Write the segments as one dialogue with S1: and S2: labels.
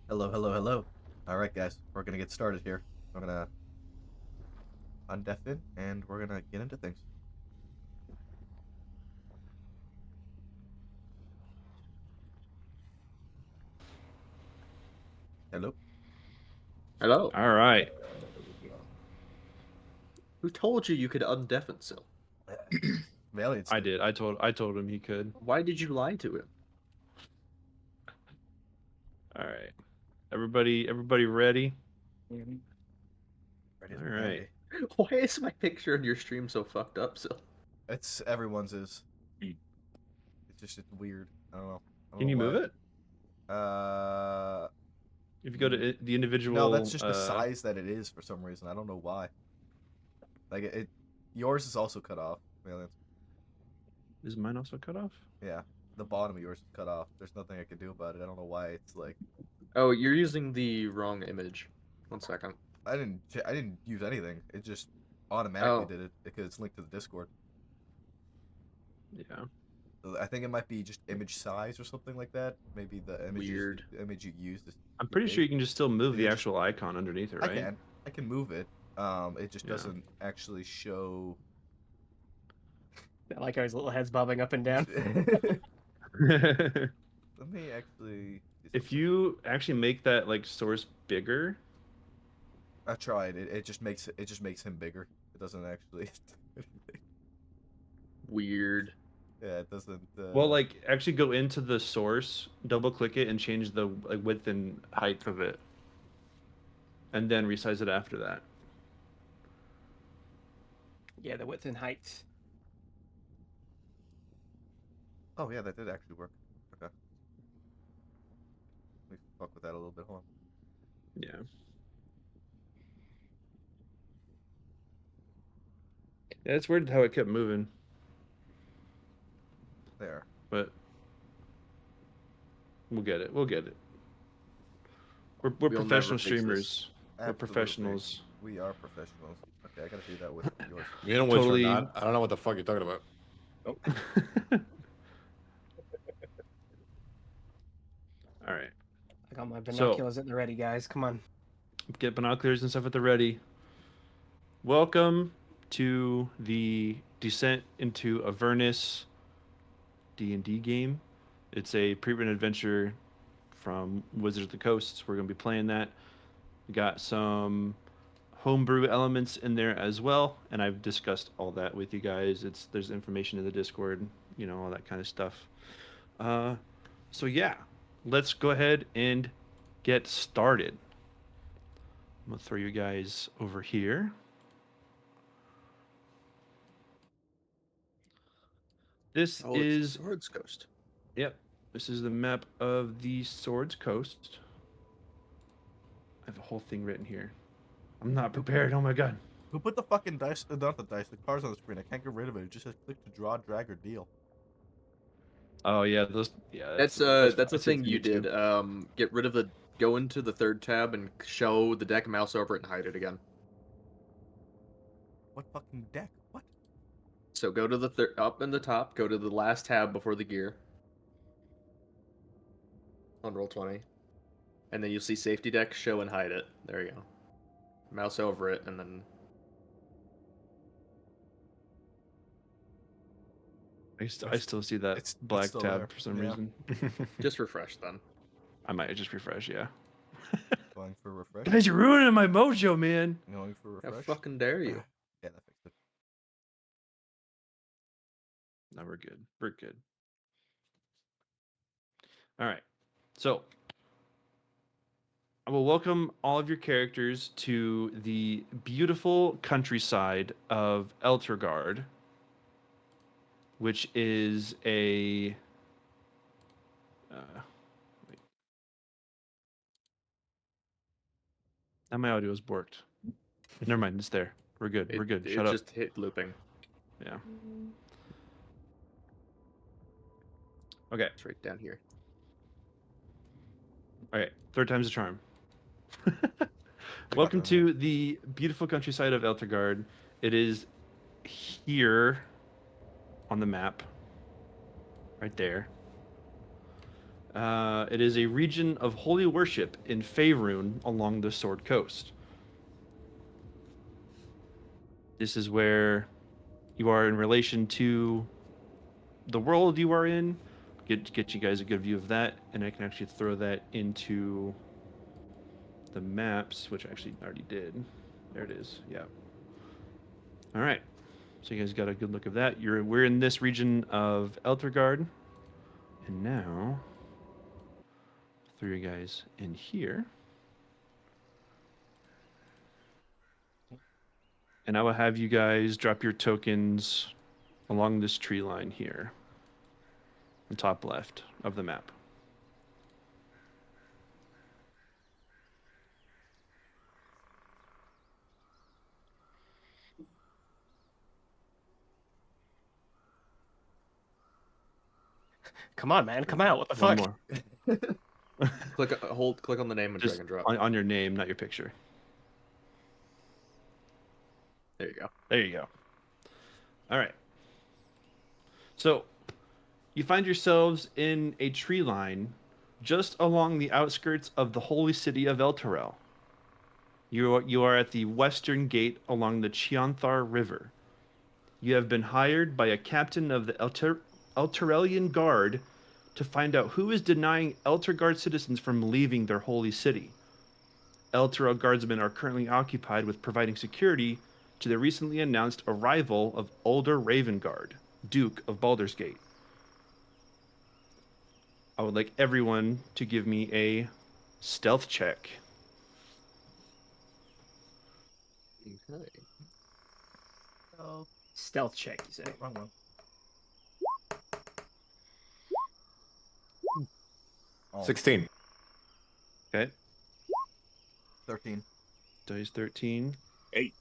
S1: Hello, hello, hello. All right, guys, we're gonna get started here. I'm gonna undeafen, and we're gonna get into things. Hello.
S2: Hello.
S3: All right.
S2: Who told you you could undeafen Sil?
S1: Valiant.
S3: I did. I told him he could.
S2: Why did you lie to him?
S3: All right. Everybody ready?
S1: Ready as
S3: All
S1: we can
S3: right.
S1: be.
S2: Why is my picture in your stream so fucked up, Sil?
S1: It's everyone's is. It's weird. I don't know. I don't
S3: Can
S1: know
S3: you move
S1: why.
S3: it?
S1: Uh,
S3: If you go to the
S1: no, that's
S3: individual
S1: just the size that it is for some reason. I don't know why. Like it yours is also cut off. Valiant.
S3: is mine also cut off?
S1: Yeah, the bottom of yours is cut off. There's nothing I can do about it. I don't know why it's like.
S2: Oh, you're using the wrong image. 1 second.
S1: I didn't use anything. It just automatically
S2: Oh,
S1: did it because it's linked to the Discord.
S3: Yeah.
S1: So I think it might be just image size or something like that. Maybe
S2: weird.
S1: the image you used is
S3: I'm
S1: too
S3: pretty sure
S1: big.
S3: you can just still move
S1: Maybe
S3: the
S1: they just
S3: actual icon underneath it, right?
S1: I can move it. It just
S3: Yeah.
S1: doesn't actually show.
S4: I like how his little head's bobbing up and down.
S1: Let me actually see
S3: If
S1: something.
S3: you actually make that like source bigger,
S1: I tried. It just makes him bigger. It doesn't actually.
S2: Weird.
S1: Yeah, it doesn't.
S3: well, like actually go into the source, double click it, and change the like width and height of it, and then resize it after that.
S4: Yeah, the width and height.
S1: Oh yeah, that did actually work. Okay. Let me fuck with that a little bit. Hold on.
S3: Yeah. Yeah, it's weird how it kept moving,
S1: There.
S3: but we'll get it. We'll get it. We're
S2: We'll never
S3: professional
S2: fix this.
S3: streamers. We're
S1: Absolutely.
S3: professionals.
S1: We are professionals. Okay, I gotta do that with yours.
S5: You know which we're
S3: Totally.
S5: not. I don't know what the fuck you're talking about.
S3: All right.
S4: I got my
S3: So
S4: binoculars at the ready, guys. Come on.
S3: get binoculars and stuff at the ready. Welcome to the Descent into Avernus D&D game. It's a pre-written adventure from Wizards of the Coast. We're going to be playing that. We got some homebrew elements in there as well, and I've discussed all that with you guys. There's information in the Discord, all that kind of stuff. So yeah, let's go ahead and get started. I'm gonna throw you guys over here. This
S2: Oh, it's the
S3: is
S2: Swords Coast.
S3: Yep. This is the map of the Swords Coast. I have a whole thing written here. I'm not prepared. Oh my god.
S1: Who put the fucking dice? Not the dice. The cards on the screen. I can't get rid of it. It just says click to draw, drag, or deal.
S3: Oh yeah, those. Yeah,
S2: That's a
S3: I see it
S2: thing
S3: from
S2: you did.
S3: YouTube.
S2: Get rid of the go into the third tab and show the deck, mouse over it, and hide it again.
S1: What fucking deck? What?
S2: So go to the up in the top, go to the last tab before the gear on Roll20. And then you'll see safety deck, show and hide it. There you go. Mouse over it, and then
S3: I still see that
S1: It's
S3: black
S1: still
S3: tab
S1: there.
S3: for some
S1: Yeah.
S3: reason.
S2: just refresh then.
S3: I might just refresh. Yeah.
S1: Going for refresh.
S3: Guys, you're ruining my mojo, man.
S1: Going for refresh.
S2: How fucking dare you?
S1: Yeah, that fixed it.
S3: No, we're good. We're good. All right. So I will welcome all of your characters to the beautiful countryside of Eltergard, which is a. Wait. Now my audio is borked. Never mind, it's there. We're good. We're good. Shut
S2: It
S3: up.
S2: just hit looping.
S3: Yeah. Okay.
S2: It's right down here.
S3: All right. Third time's a charm. Welcome to the beautiful countryside of Eltergard. It is here on the map, right there. It is a region of holy worship in Faerun along the Sword Coast. This is where you are in relation to the world you are in. Get you guys a good view of that, and I can actually throw that into the maps, which I actually already did. There it is. Yeah. All right. So you guys got a good look of that. We're in this region of Eltergard, and now throw you guys in here, and I will have you guys drop your tokens along this tree line here, the top left of the map.
S4: Come on, man. Come out. What the
S3: One
S4: fuck?
S3: more.
S2: Click on the name and
S3: Just
S2: drag and drop.
S3: on your name, not your picture.
S2: There you go.
S3: There you go. All right. So you find yourselves in a tree line just along the outskirts of the holy city of Elturel. You are at the western gate along the Chianthar River. You have been hired by a captain of the Elturelian Guard to find out who is denying Elturgard citizens from leaving their holy city. Elturel guardsmen are currently occupied with providing security to the recently announced arrival of Older Ravengard, Duke of Baldur's Gate. I would like everyone to give me a stealth check.
S2: Okay.
S1: Oh,
S4: Stealth check, you say?
S1: wrong one. Oh,
S5: 16.
S3: Okay.
S1: 13.
S3: Dice 13.
S5: 8.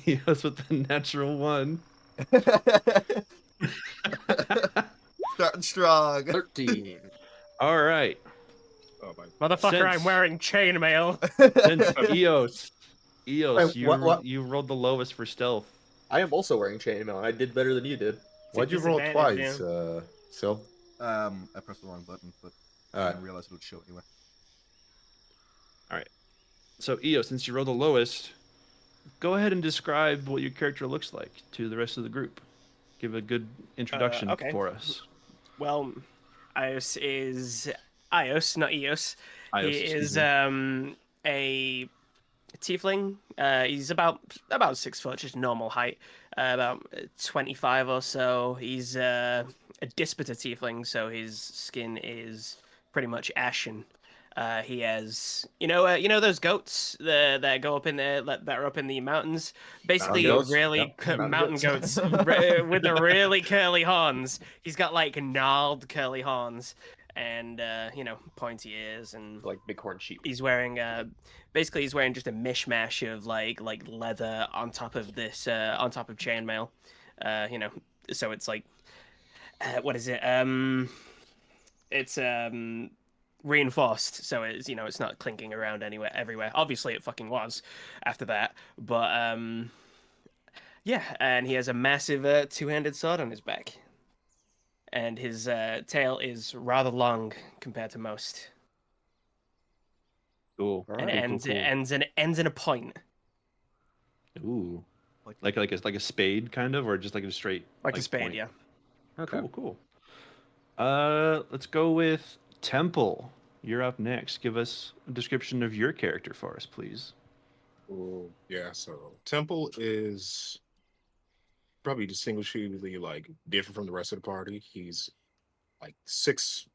S3: Yes, with the natural one.
S1: Starting strong.
S2: 13.
S3: All right.
S5: Oh my.
S4: Motherfucker, I'm
S3: Since-
S4: wearing chainmail.
S3: Since Eos,
S5: Wait, what?
S3: you rolled the lowest for stealth.
S2: I am also wearing chainmail. I did better than you did.
S5: Why'd you roll
S4: Disadvantage,
S5: twice, Sil?
S1: I pressed the wrong button, but I
S5: Alright.
S1: didn't realize it would show anyway.
S3: All right. So Eos, since you rolled the lowest, go ahead and describe what your character looks like to the rest of the group. Give a good introduction
S4: okay.
S3: for us.
S4: Well, Ios is Ios, not Eos.
S3: Ios,
S4: He
S3: excuse
S4: is
S3: me.
S4: a tiefling. He's about 6 foot, just normal height. About 25 or so. He's a Dispeter tiefling, so his skin is pretty much ashen. He has, you know those goats that go up in there, that are up in the mountains. Basically,
S5: goats?
S4: really
S2: Yep, mountain
S4: mountain
S2: goats.
S4: goats with the really curly horns. He's got like gnarled curly horns and pointy ears, and
S2: Like bighorn sheep.
S4: he's wearing basically he's wearing just a mishmash of like leather on top of this on top of chainmail. So it's like what is it? It's reinforced, so it's not clinking around everywhere. Obviously, it fucking was after that, but yeah, and he has a massive two-handed sword on his back, and his tail is rather long compared to most,
S3: Cool.
S4: and
S2: Alright.
S3: Cool.
S4: ends in a point,
S3: Ooh.
S1: Like,
S3: Like a spade kind of, or just like a straight
S4: like a spade.
S3: point?
S4: Yeah.
S2: Okay.
S3: Cool. Let's go with Temple. You're up next. Give us a description of your character for us, please.
S5: Ooh, yeah, so Temple is probably distinguishably like different from the rest of the party. He's like 6'6",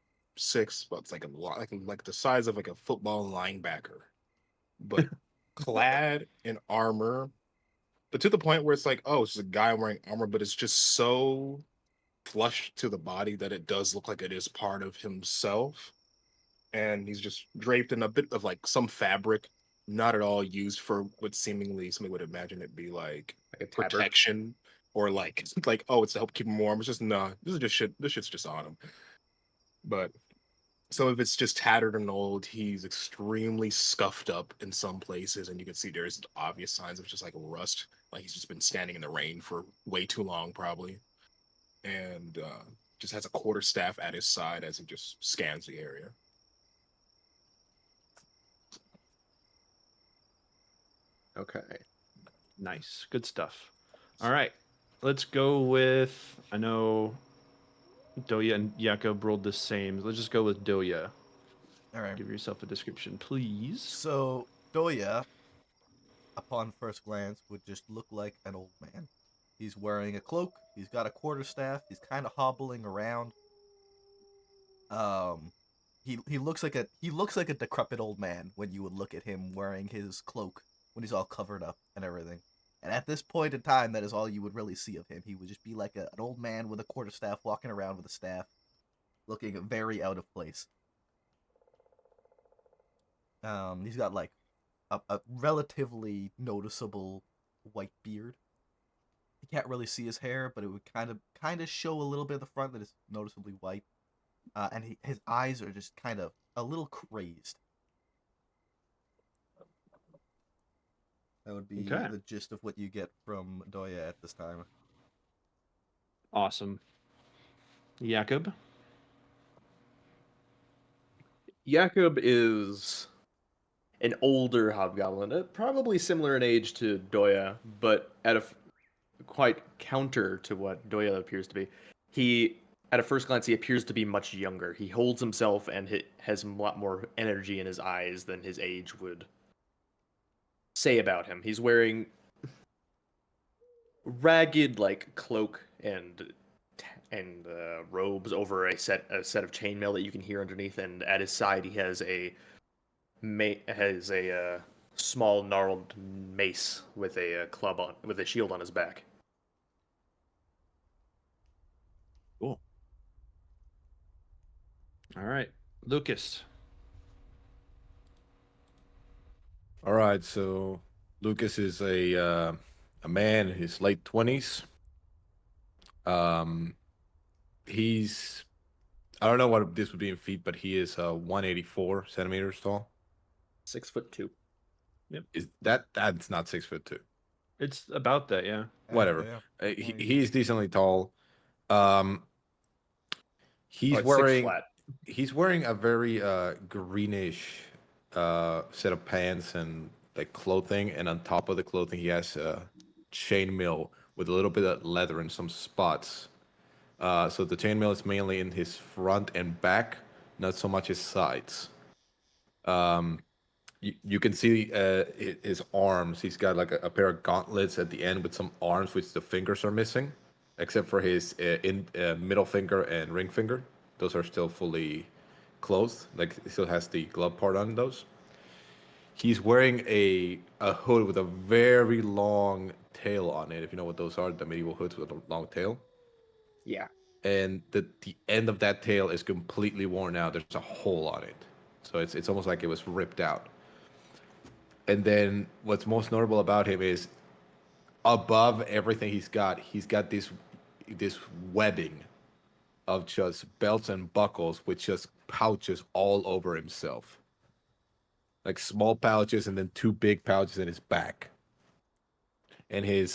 S5: but it's like a lot like the size of like a football linebacker, but clad in armor. But to the point where it's like, oh, it's just a guy wearing armor, but it's just so flush to the body that it does look like it is part of himself. And he's just draped in a bit of like some fabric, not at all used for what seemingly somebody would imagine it be like
S2: Like a tabard.
S5: protection or like oh, it's to help keep him warm. It's just no, this is just shit. This shit's just on him. But some of it's just tattered and old. He's extremely scuffed up in some places, and you can see there's obvious signs of just like rust. Like he's just been standing in the rain for way too long, probably. And just has a quarterstaff at his side as he just scans the area.
S2: Okay.
S3: Nice. Good stuff. All right. Let's go with, I know Doya and Jakob rolled the same. Let's just go with Doya.
S1: All right.
S3: Give yourself a description, please.
S1: So Doya, upon first glance, would just look like an old man. He's wearing a cloak. He's got a quarterstaff. He's kind of hobbling around. Um, he looks like a decrepit old man when you would look at him wearing his cloak when he's all covered up and everything. And at this point in time, that is all you would really see of him. He would just be like an old man with a quarterstaff walking around with a staff, looking very out of place. He's got like a relatively noticeable white beard. You can't really see his hair, but it would kind of show a little bit of the front that is noticeably white. And his eyes are just kind of a little crazed. That would be
S3: Okay.
S1: the gist of what you get from Doya at this time.
S3: Awesome. Jakob.
S2: Jakob is an older hobgoblin, probably similar in age to Doya, but quite counter to what Doya appears to be. He, at a first glance, he appears to be much younger. He holds himself and has a lot more energy in his eyes than his age would say about him. He's wearing ragged like cloak and robes over a set of chainmail that you can hear underneath, and at his side he has a small gnarled mace with a club on with a shield on his back.
S3: Cool. All right. Lucas.
S6: All right, so Lucas is a man in his late 20s. He's I don't know what this would be in feet, but he is 184 centimeters tall.
S2: 6'2".
S6: Is that's not 6'2"?
S3: It's about that, yeah.
S6: Whatever.
S1: Yeah.
S6: He's decently tall. Um, he's
S2: Like 6
S6: wearing
S2: flat.
S6: he's wearing a very greenish set of pants and like clothing, and on top of the clothing he has a chainmail with a little bit of leather in some spots. So the chainmail is mainly in his front and back, not so much his sides. You can see his arms. He's got like a pair of gauntlets at the end with some arms, which the fingers are missing, except for his middle finger and ring finger. Those are still fully clothed. Like he still has the glove part on those. He's wearing a hood with a very long tail on it. If you know what those are, the medieval hoods with a long tail.
S2: Yeah.
S6: And the end of that tail is completely worn out. There's a hole on it, so it's almost like it was ripped out. And then what's most notable about him is above everything he's got this webbing of just belts and buckles with just pouches all over himself. Like small pouches and then two big pouches in his back. And his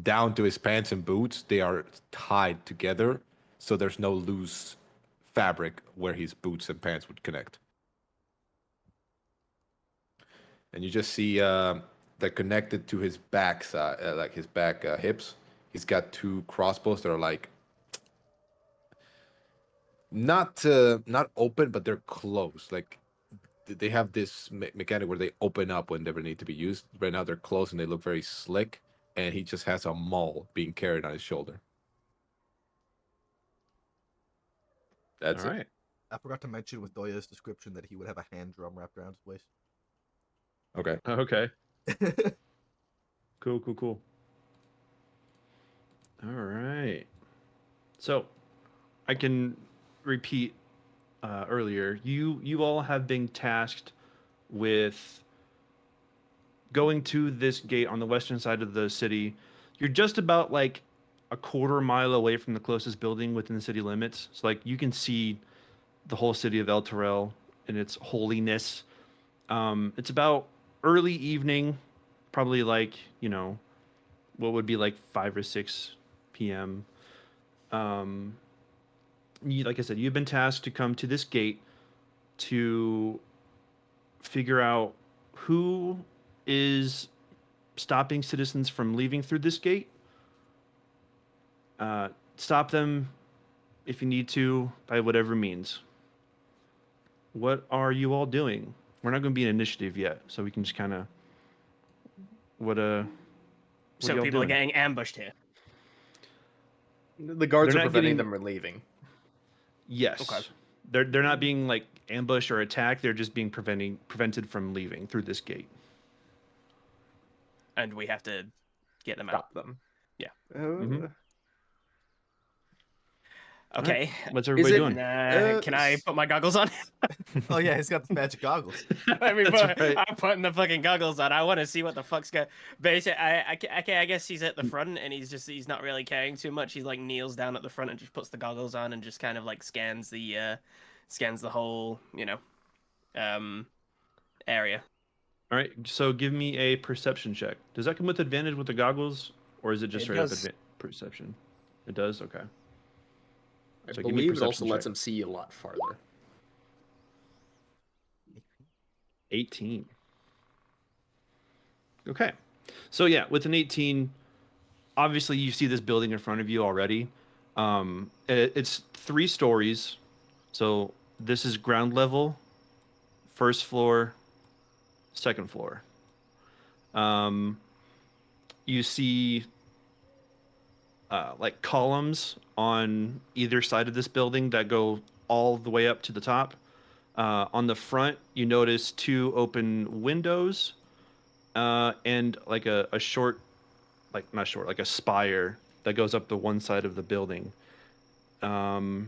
S6: down to his pants and boots, they are tied together, so there's no loose fabric where his boots and pants would connect. And you just see that connected to his back side, like his back hips, he's got two crossbows that are like not open, but they're closed. Like they have this mechanic where they open up when they ever need to be used. Right now they're closed and they look very slick. And he just has a maul being carried on his shoulder. That's
S3: All
S6: it.
S3: right.
S1: I forgot to mention with Doya's description that he would have a hand drum wrapped around his waist.
S6: Okay.
S3: Okay. Cool. All right. So, I can repeat earlier. You all have been tasked with going to this gate on the western side of the city. You're just about like a quarter mile away from the closest building within the city limits. So like you can see the whole city of El Terrell in its holiness. It's about early evening, probably like, what would be like 5 or 6 p.m. like I said, you've been tasked to come to this gate to figure out who is stopping citizens from leaving through this gate. Stop them if you need to by whatever means. What are you all doing? We're not going to be an initiative yet, so we can just kind of what are
S4: So
S3: y'all
S4: people are
S3: doing?
S4: getting ambushed here.
S2: The guards
S3: They're
S2: are
S3: not
S2: preventing
S3: getting-
S2: them from leaving.
S3: Yes.
S4: Okay.
S3: They're not being like ambushed or attacked. They're just being prevented from leaving through this gate.
S4: And we have to get them out.
S2: Stop them.
S4: Yeah.
S3: Mhm.
S4: Okay.
S3: What's everybody
S2: it-
S3: doing?
S4: Can I put my goggles on?
S1: Oh yeah, he's got the magic goggles.
S4: I mean,
S3: That's right.
S4: I'm putting the fucking goggles on. I want to see what the fuck's going. Basically, I guess he's at the front and he's not really carrying too much. He's like kneels down at the front and just puts the goggles on and just kind of like scans the whole area.
S3: All right. So give me a perception check. Does that come with advantage with the goggles, or is it just
S4: It
S3: straight
S4: does.
S3: up perception? It does. Okay.
S2: I
S3: So give me a
S2: believe it also
S3: perception
S2: lets
S3: check.
S2: him see a lot farther.
S3: 18. Okay. So yeah, with an 18, obviously you see this building in front of you already. It's 3 stories. So this is ground level, first floor, second floor. You see like columns on either side of this building that go all the way up to the top. On the front, you notice 2 open windows and like a short, like not short, like a spire that goes up the one side of the building. And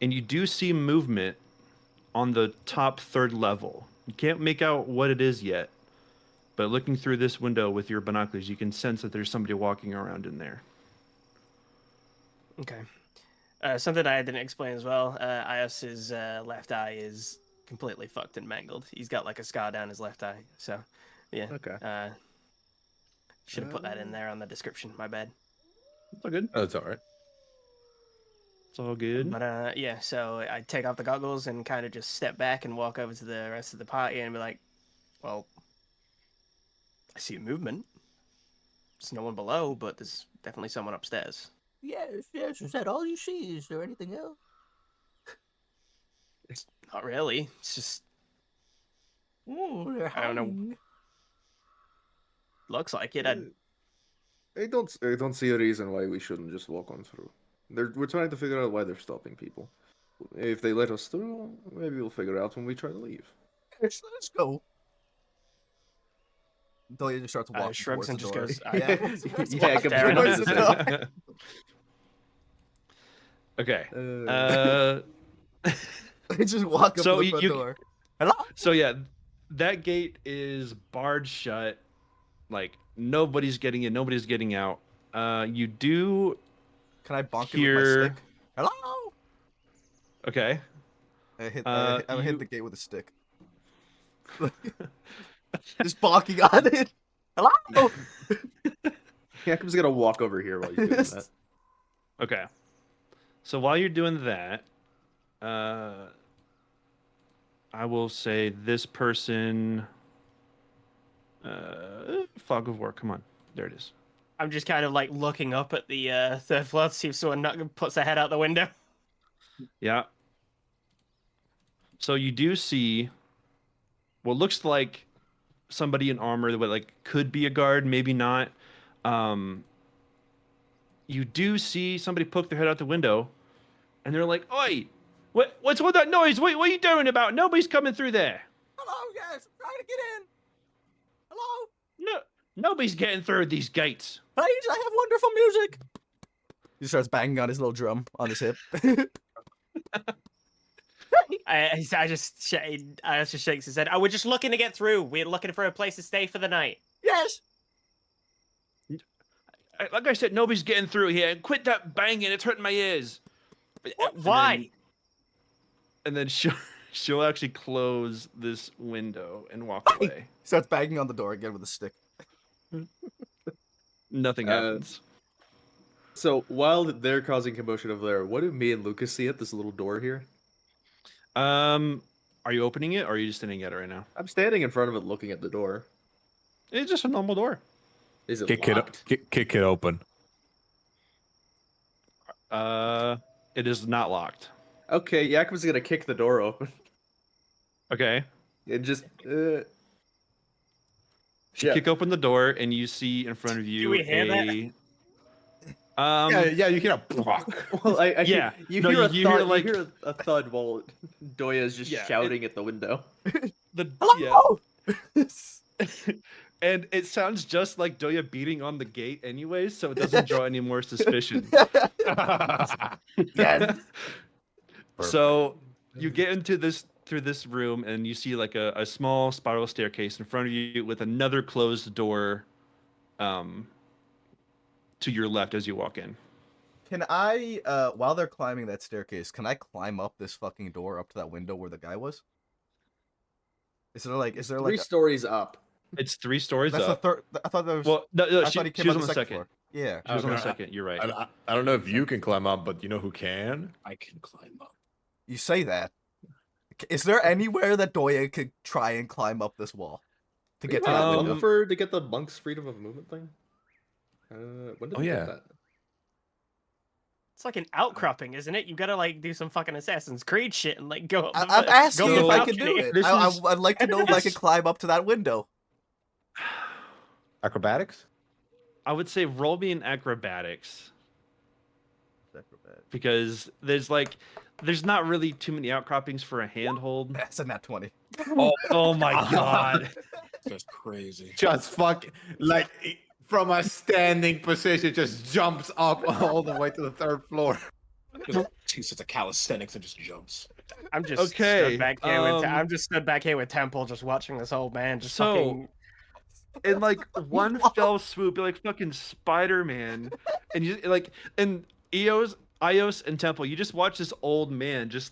S3: you do see movement on the top 3rd level. You can't make out what it is yet, but looking through this window with your binoculars, you can sense that there's somebody walking around in there.
S4: Okay. Something I didn't explain as well. Ios's left eye is completely fucked and mangled. He's got like a scar down his left eye. So, yeah.
S2: Okay.
S4: Should have put that in there on the description. My bad.
S3: It's all good.
S6: Oh, that's all right.
S3: It's all good.
S4: But yeah. So I take off the goggles and kind of just step back and walk over to the rest of the party and be like, "Well, I see movement. There's no one below, but there's definitely someone upstairs."
S1: Yes. Is that all you see? Is there anything else?
S4: Not really. It's just
S1: Oh, they're
S4: I don't know.
S1: hiding.
S4: looks like it.
S7: I don't see a reason why we shouldn't just walk on through. We're trying to figure out why they're stopping people. If they let us through, maybe we'll figure out when we try to leave.
S1: Let's go. Doya just starts walking
S4: Shrugs
S1: towards
S4: and
S1: the
S4: just
S1: door.
S4: goes,
S2: Yeah,
S1: walking
S2: fair
S1: towards
S2: enough.
S1: the door.
S3: Okay.
S1: They just walk up
S3: So
S1: to the front
S3: you-
S1: door. Hello?
S3: So yeah, that gate is barred shut. Like nobody's getting in, nobody's getting out. You do
S1: Can I bonk it with
S3: Here-
S1: my stick? Hello?
S3: okay.
S1: I hit
S3: you-
S1: hit the gate with a stick. Just bonking on it. Hello?
S2: Jakob's gonna walk over here while he's doing that.
S3: Okay. So while you're doing that, I will say this person. Fog of War. Come on, there it is.
S4: I'm just kind of like looking up at the 3rd floor to see if someone puts their head out the window.
S3: Yeah. So you do see what looks like somebody in armor that like could be a guard, maybe not. You do see somebody poke their head out the window, and they're like, "Oi, what's with that noise? What are you doing about? Nobody's coming through there.
S1: Hello, guys. I'm trying to get in. Hello?
S3: No, nobody's getting through these gates."
S1: Please, I have wonderful music. He starts banging on his little drum on his hip.
S4: I just shakes his head. Oh, we're just looking to get through. We're looking for a place to stay for the night.
S1: Yes.
S3: Like I said, nobody's getting through here. Quit that banging; it's hurting my ears.
S4: Why?
S3: And then she'll actually close this window and walk away.
S1: Starts banging on the door again with a stick.
S3: Nothing happens.
S7: So while they're causing commotion over there, what do me and Lucas see at this little door here?
S3: Are you opening it or are you just standing at it right now?
S7: I'm standing in front of it, looking at the door.
S3: It's just a normal door.
S7: Is it
S6: Kick
S7: locked?
S6: kick it open.
S3: It is not locked.
S7: Okay, Jakob's gonna kick the door open
S3: Okay.
S7: and just.
S3: You
S7: Yeah.
S3: kick open the door and you see in front of you
S4: we hear that?
S6: Yeah, you hear a block.
S7: Well, I
S3: Yeah.
S7: You
S3: No,
S7: hear a
S3: you
S7: thud.
S3: hear, like-
S7: You hear a thud while Doya is just
S3: Yeah,
S7: shouting at the window.
S1: Hello!
S3: And it sounds just like Doya beating on the gate anyways, so it doesn't draw any more suspicion.
S1: Yes.
S3: So you get into this through this room and you see like a small spiral staircase in front of you with another closed door to your left as you walk in.
S1: Can I, while they're climbing that staircase, can I climb up this fucking door up to that window where the guy was? Is there like
S7: 3 stories up.
S3: It's 3 stories
S1: that's
S3: up.
S1: the third? I thought there was.
S3: Well, no,
S1: I
S3: she
S1: thought he came
S3: was
S1: on
S3: on the second.
S1: floor. Yeah.
S3: She was on the
S5: Okay.
S3: second. You're right.
S6: I don't know if you can climb up, but you know who can?
S5: I can climb up.
S1: You say that. Is there anywhere that Doya could try and climb up this wall to get to that
S3: Um,
S1: window?
S7: To get the monk's freedom of movement thing. When did
S6: Oh,
S7: we
S6: yeah.
S7: get that?
S4: It's like an outcropping, isn't it? You gotta like do some fucking Assassin's Creed shit and like go up.
S1: I'm asking
S3: go
S1: if
S3: up
S1: I
S3: the
S1: can do
S4: balcony.
S1: it.
S3: This is-
S1: I'd like to know if I
S3: this-
S1: could climb up to that window.
S6: Acrobatics?
S3: I would say roll me in acrobatics because there's not really too many outcroppings for a handhold.
S1: That's a nat 20.
S3: Oh my god.
S5: That's crazy.
S6: Just fuck, like, from a standing position, just jumps up all the way to the 3rd floor.
S5: Two sets of calisthenics and just jumps.
S4: I'm just
S3: Okay,
S4: stood back here with
S3: um,
S4: I'm just stood back here with Temple, just watching this old man just
S3: So-
S4: fucking.
S3: In like one fell swoop, you're like fucking Spider-Man, and you like and Ios and Temple, you just watch this old man just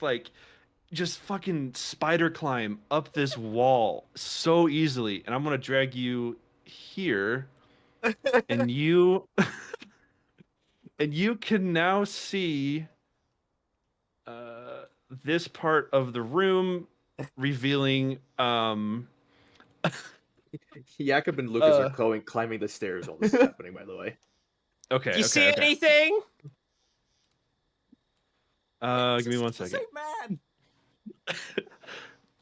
S3: fucking spider climb up this wall so easily, and I'm gonna drag you here, and you can now see this part of the room, revealing
S7: Jakob and Lucas
S3: Uh,
S7: are climbing the stairs while this is happening, by the way.
S3: okay.
S4: Do you see
S3: okay.
S4: anything?
S3: Give me one
S1: It's the
S3: second.
S1: same man.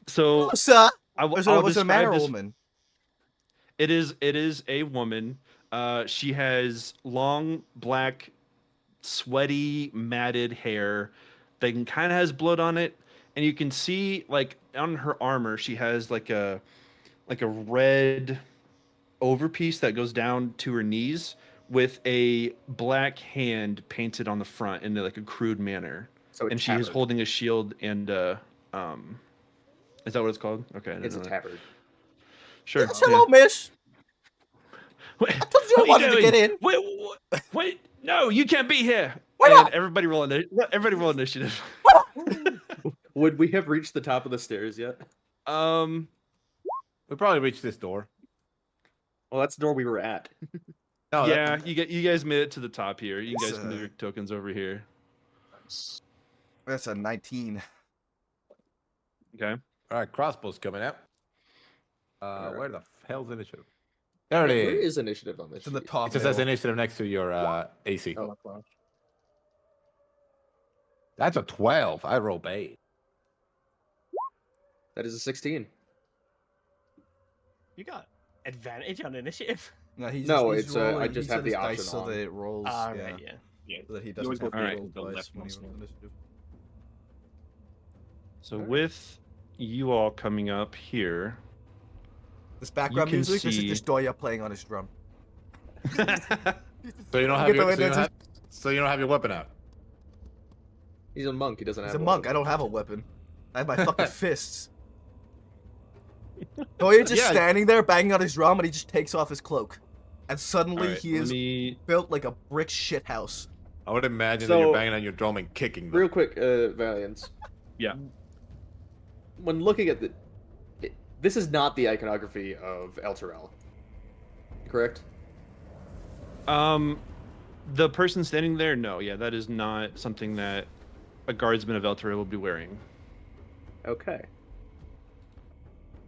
S3: So
S1: Oh, sir.
S3: I
S1: Was it a man or a woman?
S3: It is a woman. She has long black, sweaty, matted hair that kind of has blood on it, and you can see like on her armor she has like a red overpiece that goes down to her knees with a black hand painted on the front in like a crude manner.
S7: So it's
S3: And she is
S7: tabard.
S3: holding a shield and is that what it's called? Okay. I didn't
S7: It's a
S3: know that.
S7: tabard.
S3: Sure.
S1: Yes, hello, miss.
S3: Wait,
S1: I told you I
S3: what are
S1: wanted to
S3: doing?
S1: get in.
S3: Wait, no, you can't be here.
S1: Why
S3: And
S1: not?
S3: everybody roll initiative.
S7: Would we have reached the top of the stairs yet?
S6: We probably reached this door.
S7: Well, that's the door we were at.
S6: No,
S3: yeah, you guys made it to the top here. You guys
S1: It's,
S3: can move your tokens over here.
S1: That's a 19.
S3: Okay.
S6: All right, crossbow's coming out.
S7: Alright.
S6: Where the hell's initiative? There it
S7: Where
S6: is.
S7: is initiative on this?
S1: It's in the
S7: sheet?
S1: top.
S6: It just says
S1: middle.
S6: initiative next to your AC.
S5: Oh, wow.
S6: That's a 12. I roll 8.
S7: That is a 16.
S4: You got advantage on initiative.
S1: No, he's
S7: No,
S1: he's
S7: it's, I
S1: rolling-
S7: just
S1: he
S7: have
S1: set
S7: the
S1: his
S7: option
S1: dice so
S7: on.
S1: that it rolls.
S4: All
S1: yeah,
S4: right, yeah.
S5: Yeah.
S1: so that he
S5: always
S1: doesn't have
S5: go
S1: to
S3: for
S1: roll
S5: the
S1: twice
S5: left
S1: when he
S5: mouse
S1: rolls
S5: button.
S1: initiative.
S3: So
S7: Alright.
S3: with you all coming up here.
S1: This background
S3: can
S1: music, this is
S3: see-
S1: just Doya playing on his drum.
S6: So you don't have
S1: Get
S6: your,
S1: the
S6: so you don't
S1: witnesses.
S6: have, so you don't have your weapon out.
S7: He's a monk. He doesn't
S1: He's
S7: have
S1: a
S7: one.
S1: monk. I don't have a weapon. I have my fucking fists. Doya just
S6: Yeah.
S1: standing there banging on his drum, and he just takes off his cloak, and suddenly
S3: Alright,
S1: he
S3: let
S1: is
S3: me
S1: built like a brick shit house.
S6: I would imagine that
S7: So-
S6: you're banging on your drum and kicking them.
S7: Real quick, Valiance.
S3: Yeah.
S7: When looking at this is not the iconography of El Terrell. Correct?
S3: The person standing there, no, yeah, that is not something that a guardsman of Eltura will be wearing.
S2: Okay.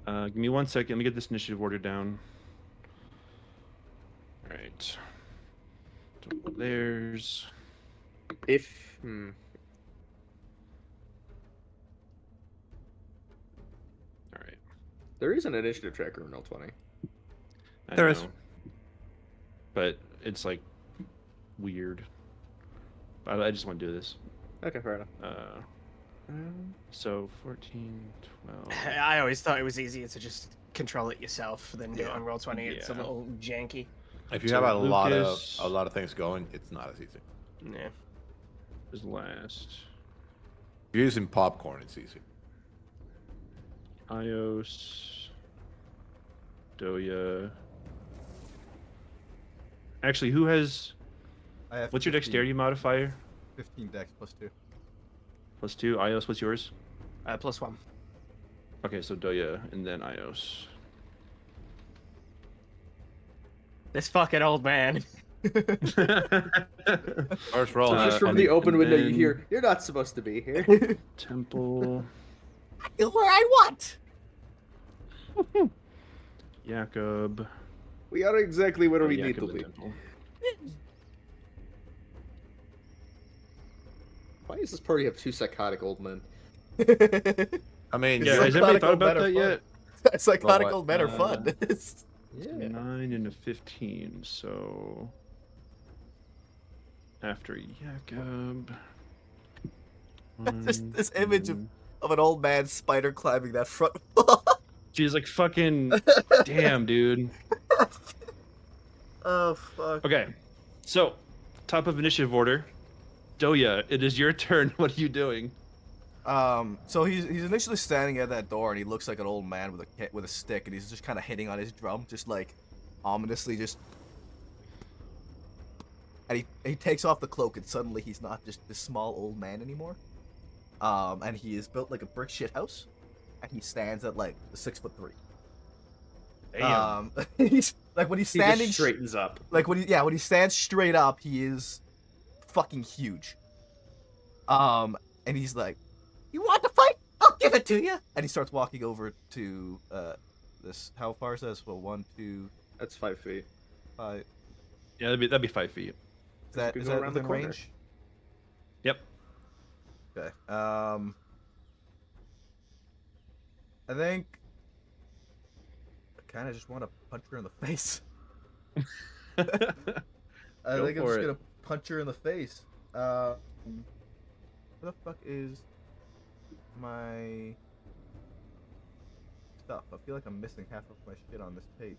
S3: Give me 1 second. Let me get this initiative order down. All right. There's.
S2: If
S3: All right.
S7: There is an initiative tracker in L20.
S3: I
S6: There is.
S3: know. But it's like weird. I just want to do this.
S7: Okay, fair enough.
S3: So 14, 12.
S4: I always thought it was easier to just control it yourself than do it on Roll20. It's a
S3: Yeah.
S4: little janky.
S6: If you
S3: So
S6: have a
S3: Lucas-
S6: lot of things going, it's not as easy.
S4: Yeah.
S3: Is last.
S6: If you're using popcorn, it's easy.
S3: Ios. Doya. Actually, who has.
S1: I have
S3: What's your
S1: 15
S3: dexterity modifier?
S1: 15 dex plus 2.
S3: +2. Ios, what's yours?
S4: +1.
S3: Okay, so Doya and then Ios.
S4: This fucking old man.
S6: First roll.
S3: Uh,
S7: Just from
S3: and-
S7: the open
S3: and
S7: window, you
S3: then-
S7: hear, "You're not supposed to be here."
S3: Temple.
S1: Where I want.
S3: Jakob.
S7: We are exactly where we need
S3: Jakob
S7: to
S3: and
S7: be.
S3: Temple.
S7: Why does this party have 2 psychotic old men?
S6: I mean,
S3: Yeah,
S1: Psychotic
S3: has anybody thought
S1: old
S3: about
S1: men are
S3: that
S1: fun.
S3: yet?
S1: Psychotic
S6: what?
S1: old men are fun.
S7: Yeah.
S3: 9 and a 15, so after Jakob.
S1: Just this
S3: one,
S1: image of-
S3: two.
S1: of an old man spider climbing that front wall.
S3: She's like fucking damn, dude.
S1: Oh fuck.
S3: Okay, so top of initiative order, Doya, it is your turn. What are you doing?
S1: So he's initially standing at that door and he looks like an old man with a stick and he's just kind of hitting on his drum, just like ominously, just. And he takes off the cloak and suddenly he's not just this small old man anymore. And he is built like a brick shit house, and he stands at like 6'3". He's like when he's
S2: he just
S1: standing
S2: straightens up.
S1: like when he stands straight up, he is fucking huge. And he's like, "You want to fight? I'll give it to you." And he starts walking over to this. How far is this? Well, 1, 2,
S7: That's 5 feet.
S1: 5.
S3: Yeah, that'd be 5 feet.
S1: Is that
S7: could
S1: is
S7: go
S1: that
S7: around the
S1: within
S7: corner.
S1: range?
S3: Yep.
S1: Okay. I think I kind of just want to punch her in the face. I
S3: Go
S1: think I'm
S3: for
S1: just
S3: it.
S1: gonna punch her in the face. Where the fuck is my stuff? I feel like I'm missing half of my shit on this page.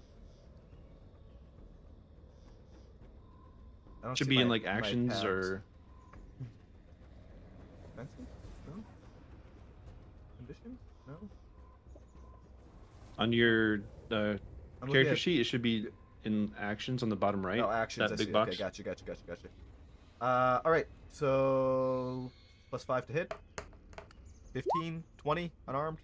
S1: I don't
S3: Should
S1: see
S3: be in
S1: my-
S3: like
S1: my
S3: actions
S1: tabs.
S3: or
S1: Expensive? No. Conditions? No.
S3: on your
S1: I'm looking
S3: character
S1: at-
S3: sheet. It should be in actions on the bottom right.
S1: Oh, actions.
S3: That
S1: I
S3: big
S1: see.
S3: box.
S1: Okay, gotcha. All right. So +5 to hit. 15, 20 unarmed.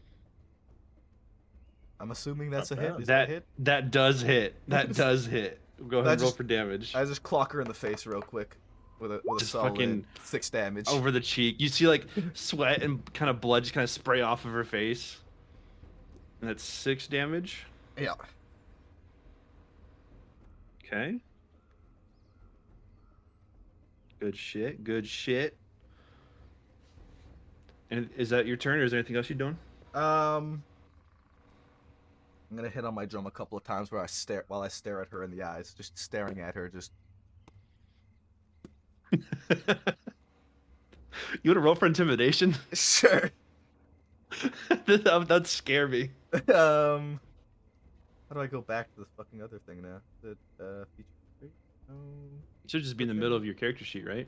S1: I'm assuming that's a hit. Is that a hit?
S3: That does hit. That does hit. Go ahead and roll
S1: just-
S3: for damage.
S1: I just clock her in the face real quick with a
S3: Just
S1: solid
S3: fucking
S1: 6 damage.
S3: Over the cheek. You see like sweat and kind of blood just kind of spray off of her face. And that's 6 damage.
S1: Yeah.
S3: Okay. Good shit. And is that your turn, or is there anything else you're doing?
S1: I'm gonna hit on my drum a couple of times where I stare at her in the eyes, just staring at her, just.
S3: You want to roll for intimidation?
S1: Sure.
S3: That'd scare me.
S1: How do I go back to this fucking other thing now? The feature trait?
S3: It should just be in the middle of your character sheet, right?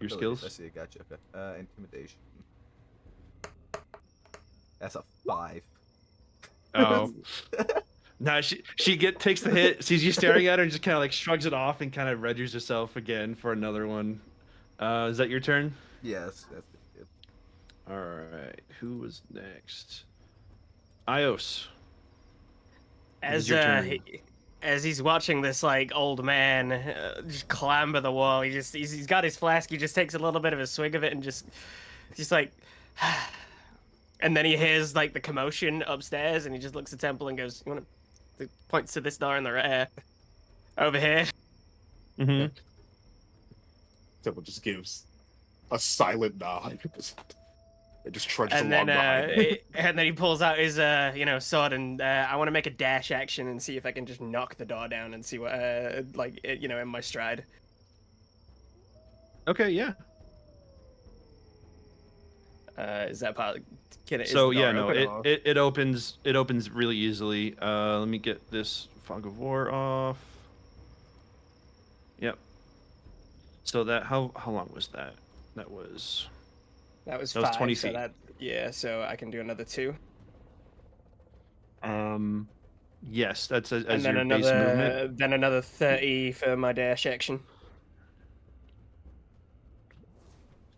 S3: Your
S1: Abilities,
S3: skills.
S1: I see it. Gotcha. Okay. Intimidation. That's a 5.
S3: Oh. Nah, she takes the hit, sees you staring at her, and just kind of like shrugs it off and kind of registers herself again for another one. Is that your turn?
S1: Yes, that's good.
S3: All right. Who was next? Ios.
S4: As
S3: your turn.
S4: as he's watching this like old man just clamber the wall, he's got his flask. He just takes a little bit of a swig of it and just like, and then he hears like the commotion upstairs, and he just looks at Temple and goes, "You want to?" Points to this door in the rear, over here.
S3: Mm-hmm.
S5: Temple just gives a silent nod. It just trudges
S4: And
S5: along
S4: then,
S5: behind.
S4: and then he pulls out his, sword, and I want to make a dash action and see if I can just knock the door down and see what, in my stride.
S3: Okay, yeah.
S4: Is that part?
S3: So yeah, no, it opens really easily. Let me get this fog of war off. Yep. So that how long was that? That was 20 feet.
S4: So I can do another 2.
S3: Yes, that's as
S4: And then
S3: your base movement.
S4: then another 30 for my dash action.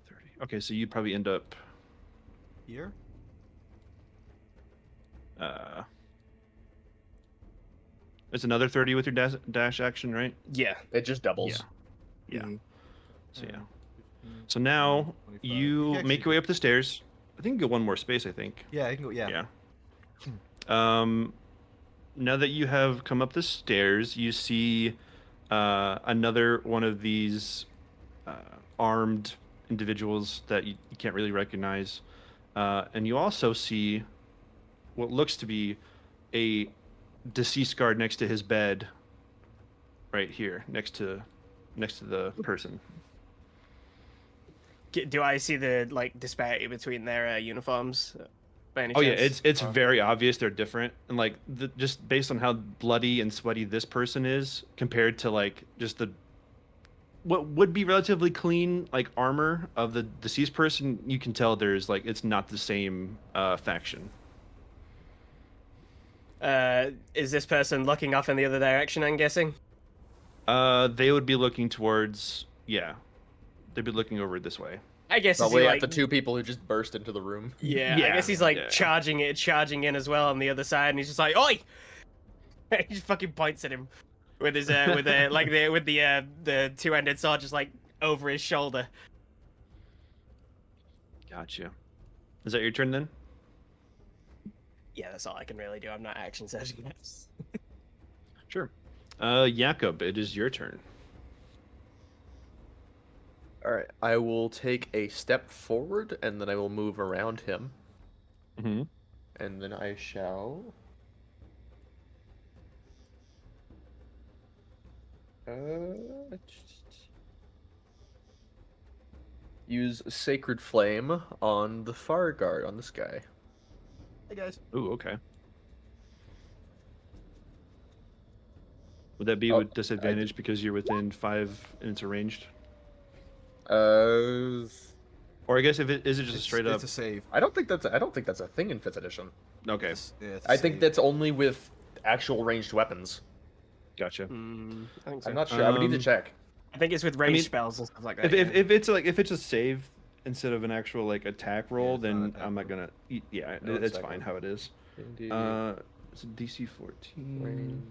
S3: 30. Okay, so you'd probably end up
S1: Here?
S3: it's another 30 with your dash action, right?
S4: Yeah.
S2: It just doubles.
S3: Yeah.
S5: Mhm.
S3: So yeah. So now
S1: 25.
S3: you
S1: actually
S3: make your way up the stairs. I think you get one more space, I think.
S1: Yeah, I can go. Yeah.
S3: Yeah. Now that you have come up the stairs, you see another one of these armed individuals that you can't really recognize. And you also see what looks to be a deceased guard next to his bed right here, next to the person.
S4: Do I see the like disparity between their uniforms? By any
S3: Oh yeah,
S4: chance?
S3: it's very obvious they're different, and like just based on how bloody and sweaty this person is compared to like just the what would be relatively clean like armor of the deceased person, you can tell there's like it's not the same faction.
S4: Is this person looking off in the other direction? I'm guessing.
S3: They would be looking towards they'd be looking over this way.
S4: I guess is
S2: Probably
S4: he,
S2: at
S4: like,
S2: the 2 people who just burst into the room.
S4: Yeah,
S3: Yeah,
S4: I guess he's like
S3: yeah.
S4: charging in as well on the other side, and he's just like, "Oi!" He just fucking points at him with his the 2-ended sword just like over his shoulder.
S3: Gotcha. Is that your turn then?
S4: Yeah, that's all I can really do. I'm not action surging.
S3: Sure. Jakob, it is your turn.
S2: All right, I will take a step forward, and then I will move around him,
S3: Mm-hmm.
S2: and then I shall. Use Sacred Flame on the far guard on this guy.
S1: Hey guys.
S3: Ooh, okay. Would that be
S2: Oh,
S3: with disadvantage because you're within 5 and it's arranged? Or I guess if it is it just straight up.
S1: It's a save.
S2: I don't think that's a thing in 5th edition.
S3: Okay,
S1: It's
S2: I
S1: a
S2: think
S1: save.
S2: that's only with actual ranged weapons.
S3: gotcha.
S4: I think so.
S2: I'm not sure. I would need to check.
S4: I think it's with ranged
S3: mean,
S4: spells and stuff like that.
S3: If it's a save instead of an actual like attack roll,
S1: it's not
S3: then
S1: an attack
S3: I'm not
S1: roll.
S3: gonna. Yeah,
S2: No,
S3: it's
S2: it's
S3: fine
S2: not.
S3: how it is.
S2: Indeed.
S3: It's a DC 14.
S2: Range,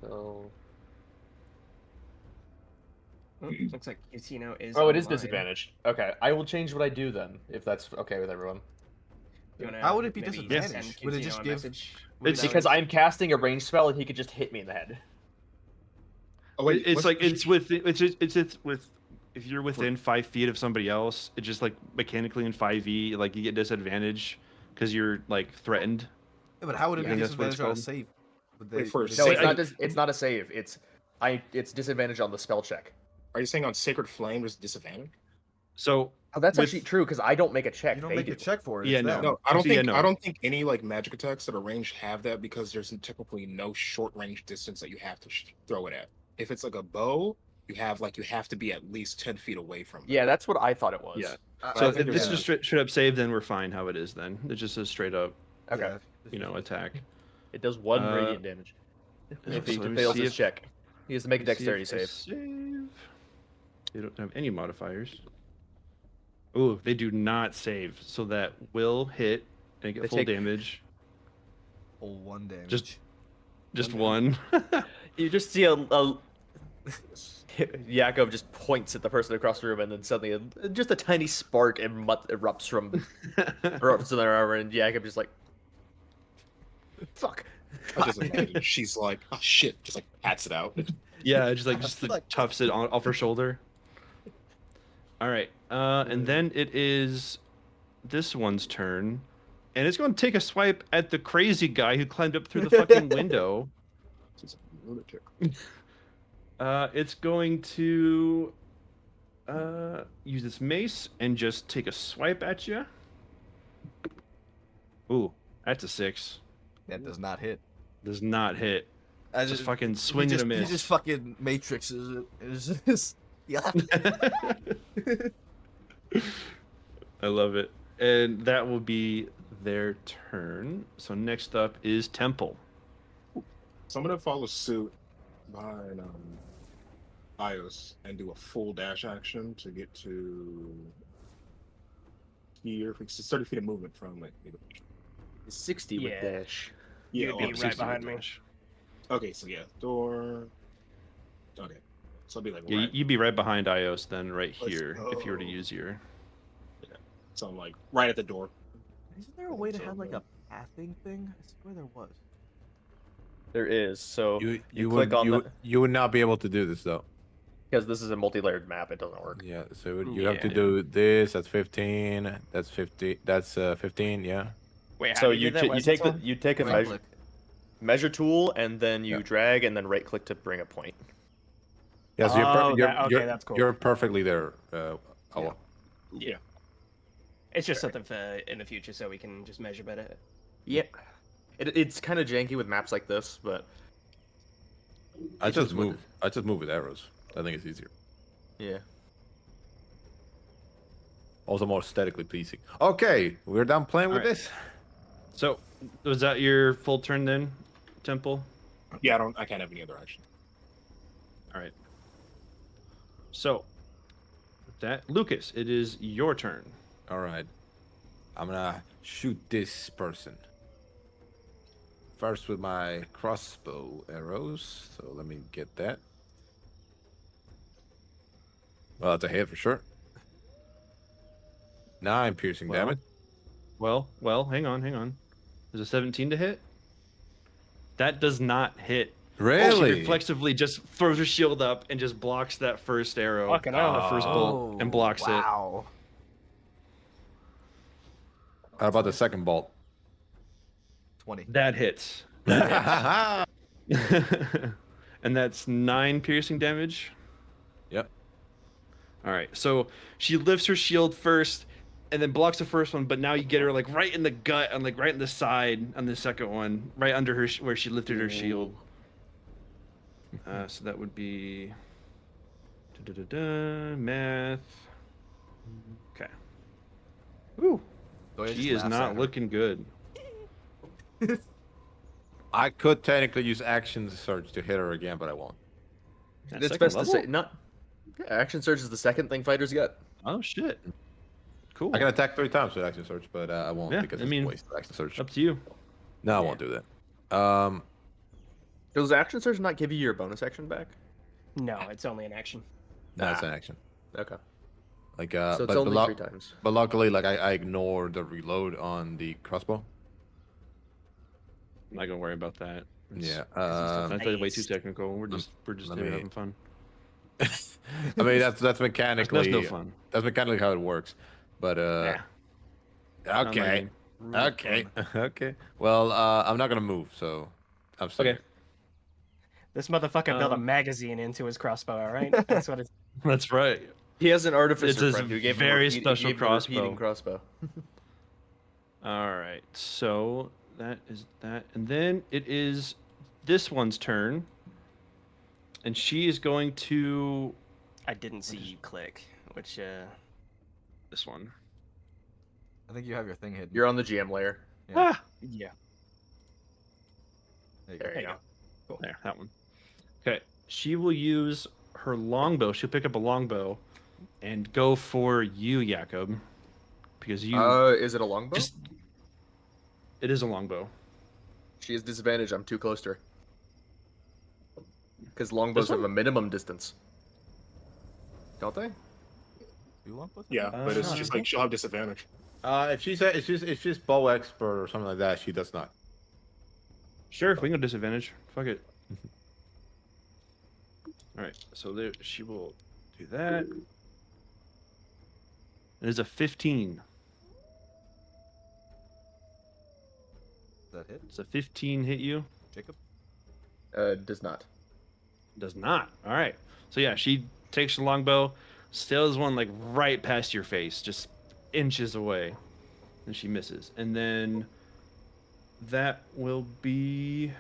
S2: so.
S4: Looks like Cutino is.
S2: Oh, it is
S4: online.
S2: disadvantage. Okay, I will change what I do then, if that's okay with everyone.
S4: You wanna
S1: How would it be
S4: maybe
S1: disadvantage?
S4: send
S1: Would it
S4: Cutino
S1: just
S4: a
S1: give-
S4: message?
S1: Would
S3: It's
S1: that-
S2: Because I'm casting a ranged spell, and he could just hit me in the head.
S5: Oh, wait,
S3: It's
S5: what's-
S3: like it's with if you're within 5 feet of somebody else, it just like mechanically in 5e, like you get disadvantage because you're like threatened.
S1: Yeah, but how would it
S3: Yeah,
S1: be
S3: that's what it's
S1: disadvantage on a
S3: called.
S1: save? Would
S5: Wait, for a
S2: No,
S5: Say-
S2: it's not. It's not a save. It's disadvantage on the spell check.
S5: Are you saying on Sacred Flame there's disadvantage?
S3: So
S2: Oh, that's
S3: With-
S2: actually true because I don't make a check.
S1: You don't
S2: they
S1: make
S2: do.
S1: a check for it.
S3: Yeah,
S1: it's
S3: no.
S1: them.
S5: No, I don't
S3: Actually, yeah,
S5: think
S3: no.
S5: I don't think any like magic attacks that are ranged have that because there's typically no short range distance that you have to throw it at. If it's like a bow, you have to be at least 10 feet away from it.
S2: Yeah, that's what I thought it was.
S3: Yeah.
S1: I
S3: So
S1: think
S3: if this
S1: it's-
S3: is straight up save, then we're fine how it is. Then it's just a straight up
S2: Okay.
S1: yeah,
S3: attack.
S2: It does 1
S3: Uh,
S2: radiant damage if he
S3: so let me
S2: fails
S3: see
S2: his
S3: if-
S2: check. He has to make a
S3: Let's see
S2: dexterity
S3: if they
S2: save.
S3: They don't have any modifiers. Oh, they do not save, so that will hit and get
S2: They
S3: full
S2: take-
S3: damage.
S1: Full 1 damage.
S3: Just one.
S2: You just see Yakov just points at the person across the room, and then suddenly just a tiny spark erupts from their armor, and Yakov just like, fuck.
S5: I just imagine she's like, oh shit, just like pats it out.
S3: Yeah, just like
S1: Like-
S3: tufts it off her shoulder. All right, and then it is this one's turn, and it's going to take a swipe at the crazy guy who climbed up through the fucking window.
S5: She's a lunatic.
S3: It's going to use its mace and just take a swipe at you. Ooh, that's a 6.
S1: That does not hit.
S3: Does not hit.
S1: I
S3: Just fucking swing
S1: he
S3: and a
S1: just,
S3: miss.
S1: He just fucking matrixes it. It's just, yeah.
S3: I love it. And that will be their turn. So next up is Temple.
S5: So I'm gonna follow suit behind Ios and do a full dash action to get to here. It's 30 feet of movement from like.
S2: 60 with
S4: Yeah.
S2: dash.
S5: Yeah,
S4: You'd be right
S3: 60
S4: behind me.
S3: dash.
S5: Okay, so yeah, door. Okay, so I'll be like
S3: Yeah,
S5: right.
S3: you'd be right behind Ios then, right
S5: Let's
S3: here, if you were to
S5: go.
S3: use your.
S5: So I'm like right at the door.
S1: Isn't there a way to have like a pathing thing? I swear there was.
S2: There is. So
S6: You
S2: click
S6: would
S2: on
S6: you,
S2: the
S6: you would not be able to do this though.
S2: because this is a multi-layered map. It doesn't work.
S6: Yeah, so you have to
S3: Yeah.
S6: do this. That's 15. That's 50. That's 15. Yeah.
S4: Wait, how
S2: So
S4: do you, do that?
S2: you
S4: Where's
S2: take
S4: this
S2: the
S4: on?
S2: you take a
S1: Right click.
S2: measure tool, and then you
S6: Yeah.
S2: drag and then right click to bring a point.
S6: Yeah. So
S4: Oh, okay, that's cool.
S6: You're perfectly there. Awa.
S4: Yeah. It's just something for in the future so we can just measure better.
S2: Yep. It's kind of janky with maps like this, but
S6: I
S2: It's
S6: just
S2: just what-
S6: move. I just move with arrows. I think it's easier.
S2: yeah.
S6: Also more aesthetically pleasing. Okay, we're done playing with
S3: Alright.
S6: this.
S3: So, was that your full turn then, Temple?
S5: Yeah, I can't have any other action.
S3: All right. So, with that Lucas, it is your turn.
S6: All right. I'm gonna shoot this person. First with my crossbow arrows. So let me get that. Well, that's a hit for sure. 9 piercing
S3: Well,
S6: damage.
S3: Well, hang on. There's a 17 to hit. That does not hit. She
S6: Really?
S3: reflexively just throws her shield up and just blocks that first arrow,
S4: Fucking hell.
S3: the first bolt, and blocks
S1: wow.
S6: How about the second bolt?
S1: 20.
S3: it. That hits. And that's 9 piercing damage.
S6: Yep.
S3: All right. So she lifts her shield first and then blocks the first one, but now you get her like right in the gut and like right in the side on the second one, right under her where she lifted her shield. So that would be math. Okay. Ooh,
S1: Doya just
S3: she is
S1: laughs at
S3: not
S1: her.
S3: looking good.
S6: I could technically use action surge to hit her again, but I won't.
S3: At
S2: It's
S3: second
S2: best to
S3: level?
S2: say not. Yeah, action surge is the second thing fighters get.
S3: Oh shit. Cool.
S6: I can attack 3 times with action surge, but I won't
S3: Yeah,
S6: because
S3: I
S6: it's
S3: mean,
S6: a waste of action surge.
S3: Up to you.
S6: No, I won't do that.
S2: Does action surge not give you your bonus action back?
S4: No, it's only an action.
S6: That's an action.
S2: Okay.
S6: Like
S2: So it's
S6: but,
S2: only
S6: but,
S2: 3 times.
S6: but luckily, like I ignored the reload on the crossbow.
S3: I'm not gonna worry about that.
S6: Yeah.
S3: That's way too
S4: Nice.
S3: technical. We're just
S6: let
S3: here
S6: me-
S3: having fun.
S6: I mean that's mechanically
S3: That's no fun.
S6: that's mechanically how it works. But
S3: Nah. Not my
S6: okay.
S3: game.
S6: Okay. Okay. Well, I'm not gonna move, so I'm stuck.
S3: Okay.
S4: This motherfucker built a
S3: Um,
S4: magazine into his crossbow, all right? That's what it's.
S3: That's right.
S2: He has an artificer
S3: It's his
S2: friend who gave
S3: very
S2: him
S3: special
S2: gave him a repeating
S3: crossbow.
S2: crossbow.
S3: All right. So that is that, and then it is this one's turn, and she is going to
S4: I didn't see you click, which
S3: this one.
S1: I think you have your thing hidden.
S2: You're on the GM layer.
S1: Yeah.
S3: Ah,
S4: yeah.
S1: There you go.
S2: There you
S4: There
S2: go.
S3: there, that one. Okay. She will use her longbow. She'll pick up a longbow, and go for you, Jakob, because you
S2: Is it a longbow?
S3: just. It is a longbow.
S2: She has disadvantage. I'm too close to her. Because longbows
S3: This
S2: have
S3: one?
S2: a minimum distance. Don't they?
S1: You want both?
S5: Yeah, but it's
S3: no,
S5: just
S3: I
S5: like she'll have disadvantage.
S6: If she's bow expert or something like that, she does not.
S3: Sure, we can go disadvantage. Fuck it. All right, so there, she will do that. It is a 15.
S1: Does that hit,
S3: Does a 15 hit you?
S1: Jacob?
S2: Does not.
S3: Does not. All right. So yeah, she takes the longbow, sails one like right past your face, just inches away, and she misses. And then that will be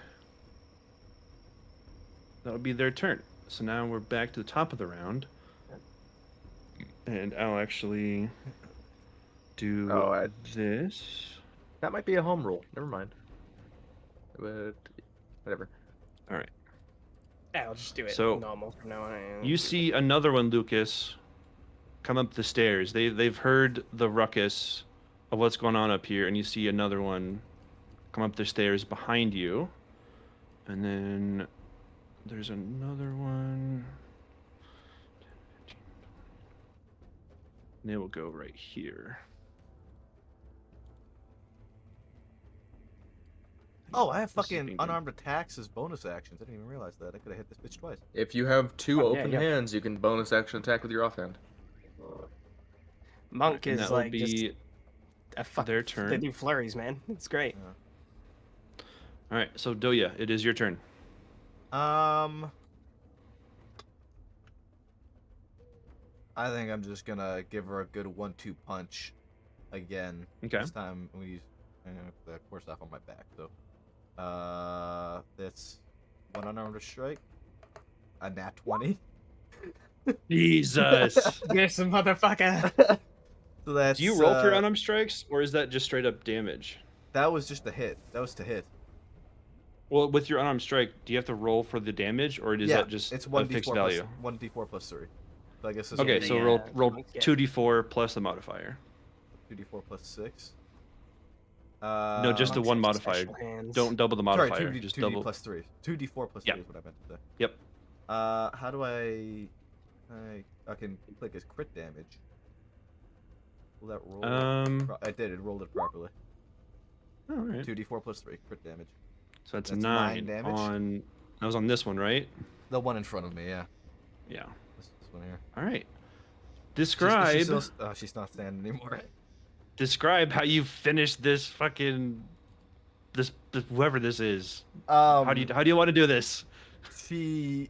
S3: their turn. So now we're back to the top of the round, and I'll actually do
S2: Oh,
S3: this.
S2: that might be a home rule. Never mind. But whatever.
S3: All right.
S4: Yeah, I'll just do it
S3: So,
S4: normal from now on.
S3: You see another one, Lucas, come up the stairs. They've heard the ruckus of what's going on up here, and you see another one come up the stairs behind you. And then there's another one. And they will go right here.
S1: Oh, I have
S3: This is
S1: fucking
S3: being done.
S1: unarmed attacks as bonus actions. I didn't even realize that. I could have hit this bitch twice.
S2: If you have two
S4: Oh, yeah,
S2: open
S4: yeah.
S2: hands, you can bonus action attack with your offhand.
S4: Monk
S3: And
S4: is
S3: that will
S4: like just
S3: be
S4: a fuck.
S3: their
S4: They
S3: turn.
S4: do flurries, man. It's great.
S3: All right, so Doya, it is your turn.
S1: I think I'm just gonna give her a good 1-2 punch again.
S3: Okay.
S1: This time we use the core stuff on my back. So, that's one unarmed strike, a nat 20.
S3: Jesus.
S4: Yes, motherfucker.
S1: So that's.
S3: Do you roll for your unarmed strikes, or is that just straight up damage?
S1: That was just a hit. That was to hit.
S3: Well, with your unarmed strike, do you have to roll for the damage, or is that just
S1: it's
S3: a
S1: 1d4
S3: fixed
S1: plus,
S3: value?
S1: 1d4 plus 3. So I guess this
S3: Okay,
S1: will
S3: so
S1: be
S3: roll
S4: yeah.
S3: 2d4 plus the modifier.
S1: 2d4 plus 6.
S3: No, just the
S4: Monk's
S3: one
S4: got
S3: modifier.
S4: special hands.
S3: Don't double the
S1: Sorry,
S3: modifier.
S1: 2d,
S3: Just
S1: 2d
S3: double.
S1: plus 3. 2d4 plus
S3: Yeah.
S1: 3 is what I meant to say.
S3: Yep.
S1: How do I can click as crit damage. Will that roll? I did. It rolled it properly.
S3: All right.
S1: 2d4 plus 3 crit damage.
S3: So that's
S1: That's 9
S3: 9
S1: damage?
S3: on. That was on this one, right?
S1: The one in front of me, yeah.
S3: Yeah.
S1: This one here.
S3: All right.
S1: She's
S3: Describe.
S1: she's not standing anymore.
S3: Describe how you finished this fucking. This whoever this is.
S1: How
S3: How do you want to do this?
S1: He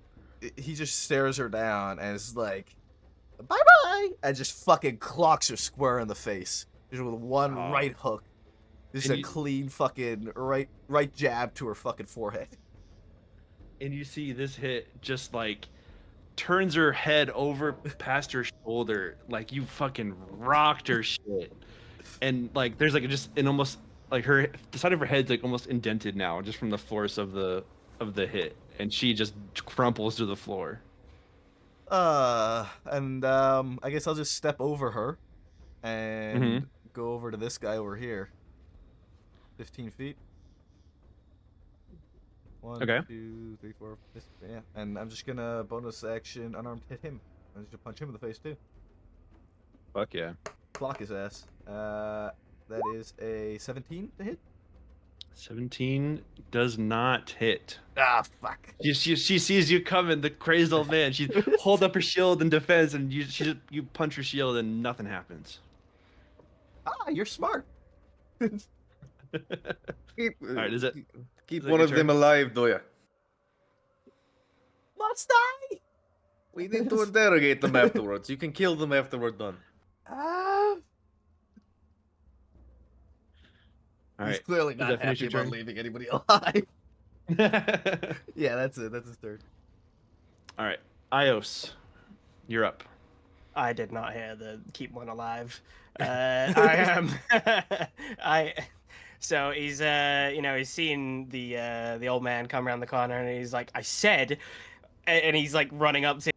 S1: just stares her down and is like, bye bye, and just fucking clocks her square in the face, just with one
S3: Oh.
S1: right hook, just
S3: And
S1: a
S3: you-
S1: clean fucking right jab to her fucking forehead.
S3: And you see this hit just like turns her head over past her shoulder, like you fucking rocked her shit. And like there's like just an almost like the side of her head's like almost indented now just from the force of the hit, and she just crumples to the floor.
S1: And I guess I'll just step over her and
S3: Mhm.
S1: go over to this guy over here. 15 feet. 1,
S3: Okay.
S1: 2, 3, 4. Yeah, and I'm just gonna bonus action unarmed hit him. I'm just gonna punch him in the face too.
S3: Fuck yeah.
S1: Clock his ass. That is a 17 to hit.
S3: 17 does not hit.
S1: Ah, fuck.
S3: She sees you coming, the crazed old man. She hold up her shield in defense, and you punch her shield, and nothing happens.
S1: Ah, you're smart.
S7: Keep,
S3: All right, is it?
S7: keep
S3: is it
S7: one
S3: your
S7: of them
S3: turn?
S7: alive, Doya.
S1: Must I?
S7: We need to interrogate them afterwards. You can kill them after we're done.
S3: All
S1: He's
S3: right.
S1: clearly
S3: Does
S1: not
S3: that finish
S1: happy
S3: your
S1: about
S3: turn?
S1: leaving anybody alive. Yeah, that's it. That's his turn.
S3: All right, Ios, you're up.
S4: I did not hear the keep one alive. I so he's he's seeing the old man come around the corner, and he's like, I said, and he's like running up to,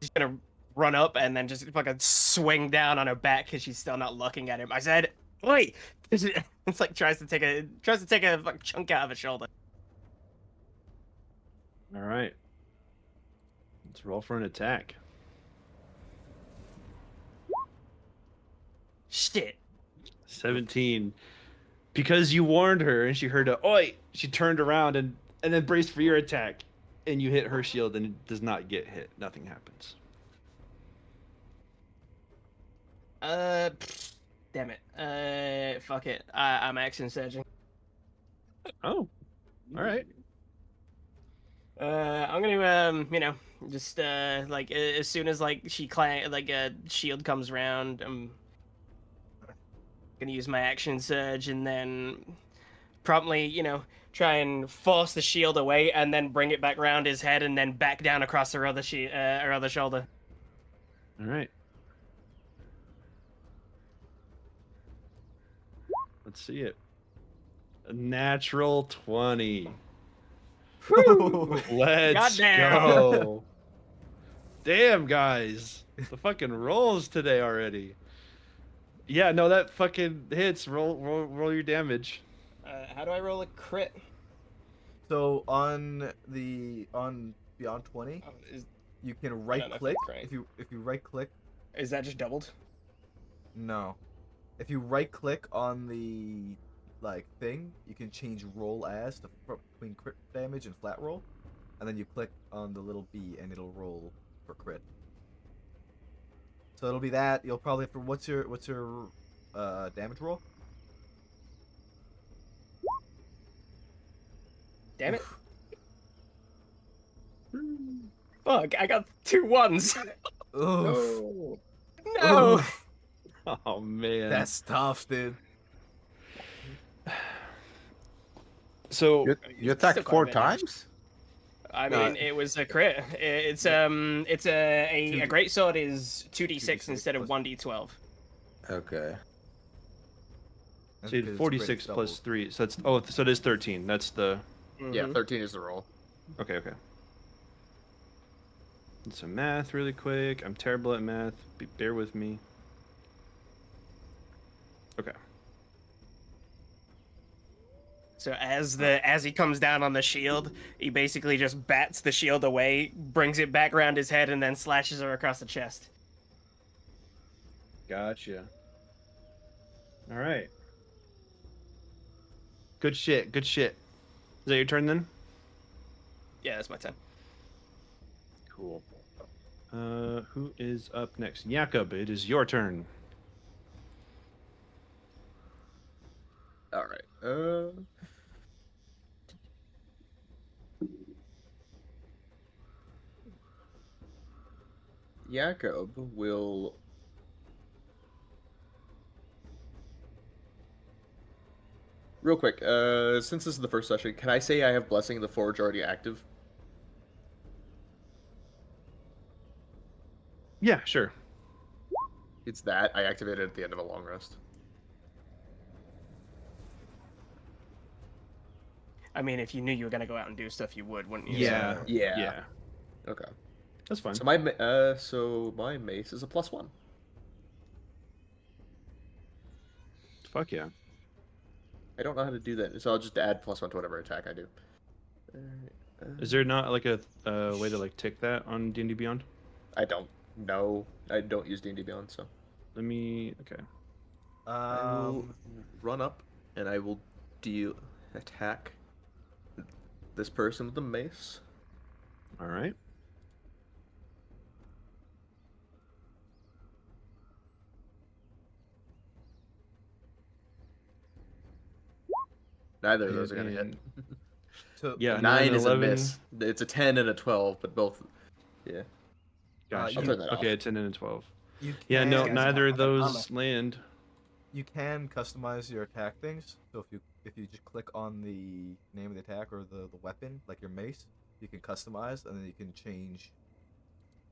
S4: he's gonna run up and then just fucking swing down on her back because she's still not looking at him. I said, wait. It's like tries to take a fucking chunk out of his shoulder.
S3: All right. Let's roll for an attack.
S4: Shit.
S3: 17. Because you warned her and she heard a oi, she turned around and then braced for your attack. And you hit her shield and it does not get hit. Nothing happens.
S4: Damn it. Fuck it. I'm action surging.
S3: Oh. All right.
S4: I'm gonna just like as soon as like a shield comes around, I'm gonna use my action surge and then promptly, try and force the shield away and then bring it back around his head and then back down across her other shoulder.
S3: All right. Let's see it. A natural 20.
S4: Whew.
S3: Let's
S4: Goddamn.
S3: go. Damn, guys. The fucking rolls today already. Yeah, no, that fucking hits. Roll your damage.
S4: How do I roll a crit?
S1: So on Beyond 20, you can right
S4: know if
S1: click.
S4: that's right.
S1: If you right click,
S4: Is that just doubled?
S1: no. If you right click on the thing, you can change roll as to between crit damage and flat roll, and then you click on the little B and it'll roll for crit. So it'll be that. You'll probably have to. What's your damage roll?
S4: Damn it. Fuck, I got 2 1s.
S1: Oof.
S4: No.
S1: Oof.
S3: Oh, man.
S1: That's tough, dude.
S3: So
S6: You attacked
S4: Still quite
S6: 4
S4: a bit of damage.
S6: times?
S4: I
S1: No,
S4: mean, it was a crit. It's a great sword is 2d6
S1: 2d6
S4: instead of
S1: plus-
S4: 1d12.
S6: Okay.
S3: so you
S1: Because
S3: had
S1: it's
S3: 46
S1: crit
S3: plus
S1: doubled.
S3: 3. So that's so it is 13. That's the
S2: Yeah,
S4: Mhm.
S2: 13 is the roll.
S3: okay. Did some math really quick. I'm terrible at math. Bear with me. Okay.
S4: So as he comes down on the shield, he basically just bats the shield away, brings it back around his head, and then slashes her across the chest.
S3: Gotcha. All right. Good shit. Good shit. Is that your turn then?
S4: Yeah, that's my turn.
S3: Cool. Who is up next? Jakob, it is your turn.
S2: All right. Jakob will. Real quick, since this is the first session, can I say I have Blessing of the Forge already active?
S3: Yeah, sure.
S2: It's that. I activated it at the end of a long rest.
S4: I mean, if you knew you were gonna go out and do stuff, you would, wouldn't you?
S3: Yeah.
S4: So-
S2: Yeah. Okay.
S3: That's fine.
S2: So my mace is a +1.
S3: Fuck yeah.
S2: I don't know how to do that, so I'll just add +1 to whatever attack I do.
S3: Is there not like a way to like tick that on D&D Beyond?
S2: I don't know. I don't use D&D Beyond, so
S3: Let me. Okay.
S2: I will run up and I will attack this person with the mace.
S3: All right.
S2: Neither of those are gonna hit.
S3: And-
S1: So
S3: Yeah,
S2: A
S3: 9
S2: 9
S3: and
S2: is
S3: 11.
S2: a miss. It's a 10 and a 12, but both. Yeah.
S3: Gotcha.
S2: I'll turn that
S3: Okay,
S2: off.
S3: a 10 and a 12.
S1: you
S3: Yeah, no,
S1: can-
S4: Guys got
S3: neither of
S4: fucking armor.
S3: those land.
S1: You can customize your attack things. So if you just click on the name of the attack or the weapon, like your mace, you can customize and then you can change.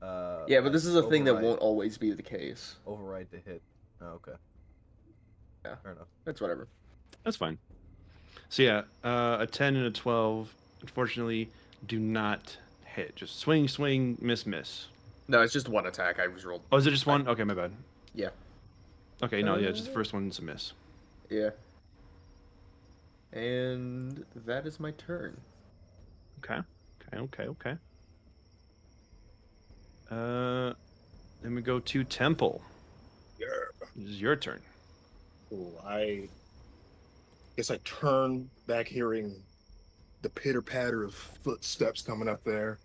S2: Yeah, but this is a thing that
S1: override-
S2: won't always be the case.
S1: override to hit. Oh, okay.
S2: Yeah.
S1: Fair enough.
S2: That's whatever.
S3: That's fine. So yeah, a 10 and a 12, unfortunately, do not hit. Just swing, swing, miss, miss.
S2: No, it's just one attack. I just rolled.
S3: Oh, is it just one? Okay, my bad.
S2: Yeah.
S3: Okay, no, yeah, just the first one's a miss.
S2: Yeah. And that is my turn.
S3: Okay. Then we go to Temple.
S5: Yeah.
S3: This is your turn.
S5: Cool. I guess I turn back, hearing the pitter patter of footsteps coming up there,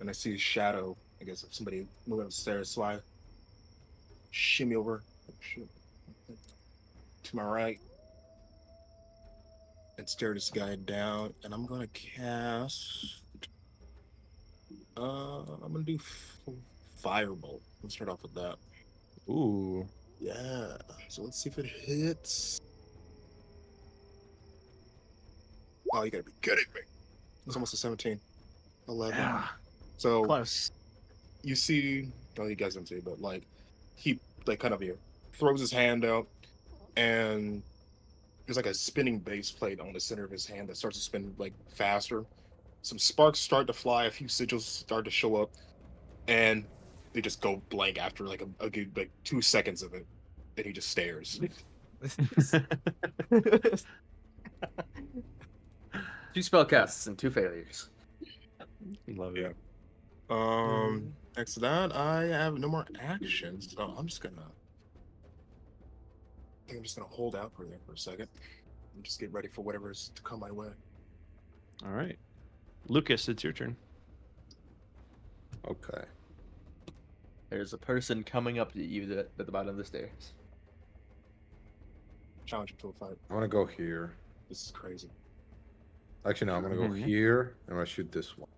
S5: and I see a shadow. I guess of somebody moving upstairs. So I shimmy over to my right and stare this guy down, and I'm gonna cast. I'm gonna do firebolt. Let's start off with that.
S3: Ooh.
S5: Yeah. So let's see if it hits. Oh, you gotta be kidding me! It's almost a 17. 11.
S3: Yeah.
S5: So
S4: Close.
S5: you see, well, you guys don't see, but like he like kind of here throws his hand out, and there's like a spinning base plate on the center of his hand that starts to spin like faster. Some sparks start to fly, a few sigils start to show up, and they just go blank after like a good like 2 seconds of it. Then he just stares.
S2: 2 spellcasts and 2 failures.
S3: Love
S5: Yeah.
S3: it.
S5: Next to that, I have no more actions, so I'm just gonna. I think I'm just gonna hold out for there for a second and just get ready for whatever's to come my way.
S3: All right. Lucas, it's your turn.
S6: Okay.
S2: There's a person coming up to you at the bottom of the stairs.
S5: Challenge him to a fight.
S6: I want to go here.
S5: This is crazy.
S6: Actually, no, I'm going to go
S3: Mhm.
S6: here, and I'm going to shoot this one.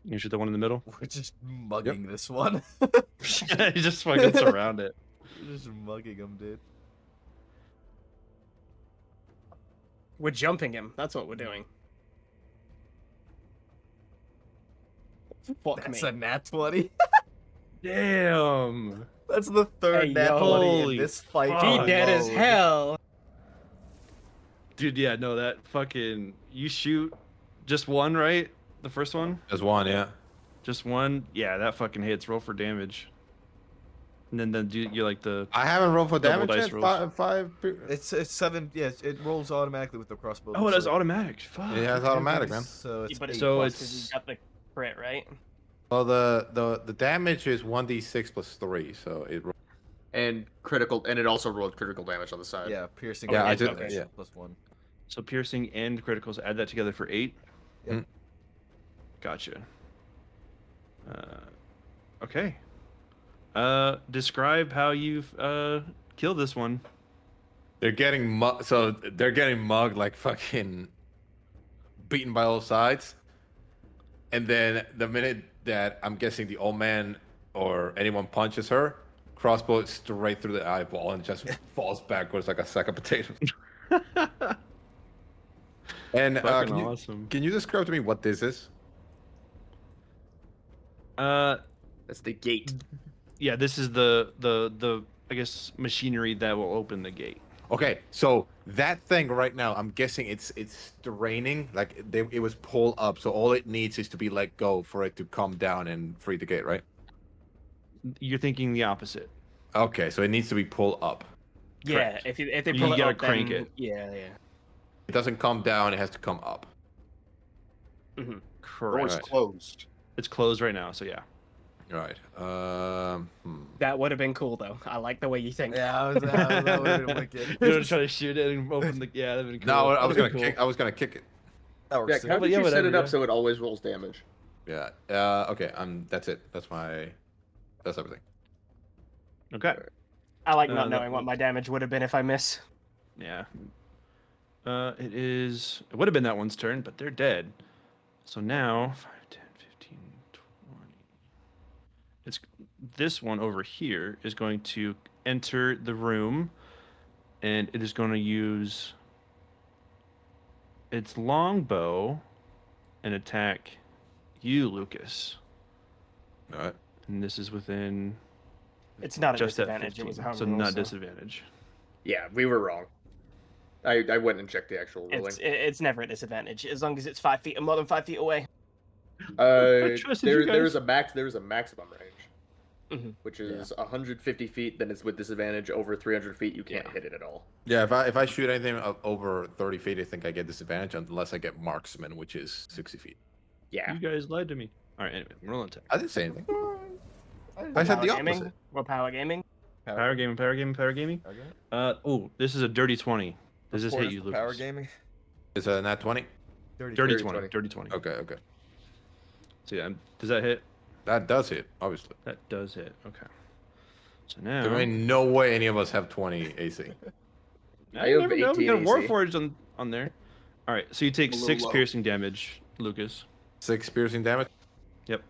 S3: You shoot the one in the middle.
S1: We're just mugging this one.
S3: You just fucking surround it.
S1: We're just mugging him, dude.
S4: We're jumping him. That's what we're doing. Fuck
S1: That's
S4: me.
S1: a nat 20.
S3: Damn.
S1: That's the third
S4: Hey,
S1: nat
S4: yo.
S1: 20 in
S3: Holy
S1: this fight.
S3: fuck.
S4: He
S3: Oh,
S4: dead as
S1: alone.
S4: hell.
S3: Dude, yeah, no, that fucking you shoot just one, right? The first one?
S6: There's one, yeah.
S3: Just one? Yeah, that fucking hits. Roll for damage. And then do you like the
S6: I haven't rolled for
S3: Double
S6: damage
S3: dice
S6: yet.
S3: rolls.
S6: Five.
S1: It's 7. Yes, it rolls automatically with the crossbow.
S3: Oh, it has
S1: so-
S3: automatic. Fuck.
S6: It has automatic, man.
S1: So it's
S4: But it's
S1: 8.
S3: So
S4: plus 'cause
S3: it's-
S4: you got the crit, right?
S6: Well, the damage is 1d6 plus 3, so it.
S2: And critical, and it also rolled critical damage on the side.
S1: Yeah, piercing.
S6: Yeah, I
S1: damage
S6: did- yeah.
S1: plus 1.
S3: So piercing and criticals, add that together for 8.
S1: Yep.
S6: Mm.
S3: Gotcha. Okay. Describe how you've killed this one.
S6: They're getting they're getting mugged, like fucking beaten by all sides. And then the minute that I'm guessing the old man or anyone punches her, crossbow straight through the eyeball and just falls backwards like a sack of potatoes. And
S3: Fucking awesome.
S6: can you describe to me what this is?
S2: That's the gate.
S3: Yeah, this is the I guess machinery that will open the gate.
S6: Okay, so that thing right now, I'm guessing it's straining, like it was pulled up, so all it needs is to be let go for it to come down and free the gate, right?
S3: You're thinking the opposite.
S6: Okay, so it needs to be pulled up.
S4: Yeah,
S3: Correct.
S4: if they
S3: You
S4: pull it
S3: gotta
S4: up,
S3: crank
S4: then-
S3: it.
S4: Yeah.
S6: It doesn't come down; it has to come up.
S4: Mm-hmm.
S5: Door's
S3: Correct.
S5: closed.
S3: It's closed right now, so yeah.
S6: Right.
S4: That would have been cool though. I like the way you think.
S1: Yeah, that would have been wicked.
S3: You're gonna try to shoot it and open the that'd been cool.
S6: No, I was
S3: That'd
S6: gonna
S3: been
S6: kick. I was gonna kick it.
S1: That
S2: Yeah,
S1: works.
S2: how
S1: too.
S2: did
S3: yeah,
S2: you set
S3: whatever,
S2: it up
S3: yeah.
S2: so it always rolls damage?
S6: Yeah. Okay. That's it. That's everything.
S3: Okay.
S4: I like
S3: that
S4: not knowing what my damage would have been if I miss.
S3: Yeah. It would have been that one's turn, but they're dead. So now 5, 10, 15, 20. It's this one over here is going to enter the room and it is going to use its longbow and attack you, Lucas.
S6: All right.
S3: And this is within
S4: It's not a
S3: just at
S4: disadvantage.
S3: 15,
S4: It was a
S3: so not disadvantage.
S2: Yeah, we were wrong. I went and checked the actual ruling.
S4: It's never a disadvantage as long as it's 5 feet or more than 5 feet away.
S3: trusted you
S2: There's
S3: guys.
S2: a maximum range,
S4: Mhm.
S2: which is 150 feet. Then it's with disadvantage. Over 300 feet, you can't
S3: Yeah.
S2: hit it at all.
S6: Yeah. If I shoot anything over 30 feet, I think I get disadvantage unless I get marksman, which is 60 feet.
S2: Yeah.
S3: You guys lied to me. All right, anyway, roll on attack.
S6: I didn't say anything. I
S4: Power
S6: said the
S4: gaming?
S6: opposite.
S4: Or power gaming?
S3: Power gaming, power gaming, power gaming. Oh, this is a dirty 20. Does this hit
S8: Reporters
S3: you,
S8: for
S3: Lucas?
S8: Power gaming.
S6: It's a nat 20.
S3: Dirty
S7: 20.
S3: 20. Dirty 20.
S6: Okay, okay.
S3: So yeah, does that hit?
S6: That does hit, obviously.
S3: That does hit. Okay. So now.
S6: There ain't no way any of us have 20 AC.
S3: I
S2: I have
S3: never know. We
S2: 18
S3: got
S2: AC.
S3: Warforged on there. All right, so you take
S5: A little
S3: 6
S5: low.
S3: piercing damage, Lucas.
S6: 6 piercing damage.
S3: Yep.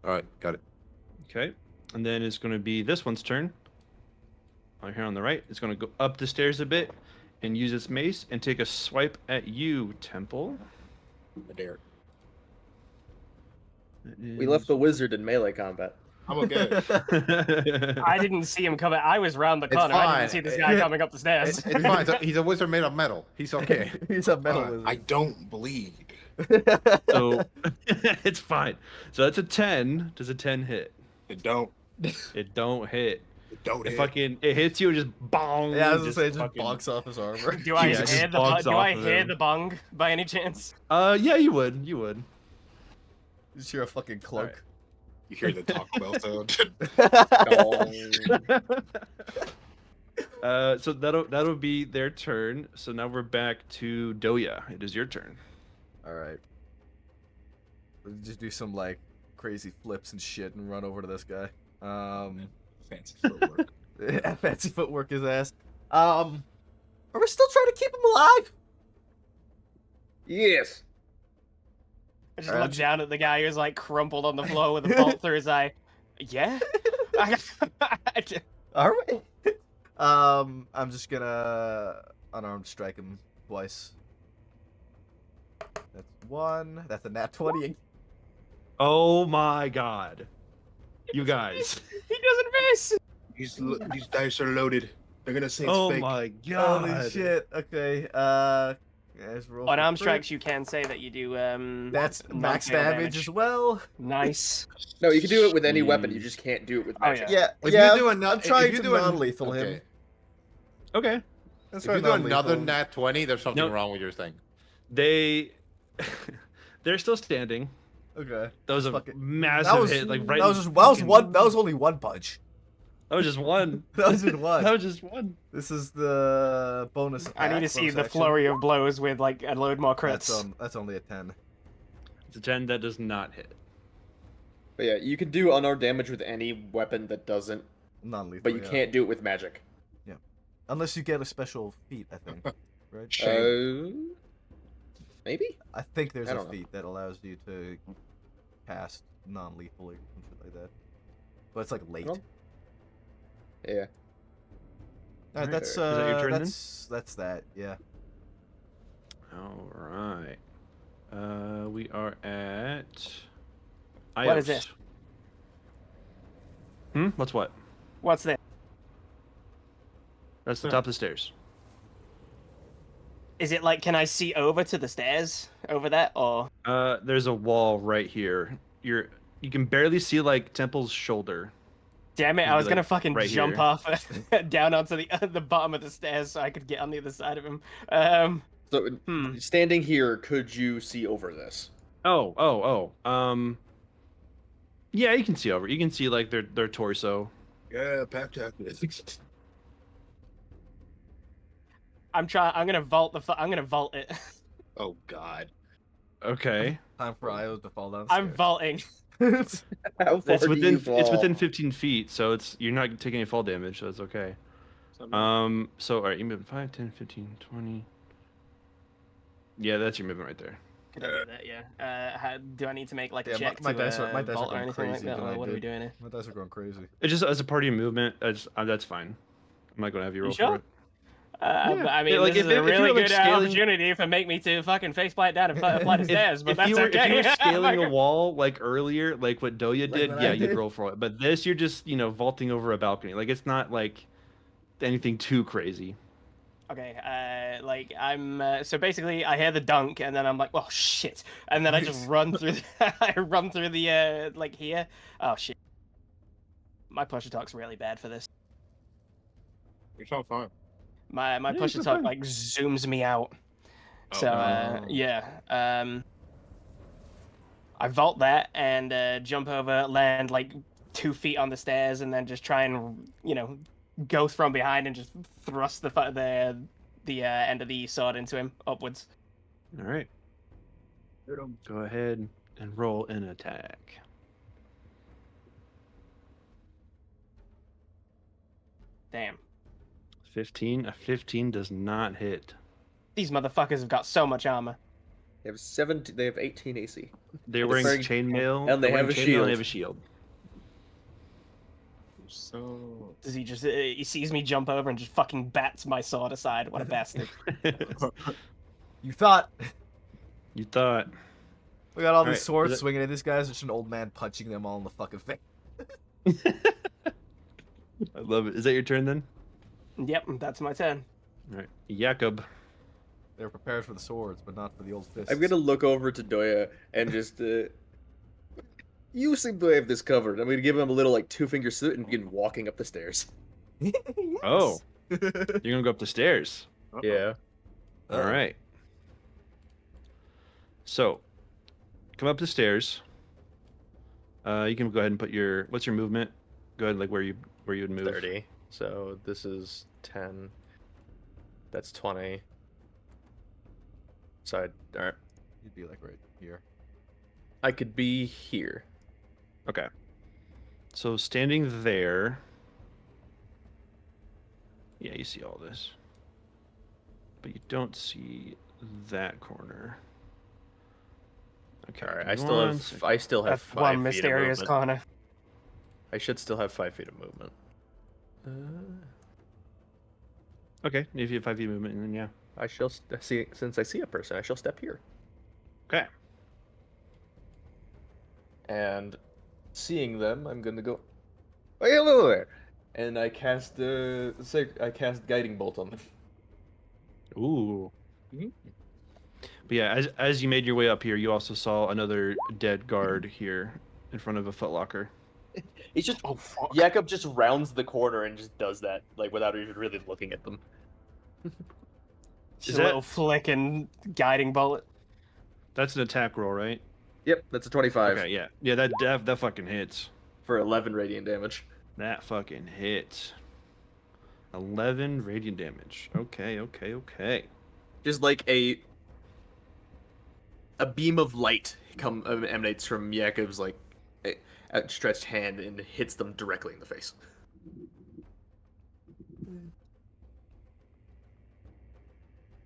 S6: All right, got it.
S3: Okay. And then it's going to be this one's turn. Right here on the right. It's going to go up the stairs a bit and use its mace and take a swipe at you, Temple.
S5: I dare.
S2: We left the wizard in melee combat.
S5: I'm okay.
S4: I didn't see him coming. I was round the
S6: It's
S4: corner. I
S6: fine.
S4: didn't see this guy
S6: Yeah.
S4: coming up the stairs.
S6: It's fine. He's a wizard made of metal. He's okay.
S1: He's a metal wizard.
S5: I don't bleed.
S3: So it's fine. So that's a 10. Does a 10 hit?
S5: It don't.
S3: It don't hit.
S5: It don't.
S3: It
S5: hit.
S3: fucking it hits you and just bong.
S1: Yeah, I was gonna say, it just
S3: fucking-
S1: box off his armor.
S4: Do I
S3: Yeah, it just
S4: hear the
S3: bogs
S4: do
S3: off
S4: I
S3: of
S4: hear
S3: him.
S4: the bong by any chance?
S3: Yeah, you would. You would.
S1: You just hear a fucking cloak.
S5: You hear the Taco Bell sound.
S3: So that'll be their turn. So now we're back to Doya. It is your turn.
S1: All right. Let's just do some like crazy flips and shit and run over to this guy.
S5: Fancy footwork.
S1: Fancy footwork his ass. Are we still trying to keep him alive?
S2: Yes.
S4: I just
S1: Alright,
S4: look down at the guy who's like crumpled on the floor with a bolt through his eye. Yeah.
S1: Are we? I'm just gonna unarmed strike him twice. That's 1. That's a nat 20.
S3: Oh my god. You guys.
S4: He doesn't miss.
S5: These dice are loaded. They're gonna say it's
S3: Oh
S5: fake.
S3: my god.
S1: Holy shit. Okay. Guys, roll
S4: On
S1: for
S4: arm
S1: crit.
S4: strikes, you can say that you do
S1: That's max
S4: non-fail
S1: damage as well.
S4: Nice.
S2: No, you can do it with any weapon. You just can't do it with
S4: Oh,
S2: magic.
S1: Yeah.
S6: If
S1: yeah.
S6: you do
S1: I'm trying to non-lethal him.
S3: Okay.
S1: That's
S6: If you
S1: right,
S6: do another
S1: non-lethal.
S6: nat 20, there's something
S3: Nope.
S6: wrong with your thing.
S3: They're still standing.
S1: Okay.
S3: That was a
S1: Fucking-
S3: massive hit, like right.
S1: That was
S3: in
S1: just. That was
S3: fucking-
S1: one. That was only one punch.
S3: That was just one.
S1: That was just one.
S3: That was just one.
S1: This is the bonus.
S4: I need to
S1: attack,
S4: see
S1: bonus
S4: the
S1: action.
S4: flurry of blows with like a load more crits.
S1: That's only a 10.
S3: It's a 10 that does not hit.
S2: But yeah, you can do unarmed damage with any weapon that doesn't,
S1: Non-lethal.
S2: but you
S1: yeah.
S2: can't do it with magic.
S1: unless you get a special feat. I think. Right.
S5: Shame.
S2: Maybe?
S1: I think there's
S2: I
S1: a
S2: don't know.
S1: feat that allows you to cast non-lethal or some shit like that. But it's like late.
S2: Well, Yeah.
S1: Alright, that's
S3: Is that your turn then?
S1: that's that. Yeah.
S3: All right. We are at.
S4: What is
S3: Ios.
S4: it?
S3: What's what?
S4: What's that?
S3: That's the top of the stairs.
S4: Is it like, can I see over to the stairs over that, or?
S3: There's a wall right here. You can barely see like Temple's shoulder.
S4: Damn it! I
S3: Maybe,
S4: was gonna
S3: like,
S4: fucking
S3: right
S4: jump
S3: here.
S4: off down onto the bottom of the stairs so I could get on the other side of him.
S2: So,
S4: Hmm.
S2: standing here, could you see over this?
S3: Oh. Yeah, you can see over. You can see like their torso.
S5: Yeah, pack tactics.
S4: I'm gonna vault I'm gonna vault it.
S5: Oh God.
S3: Okay.
S1: Time for Io to fall down.
S4: I'm vaulting.
S2: How far
S3: It's
S2: do you
S3: within
S2: fall?
S3: it's within 15 feet, so you're not taking any fall damage, so it's okay. So all right, you move 5, 10, 15, 20. Yeah, that's your movement right there.
S4: Could I do that? Yeah. Do I need to make like a
S1: Yeah,
S4: check
S1: my
S4: to
S1: dice are
S4: vault or
S1: going
S4: anything like
S1: crazy
S4: that?
S1: tonight,
S4: Or what are we
S1: dude.
S4: doing here?
S1: My dice are going crazy.
S3: It's just as a party movement. That's fine. I'm not gonna have you roll
S4: sure?
S3: for it.
S4: But I mean,
S3: like,
S4: this
S3: if
S4: is
S3: it-
S4: a
S3: if you
S4: really
S3: were, like,
S4: good
S3: scaling-
S4: opportunity for make me to fucking faceplant down and fly the stairs, but
S3: if
S4: that's
S3: you were,
S4: okay.
S3: If you were scaling a
S4: Like-
S3: wall like earlier, like what Doya
S1: Like
S3: did,
S1: what I
S3: yeah, you'd
S1: did?
S3: roll for it. But this, you're just vaulting over a balcony. Like it's not like anything too crazy.
S4: Okay, like I'm so basically I hear the dunk and then I'm like, oh shit, and then I just run through. I run through the like here. Oh shit, my push attack's really bad for this.
S5: You're so fine.
S4: My
S3: Yeah,
S4: push
S3: you're
S4: attack
S3: fine.
S4: like zooms me out. So
S1: Oh.
S4: yeah, I vault that and jump over, land like 2 feet on the stairs, and then just try and go from behind and just thrust the end of the sword into him upwards.
S3: All right. Go ahead and roll an attack. 15. A 15 does not hit.
S4: These motherfuckers have got so much armor.
S7: They have 17. They have 18 AC.
S3: They're
S7: It's
S3: wearing
S7: very-
S3: chainmail.
S7: and they
S3: they're
S7: have
S3: wearing
S7: a
S3: chainmail
S7: shield.
S3: And they have a shield.
S5: So
S4: Does he just he sees me jump over and just fucking bats my sword aside? What a bastard!
S1: You thought
S3: You thought.
S1: we got all
S3: Alright,
S1: these swords
S3: is it-
S1: swinging at these guys? It's just an old man punching them all in the fucking face.
S3: I love it. Is that your turn then?
S4: Yep, that's my turn.
S3: All right. Jakob.
S1: They're prepared for the swords, but not for the old fists.
S7: I'm gonna look over to Doya and just. You seem to have this covered. I'm gonna give him a little like 2-finger salute and begin walking up the stairs.
S3: Oh. You're going to go up the stairs.
S7: Yeah.
S3: All right. So, come up the stairs. You can go ahead and put your. What's your movement? Go ahead, like where you would move.
S2: 30. So this is 10. That's 20. So all right.
S1: You'd be like right here.
S2: I could be here.
S3: Okay. So standing there. Yeah, you see all this. But you don't see that corner. Okay.
S2: All right.
S3: give
S2: I
S3: me
S2: still
S3: one
S2: have.
S3: second.
S2: I still have
S4: That's
S2: 5
S4: one
S2: feet of
S4: mysterious
S2: movement.
S4: corner.
S2: I should still have 5 feet of movement.
S3: Okay, if you have 5 feet movement, then yeah.
S2: I shall see. Since I see a person, I shall step here.
S3: Okay.
S2: And seeing them, I'm gonna go. Oh, hello there! And I cast I cast guiding bolt on them.
S3: Ooh.
S2: Mhm.
S3: But yeah, as you made your way up here, you also saw another dead guard here in front of a footlocker.
S2: He's just
S4: Oh fuck!
S2: Jakob just rounds the corner and just does that, like without even really looking at them.
S4: Just
S3: Is
S4: a
S3: that-
S4: little flick and guiding bullet.
S3: That's an attack roll, right?
S7: Yep, that's a 25
S3: Okay, yeah. Yeah, that fucking hits.
S2: For 11 radiant damage.
S3: That fucking hits. 11 radiant damage. Okay.
S2: Just like a beam of light emanates from Jakob's like outstretched hand and hits them directly in the face.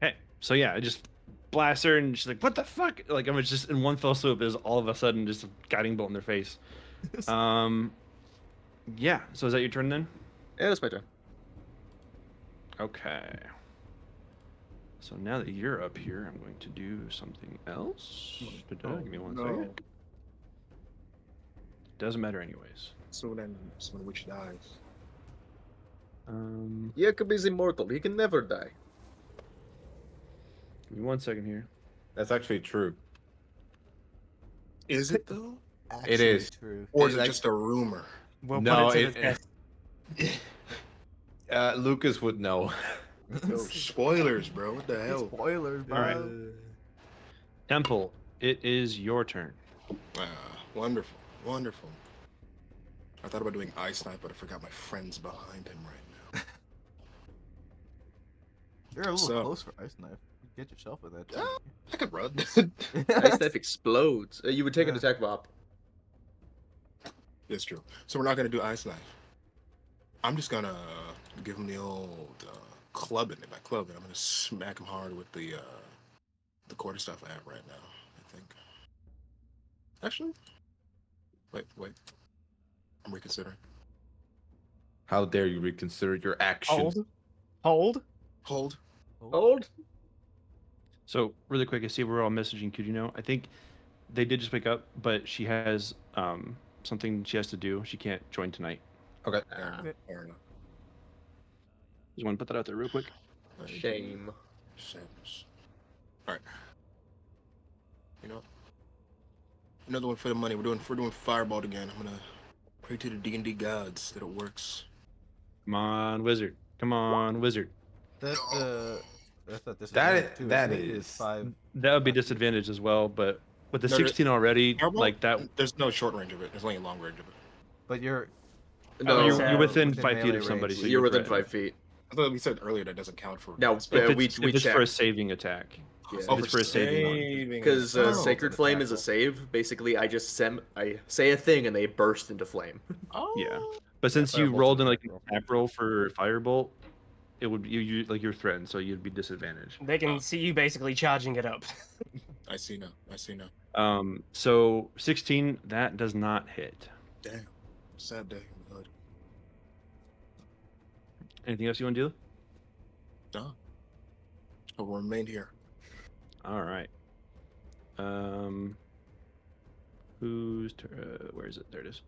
S3: Hey, so yeah, I just blast her and she's like, "What the fuck?" Like I'm just in one fell swoop is all of a sudden just a guiding bolt in their face. Yeah. So is that your turn then?
S2: Yeah, that's my turn.
S3: Okay. So now that you're up here, I'm going to do something else. Give me one second. Doesn't matter anyways.
S5: So then which dies.
S7: Jakob is immortal. He can never die.
S3: Give me 1 second here.
S6: That's actually true.
S5: Is it though?
S6: It is.
S1: True.
S5: Or is it
S6: Like-
S5: just a rumor?
S4: We'll
S6: No,
S4: put it to the test.
S6: Lucas would know.
S5: Yo, spoilers, bro. What the hell?
S1: Spoilers, bro.
S3: Alright. Temple, it is your turn.
S5: Wonderful. Wonderful. I thought about doing Ice Knife, but I forgot my friend's behind him right now.
S1: You're a little
S5: So-
S1: close for Ice Knife. You get yourself with that.
S5: Ah, I could run.
S7: Ice Knife explodes. You would take an
S1: Yeah.
S7: attack bop.
S5: It's true. So we're not gonna do Ice Knife. I'm just gonna give him the old clubbing. By clubbing, I'm gonna smack him hard with the quarterstaff I have right now. I think. Actually, wait. I'm reconsidering.
S6: How dare you reconsider your actions?
S4: Hold.
S5: Hold.
S7: Hold.
S3: So really quick, I see we're all messaging Kujino. I think they did just wake up, but she has something she has to do. She can't join tonight.
S6: Okay.
S5: Fair enough.
S3: Just want to put that out there real quick.
S7: Shame.
S5: Sadness. All right. You know, another one for the money. We're doing Firebolt again. I'm gonna pray to the D&D gods that it works.
S3: Come on, wizard. Come on, wizard.
S1: That That's not disadvantage too.
S6: that
S1: isn't it? It's
S6: is-
S1: 5.
S3: That would be
S1: 5 feet.
S3: disadvantage as well, but with the
S5: No,
S3: 16 already,
S5: Fireball?
S3: like that,
S5: There's no short range of it. There's only a long range of it.
S1: But you're
S7: No,
S3: you're within
S1: within
S3: 5 feet
S1: melee
S3: of somebody.
S1: range.
S3: So
S7: you're within
S3: threatened.
S7: 5 feet.
S5: I thought we said earlier that doesn't count for.
S7: No,
S3: If
S7: we
S3: it's, if it's for a
S7: checked.
S3: saving attack.
S5: Oh,
S3: if it's for a saving one.
S7: Because
S1: Oh,
S7: Sacred
S1: it's
S7: Flame is a
S1: attack
S7: save. Basically, I say a thing and they burst into flame.
S5: Oh.
S3: Yeah. But since you
S1: Firebolt's
S3: rolled
S1: an
S3: in like
S1: attack
S3: an
S1: roll.
S3: attack roll for Firebolt, it would you like you're threatened, so you'd be disadvantaged.
S4: They can see you basically charging it up.
S5: I see now.
S3: So 16 that does not hit.
S5: Damn. Sad day. in the hood.
S3: Anything else you want to do?
S5: No. I will remain here.
S3: All right. Whose turn? Where is it? There it is.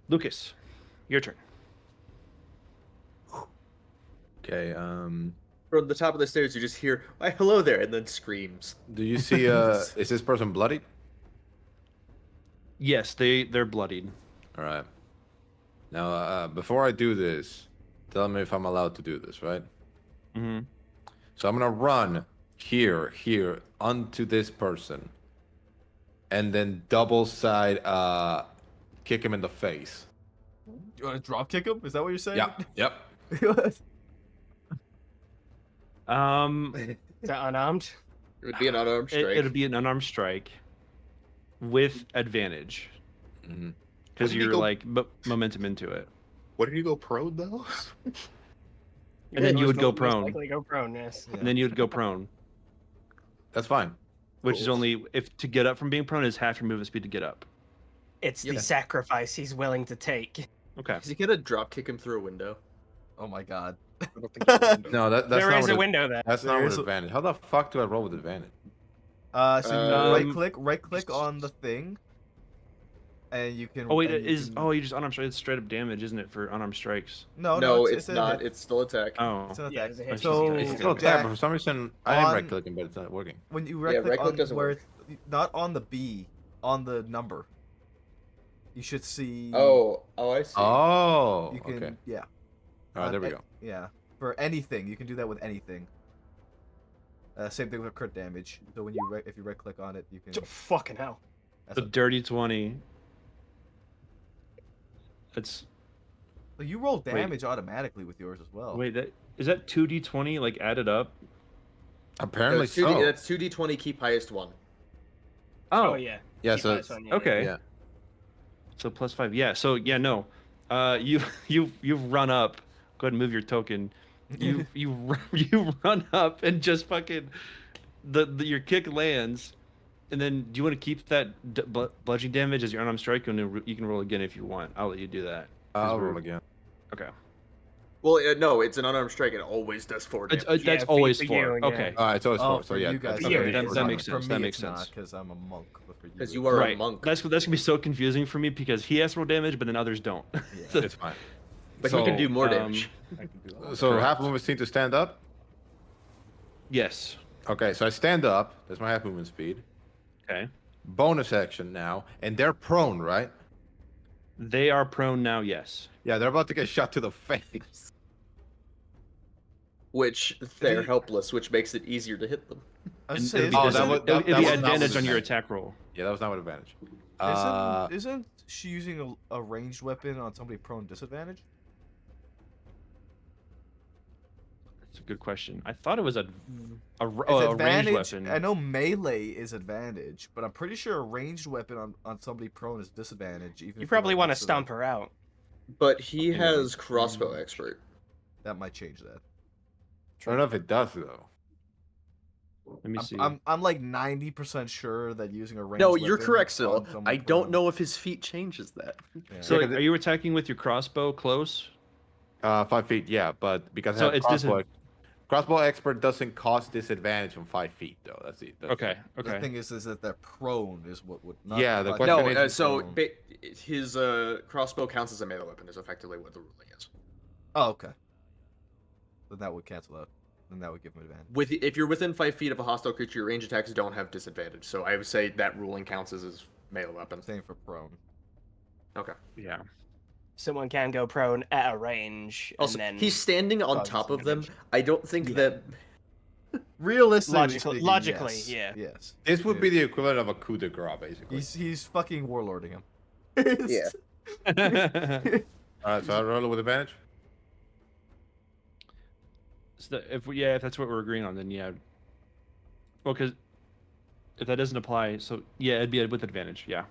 S3: Lucas, your turn.
S6: Okay.
S7: From the top of the stairs, you just hear, "Why, hello there," and then screams.
S6: Do you see? Is this person bloodied?
S3: Yes, they're bloodied.
S6: All right. Now, before I do this, tell me if I'm allowed to do this, right?
S3: Mm-hmm.
S6: So I'm gonna run here, onto this person, and then double side kick him in the face.
S1: You want to drop kick him? Is that what you're saying?
S6: Yep.
S4: Is that unarmed?
S7: It would be an unarmed strike.
S3: It'll be an unarmed strike with advantage
S6: Mhm.
S3: because
S5: Wouldn't he
S3: you're
S5: go-
S3: like momentum into it,
S5: What did you go pro though?
S3: and then you would go
S4: Most
S3: prone,
S4: likely go prone, yes.
S3: and then you would go prone,
S6: That's fine.
S3: which is only if to get up from being prone is half your movement speed to get up.
S4: It's
S7: Yeah.
S4: the sacrifice he's willing to take.
S3: Okay.
S7: Is he gonna drop kick him through a window?
S1: Oh my god.
S5: I don't think there's a window.
S6: No, that's
S4: There
S6: not
S4: is
S6: with
S4: a window there.
S6: That's not
S1: There
S6: with
S1: is a-
S6: advantage. How the fuck do I roll with advantage?
S1: So you
S7: Um,
S1: right click on the thing, and you can.
S3: Oh wait,
S1: and you can-
S3: you just unarmed strike. It's straight up damage, isn't it, for unarmed strikes?
S7: No, it's
S1: a
S7: not.
S1: hit.
S7: It's still attack.
S3: Oh.
S1: It's an
S4: Yeah,
S1: attack.
S4: it's a hit.
S1: So
S3: It's
S6: It's still
S3: okay.
S6: attack, but for some reason I am
S1: on-
S6: right clicking, but it's not working.
S1: when you
S7: Yeah,
S1: right click
S7: right-click
S1: on
S7: doesn't
S1: where
S7: work.
S1: it's not on the B, on the number, you should see.
S7: Oh, I see.
S6: Oh,
S1: You can
S6: okay.
S1: yeah.
S6: All right, there we
S1: a-
S6: go.
S1: Yeah, for anything you can do that with anything. Same thing with crit damage. So when you if you right click on it, you can.
S4: Fucking hell.
S3: The
S1: That's
S3: dirty 20. It's
S1: you roll damage automatically with yours as well.
S3: wait, that is that 2d20 like added up?
S6: Apparently
S7: That's 2D,
S6: so.
S7: that's 2d20, keep highest one.
S4: Oh, yeah.
S6: Yeah,
S4: Keep
S6: so
S4: eyes
S6: it's-
S4: on you,
S3: Okay.
S6: Yeah.
S3: So +5. Yeah. So yeah, no. You've run up. Go ahead and move your token. You run up and just fucking your kick lands, and then do you want to keep that bludgeoning damage as your unarmed strike? And then you can roll again if you want. I'll let you do that.
S6: I'll
S3: we're-
S6: roll again.
S3: Okay.
S7: Well, no, it's an unarmed strike. It always does 4 damage.
S3: That's
S4: Yeah, for
S3: always
S4: you,
S3: 4.
S4: yeah.
S3: Okay.
S6: All right, so it's
S1: Oh,
S6: four. So
S1: for
S6: yeah,
S1: you guys,
S6: that's
S4: yeah,
S6: okay.
S4: that-
S1: it's
S3: that
S1: not.
S3: makes
S1: For
S3: sense,
S1: me,
S3: that makes
S1: it's not
S3: sense.
S1: because I'm a monk. But for you,
S7: 'Cause
S1: it
S7: you
S1: is.
S7: are a
S3: Right.
S7: monk.
S3: That's gonna be so confusing for me because he has to roll damage, but then others don't.
S1: Yeah.
S6: It's fine.
S7: But
S6: so,
S7: he can do more damage.
S6: So
S3: Correct.
S6: half movement speed to stand up.
S3: Yes.
S6: Okay, so I stand up. That's my half movement speed.
S3: Okay.
S6: Bonus action now, and they're prone, right?
S3: They are prone now. Yes.
S6: Yeah, they're about to get shot to the face.
S7: Which they're helpless, which makes it easier to hit them.
S1: I was
S3: And
S1: gonna say,
S3: it'll be,
S6: Oh,
S1: isn't-
S6: that
S3: dis-
S6: was-
S3: it'll-
S6: that-
S3: it'll
S6: that
S3: be
S6: was not
S3: advantage
S6: with
S3: on your
S6: advantage.
S3: attack roll.
S6: Yeah, that was not with advantage.
S1: Isn't she using a ranged weapon on somebody prone disadvantage?
S3: That's a good question. I thought it was a
S1: It's
S3: a ranged
S1: advantage.
S3: weapon.
S1: I know melee is advantage, but I'm pretty sure a ranged weapon on somebody prone is disadvantage. Even
S4: You
S1: if
S4: probably
S1: roll
S4: want to
S1: next
S4: stomp
S1: that.
S4: her out.
S7: But he
S3: Okay.
S7: has crossbow expert.
S1: That might change that.
S6: I don't know if it does though.
S3: Let me see.
S1: I'm like 90% sure that using a ranged
S7: No,
S1: weapon
S7: you're correct,
S1: on
S7: Sil.
S1: someone
S7: I don't
S1: prone-
S7: know if his feat changes that.
S1: Yeah.
S3: So,
S6: Yeah, 'cause
S3: are you attacking with your crossbow close?
S6: 5 feet, yeah, but because I
S3: So
S6: have
S3: it's
S6: crossbow expert doesn't cost disadvantage from 5 feet though. That's it.
S3: Okay.
S1: The
S3: Okay.
S1: thing is that they're prone is what would. Not
S6: Yeah, the
S1: not
S6: question
S7: No,
S6: is-
S1: being
S7: so
S1: prone.
S7: his crossbow counts as a melee weapon. Is effectively what the ruling is.
S1: Oh, okay. Then that would cancel out. Then that would give him advantage.
S7: If you're within 5 feet of a hostile creature, your range attacks don't have disadvantage. So I would say that ruling counts as his melee weapon.
S1: Same for prone.
S7: Okay.
S3: Yeah.
S4: Someone can go prone at a range,
S7: Also,
S4: and then
S7: he's standing on
S4: cause
S7: top
S4: some
S7: of them.
S4: damage.
S7: I don't think
S4: Yeah.
S7: that
S1: Realistically,
S4: Logically,
S1: yes.
S4: yeah.
S1: Yes.
S6: This would be the equivalent of a coup de grace, basically.
S1: He's fucking warlording him.
S7: Yeah.
S6: All right, so I roll it with advantage.
S3: So if that's what we're agreeing on, then yeah. Well, because if that doesn't apply, so yeah, it'd be with advantage. Yeah.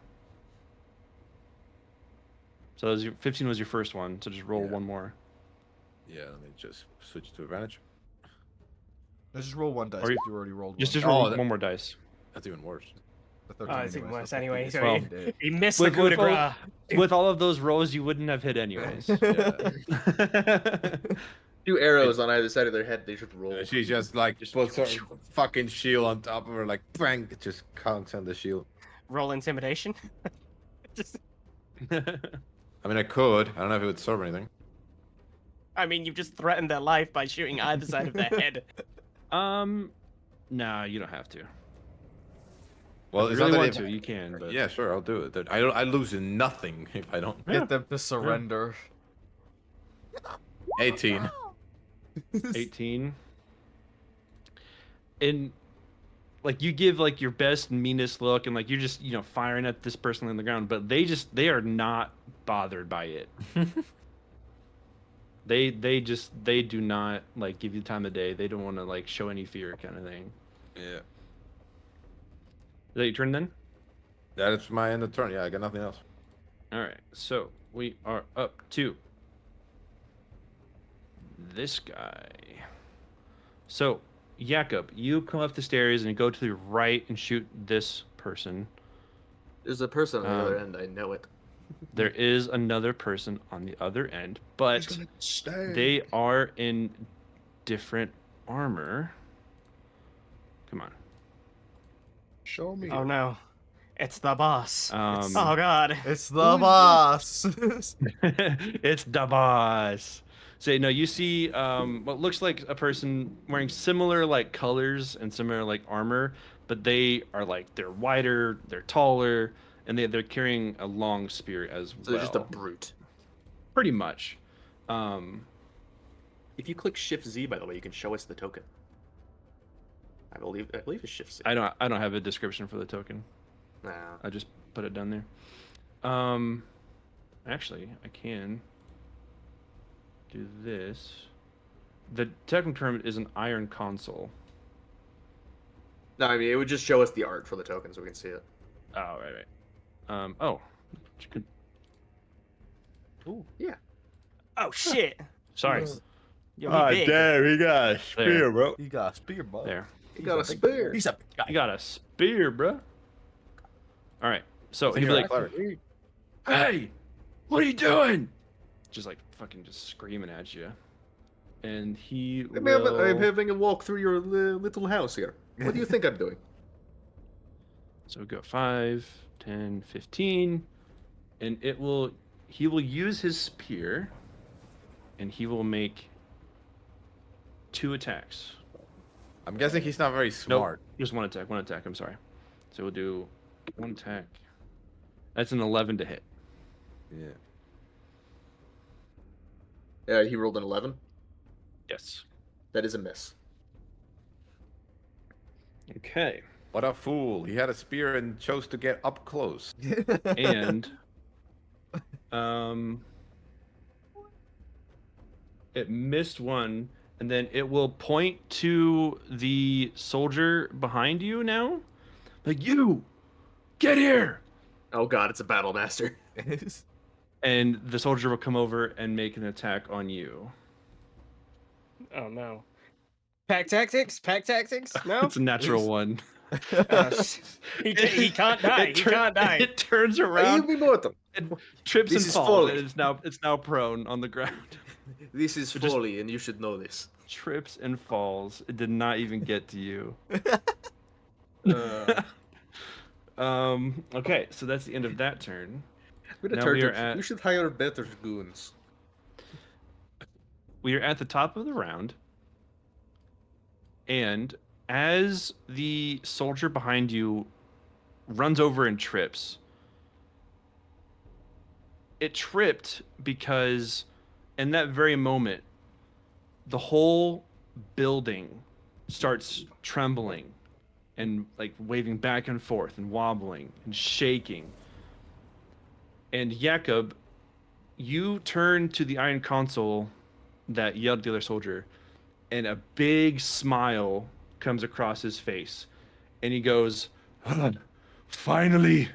S3: So 15 was your first one, so just roll
S6: Yeah.
S3: one more.
S6: Yeah, let me just switch to advantage.
S1: Let's just roll one dice.
S3: Or you-
S1: You already rolled
S3: Just
S1: one.
S3: roll
S6: that-
S3: one more dice.
S6: That's even worse.
S1: The 13
S4: Oh, it's even
S1: anyways,
S4: worse
S1: that's the
S4: anyway.
S1: biggest
S4: So
S1: one
S3: Well,
S1: you did.
S4: he missed the
S3: With-
S4: coup de
S3: with all-
S4: grace.
S3: With all of those rolls, you wouldn't have hit anyways.
S6: Yeah.
S7: 2 arrows on either side of their head. They should roll.
S6: She just like puts her fucking shield on top of her, like bang, it just conks on the shield.
S4: Roll intimidation. Just,
S6: I mean, I could. I don't know if it would serve anything.
S4: I mean, you've just threatened their life by shooting either side of their head.
S3: Nah, you don't have to.
S6: Well,
S3: If
S6: it's
S3: you really
S6: not
S3: want
S6: that
S3: to, you can. But
S6: Yeah, sure, I'll do it. I lose nothing if I don't.
S1: Get them to surrender.
S6: 18.
S3: 18. And like you give like your best meanest look, and like you're just firing at this person on the ground, but they are not bothered by it. they do not like give you the time of day. They don't want to like show any fear, kind of thing.
S6: Yeah.
S3: Is that your turn then?
S6: That is my end of turn. Yeah, I got nothing else.
S3: All right, so we are up to this guy. So, Jakob, you come up the stairs and go to the right and shoot this person.
S7: There's a person on the other
S3: Um,
S7: end. I know it.
S3: There is another person on the other end, but they are in different armor. Come on.
S5: Show me.
S4: Oh no, it's the boss.
S3: Um,
S4: Oh god.
S1: It's the boss.
S3: It's the boss. So no, you see what looks like a person wearing similar like colors and similar like armor, but they're wider, they're taller, and they're carrying a long spear as
S7: So
S3: well.
S7: they're just a brute.
S3: Pretty much.
S2: If you click Shift Z, by the way, you can show us the token. I believe it's Shift Z.
S3: I don't have a description for the token.
S7: Nah.
S3: I just put it down there. Actually, I can do this. The technical term is an iron console.
S7: No, I mean it would just show us the art for the token so we can see it.
S3: Oh, right. Oh, you could...
S4: Oh shit.
S3: Sorry.
S4: Yo, he big.
S6: he got a
S3: There.
S6: bro.
S1: You got a spear, bud.
S3: There.
S7: He got a spear.
S1: He's a big guy.
S3: You got a spear, bruh. All right. So he'd be like, "Hey, what are you doing?" Just like fucking just screaming at you. And he
S7: I'm
S3: will...
S7: having a walk through your little house here. What do you think I'm doing?
S3: So we go 5, 10, 15, and he will use his spear, and he will make 2 attacks.
S6: I'm guessing he's not very smart.
S3: Nope, just one attack, I'm sorry. So we'll do 1 attack. That's an 11 to hit.
S6: Yeah.
S7: Yeah, he rolled an 11.
S3: Yes.
S7: That is a miss.
S3: Okay.
S6: What a fool. He had a spear and chose to get up close.
S3: And it missed one, and then it will point to the soldier behind you now. Like, you get here.
S7: Oh god, it's a battle master.
S3: And the soldier will come over and make an attack on you.
S4: Oh no. Pack tactics? No.
S3: It's a natural one.
S4: He can't die. He can't die.
S3: It turns
S7: You
S3: around,
S7: be mortal.
S3: and trips
S7: This
S3: and
S7: is
S3: falls.
S7: folly.
S3: And it's now prone on the ground.
S7: This is
S3: So just-
S7: folly, and you should know this.
S3: Trips and falls. It did not even get to you. Okay, so that's the end of that turn.
S7: We're the
S3: Now we are
S7: turtles.
S3: at-
S7: You should hire better goons.
S3: We are at the top of the round. And as the soldier behind you runs over and trips, it tripped because in that very moment, the whole building starts trembling and like waving back and forth and wobbling and shaking. And Jakob, you turn to the iron console that yelled at the other soldier, and a big smile comes across his face. And he goes, "Finally,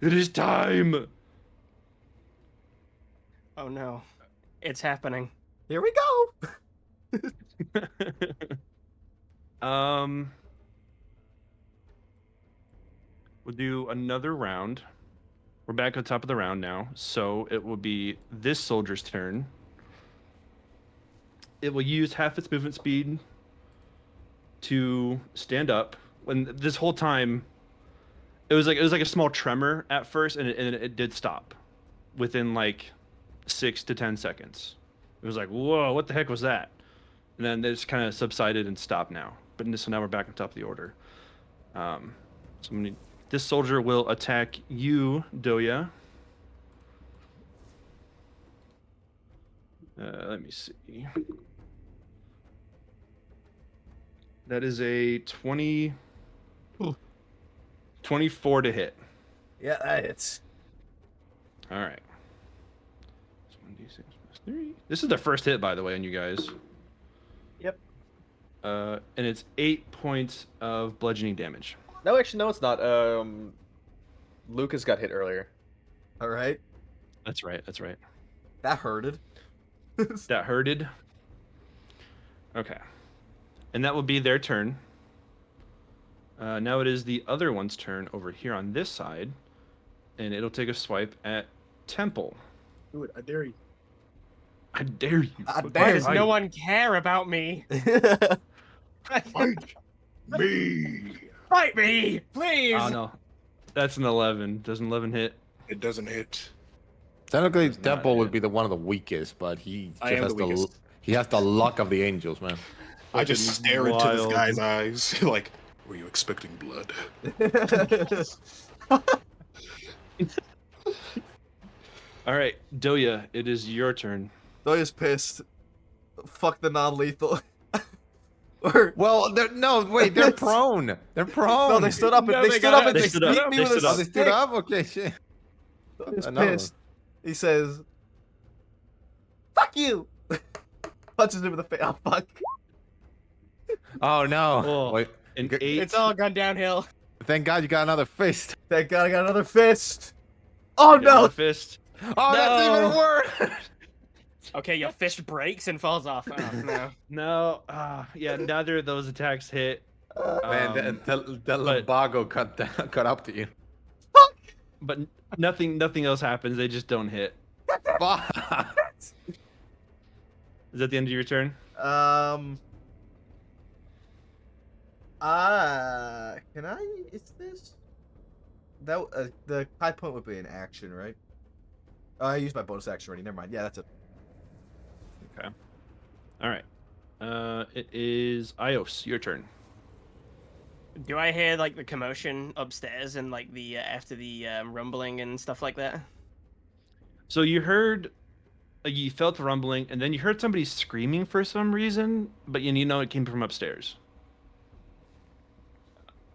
S3: it is time."
S4: Oh no, it's happening.
S1: Here we go.
S3: We'll do another round. We're back on top of the round now, so it will be this soldier's turn. It will use half its movement speed to stand up. When this whole time, it was like a small tremor at first, and it did stop within like 6 to 10 seconds. It was like, whoa, what the heck was that? And then it's kind of subsided and stopped now. So now we're back on top of the order. This soldier will attack you, Doya. Let me see. That is a 24 to hit.
S1: Yeah, that hits.
S3: All right. 1d6 plus 3. This is the first hit, by the way, on you guys.
S2: Yep.
S3: And it's 8 points of bludgeoning damage.
S2: No, actually, no, it's not. Lucas got hit earlier.
S1: All right.
S3: That's right.
S1: That hurted.
S3: That hurted. Okay. And that will be their turn. Now it is the other one's turn over here on this side. And it'll take a swipe at Temple.
S5: Do it. I dare you.
S3: I dare you.
S1: I
S3: What
S1: dare
S4: Why
S1: you.
S4: does no one care about me?
S5: Fight me.
S4: Fight me, please.
S3: Oh, no. That's an 11. Does an 11 hit?
S5: It doesn't hit.
S6: Technically,
S3: Does not
S6: Temple would
S3: hit.
S6: be the one of the weakest, but he
S5: I
S6: just
S5: am
S6: has
S5: the weakest.
S6: he has the luck of the angels, man.
S5: I just
S3: Fucking
S5: stare into this
S3: wild.
S5: guy's eyes like, were you expecting blood?
S3: All right, Doya, it is your turn.
S1: Doya's pissed. Fuck the non-lethal. Or
S6: Well, they're prone. They're prone.
S1: no, they stood up and
S4: No,
S1: they
S4: they
S1: stood
S4: got
S1: up and
S4: it.
S1: they
S3: They stood up.
S1: sneaked me
S3: They
S1: with
S3: stood
S1: a
S3: up.
S6: Oh, they
S1: stick.
S6: stood up? Okay, shit.
S1: Doya's
S6: Another
S1: pissed. He says, "Fuck you!" Punches him in the face. Oh fuck.
S6: Oh, no.
S3: Oh,
S6: Wait,
S3: An
S6: you got-
S3: 8.
S4: It's all gone downhill.
S6: Thank God you got another fist.
S1: Thank God I got another fist. Oh
S3: Get another
S1: no!
S3: fist.
S6: Oh, that's even
S3: No.
S6: worse.
S4: Okay, your fist breaks and falls off. Oh, no.
S3: No. Yeah, neither of those attacks hit.
S6: Man, the
S3: but-
S6: lumbago cut up to you.
S3: But nothing else happens. They just don't hit.
S6: Fuck.
S3: Is that the end of your turn?
S1: Can I? Is this? That the high point would be an action, right? Oh, I used my bonus action already. Never mind. Yeah, that's it.
S3: Okay. All right. It is Ios. Your turn.
S4: Do I hear like the commotion upstairs and like the after the rumbling and stuff like that?
S3: So you heard, you felt the rumbling, and then you heard somebody screaming for some reason, but you know it came from upstairs.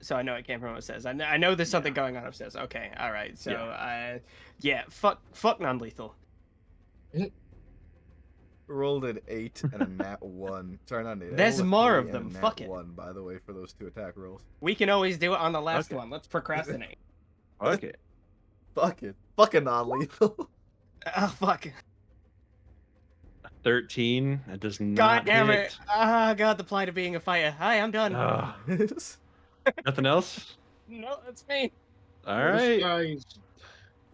S4: So I know it came from upstairs. I know there's something going on upstairs. Okay, all right. So fuck non-lethal.
S1: Rolled an 8 and a nat 1. Sorry, not an 8.
S4: There's
S1: I rolled a
S4: more
S1: 3
S4: of
S1: and a
S4: them,
S1: nat
S4: fuck it.
S1: 1, by the way, for those 2 attack rolls.
S4: We can always do it on the last
S3: Okay.
S4: one. Let's procrastinate.
S3: Okay.
S1: Fuck it. Fucking non-lethal.
S4: Oh fuck.
S3: 13. That does not
S4: God damn
S3: hit.
S4: it. Ah, God, the plight of being a fighter. Hi, I'm done.
S3: Ugh. Nothing else?
S4: No, that's me.
S3: All
S5: This
S3: right.
S5: guy's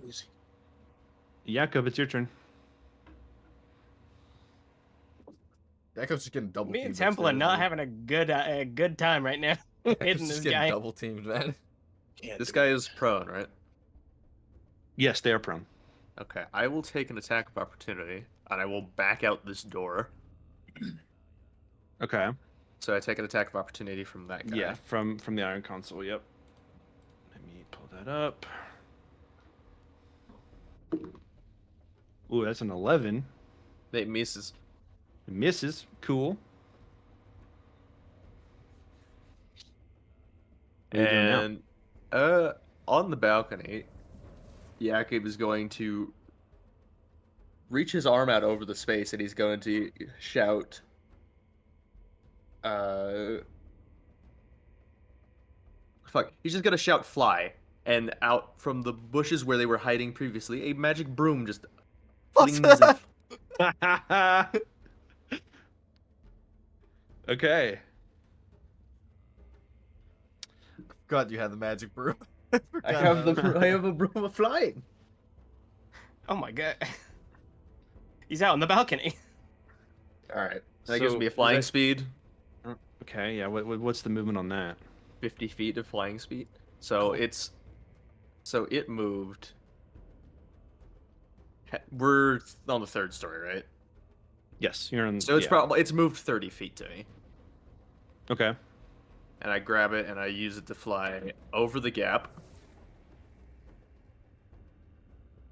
S5: easy.
S3: Jakob, it's your turn.
S1: Jacob's just getting double
S4: Me
S1: teamed.
S4: and Temple are
S1: upstairs,
S4: not
S1: dude.
S4: having a good time right now. Hitting
S1: Jacob's
S4: this
S1: just getting
S4: guy.
S1: double teamed, man.
S5: Can't
S2: This
S5: do
S2: guy
S5: it.
S2: is prone, right?
S3: Yes, they are prone.
S2: Okay, I will take an attack of opportunity, and I will back out this door.
S3: Okay.
S2: So I take an attack of opportunity from that guy.
S3: Yeah, from the Iron Console. Yep. Let me pull that up. Ooh, that's an 11.
S2: It misses.
S3: It misses. Cool. What are you doing now?
S2: And on the balcony, Jakob is going to reach his arm out over the space, and he's going to shout, fuck. He's just gonna shout "fly," and out from the bushes where they were hiding previously, a magic broom just flings and
S3: Okay.
S1: God, you had the magic broom.
S2: I have a broom of flying.
S4: Oh my god. He's out on the balcony.
S2: All right, that gives
S3: So,
S2: me a
S3: is
S2: flying
S3: that-
S2: speed,
S3: Okay, yeah. What's the movement on that?
S2: 50 feet of flying speed. So it moved. We're on the third story, right?
S3: Yes, you're on.
S2: So it's
S3: yeah.
S2: probably moved 30 feet to me,
S3: Okay.
S2: and I grab it and I use it to fly over the gap.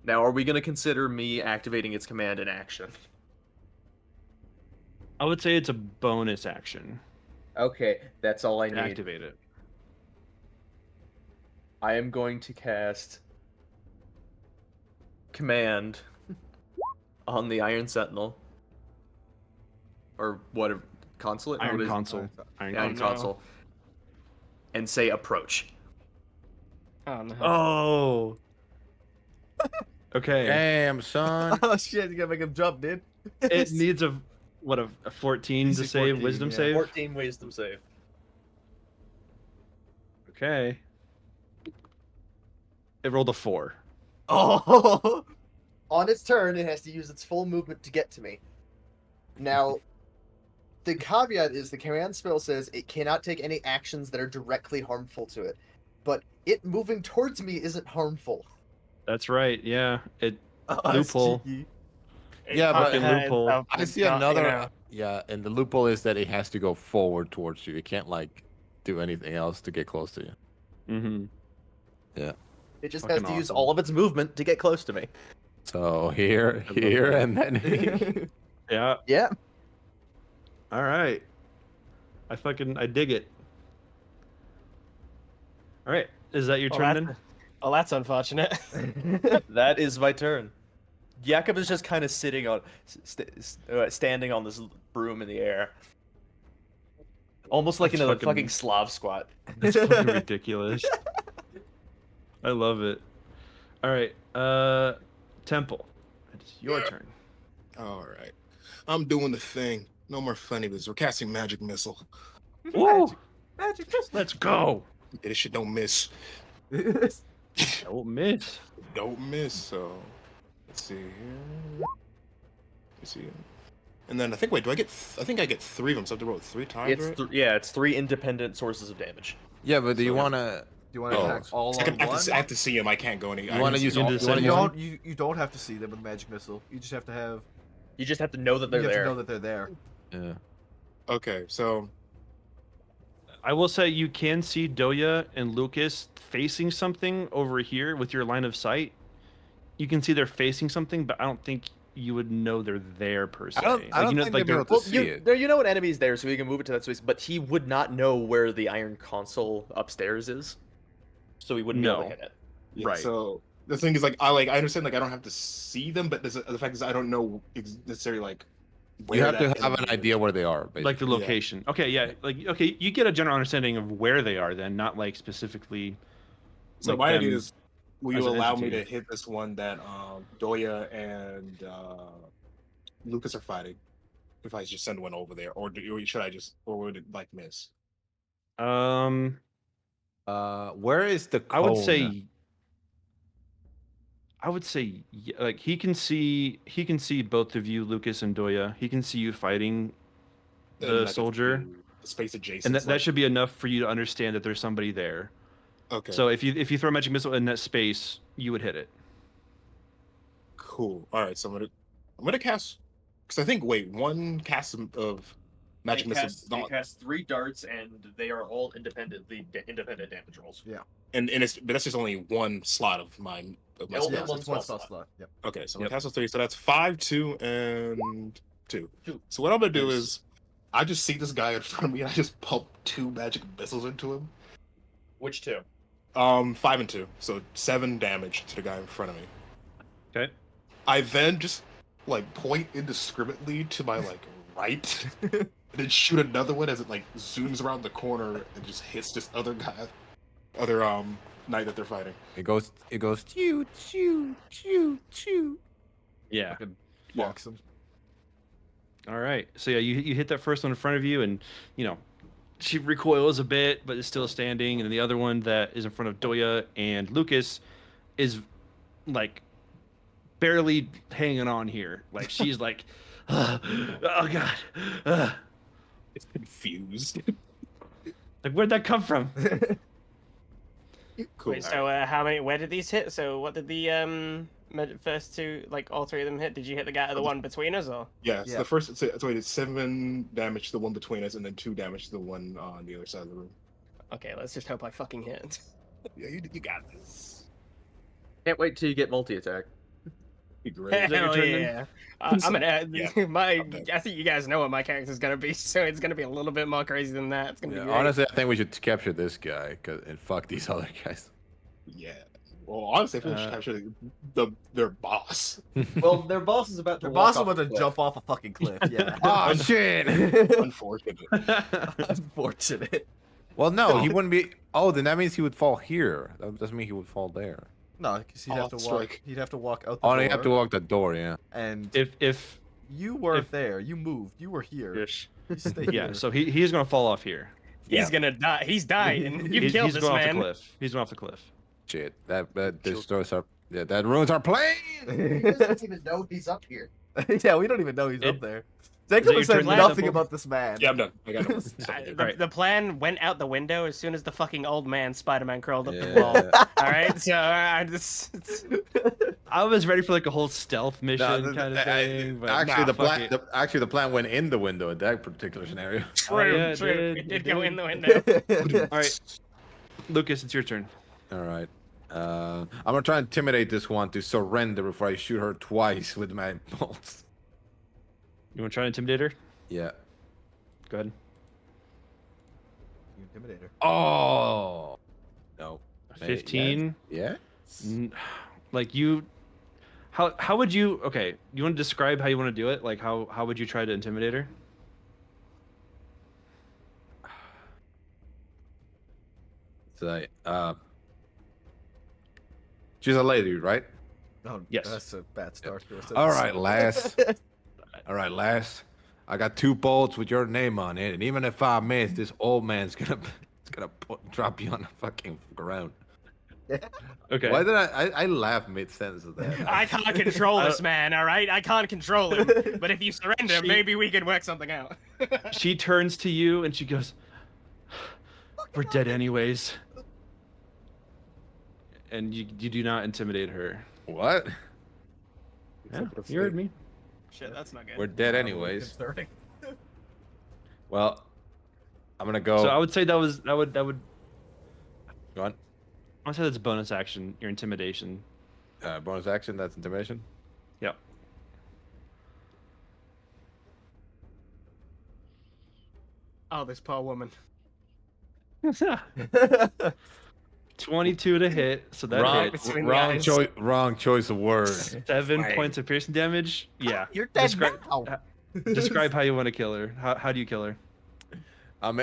S2: Now, are we going to consider me activating its command in action?
S3: I would say it's a bonus action.
S2: Okay, that's all I
S3: To
S2: need.
S3: activate it.
S2: I am going to cast command on the Iron Sentinel, or whatever consulate.
S3: Iron
S2: What is it?
S3: console. Iron
S2: Iron
S3: console.
S2: console, and say approach.
S4: Oh no.
S3: Oh. Okay.
S6: Damn, son.
S1: Oh shit, you gotta make him jump, dude.
S3: It needs a 14 to
S1: DC
S3: save
S1: 14,
S3: wisdom
S1: yeah.
S3: save.
S2: 14 wisdom save.
S3: Okay. It rolled a 4.
S1: Oh,
S8: On its turn, it has to use its full movement to get to me. Now, the caveat is the command spell says it cannot take any actions that are directly harmful to it. But it moving towards me isn't harmful.
S3: That's right. Yeah. It
S1: that's
S3: Loophole.
S1: cheeky.
S6: Yeah, but
S3: fucking loophole.
S6: I see another. Yeah, and the loophole is that it has to go forward towards you. It can't like do anything else to get close to you.
S3: Mm-hmm.
S8: It just
S3: Fucking
S8: has to use
S3: awesome.
S8: all of its movement to get close to me.
S6: So here,
S3: I love
S6: here,
S3: that.
S6: and then here.
S3: Yeah.
S8: Yeah.
S3: All right. I dig it. All right. Is that your
S4: Well,
S3: turn
S4: that's-
S3: then?
S4: Oh, that's unfortunate.
S2: That is my turn. Jakob is just kind of sitting on, standing on this broom in the air, almost like
S3: That's
S2: in a
S3: fucking-
S2: fucking Slav squat.
S3: That's fucking ridiculous. I love it. All right. Temple. It's your turn.
S5: All right. I'm doing the thing. No more funny business. We're casting magic missile.
S3: Woo!
S1: Magic.
S3: Let's go.
S5: Yeah, this shit don't miss.
S3: Don't miss.
S5: Don't miss. So let's see here. Let's see. And then I think do I get? I think I get 3 of them. So I have to roll it 3 times.
S2: It's
S5: right?
S2: it's 3 independent sources of damage.
S6: Yeah, but do you
S5: So-
S6: wanna?
S1: Do you want to
S6: Oh.
S1: attack all
S5: I,
S1: on one?
S5: I have to see him. I can't go any.
S6: You
S5: I
S6: wanna
S5: can
S6: use
S5: see
S6: all?
S3: all-
S6: You
S3: the
S6: wanna
S3: same
S1: You
S6: use?
S3: one?
S1: don't. You don't have to see them with magic missile. You just have to have.
S2: You just have to know that they're
S1: You have
S2: there.
S1: to know that they're there.
S6: Yeah.
S5: Okay, so
S3: I will say you can see Doya and Lucas facing something over here with your line of sight. You can see they're facing something, but I don't think you would know they're there per se.
S6: I don't
S3: you know,
S6: think
S3: like
S6: they'd be able to
S2: Well,
S6: see it.
S2: you know an enemy's there, so he can move it to that space. But he would not know where the iron console upstairs is, so he wouldn't be able to
S3: No.
S2: hit it.
S5: yeah,
S3: Right.
S5: So the thing is, I understand, I don't have to see them, but the fact is, I don't know necessarily
S6: You have to
S5: that
S6: have an
S5: enemy
S6: idea
S5: is.
S6: where they are. Basically.
S3: like the location. Okay, yeah, okay, you get a general understanding of where they are, then not like specifically.
S5: So
S3: like
S5: my idea
S3: them
S5: is, will
S3: as
S5: you
S3: an
S5: allow me
S3: entity.
S5: to hit this one that Doya and Lucas are fighting? If I just send one over there, or should I just, or would it miss?
S3: Um,
S6: Where is the?
S3: I would
S6: cone?
S3: say. Like he can see both of you, Lucas and Doya. He can see you fighting
S5: And
S3: the
S5: I can
S3: soldier,
S5: see the space adjacent.
S3: and that should be enough for you to understand that there's somebody there.
S5: Okay.
S3: So if you throw a magic missile in that space, you would hit it.
S5: Cool. All right. So I'm gonna cast, because I think one cast of magic missile.
S2: cast 3 darts, and they are all independent damage rolls.
S5: And but that's just only one slot of my
S2: Yeah,
S5: spell.
S2: yeah,
S1: Yes,
S2: one
S1: it's one
S2: spell
S1: spell slot. Yep.
S5: Okay, so I'm
S3: Yep.
S5: gonna cast those 3, so that's 5, 2, and 2.
S2: Two.
S5: So what I'm gonna do
S3: Nice.
S5: is, I just see this guy in front of me, and I just pump 2 magic missiles into him.
S8: Which two?
S5: 5 and 2, so 7 damage to the guy in front of me.
S3: Okay.
S5: I then just like point indiscriminately to my like right, and then shoot another one as it like zooms around the corner and just hits this other guy, other knight that they're fighting.
S6: It goes choo choo choo choo.
S3: Yeah.
S1: Fucking
S5: Yeah.
S1: bonks him.
S3: All right. So yeah, you hit that first one in front of you, and she recoils a bit, but is still standing. And the other one that is in front of Doya and Lucas is like barely hanging on here. Like she's like, oh god,
S5: It's confused.
S3: like where'd that come from?
S5: Cool.
S4: Wait, so how many? Where did these hit? So what did the first two, like all three of them hit? Did you hit the one between us, or?
S5: Yeah, so
S1: Yeah.
S5: the first, so it's 7 damage to the one between us, and then 2 damage to the one on the other side of the room.
S4: Okay, let's just hope I fucking hit.
S5: Yeah, you got this.
S2: Can't wait till you get multi-attack.
S5: Be great.
S3: that your
S4: Hell
S3: turn then?
S4: yeah! I'm gonna.
S5: Yeah, I'm dead.
S4: I think you guys know what my character's gonna be, so it's gonna be a little bit more crazy than that. It's gonna
S6: Yeah,
S4: be great.
S6: honestly, I think we should capture this guy and fuck these other guys.
S5: Yeah. Well, honestly, I think we should capture their boss.
S8: Well, their boss is about to.
S1: The
S8: walk
S1: boss is
S8: off
S1: about to
S8: the cliff.
S1: jump off a fucking cliff. Yeah.
S6: Oh shit!
S5: Unfortunate.
S1: Unfortunate.
S6: Well, no, he wouldn't be. Oh, then that means he would fall here. That doesn't mean he would fall there.
S1: No, because he'd
S5: Oh,
S1: have to
S5: that's
S1: walk.
S5: right.
S1: He'd have to walk out the
S6: Oh,
S1: door.
S6: no, you have to walk the door. Yeah.
S1: And
S3: If
S1: you weren't
S3: if-
S1: there. You moved. You were here.
S3: Ish.
S1: You stay
S3: Yeah,
S1: here.
S3: so he's gonna fall off here.
S4: He's gonna die. He's dying. You
S3: He's
S4: killed this
S3: going off
S4: man.
S3: the cliff. He's going off the cliff.
S6: Shit. That destroys our. Yeah, that ruins our plan.
S8: He doesn't even know he's up here.
S1: Yeah, we don't even know he's
S3: It-
S1: up there.
S3: Is that
S1: Jacob
S3: your
S1: has said
S3: turn,
S1: nothing
S3: Temple?
S1: about this man.
S5: Yeah, I'm done. I got no.
S3: Alright.
S4: The plan went out the window as soon as the fucking old man Spider-Man crawled up the
S6: Yeah.
S4: wall. All right, so I just.
S3: I was ready for like a whole stealth mission
S6: No,
S3: kind of thing. But
S6: actually,
S3: nah,
S6: the
S3: fuck
S6: plan.
S3: it.
S6: Actually, the plan went in the window in that particular scenario.
S4: True,
S3: yeah, it
S4: true.
S3: did,
S4: It
S3: it
S4: did go
S3: did.
S4: in the window.
S3: All right, Lucas, it's your turn.
S6: All right. I'm gonna try and intimidate this one to surrender before I shoot her twice with my bolts.
S3: You want to try and intimidate her?
S6: Yeah.
S3: Go ahead.
S1: Intimidator.
S6: Oh. No.
S3: 15.
S6: Yeah.
S3: N- Like you, how would you? Okay, you want to describe how you want to do it? Like how would you try to intimidate her?
S6: So she's a lady, right?
S1: Oh,
S3: Yes.
S1: That's a bad start. to a sentence.
S6: All right, lass. All right, lass. I got 2 bolts with your name on it, and even if I miss, this old man's gonna drop you on the fucking ground.
S3: Okay.
S6: Why did I laugh mid sentence of that?
S4: I can't control this man. All right, I can't control him. But if you surrender, maybe we can work something out.
S3: She turns to you and she goes, "We're dead anyways." And you do not intimidate her.
S6: What?
S3: Yeah, you heard me.
S4: Shit, that's not good.
S6: We're dead anyways. Well, I'm gonna go.
S3: So I would say that would
S6: Go on.
S3: I would say that's a bonus action. Your intimidation.
S6: Bonus action. That's intimidation.
S3: Yep.
S4: Oh, this poor woman.
S3: 22 to hit, so that
S6: Wrong,
S3: hits.
S4: between the
S6: wrong
S4: eyes.
S6: choice. Wrong choice of words.
S3: 7
S5: Fine.
S3: points of piercing damage. Yeah.
S1: You're dead
S3: Describe-
S1: now.
S3: Describe how you want to kill her. How do you kill her?
S6: I'm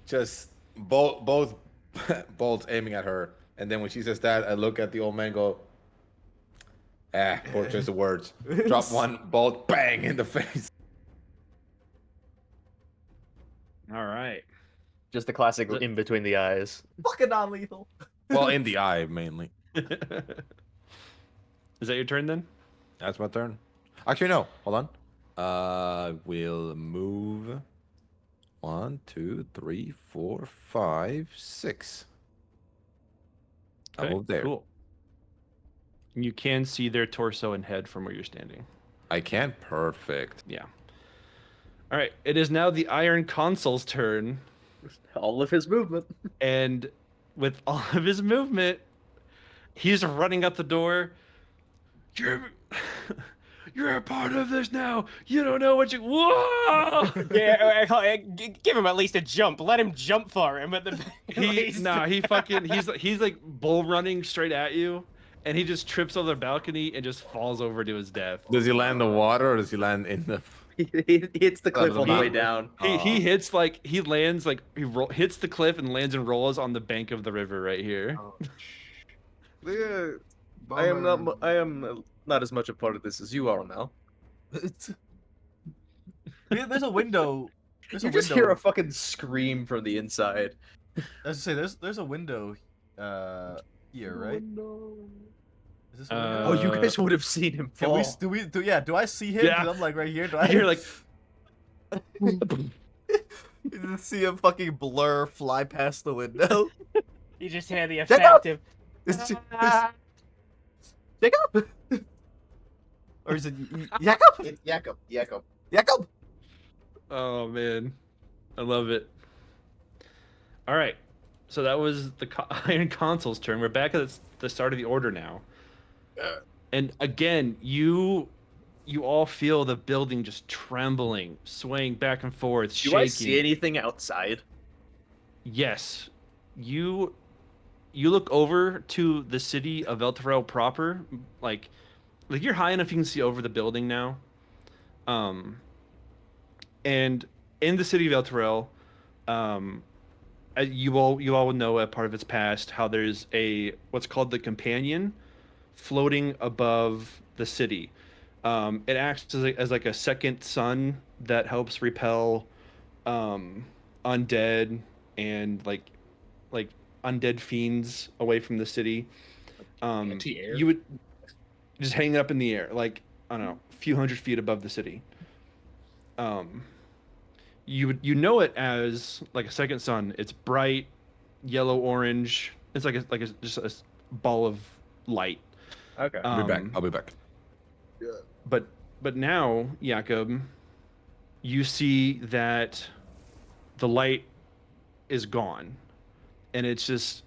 S6: just both bolts aiming at her, and then when she says that, I look at the old man, and go, poor choice of words. Drop one bolt, bang in the face.
S3: All right.
S2: Just the classic in between the eyes.
S1: Fucking non-lethal.
S6: Well, in the eye mainly.
S3: Is that your turn then?
S6: That's my turn. Actually, no. Hold on. We'll move 1, 2, 3, 4, 5, 6. I'll
S3: Okay,
S6: move there.
S3: Cool. You can see their torso and head from where you're standing.
S6: I can. Perfect.
S3: Yeah. All right. It is now the Iron Consul's turn,
S2: All of his movement.
S3: and with all of his movement, he's running out the door. "You're a part of this now. You don't know what you." Whoa!
S4: Give him at least a jump. Let him jump for him at the
S3: He's like bull running straight at you, and he just trips over the balcony and just falls over to his death.
S6: Does he land in the water or does he land in the?
S2: He hits the cliff
S6: the
S2: on the way
S6: mountain.
S2: down.
S3: He hits like he lands like hits the cliff and lands and rolls on the bank of the river right here.
S7: Yeah, I am not as much a part of this as you are now.
S1: There's a window. There's
S2: You
S1: a
S2: just
S1: window.
S2: hear a fucking scream from the inside.
S1: I was to say there's a window here, right? Is this a window?
S2: Oh, you guys would have seen him
S1: Can
S2: fall.
S1: do I see him? 'Cause
S3: Yeah.
S1: I'm like right here. Do I
S3: You're like,
S1: You just see him fucking blur fly past the window?
S4: You just hear the
S1: Jacob!
S4: effect of.
S1: Jacob? Or is it Jacob?
S8: Jakob.
S1: Jacob?
S3: oh man, I love it. All right, so that was the Iron Consul's turn. We're back at the start of the order now, and again, you all feel the building just trembling, swaying back and forth,
S2: Do
S3: shaking.
S2: I see anything outside?
S3: Yes, you look over to the city of Elturel proper, like you're high enough you can see over the building now. And in the city of Elturel, you all know a part of its past how there's what's called the Companion floating above the city. It acts as like a second sun that helps repel undead and like undead fiends away from the city.
S5: Anti-air?
S3: You would just hang up in the air, like I don't know, a few hundred feet above the city. You know it as like a second sun. It's bright yellow orange. It's just a ball of light.
S2: Okay.
S6: I'll be back. I'll be back.
S3: But now, Jakob, you see that the light is gone, and it's just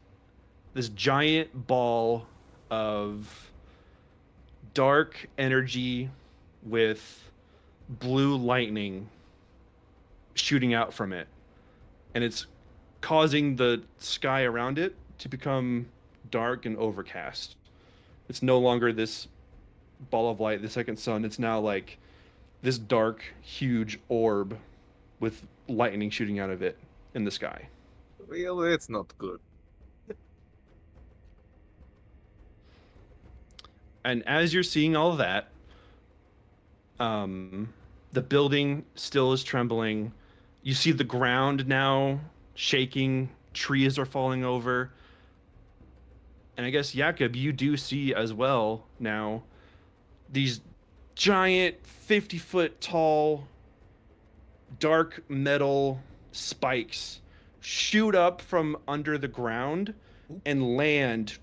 S3: this giant ball of dark energy with blue lightning shooting out from it, and it's causing the sky around it to become dark and overcast. It's no longer this ball of light, the second sun. It's now like this dark, huge orb with lightning shooting out of it in the sky.
S7: Well, it's not good.
S3: And as you're seeing all of that, the building still is trembling. You see the ground now shaking. Trees are falling over. And I guess, Jakob, you do see as well now these giant 50-foot tall dark metal spikes shoot up from under the ground and land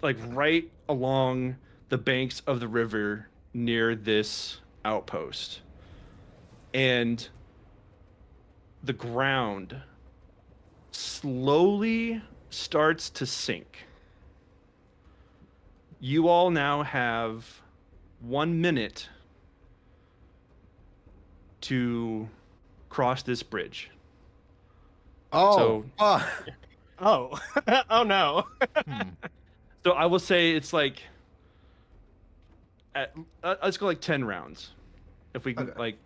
S3: like right along the banks of the river near this outpost. And the ground slowly starts to sink. You all now have 1 minute to cross this bridge.
S6: Oh,
S3: So-
S4: Oh, oh no.
S3: So I will say it's like, let's go like 10 rounds, if we can,
S8: Okay.
S3: like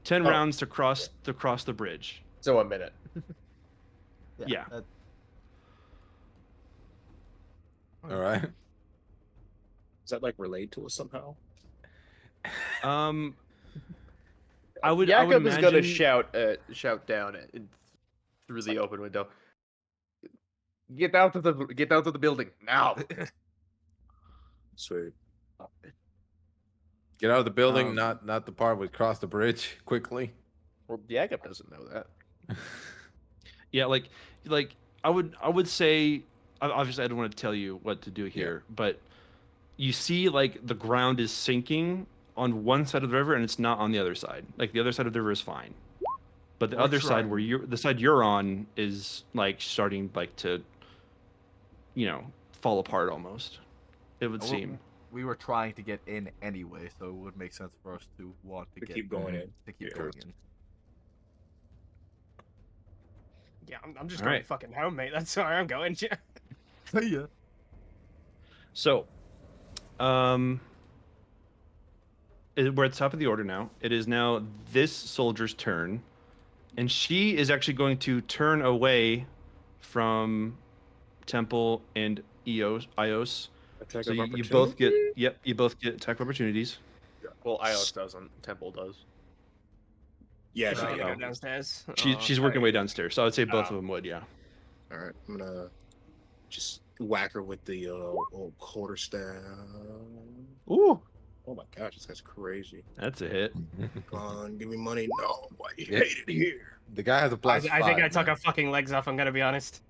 S3: 10 rounds to cross the bridge.
S2: So 1 minute.
S3: Yeah.
S6: all right.
S5: Is that like relayed to us somehow?
S3: I would
S2: Jakob is gonna
S3: imagine-
S2: shout down through the open window. Get out of the building now.
S5: Sweet.
S6: Get out of the building,
S2: Um,
S6: not the part we cross the bridge quickly.
S2: Well, Jakob doesn't know that.
S3: Yeah, like I would say, obviously I don't want to tell you what to do here, but you see like the ground is sinking on one side of the river and it's not on the other side. Like the other side of the river is fine, but the other side where the side you're on is like starting like to, fall apart almost. It would seem.
S1: we were trying to get in anyway, so it would make sense for us to want to
S5: keep going in.
S1: To keep
S5: Yeah.
S1: going in.
S4: Yeah, I'm just
S3: All
S4: going
S3: right.
S4: fucking home, mate. That's where I'm going.
S1: Yeah.
S3: So, we're at the top of the order now. It is now this soldier's turn, and she is actually going to turn away from Temple and Ios.
S5: Attack
S3: So
S5: of
S3: you both get
S5: opportunity?
S3: you both get attack opportunities.
S2: Well, Ios doesn't. Temple does.
S5: Yeah,
S4: Should I
S5: no,
S4: go
S5: no.
S4: downstairs?
S3: She's working way downstairs, so I'd say both of them would. Yeah.
S5: All right, I'm gonna just whack her with the old quarterstaff.
S3: Ooh,
S5: Oh my gosh, this guy's crazy.
S3: that's a hit.
S5: Come on, give me money. No, I
S6: Yeah.
S5: hate it here.
S6: The guy has a
S4: I
S6: plus
S4: think I
S6: five,
S4: took
S6: man.
S4: her fucking legs off. I'm gonna be honest.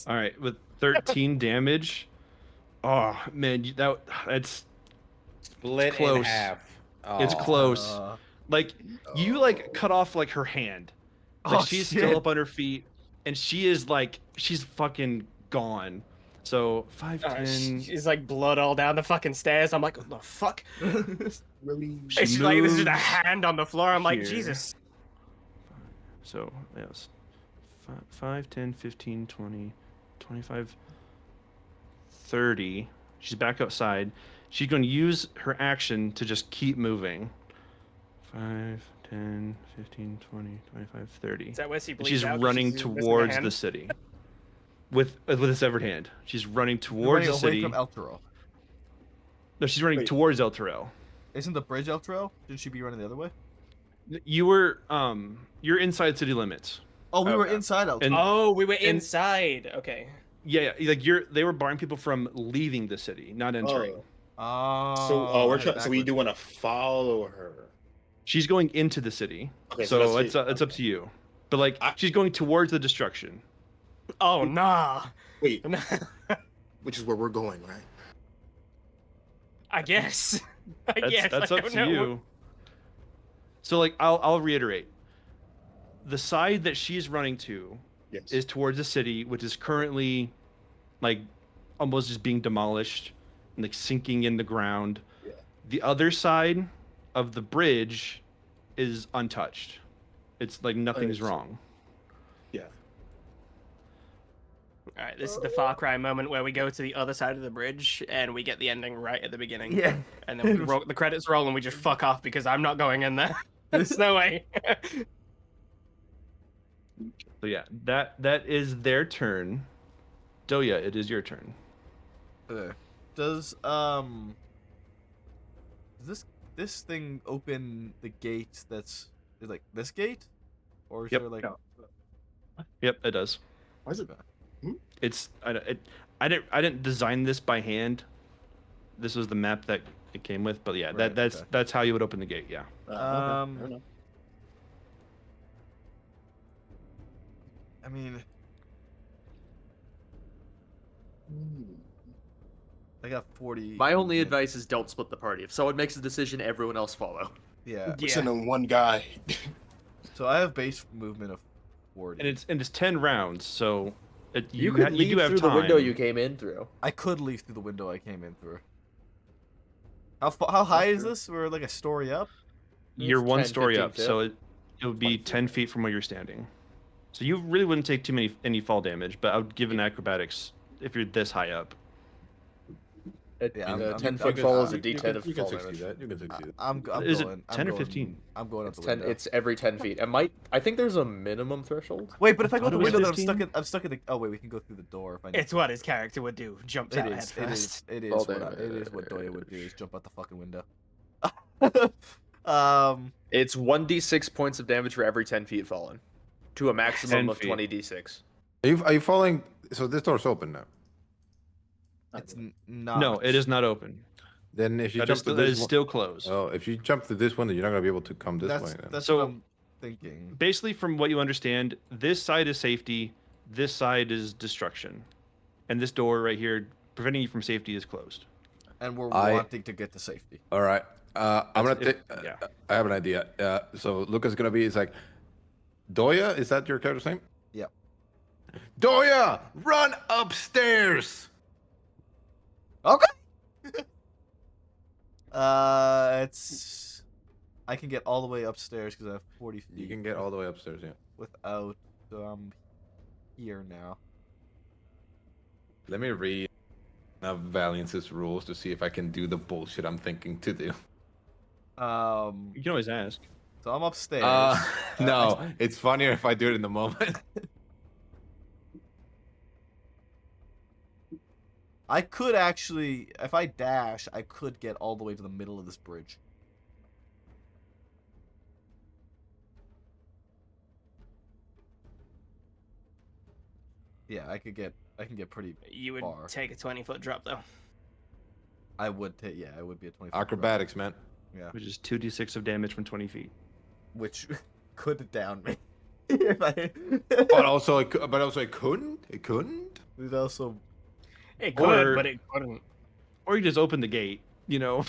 S3: All right, with 13 damage. Oh man, that's
S6: Split
S3: close.
S6: in half.
S3: It's
S6: Aw.
S3: close. Like you like cut off like her hand. Like
S1: Oh,
S3: she's
S1: shit.
S3: still up on her feet, and she is like she's fucking gone. So 5, 10.
S4: She's like blood all down the fucking stairs. I'm like, what the fuck?
S5: Really?
S3: She
S4: And she's like, this is a
S3: moves
S4: hand on the floor. I'm like,
S3: here.
S4: Jesus.
S3: So yes, 5, 10, 15, 20, 25, 30. She's back outside. She's going to use her action to just keep moving. 5, 10, 15, 20, 25, 30.
S4: Is that where she
S3: And
S4: bleeds
S3: she's
S4: out 'cause
S3: running
S4: she's missing a
S3: towards
S4: hand?
S3: the city. With a severed hand. She's running
S1: We're
S3: towards
S1: running
S3: the
S1: away
S3: city.
S1: from El Toro.
S3: No, she's running
S5: Wait.
S3: towards El Terrell.
S1: Isn't the bridge El Toro? Shouldn't she be running the other way?
S3: You're inside city limits.
S1: Oh, we were
S2: Okay.
S1: inside El
S3: And-
S1: Toro.
S4: Oh, we were
S3: and-
S4: inside. Okay.
S3: Yeah, like they were barring people from leaving the city, not entering.
S5: Oh.
S1: So,
S5: we're trying. So we do want to follow her.
S3: She's going into the city.
S5: Okay,
S3: so
S5: that's
S3: it's up to you. But like she's going towards the destruction.
S4: Oh, nah.
S5: Wait, which is where we're going, right?
S4: I guess. I
S3: That's,
S4: guess.
S3: that's
S4: I
S3: up
S4: don't
S3: to
S4: know.
S3: you. So like I'll reiterate. The side that she's running to
S5: Yes.
S3: is towards the city, which is currently like almost just being demolished and like sinking in the ground.
S5: Yeah.
S3: The other side of the bridge is untouched. It's like nothing's
S5: Understood.
S3: wrong.
S5: Yeah.
S4: All right, this is the Far Cry moment where we go to the other side of the bridge and we get the ending right at the beginning.
S1: Yeah.
S4: And then the credits roll and we just fuck off because I'm not going in there. There's no way.
S3: So yeah, that is their turn. Doya, it is your turn.
S1: Okay. Does this thing open the gate that's is like this gate? Or is
S3: Yep.
S1: there like
S3: Yep, it does.
S5: Why is it?
S3: It's I didn't design this by hand. This was the map that it came with, but yeah,
S1: Right,
S3: that's
S1: okay.
S3: that's how you would open the gate. Yeah.
S1: I mean I got 40.
S8: My only
S1: movement.
S8: advice is don't split the party. If someone makes a decision, everyone else follow.
S1: Yeah.
S5: We're sending one guy.
S1: So I have base movement of 40.
S3: And it's 10 rounds, so
S8: You could leave
S3: do have
S8: through
S3: time.
S8: the window you came in through.
S1: I could leave through the window I came in through. How high is this? We're like a story up.
S3: You're
S8: It's
S3: one
S8: 10,
S3: story
S8: 15
S3: up,
S8: feet.
S3: so it would be 10 feet from where you're standing. So you really wouldn't take any fall damage, but I would give an acrobatics if you're this high up.
S1: Yeah, I'm
S8: 10
S1: good.
S8: foot fall is a
S6: You
S8: D10
S6: can-
S8: of
S6: you can
S8: fall
S6: 60
S8: damage.
S6: that. You can 60 that.
S1: I'm
S3: Is it
S1: going.
S3: 10
S1: I'm
S3: or
S1: going,
S3: 15?
S1: I'm going out
S8: It's
S1: the
S8: 10.
S1: window.
S8: It's every 10 feet. I think there's a minimum threshold.
S1: Wait, but if I go
S3: thought
S1: out the
S3: it was
S1: window, then
S3: 15.
S1: I'm stuck in the. Oh wait, we can go through the door if I need.
S4: It's what his character would do. Jumps out
S1: It
S4: head
S1: is.
S4: first.
S1: It is.
S8: Fall
S1: It
S8: damage.
S1: is what Doya would do. Is jump out the fucking window.
S8: It's 1d6 points of damage for every 10 feet fallen, to a maximum
S3: 10
S8: of
S3: feet.
S8: 20d6.
S6: Are you falling? So this door's open now.
S1: It's not.
S3: No, it is not open.
S6: Then if you
S3: That
S6: jump
S3: is,
S6: to
S3: that
S6: this
S3: is
S6: one,
S3: still closed.
S6: oh, if you jump to this window, you're not gonna be able to come this way. Then.
S1: That's
S3: So-
S1: what I'm thinking.
S3: Basically, from what you understand, this side is safety, this side is destruction, and this door right here, preventing you from safety, is closed.
S1: And we're
S6: I-
S1: wanting to get to safety.
S6: All right. I'm gonna
S3: That's
S6: take.
S3: yeah.
S6: I have an idea. So Lucas is gonna be. It's like, Doya. Is that your character's name?
S1: Yep.
S6: Doya, run upstairs.
S1: Okay. It's. I can get all the way upstairs because I have 40 feet.
S6: You can get all the way upstairs, yeah.
S1: Without. So I'm here now.
S6: Let me read Valiance's rules to see if I can do the bullshit I'm thinking to do.
S3: You can always ask.
S1: So I'm upstairs.
S6: No, it's funnier if I do it in the moment.
S1: I could actually, if I dash, I could get all the way to the middle of this bridge. Yeah, I can get pretty
S4: You would
S1: far.
S4: take a 20-foot drop though.
S1: I would take, yeah, it would be a 20.
S6: Acrobatics, man.
S1: Yeah.
S3: Which is 2d6 of damage from 20 feet.
S1: Which could down me. If I...
S6: But also, it couldn't. It couldn't.
S1: It also.
S4: It could,
S3: Or-
S4: but it couldn't.
S3: Or you just open the gate, you know,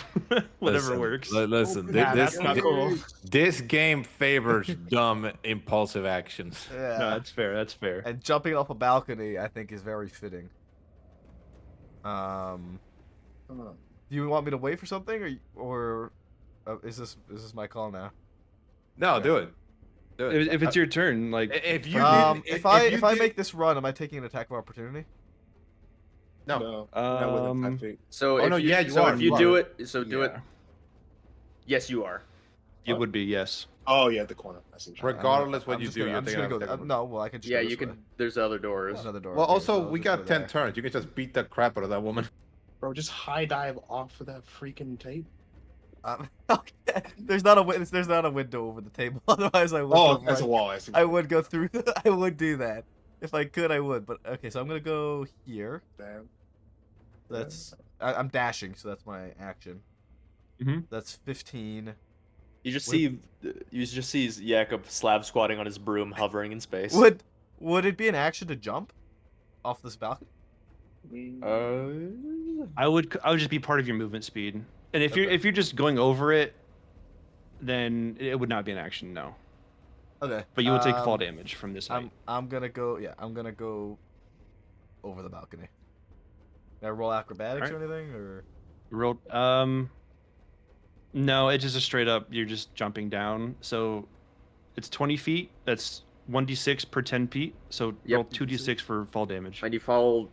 S3: whatever
S6: Listen,
S3: works.
S6: Listen,
S4: Nah, that's not cool.
S6: this game favors dumb, impulsive actions.
S1: Yeah.
S3: No, that's fair. That's fair.
S1: And jumping off a balcony, I think, is very fitting. Do you want me to wait for something, or is this my call now?
S6: No, do it. Do it.
S3: If it's your turn, like
S6: If you
S1: If I make this run, am I taking an attack of opportunity?
S6: no.
S5: Not within 5 feet.
S7: So
S6: Oh,
S7: if
S6: no,
S7: you,
S6: yeah, you
S7: so
S6: are,
S7: if
S6: you
S7: you
S6: are.
S7: do it, so do it.
S3: Yeah.
S7: Yes, you are.
S3: it would be yes.
S5: Oh yeah, at the corner. I see.
S6: Regardless what
S1: I'm
S6: you
S1: just
S6: do,
S1: gonna-
S6: you're
S1: I'm just
S6: taking
S1: gonna
S6: an
S1: go.
S6: attack.
S1: No, well, I can just
S7: Yeah,
S1: go this
S7: you can.
S1: way.
S7: There's other doors.
S1: There's another door.
S6: Well,
S1: okay,
S6: also,
S1: so I'll
S6: we
S1: just
S6: got
S1: go
S6: 10
S1: there.
S6: turns. You can just beat the crap out of that woman.
S5: Bro, just high dive off of that freaking tape.
S1: Okay. There's not a window over the table. Otherwise, I would.
S5: Oh,
S1: go
S5: that's a
S1: right-
S5: wall. I see.
S1: I would go through. I would do that if I could. I would. But okay, so I'm gonna go here.
S5: Damn.
S1: That's. I'm dashing, so that's my action.
S3: Mhm.
S1: That's 15.
S9: You just
S1: Would-
S9: see Jakob slab squatting on his broom, hovering in space.
S1: Would it be an action to jump off this balcony?
S3: I would just be part of your movement speed. And if you're just going over it, then it would not be an action, no.
S1: Okay.
S3: But you will take fall damage from this height.
S1: I'm gonna go. Yeah, I'm gonna go over the balcony. Can I roll acrobatics or anything, or?
S3: Roll no, it's just a straight up you're just jumping down. So it's 20 feet. That's 1d6 per 10 feet. So
S7: Yep.
S3: roll 2d6 for fall damage.
S7: And you fall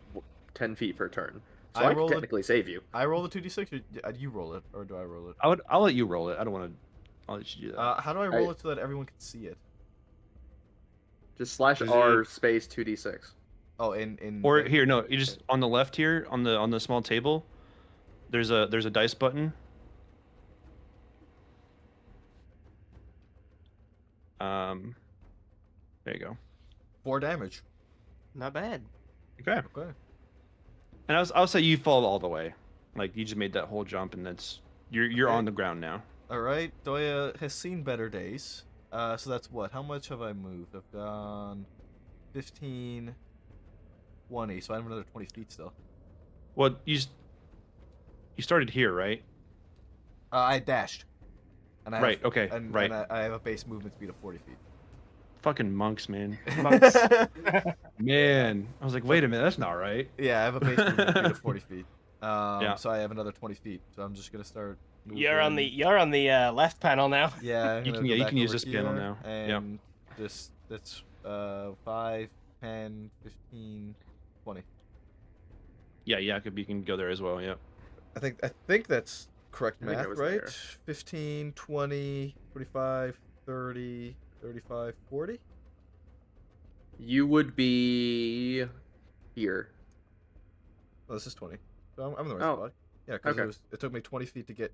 S7: 10 feet per turn. So
S1: I
S7: I, can
S1: rolled a-
S7: technically save you.
S1: I roll the 2d6, or you roll it, or do I roll it?
S3: I'll let you roll it. I don't want to. I'll let you do that.
S1: How do I roll it so that everyone can see it?
S7: Just slash
S3: Is
S7: R
S3: it-
S7: space 2d6.
S1: Oh, in.
S3: Or here, no, you just on the left here on the small table. There's a dice button. There you go.
S1: 4 damage.
S4: Not bad.
S3: Okay.
S1: Okay.
S3: And I'll say you fall all the way, like you just made that whole jump, and you're
S1: Okay.
S3: on the ground now.
S1: All right. Doya has seen better days. So that's what? How much have I moved? I've gone 15, 20. So I have another 20 feet still.
S3: Well, you started here, right?
S1: I dashed. And I
S3: Right,
S1: Have,
S3: okay,
S1: and,
S3: right.
S1: And I have a base movement speed of 40 feet.
S3: Fucking monks, man.
S4: Monks.
S3: Man, I was like, wait a minute, that's not right.
S1: Yeah, I have a base movement speed of 40 feet.
S3: Yeah.
S1: So I have another 20 feet. So I'm just gonna start.
S4: You're on
S1: moving.
S4: the left panel now.
S1: Yeah. I'm
S3: You
S1: gonna
S3: can-
S1: go
S3: you
S1: back
S3: can use
S1: over
S3: this panel
S1: here,
S3: now.
S1: And
S3: Yep.
S1: that's 5, 10, 15, 20.
S3: Yeah, you can go there as well. Yeah.
S1: I think that's correct
S7: I think I
S1: math,
S7: was
S1: right?
S7: there.
S1: 15, 20, 25, 30, 35, 40.
S7: You would be here.
S1: Oh, this is 20. So I'm in the right
S7: Oh,
S1: spot. Yeah, because
S7: okay.
S1: it took me 20 feet to get.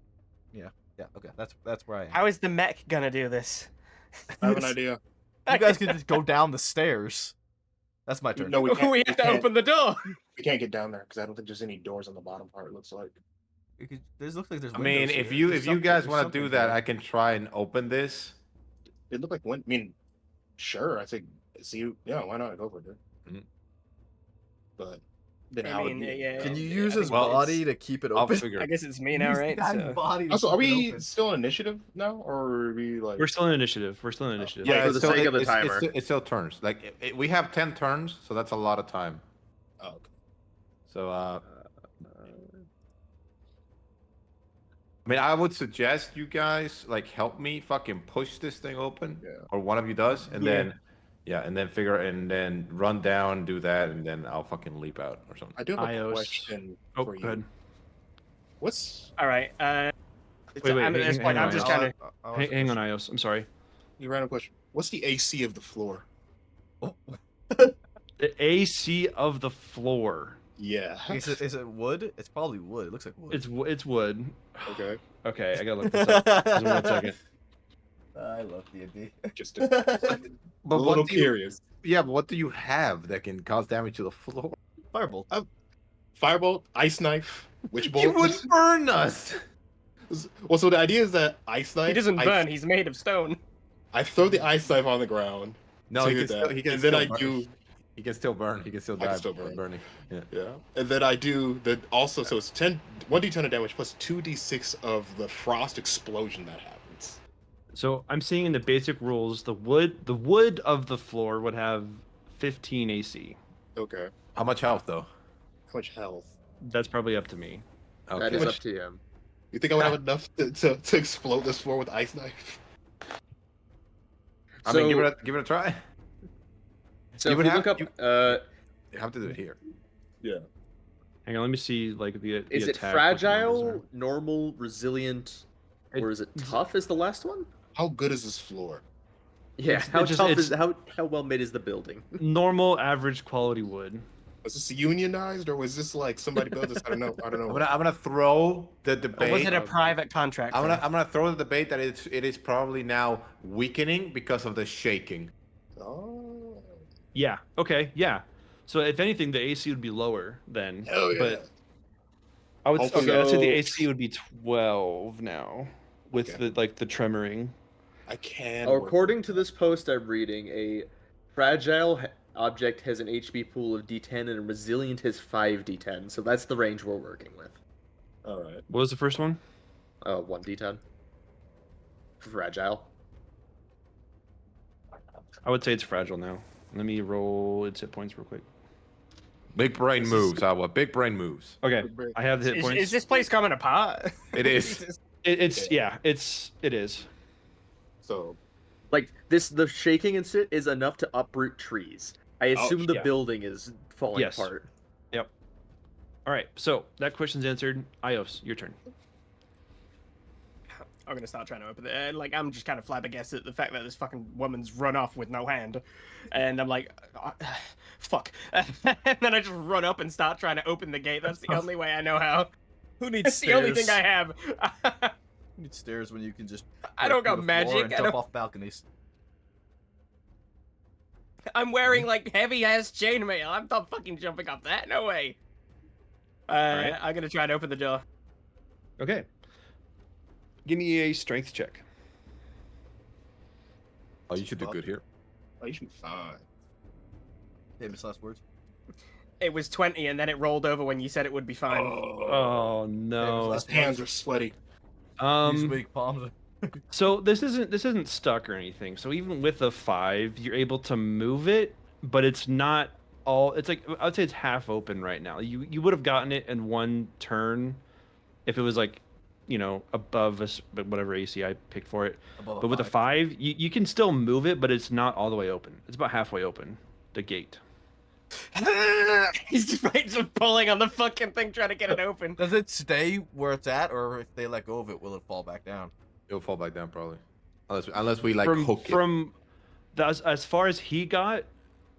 S1: Yeah. Okay. That's where I am.
S4: How is the mech gonna do this?
S5: I have an idea.
S1: You guys can just go down the stairs. That's my turn.
S5: No, we can't.
S4: we have to
S5: can't-
S4: open the door.
S5: We can't get down there because I don't think there's any doors on the bottom part. It looks like.
S1: Looks like there's.
S6: I mean,
S1: windows
S6: if
S1: here.
S6: you
S1: There's
S6: if you
S1: something-
S6: guys
S1: there's
S6: want to do
S1: something
S6: that,
S1: here.
S6: I can try and open this.
S5: It looked like I mean, sure. I think. See, yeah. Why not go for it?
S6: Mhm.
S5: But then
S4: I
S5: how
S4: mean,
S5: would you?
S4: yeah,
S1: Can you
S4: yeah,
S1: use
S4: I
S1: his
S4: think it's-
S1: body to keep it
S6: I'll
S1: open?
S6: figure.
S4: I guess it's me now,
S1: Use
S4: right?
S1: that
S4: So-
S1: body to
S5: Also, are
S1: keep it
S5: we
S1: open.
S5: still in initiative now, or are we like?
S3: We're still in initiative. We're still in initiative.
S7: Yeah, for the sake of the
S6: it's,
S7: timer.
S6: It still turns. Like we have 10 turns, so that's a lot of time.
S5: Oh, okay.
S6: So I mean, I would suggest you guys like help me fucking push this thing open, or one of you does, and then run down, do that, and then I'll fucking leap out or something.
S5: I do have a
S3: Ios.
S5: question
S3: Oh,
S5: for
S3: go
S5: you.
S3: ahead.
S5: What's
S4: All right.
S3: Wait,
S4: I'm at this point. I'm just kind of.
S3: Hang on, Ios. I'm sorry.
S5: your random question? What's the AC of the floor?
S3: The AC of the floor.
S5: Yeah.
S1: Is it wood? It's probably wood. It looks like wood.
S3: It's wood.
S5: Okay.
S3: Okay, I gotta look this up. Just 1 second.
S1: I love D&D.
S5: Just
S6: But
S5: a little curious.
S6: Yeah, but what do you have that can cause damage to the floor?
S1: Firebolt.
S5: Firebolt, ice knife, witch bolt.
S6: You would burn us.
S5: Well, so the idea is that ice knife.
S4: He doesn't burn. He's made of stone.
S5: I throw the ice knife on the ground.
S6: No,
S5: to
S6: he
S5: hit
S6: can
S5: that,
S6: still, he can
S5: and
S6: still
S5: then I
S6: burn.
S5: do.
S6: He can still burn. He can still
S5: I can
S6: die
S5: still
S6: from
S5: burn.
S6: burning. Yeah.
S5: Yeah, and then I do the also. So it's 1d10 of damage plus 2d6 of the frost explosion that happens.
S3: So I'm seeing in the basic rules, the wood of the floor would have 15 AC.
S5: Okay.
S6: How much health though?
S5: How much health?
S3: That's probably up to me.
S6: Okay.
S7: That is up to him.
S5: You think I would have enough to explode this floor with ice knife?
S6: I mean, give it a try.
S7: So
S6: You
S7: if
S6: would
S7: you look up,
S6: You have to do it here.
S5: Yeah.
S3: Hang on, let me see like the
S7: is it
S3: attack, what the numbers
S7: fragile,
S3: are.
S7: normal, resilient, or is it
S3: It's-
S7: tough? Is the last one?
S5: How good is this floor?
S7: Yeah.
S3: It's-
S7: How
S3: it just-
S7: tough
S3: it's-
S7: is how well made is the building?
S3: Normal, average quality wood.
S5: Was this unionized or was this like somebody built this? I don't know.
S6: I'm gonna throw the
S4: Or
S6: debate.
S4: was it a private contract?
S6: I'm gonna throw the debate that it is probably now weakening because of the shaking.
S5: Oh.
S3: Yeah. Okay. Yeah. So if anything, the AC would be lower then.
S5: Hell yeah.
S3: But I would
S5: Hopefully-
S3: okay, I'd say the
S7: So-
S3: AC would be 12 now, with
S5: Okay.
S3: the tremoring.
S5: I can.
S7: According to this post I'm reading, a fragile object has an HP pool of D10 and a resilient has 5 D10. So that's the range we're working with.
S5: All right.
S3: What was the first one?
S7: 1 D10. Fragile.
S3: I would say it's fragile now. Let me roll its hit points real quick.
S6: Big brain moves, Awa. Big brain moves.
S3: Okay, I have the hit points.
S4: Is this place coming apart?
S6: It is.
S3: It's it is.
S5: So
S7: Like the shaking and shit is enough to uproot trees. I assume the
S3: yeah.
S7: building is falling
S3: Yes.
S7: apart.
S3: Yep. All right, so that question's answered. Ios, your turn.
S4: I'm gonna start trying to open it. Like I'm just kind of flabbergasted at the fact that this fucking woman's run off with no hand, and I'm like, fuck. And then I just run up and start trying to open the gate. That's the only way I know how.
S1: Who needs
S4: That's the only thing I have.
S1: You need stairs when you can just.
S4: I don't
S1: break
S4: got
S1: through the floor
S4: magic.
S1: And
S4: I
S1: jump
S4: don't-
S1: off balconies.
S4: I'm wearing like heavy ass chainmail. I'm not fucking jumping off that. No way.
S3: right.
S4: I'm gonna try to open the door.
S3: Okay. Give me a strength check.
S6: Oh, you should do good here.
S5: you should be fine.
S1: Famous last words.
S4: It was 20, and then it rolled over when you said it would be fine.
S3: Oh no.
S1: Last
S5: Hands are sweaty.
S1: Use weak palms.
S3: So this isn't stuck or anything. So even with a 5, you're able to move it, but it's not all. It's like I would say it's half open right now. You would have gotten it in one turn if it was like, above us, but whatever AC I picked for it.
S1: Above
S3: But with a 5, you can still move it, but it's not all the way open. It's about halfway open. The gate.
S4: He's just pulling on the fucking thing trying to get it open.
S1: Does it stay where it's at, or if they let go of it, will it fall back down?
S6: It'll fall back down probably, unless we like
S3: from
S6: hook it.
S3: from as far as he got,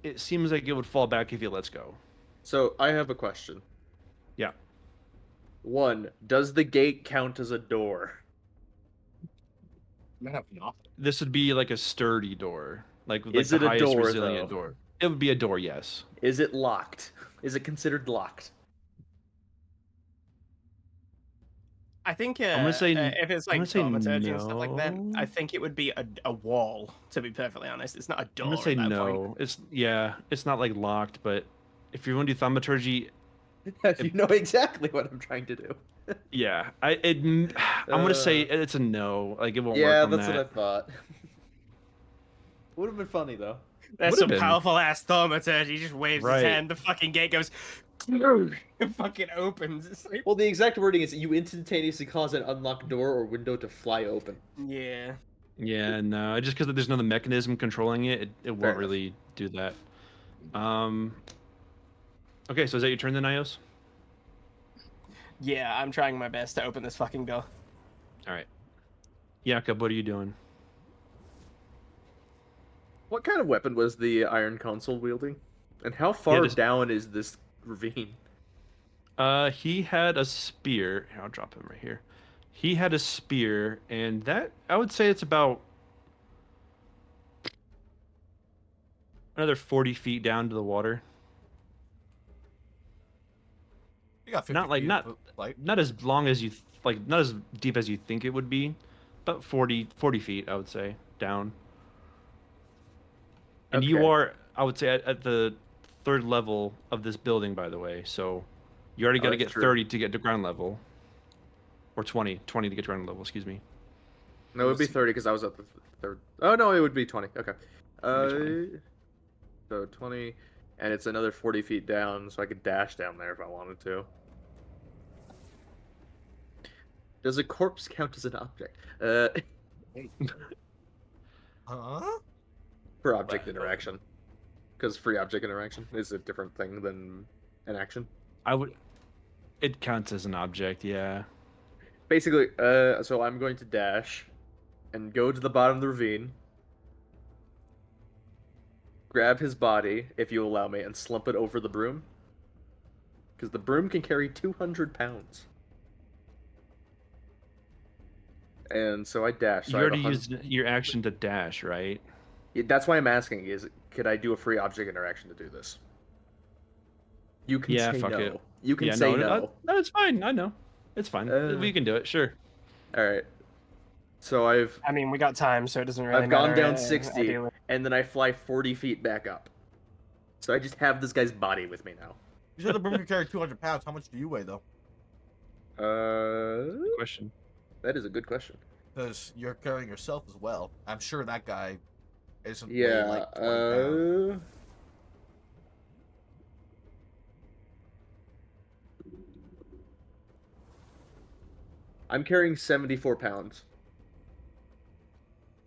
S3: it seems like it would fall back if he lets go.
S7: So I have a question.
S3: Yeah.
S7: 1, does the gate count as a door?
S5: I have nothing.
S3: This would be like a sturdy door, like
S7: Is
S3: the
S7: it a
S3: highest
S7: door,
S3: resilient
S7: though?
S3: door. It would be a door, yes.
S7: Is it locked? Is it considered locked?
S4: I think
S3: gonna say
S4: if it's
S3: I'm
S4: like
S3: gonna say
S4: thaumaturgy and stuff like that,
S3: no.
S4: I think it would be a wall. To be perfectly honest, it's not a
S3: I'm
S4: door.
S3: gonna say
S4: at that
S3: no.
S4: point.
S3: It's not like locked, but if you're going to do thaumaturgy,
S7: You know exactly what I'm trying to do.
S3: yeah, I'm gonna say it's a no. Like it won't
S7: Yeah,
S3: work on
S7: that's
S3: that.
S7: what I thought. Would have been funny though.
S4: That's
S3: Would've
S4: some
S3: been.
S4: powerful ass thaumaturgy. He just waves
S3: Right.
S4: his hand. The fucking gate goes. It fucking opens. It's like,
S2: Well, the exact wording is you instantaneously cause an unlocked door or window to fly open.
S4: yeah.
S3: Yeah, no, just because there's no mechanism controlling it, it
S2: Fair
S3: won't
S2: enough.
S3: really do that. Okay, so is that your turn then, Ios?
S4: Yeah, I'm trying my best to open this fucking door.
S3: All right. Jakob, what are you doing?
S2: What kind of weapon was the Iron Console wielding? And how far
S3: just-
S2: down is this ravine?
S3: He had a spear. Here, I'll drop him right here. He had a spear, and that I would say it's about another 40 feet down to the water.
S1: You got 50
S3: Not like
S1: feet
S3: not
S1: of flight.
S3: not as long as you like, not as deep as you think it would be, but 40 feet, I would say, down. And you
S2: Okay.
S3: are, I would say, at the 3rd level of this building, by the way. So you already got to
S2: that's
S3: get
S2: true.
S3: 30 to get to ground level, or 20 to get to ground level. Excuse me.
S2: No, it would be 30 because I was at the third. Oh no, it would be 20. Okay.
S3: It'd be
S2: So 20, and it's another 40 feet down, so I could dash down there if I wanted to. Does a corpse count as an object?
S1: Huh?
S2: For object
S1: Well,
S2: interaction, because free object interaction is a different thing than an action.
S3: It counts as an object, yeah.
S2: Basically, so I'm going to dash and go to the bottom of the ravine, grab his body, if you allow me, and slump it over the broom. Because the broom can carry 200 pounds. And so I dash. So
S3: You
S2: I have
S3: already used your action to dash, right?
S2: That's why I'm asking, is could I do a free object interaction to do this? You can
S3: Yeah,
S2: say
S3: fuck
S2: no.
S3: it.
S2: You can
S3: Yeah,
S2: say
S3: no,
S2: no.
S3: no, it's fine. I know. It's fine. We can do it, sure.
S2: Alright. So
S4: I mean, we got time, so it doesn't really
S2: I've
S4: matter.
S2: gone down 60,
S4: ideally.
S2: and then I fly 40 feet back up. So I just have this guy's body with me now.
S1: You said the broom can carry 200 pounds. How much do you weigh, though?
S3: Question.
S2: That is a good question.
S1: Because you're carrying yourself as well. I'm sure that guy isn't weigh
S2: Yeah,
S1: like 20 pounds.
S2: I'm carrying 74 pounds.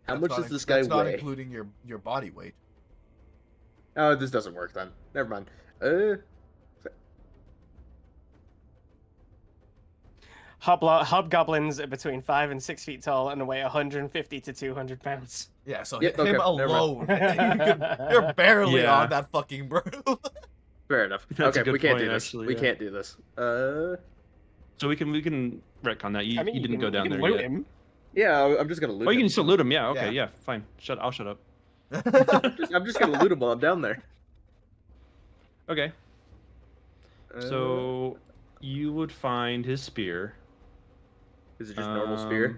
S2: How
S1: That's
S2: much
S1: not
S2: does this guy
S1: that's not
S2: weigh?
S1: including your body weight.
S2: Oh, this doesn't work then. Never mind.
S4: Hobgoblins are between 5 and 6 feet tall and weigh 150 to 200 pounds.
S1: Yeah, so
S2: Yep,
S1: him
S2: okay, never
S1: alone, you're barely
S3: Yeah.
S1: on that fucking broom.
S2: Fair enough.
S3: That's a
S2: Okay,
S3: good
S2: we can't
S3: point,
S2: do this.
S3: actually,
S2: we
S3: yeah.
S2: can't do this.
S3: So we can retcon that. You,
S4: I mean,
S3: you didn't go down
S4: you can
S3: there
S4: loot
S3: yet.
S4: him.
S2: Yeah, I'm just gonna loot
S3: Oh, you
S2: him.
S3: can still loot him. Yeah. Okay.
S1: Yeah.
S3: Yeah. Fine. I'll shut up.
S2: I'm just gonna loot him while I'm down there.
S3: Okay. So you would find his spear.
S2: Is it just a normal spear?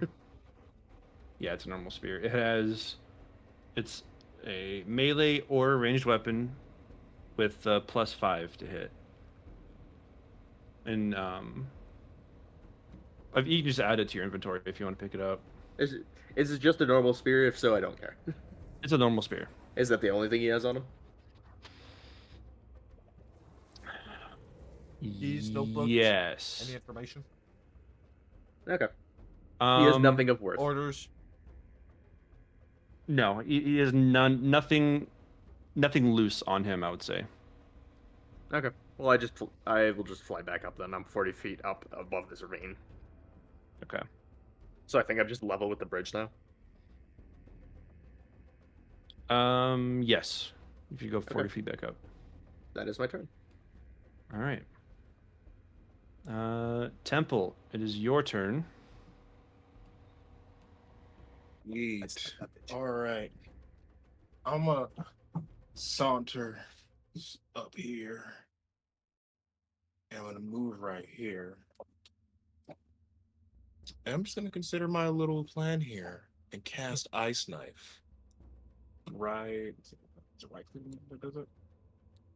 S3: Yeah, it's a normal spear. It's a melee or ranged weapon with +5 to hit. And you can just add it to your inventory if you want to pick it up.
S2: Is it just a normal spear? If so, I don't care.
S3: It's a normal spear.
S2: Is that the only thing he has on him?
S1: Keys, notebooks,
S3: Yes.
S1: Any information?
S2: Okay. He has nothing of worth.
S1: Orders.
S3: No, he has nothing loose on him, I would say.
S2: Okay. Well, I will just fly back up then. I'm 40 feet up above this ravine.
S3: Okay.
S2: So I think I'm just level with the bridge now.
S3: Yes. If you go 40 feet back up.
S2: That is my turn.
S3: All right. Temple, it is your turn.
S5: Yeet. All right. I'm gonna saunter up here. And I'm gonna move right here. And I'm just gonna consider my little plan here and cast Ice Knife. Right. Is it right click that does it?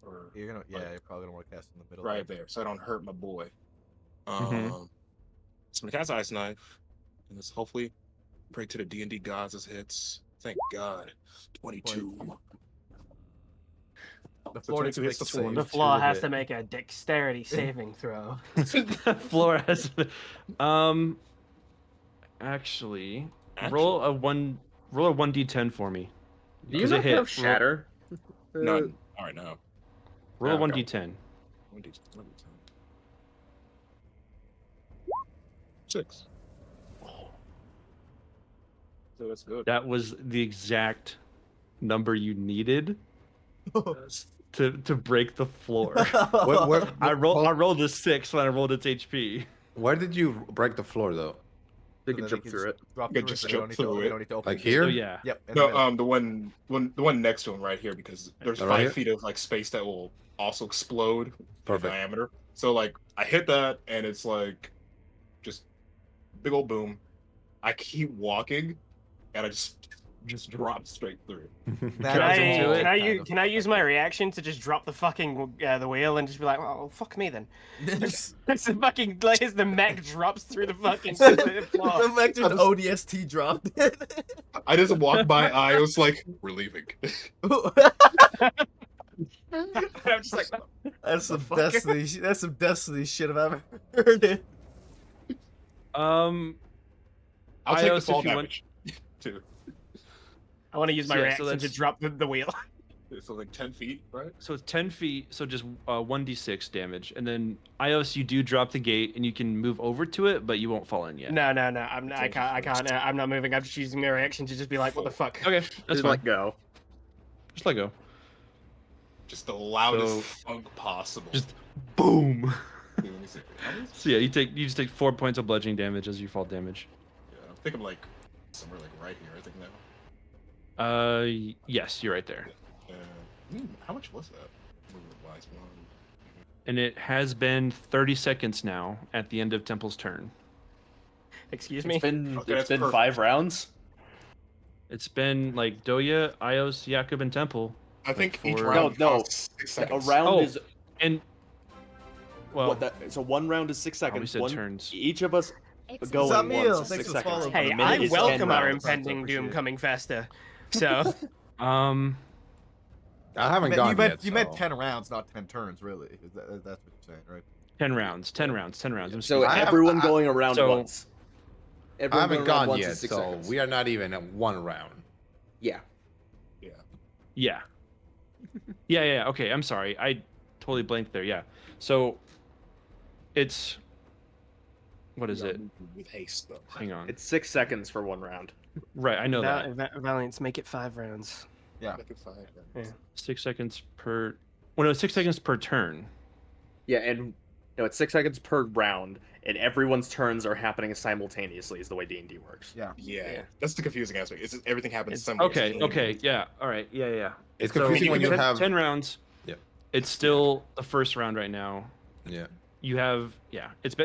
S5: Or
S1: You're probably gonna want to cast in the middle.
S5: right there, so I don't hurt my boy.
S3: Mhm.
S5: So I'm gonna cast Ice Knife, and this hopefully pray to the D&D gods as hits. Thank God. 22.
S1: The
S5: So
S1: floor
S5: Trinity
S1: needs to
S5: hits
S1: make
S5: the
S1: a
S5: floor.
S4: The
S1: save.
S4: floor
S3: of
S4: has
S3: it.
S4: to make a dexterity saving throw.
S3: The floor has. Actually, roll a 1d10 for me.
S2: Do you
S3: Because it
S2: not
S3: hit.
S2: have shatter?
S5: None. All right, now.
S3: Roll a
S2: Okay.
S3: 1d10.
S5: 6. So that's good.
S3: That was the exact number you needed to break the floor. I rolled a 6 when I rolled its HP.
S6: Where did you break the floor though?
S2: They
S1: So
S2: can
S1: then
S2: jump
S1: they
S2: through it.
S1: Drop
S5: Yeah,
S1: through
S5: just
S1: it, so
S5: jump
S1: they
S5: through
S1: don't need to open
S6: Like
S1: the gate.
S6: here?
S3: So yeah.
S1: Yep. in the middle.
S5: No, the one next to him right here, because there's
S6: Right
S5: 5
S6: here?
S5: feet of like space that will also explode in
S6: Perfect.
S5: diameter. So like I hit that and it's like just big old boom. I keep walking and I just drop straight through.
S1: That
S3: Drives
S1: is
S3: into
S1: all
S3: it.
S1: kind of
S4: Can I use
S1: fucked
S4: my
S1: up.
S4: reaction to just drop the fucking the wheel and just be like, oh fuck me then?
S1: Just-
S4: It's the fucking like as the mech drops through the fucking
S1: the
S4: floor.
S1: fact just
S5: just-
S1: ODST dropped.
S5: I just walked by. I was like, "We're leaving."
S4: I'm just like,
S1: That's some
S4: fuck?
S1: destiny. That's some destiny shit if I've ever heard it.
S5: I'll take the
S3: Ios,
S5: fall
S3: if you want-
S5: damage too.
S4: I want to use my
S3: Yeah, so
S4: reaction to
S3: that's-
S4: drop the wheel.
S5: So like 10 feet, right?
S3: So it's 10 feet, so just 1d6 damage. And then Ios, you do drop the gate and you can move over to it, but you won't fall in yet.
S4: No, I can't. I'm not moving. I'm just using my reaction to just be like, what the fuck?
S3: Okay, that's
S2: Just
S3: fine.
S2: let go.
S3: Just let go.
S5: Just the loudest
S3: So-
S5: funk possible.
S3: Just boom.
S5: Let me see. How many-
S3: So yeah, you just take 4 points of bludgeoning damage as you fall damage.
S5: Yeah, I think I'm like somewhere like right here. I think now.
S3: Yes, you're right there.
S5: How much was that? Movement-wise, one.
S3: And it has been 30 seconds now at the end of Temple's turn.
S4: Excuse me.
S9: It's been
S5: Okay,
S9: it's
S5: that's
S9: been
S5: perfect.
S9: 5 rounds.
S3: It's been like Doya, Ios, Jakob, and Temple.
S5: I think
S3: Like
S5: each
S3: for-
S5: round
S9: No,
S5: costs 6
S9: A
S5: seconds.
S9: round
S3: Oh,
S9: is
S3: And well,
S9: what that. So one round is 6
S3: we
S9: seconds.
S3: said
S9: one,
S3: turns.
S9: Each of us
S1: Zamil,
S9: going once is
S1: thanks
S9: 6
S1: for
S9: seconds.
S1: following.
S4: Hey,
S9: A minute
S4: I
S9: is 10
S4: welcome our
S9: rounds.
S4: impending
S1: Appreciate
S4: doom
S1: it.
S4: coming faster. So
S6: I haven't
S1: You
S6: gone yet.
S1: you meant
S6: so-
S1: 10 rounds, not 10 turns, really. That's what you're saying, right?
S3: 10 rounds. I'm
S2: So
S3: speaking.
S2: everyone going around
S3: so-
S2: once.
S6: I
S2: Everyone
S6: haven't
S2: going around
S6: gone
S2: once
S6: yet,
S2: is 6
S6: so
S2: seconds.
S6: we are not even at one round.
S2: Yeah.
S3: Yeah. Yeah. Okay, I'm sorry. I totally blanked there. Yeah. So it's what is it?
S5: With haste, though.
S3: Hang on.
S2: It's 6 seconds for one round.
S3: Right, I know that.
S4: Valiants, make it 5 rounds.
S1: Yeah.
S5: Make it 5 rounds.
S4: Yeah.
S3: 6 seconds per. Well, no, 6 seconds per turn.
S2: Yeah, and no, it's 6 seconds per round, and everyone's turns are happening simultaneously. Is the way D&D works.
S1: Yeah.
S5: Yeah, that's the confusing aspect. It's everything happens
S4: It's-
S3: Okay.
S5: simultaneously.
S3: Yeah. All right. Yeah.
S6: It's
S3: So
S6: confusing when you
S3: 10
S6: have.
S3: 10 rounds.
S6: Yep.
S3: It's still the first round right now.
S6: Yeah.
S3: You have it's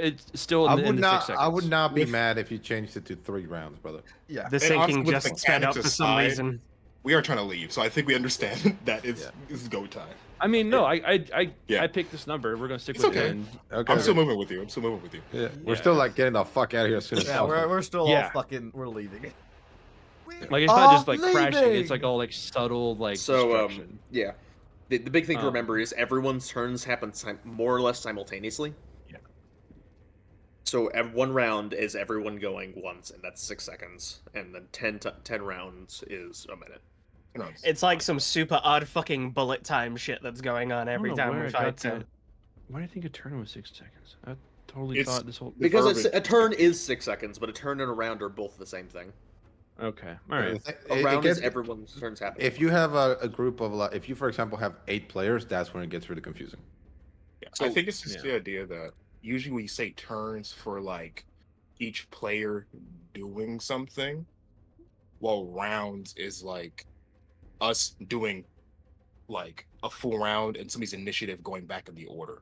S3: still
S6: I
S3: in the,
S6: would
S3: in the 6
S6: not.
S3: seconds.
S6: I would not be mad if you changed it to 3 rounds, brother.
S1: Yeah.
S4: The
S5: And
S4: sinking
S5: honestly, with
S4: just sped up
S5: mechanics
S4: for some
S5: aside,
S4: reason.
S5: We are trying to leave, so I think we understand that it's
S6: Yeah.
S5: this is go time.
S3: I mean, no, I
S5: Yeah.
S3: picked this number. We're gonna stick
S5: It's
S3: with
S5: okay.
S3: it. And
S6: Okay.
S5: I'm still moving with you.
S6: Yeah. We're
S3: Yeah.
S6: still like getting the fuck out of here as soon as
S1: Yeah,
S6: possible.
S1: we're still
S3: Yeah.
S1: all fucking. We're leaving.
S3: like it's not just like
S1: Leaving!
S3: crashing. It's like all like subtle like
S2: So,
S3: destruction.
S2: yeah. The big thing to
S3: Um,
S2: remember is everyone's turns happen more or less simultaneously.
S5: Yeah.
S2: So one round is everyone going once, and that's 6 seconds. And then 10 rounds is a minute.
S4: It's like some super odd fucking bullet time shit that's going on
S3: I don't
S4: every
S3: know
S4: time
S3: where
S4: we
S3: I got
S4: fight.
S3: that. Why do you think a turn was 6 seconds? I totally
S5: It's-
S3: thought this whole.
S2: Because
S5: verbiage.
S2: a turn is 6 seconds, but a turn and a round are both the same thing.
S3: Okay. All right.
S2: A round is everyone's turns happening.
S6: If you have a group of like, if you for example have 8 players, that's when it gets really confusing.
S5: Yeah,
S2: So-
S5: I think it's just
S3: yeah.
S5: the idea that usually we say turns for like each player doing something, while rounds is like us doing like a full round and somebody's initiative going back in the order.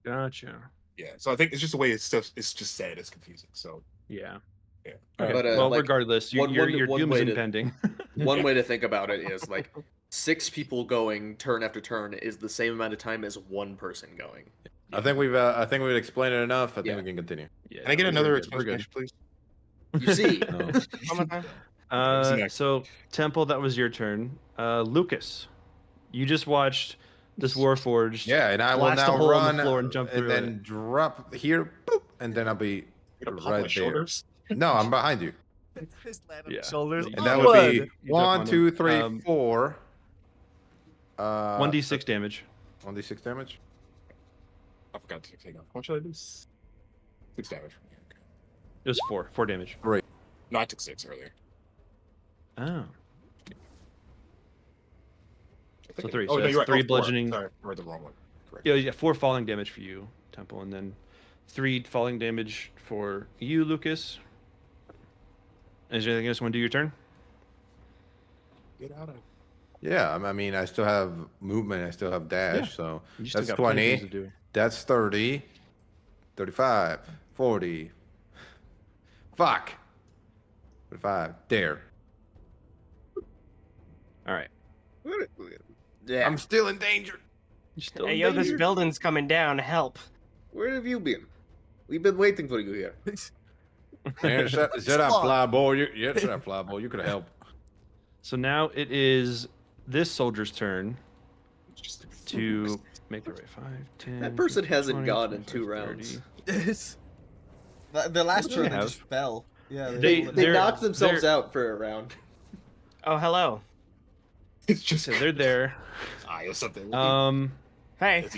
S3: Gotcha.
S5: Yeah, so I think it's just the way it's just said. It's confusing. So
S3: Yeah.
S5: Yeah.
S3: Okay.
S2: But,
S3: well,
S2: like,
S3: regardless,
S2: one
S3: your
S2: way
S3: doom is
S2: to-
S3: impending.
S2: One way to think about it is like 6 people going turn after turn is the same amount of time as one person going.
S6: I think we've explained it enough. I think
S2: Yeah.
S6: we can continue.
S3: Yeah,
S5: can I get
S3: we're
S5: another
S3: good, we're good.
S5: explanation, please?
S2: You see,
S6: No.
S5: One more time.
S3: So Temple, that was your turn. Lucas, you just watched This Warforged.
S6: Yeah, and I will
S3: blast a
S6: now
S3: hole in
S6: run
S3: the floor and jump
S6: and
S3: through
S6: then
S3: it.
S6: drop here, boop, and then I'll be
S5: You gonna pop my
S6: right there.
S5: shoulders?
S6: No, I'm behind you.
S1: Just land on
S3: Yeah.
S1: his shoulders.
S3: And
S6: And that would
S1: Onward!
S6: be
S3: You jump on
S6: 1, 2, 3,
S3: him.
S6: 4.
S3: 1d6 damage.
S6: 1d6 damage.
S5: I forgot to take off. What should I do? 6 damage. Okay.
S3: It was 4 damage.
S5: No, I took 6 earlier.
S3: Oh.
S5: I think
S3: So 3.
S5: Oh,
S3: So
S5: no,
S3: that's
S5: you're right.
S3: 3
S5: Oh, 4.
S3: bludgeoning.
S5: Sorry, I read the wrong one. Correct.
S3: Yeah, 4 falling damage for you, Temple, and then 3 falling damage for you, Lucas. Is there anything else you want to do your turn?
S5: Get out of.
S6: Yeah, I mean, I still have movement. I still have dash.
S3: Yeah.
S6: So
S3: You still
S6: that's
S3: got plenty of
S6: 20.
S3: things to do.
S6: That's 30. 35. 40. Fuck. 45. There.
S3: All right.
S7: Yeah.
S6: I'm still in danger.
S3: You're still
S4: Hey,
S3: in
S4: yo, this
S3: danger.
S4: building's coming down. Help.
S7: Where have you been? We've been waiting for you here.
S6: Man, shut up, fly boy. Shut up, fly boy. You could have helped.
S3: So now it is this soldier's turn
S5: Just
S3: to make their way 5, 10.
S7: That person
S3: 15,
S7: hasn't
S3: 20,
S7: gone in
S3: 25,
S7: 2 rounds.
S3: 30.
S1: Yes. The last
S3: They
S1: turn they
S3: have.
S1: just fell. Yeah,
S7: They
S3: They're-
S7: knocked themselves
S3: they're-
S7: out for a round.
S4: Oh, hello.
S5: It's just
S3: So they're there.
S5: eye or something.
S4: Hey.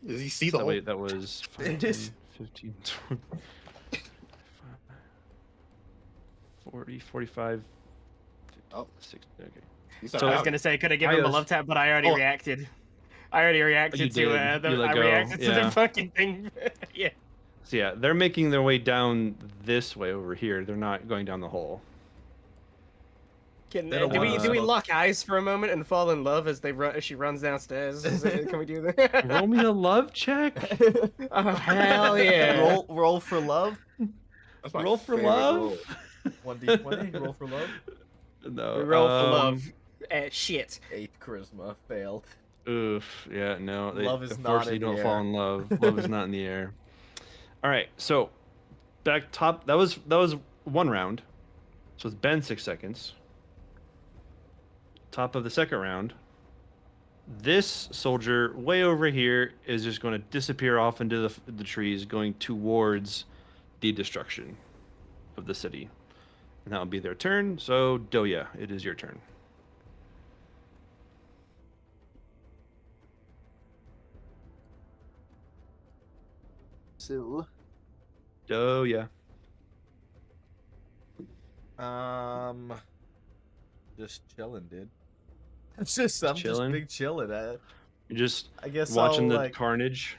S5: Does he see the
S3: So
S5: whole?
S3: wait, that was 5,
S1: It
S3: 10,
S1: is.
S3: 15, 20, 40, 45,
S5: Oh.
S3: 60. Okay.
S5: He's not
S3: So
S4: I was
S5: out.
S4: gonna say could have given him a
S3: Ios.
S4: love tap, but I already
S5: Oh.
S4: reacted. I already reacted
S3: you
S4: to
S3: did.
S4: the
S3: You let
S4: I
S3: go,
S4: reacted to
S3: yeah.
S4: the fucking thing. Yeah.
S3: So yeah, they're making their way down this way over here. They're not going down the hole.
S4: Can,
S1: They don't
S4: do we
S3: want
S4: do we
S1: smoke.
S4: lock eyes for a moment and fall in love as as she runs downstairs? Can we do that?
S3: Roll me a love check.
S4: Oh hell yeah!
S1: roll for love.
S5: That's my
S3: Roll for
S5: favorite
S3: love.
S5: role.
S1: 1d20. Roll for love.
S3: No.
S4: We roll for love. Shit.
S1: 8 charisma failed.
S3: Oof. Yeah. No.
S1: Love is not
S3: unfortunately,
S1: in
S3: you don't
S1: the
S3: fall
S1: air.
S3: in love. Love is not in the air. All right. So back top. That was 1 round. So it's been 6 seconds. Top of the second round. This soldier way over here is just going to disappear off into the trees, going towards the destruction of the city. And that will be their turn. So, Doya, it is your turn.
S1: So,
S3: Doya.
S1: just chilling, dude. It's just I'm
S3: chilling?
S1: just big chilling.
S3: You're just
S1: I guess
S3: watching
S1: I'll,
S3: the
S1: like,
S3: carnage.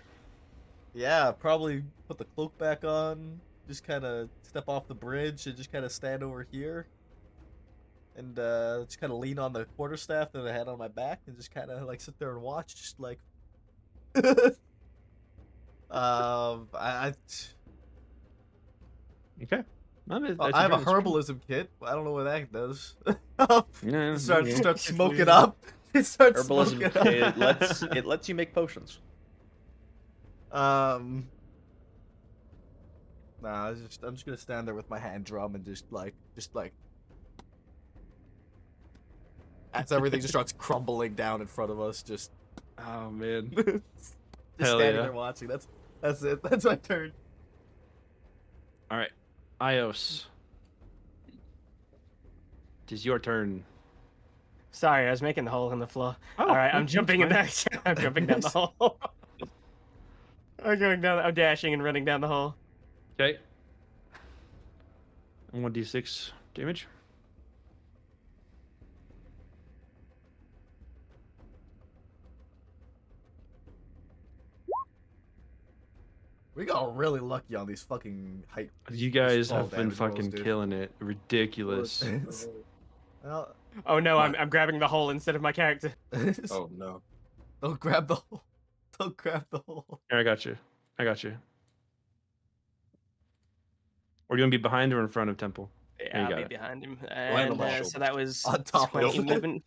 S1: yeah, probably put the cloak back on. Just kind of step off the bridge and just kind of stand over here. And just kind of lean on the quarterstaff that I had on my back and just kind of like sit there and watch, just like. I
S3: Okay. I mean, that's
S1: I have a
S3: your turn.
S1: herbalism kit. I don't know what that does.
S3: Yeah,
S1: start smoking up. It starts
S9: Herbalism
S1: smoking up.
S9: it lets you make potions.
S1: Nah, I'm just gonna stand there with my hand drum and just like as everything just starts crumbling down in front of us, just
S3: Oh man.
S1: just
S3: Hell
S1: standing
S3: yeah.
S1: there watching. That's it. That's my turn.
S3: All right. Ios. It is your turn.
S4: Sorry, I was making the hole in the floor.
S3: Oh,
S4: All right, I'm
S3: that's
S4: jumping in
S3: fine.
S4: that. I'm jumping down the hole. I'm going down. I'm dashing and running down the hole.
S3: Okay. And 1d6 damage.
S1: We got really lucky on these fucking height.
S3: You guys
S1: fall
S3: have been
S1: damage rolls,
S3: fucking
S1: dude.
S3: killing it. Ridiculous.
S1: Well,
S4: Oh no, I'm grabbing the hole instead of my character.
S5: Oh no.
S1: don't grab the hole. Don't grab the hole.
S3: Here, I got you. I got you. Or do you want to be behind or in front of Temple?
S4: Yeah,
S3: you got
S4: I'll be
S3: it.
S4: behind him.
S5: Land on
S4: And
S5: my
S4: so
S5: shoulders.
S4: that was
S1: On top of
S4: 20
S5: him.
S4: movement.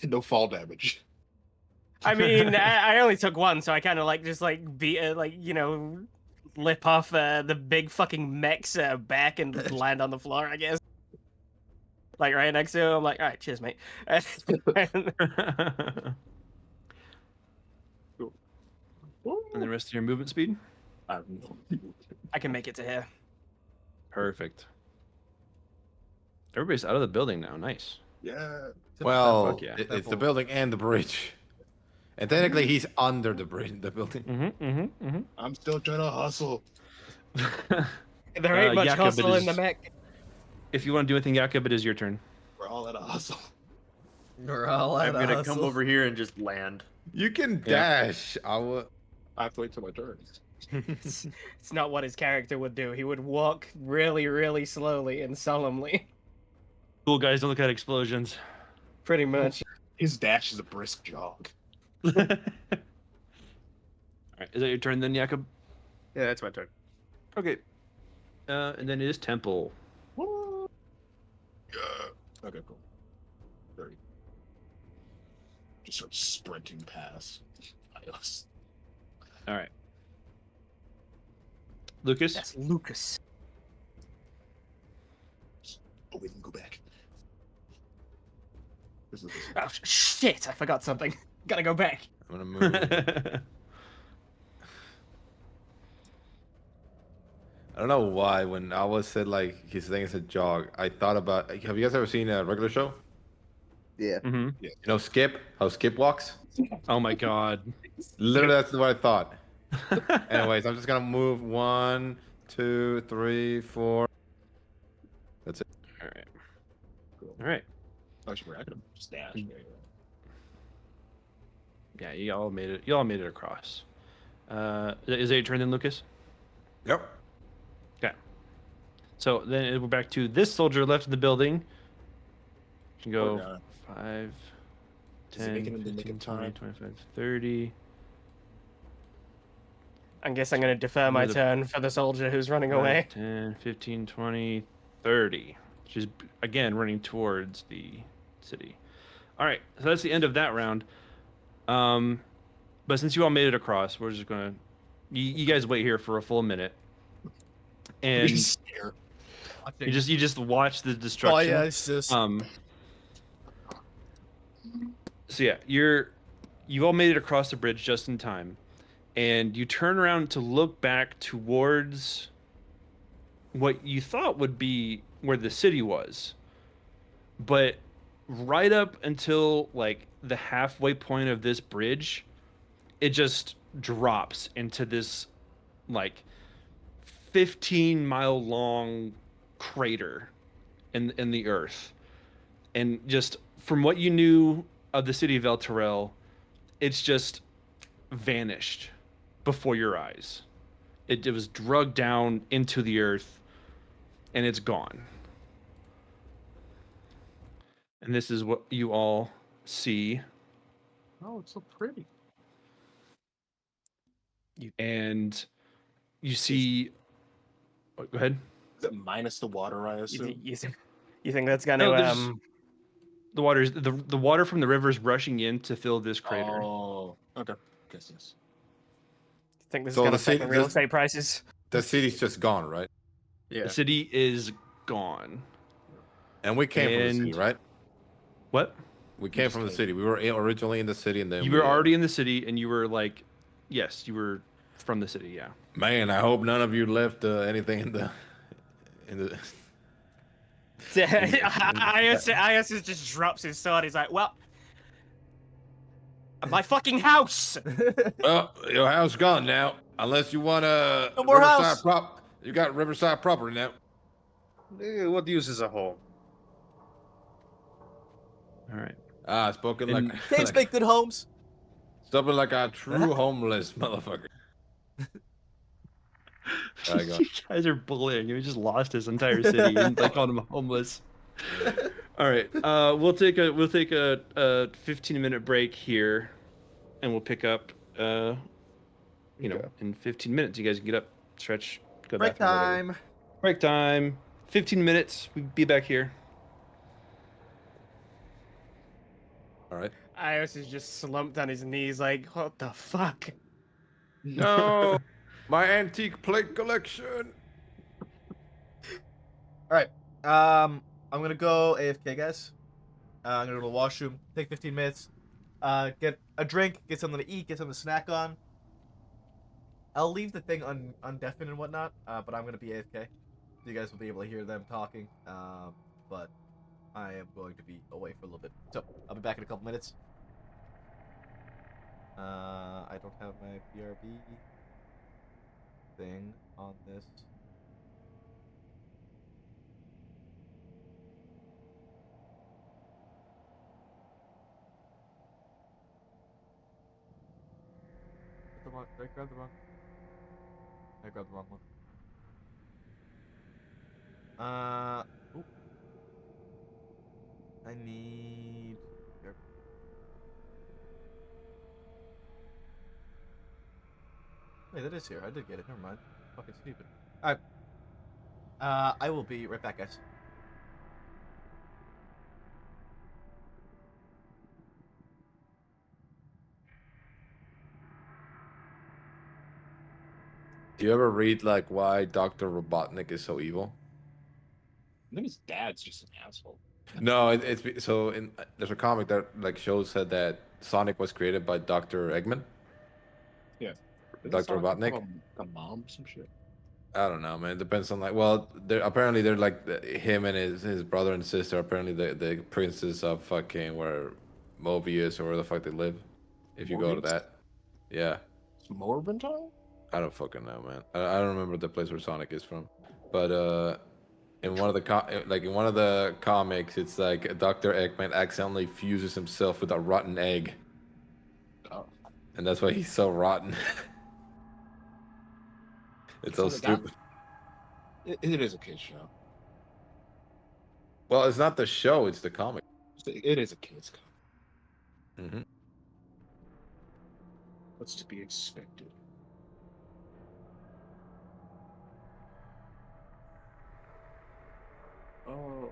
S5: No fall damage.
S4: I mean, I only took one, so I kind of like just like be like lip off the big fucking mech's back and land on the floor, I guess. Like right next to him. I'm like, all right, cheers, mate.
S3: And the rest of your movement speed?
S5: I don't know.
S4: I can make it to here.
S3: Perfect. Everybody's out of the building now. Nice.
S5: Yeah.
S6: Well,
S3: Fuck yeah.
S6: it's the building and the bridge. And technically, he's under the bridge, the building.
S3: Mm-hmm.
S5: I'm still trying to hustle.
S4: There ain't much
S3: Jakob, it
S4: hustle in the
S3: is-
S4: mech.
S3: If you want to do anything, Jakob, it is your turn.
S5: We're all at a hustle.
S8: We're all
S9: I'm
S8: at a
S9: gonna
S8: hustle.
S9: come over here and just land.
S6: You can
S3: Yeah.
S6: dash. I would.
S5: I have to wait till my turn.
S4: It's not what his character would do. He would walk really, really slowly and solemnly.
S3: Cool guys don't look at explosions.
S4: Pretty much.
S5: His dash is a brisk jog.
S3: All right, is that your turn then, Jakob?
S2: Yeah, that's my turn.
S3: Okay. And then it is Temple.
S5: Yeah. Okay, cool. 30. Just start sprinting past Ios.
S3: All right. Lucas?
S4: That's Lucas.
S5: Oh, we can go back. This is
S4: Oh, shit, I forgot something. Gotta go back.
S6: I'm gonna move. I don't know why. When I was said like his thing is a jog, I thought about. Have you guys ever seen a regular show?
S8: Yeah.
S3: Mm-hmm.
S6: You know Skip? How Skip walks?
S3: Oh my god.
S6: Literally, that's what I thought. Anyways, I'm just gonna move 1, 2, 3, 4. That's it.
S3: All right. All right.
S5: actually, I could have just dashed.
S3: Yeah, you all made it. You all made it across. Is it your turn then, Lucas?
S6: Yep.
S3: Okay. So then we're back to this soldier left in the building. You can go
S5: Poor
S3: 5,
S5: Is he
S3: 10,
S5: making it in the
S3: 15,
S5: nick of
S3: 20,
S5: time?
S3: 25, 30.
S4: I guess I'm gonna defer my
S3: Another-
S4: turn for the soldier who's running
S3: 5,
S4: away.
S3: 10, 15, 20, 30. Which is, again, running towards the city. All right. So that's the end of that round. But since you all made it across, we're just going to... You guys wait here for a full minute. And
S5: We stare.
S3: you just watch the destruction.
S1: Oh yeah, it's just
S3: So yeah, you all made it across the bridge just in time, and you turn around to look back towards what you thought would be where the city was, but right up until like the halfway point of this bridge, it just drops into this like 15-mile long crater in the earth. And just from what you knew of the city of El Terrell, it's just vanished before your eyes. It was drugged down into the earth, and it's gone. And this is what you all see.
S5: Oh, it's so pretty.
S3: And you see... Oh, go ahead.
S5: Is it minus the water, I
S4: You,
S5: assume?
S4: you think that's gonna
S3: No, there's- The water's the water from the river is rushing in to fill this crater.
S5: Oh, okay. Guess yes.
S4: think this
S6: So
S4: is gonna
S6: the city-
S4: affect real
S6: this-
S4: estate prices?
S6: The city's just gone, right?
S2: Yeah.
S3: The city is gone.
S6: And we came from the city,
S3: And-
S6: right?
S3: What?
S6: We came from the city. We were originally in the city, and then
S3: You
S6: we,
S3: were already in the city, and you were like, yes, you were from the city. Yeah.
S6: Man, I hope none of you left anything in the.
S4: IS just drops his sword. He's like, well, my fucking house.
S6: Well, your house gone now. Unless you want a
S1: No more
S6: Riverside
S1: house.
S6: You got Riverside property now.
S2: What use is a home?
S3: All right.
S6: Ah, spoken like
S1: Caves make good homes.
S6: something like a true homeless motherfucker. There you go.
S3: You guys are bullying. He just lost his entire city and like called him homeless. All right. We'll take a 15-minute break here, and we'll pick up. In 15 minutes, you guys can get up, stretch, go
S1: Break
S3: back.
S1: time.
S3: Break time. 15 minutes. We'll be back here.
S6: All right.
S4: IS is just slumped on his knees, like, what the fuck?
S6: No, my antique plate collection.
S1: I'm gonna go AFK, guys. I'm gonna go to the washroom. Take 15 minutes. Get a drink. Get something to eat. Get something to snack on. I'll leave the thing undeafened and whatnot, but I'm gonna be AFK. So you guys will be able to hear them talking. But I am going to be away for a little bit. So I'll be back in a couple minutes. I don't have my BRB thing on this. Did I grab the wrong? I grabbed the wrong one. Oop. I need. Wait, that is here. I did get it. Never mind. Fucking stupid. Alright. I will be right back, guys.
S6: Do you ever read like why Dr. Robotnik is so evil?
S5: I think his dad's just an asshole.
S6: No, so in there's a comic that like shows that Sonic was created by Dr. Eggman.
S5: Yeah.
S6: Dr. Robotnik.
S5: A mom or some shit.
S6: I don't know, man. It depends on like. Well, they're like him and his brother and sister. Apparently, the princes of fucking where Mobius or where the fuck they live. If you go to
S5: Morbius?
S6: that, yeah.
S5: It's Morbentine?
S6: I don't fucking know, man. I don't remember the place where Sonic is from, but in one of the comics, it's like Dr. Eggman accidentally fuses himself with a rotten egg,
S5: Oh.
S6: and that's why he's so rotten. It's so
S5: So the guy-
S6: stupid.
S5: It is a kid's show.
S6: Well, it's not the show; it's the comic.
S5: It is a kid's show.
S6: Mm-hmm.
S5: What's to be expected? Oh.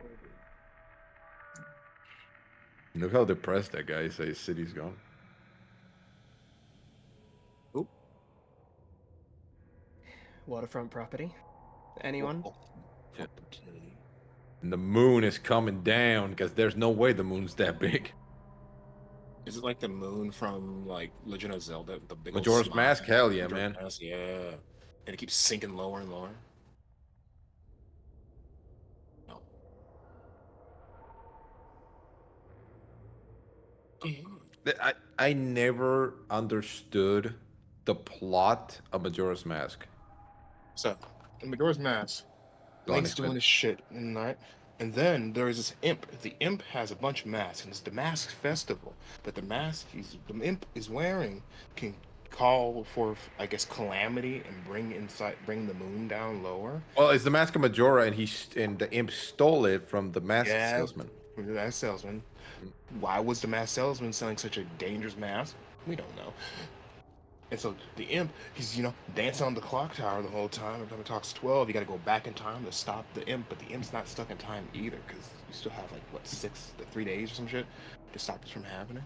S6: Look how depressed that guy is. His city's gone.
S5: Oop.
S4: Waterfront property. Anyone?
S6: Yeah. And the moon is coming down because there's no way the moon's that big.
S5: Is it like the moon from like Legend of Zelda? The big old
S6: Majora's
S5: smile?
S6: Mask, hell yeah,
S5: Majora's
S6: man.
S5: Mask, yeah. And it keeps sinking lower and lower. Oh.
S6: I never understood the plot of Majora's Mask.
S5: So, in Majora's Mask,
S6: Go on,
S5: Link's
S6: explain.
S5: doing his shit, right? And then there is this imp. The imp has a bunch of masks, and it's the mask festival. But the mask the imp is wearing can call for, I guess, calamity and bring the moon down lower.
S6: Well, it's the Mask of Majora, and the imp stole it from the mask
S5: Yeah.
S6: salesman.
S5: From the mask salesman. Why was the mask salesman selling such a dangerous mask? We don't know. And so the imp, he's dancing on the clock tower the whole time. Every time it talks 12, you got to go back in time to stop the imp. But the imp's not stuck in time either, because you still have like what 3 days or some shit to stop this from happening.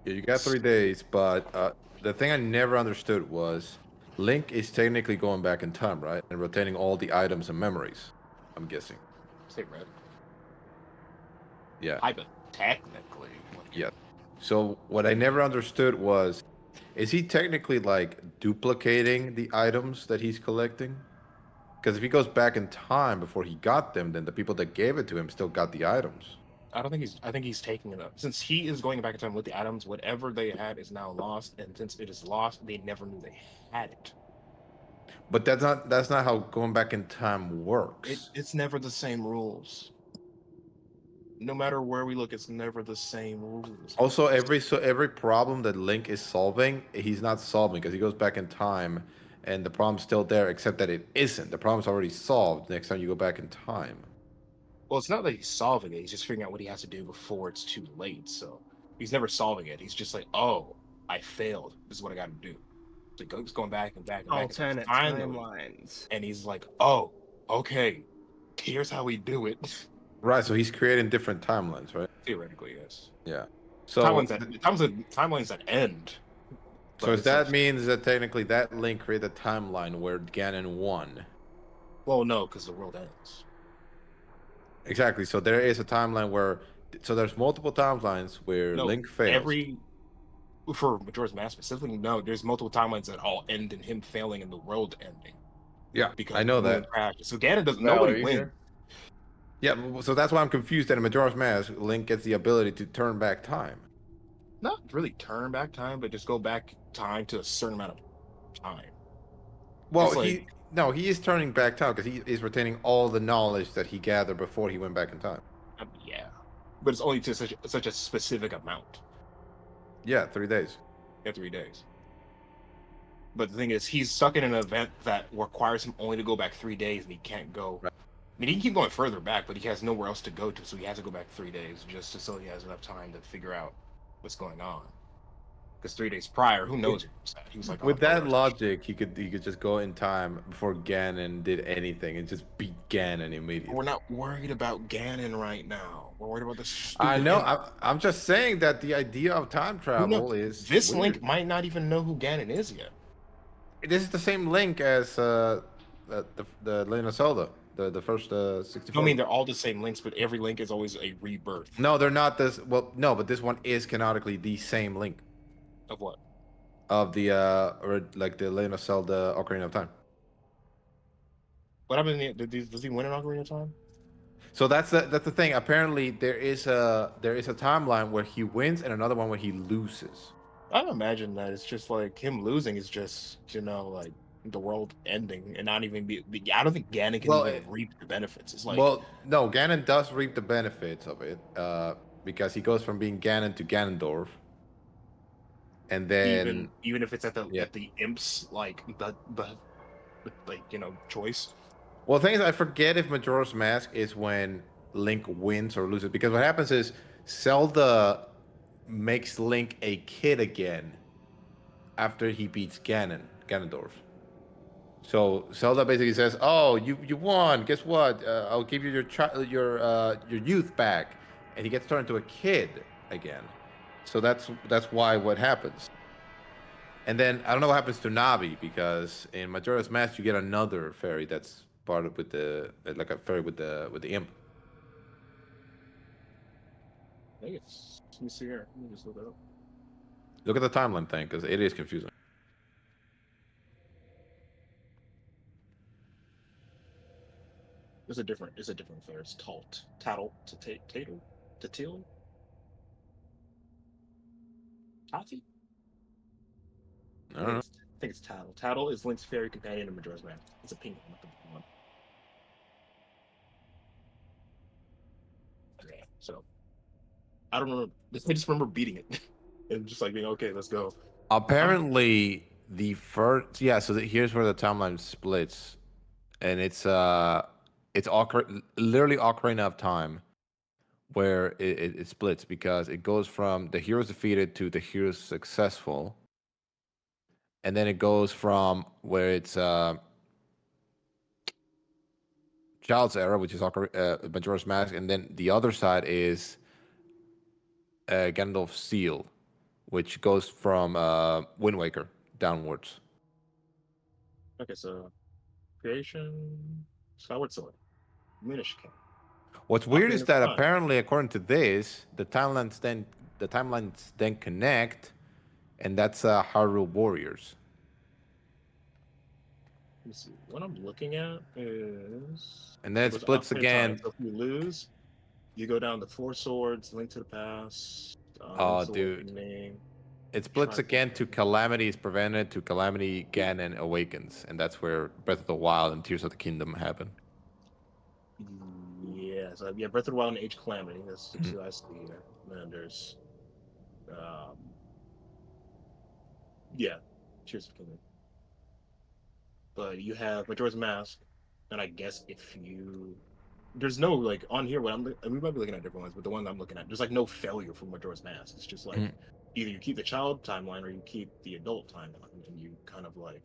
S6: Yeah, you got 3 days, but the thing I never understood was Link is technically going back in time, right? And rotating all the items and memories, I'm guessing.
S5: Say red.
S6: Yeah.
S5: Technically.
S6: Yeah. So what I never understood was, is he technically like duplicating the items that he's collecting? Because if he goes back in time before he got them, then the people that gave it to him still got the items.
S5: I think he's taking it up. Since he is going back in time with the items, whatever they had is now lost, and since it is lost, they never knew they had it.
S6: But that's not how going back in time works.
S5: It's never the same rules. No matter where we look, it's never the same rules.
S6: Also, every problem that Link is solving, he's not solving because he goes back in time, and the problem's still there, except that it isn't. The problem's already solved next time you go back in time.
S5: Well, it's not that he's solving it. He's just figuring out what he has to do before it's too late. So he's never solving it. He's just like, oh, I failed. This is what I got to do. So he's going back and back and back.
S4: Alternate timelines.
S5: And he's like, oh, okay. Here's how we do it.
S6: Right, so he's creating different timelines, right?
S5: Theoretically, yes.
S6: Yeah. So
S5: timelines that end.
S6: So if that means that technically that Link created a timeline where Ganon won.
S5: Well, no, because the world ends.
S6: Exactly. So there is a timeline where, so there's multiple timelines where Link fails.
S5: for Majora's Mask specifically, no. There's multiple timelines that all end in him failing and the world ending
S6: Yeah,
S5: because
S6: I know
S5: the moon
S6: that.
S5: crashes. So Ganon doesn't.
S7: Val, are
S5: Nobody
S7: you
S5: wins.
S7: here?
S6: Yeah, so that's why I'm confused that in Majora's Mask, Link gets the ability to turn back time.
S5: Not really turn back time, but just go back time to a certain amount of time.
S6: Well,
S5: It's like
S6: he is turning back time because he is retaining all the knowledge that he gathered before he went back in time.
S5: yeah, but it's only to such a specific amount.
S6: Yeah, 3 days.
S5: Yeah, 3 days. But the thing is, he's stuck in an event that requires him only to go back 3 days, and he can't go.
S6: Right.
S5: I mean, he can keep going further back, but he has nowhere else to go to, so he has to go back 3 days so he has enough time to figure out what's going on. Because 3 days prior, who knows where he was at? He was like,
S6: With
S5: oh,
S6: that
S5: no,
S6: logic, he could just go in time before Ganon did anything and just beat Ganon immediately.
S5: we're not worried about Ganon right now. We're worried about the
S6: I
S5: stupid.
S6: know. I'm just saying that the idea of time travel is
S5: this
S6: weird.
S5: Link might not even know who Ganon is yet.
S6: This is the same Link as the Legend of Zelda, the first 64.
S5: I mean, they're all the same links, but every link is always a rebirth.
S6: No, they're not this. Well, no, but this one is canonically the same Link
S5: Of what?
S6: of the like the Legend of Zelda Ocarina of Time.
S5: What happened? Does he win an Ocarina of Time?
S6: So that's the thing. Apparently, there is a timeline where he wins and another one where he loses.
S5: I imagine that it's just like him losing is just like the world ending and not even be. I don't think Ganon can even reap the benefits. It's like
S6: Well, no, Ganon does reap the benefits of it because he goes from being Ganon to Ganondorf, and then
S5: even if it's at the imps like the choice.
S6: Well, the thing is, I forget if Majora's Mask is when Link wins or loses because what happens is Zelda makes Link a kid again after he beats Ganondorf. So Zelda basically says, "Oh, you won. Guess what? I'll give you your youth back," and he gets turned into a kid again. So that's why what happens. And then I don't know what happens to Navi because in Majora's Mask you get another fairy that's part of with the like a fairy with the imp.
S5: I think it's. Let me see here. Let me just look it up.
S6: Look at the timeline thing because it is confusing.
S5: It's a different affair. It's Tattle, Tatil, Tati.
S6: I don't know.
S5: I think it's Tattle. Tattle is Link's fairy companion in Majora's Mask. It's a pink one, not the blue one. Yeah, so I don't remember. I just remember beating it and just like being okay. Let's go.
S6: Apparently, the first so here's where the timeline splits, and it's literally Ocarina of Time, where it splits because it goes from the heroes defeated to the heroes successful, and then it goes from where it's Child's Era, which is Majora's Mask, and then the other side is Gandalf's Seal, which goes from Wind Waker downwards.
S5: Okay, so creation, Skyward Sword, Minish King.
S6: What's weird
S5: Ocarina
S6: is
S5: of
S6: that
S5: Time.
S6: apparently, according to this, the timelines then connect, and that's Hyrule Warriors.
S5: Let me see. What I'm looking at is.
S6: And then it splits
S5: Ocarina of
S6: again.
S5: Time. So if you lose, you go down to Four Swords, Link to the Past.
S6: Oh,
S5: Link's
S6: dude.
S5: Awakening.
S6: It splits
S5: Try-
S6: again to Calamity is Prevented to Calamity Ganon Awakens, and that's where Breath of the Wild and Tears of the Kingdom happen.
S5: Yeah, so yeah, Breath of the Wild and Age Calamity. That's the two I see here. And then there's, Tears of the Kingdom. But you have Majora's Mask, and I guess there's no like on here. We might be looking at different ones, but the one I'm looking at, there's like no failure for Majora's Mask. It's just like either you keep the child timeline or you keep the adult timeline, and you kind of like.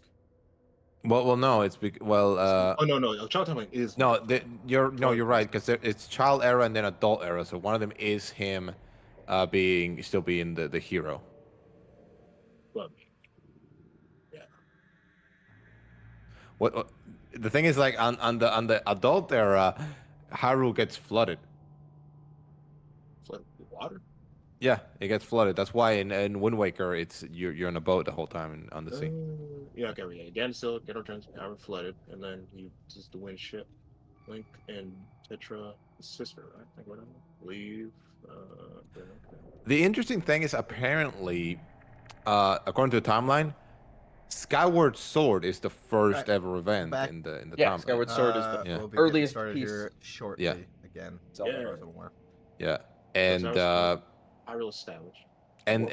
S6: Well, no, it's
S5: oh no, child timeline is
S6: you're right because it's child era and then adult era. So one of them is him still being the hero.
S5: But, yeah.
S6: What the thing is like on the adult era, Hyrule gets flooded.
S5: Flooded with water.
S6: Yeah, it gets flooded. That's why in Wind Waker, it's you're on a boat the whole time on the sea.
S5: Yeah, okay, yeah. Again, still get our turns power flooded, and then you just the wind ship. Link and Tetra sister, right? Like whatever. Leave. Okay.
S6: The interesting thing is apparently, according to the timeline, Skyward Sword is the first ever event
S1: back-
S6: in the
S9: Yeah,
S6: timeline.
S9: Skyward Sword is the
S6: Yeah.
S1: We'll be getting
S9: earliest
S1: started
S9: piece.
S1: here shortly again.
S9: Zelda.
S1: As far as I'm aware.
S6: Yeah,
S5: That's
S6: and
S5: I will establish.
S6: and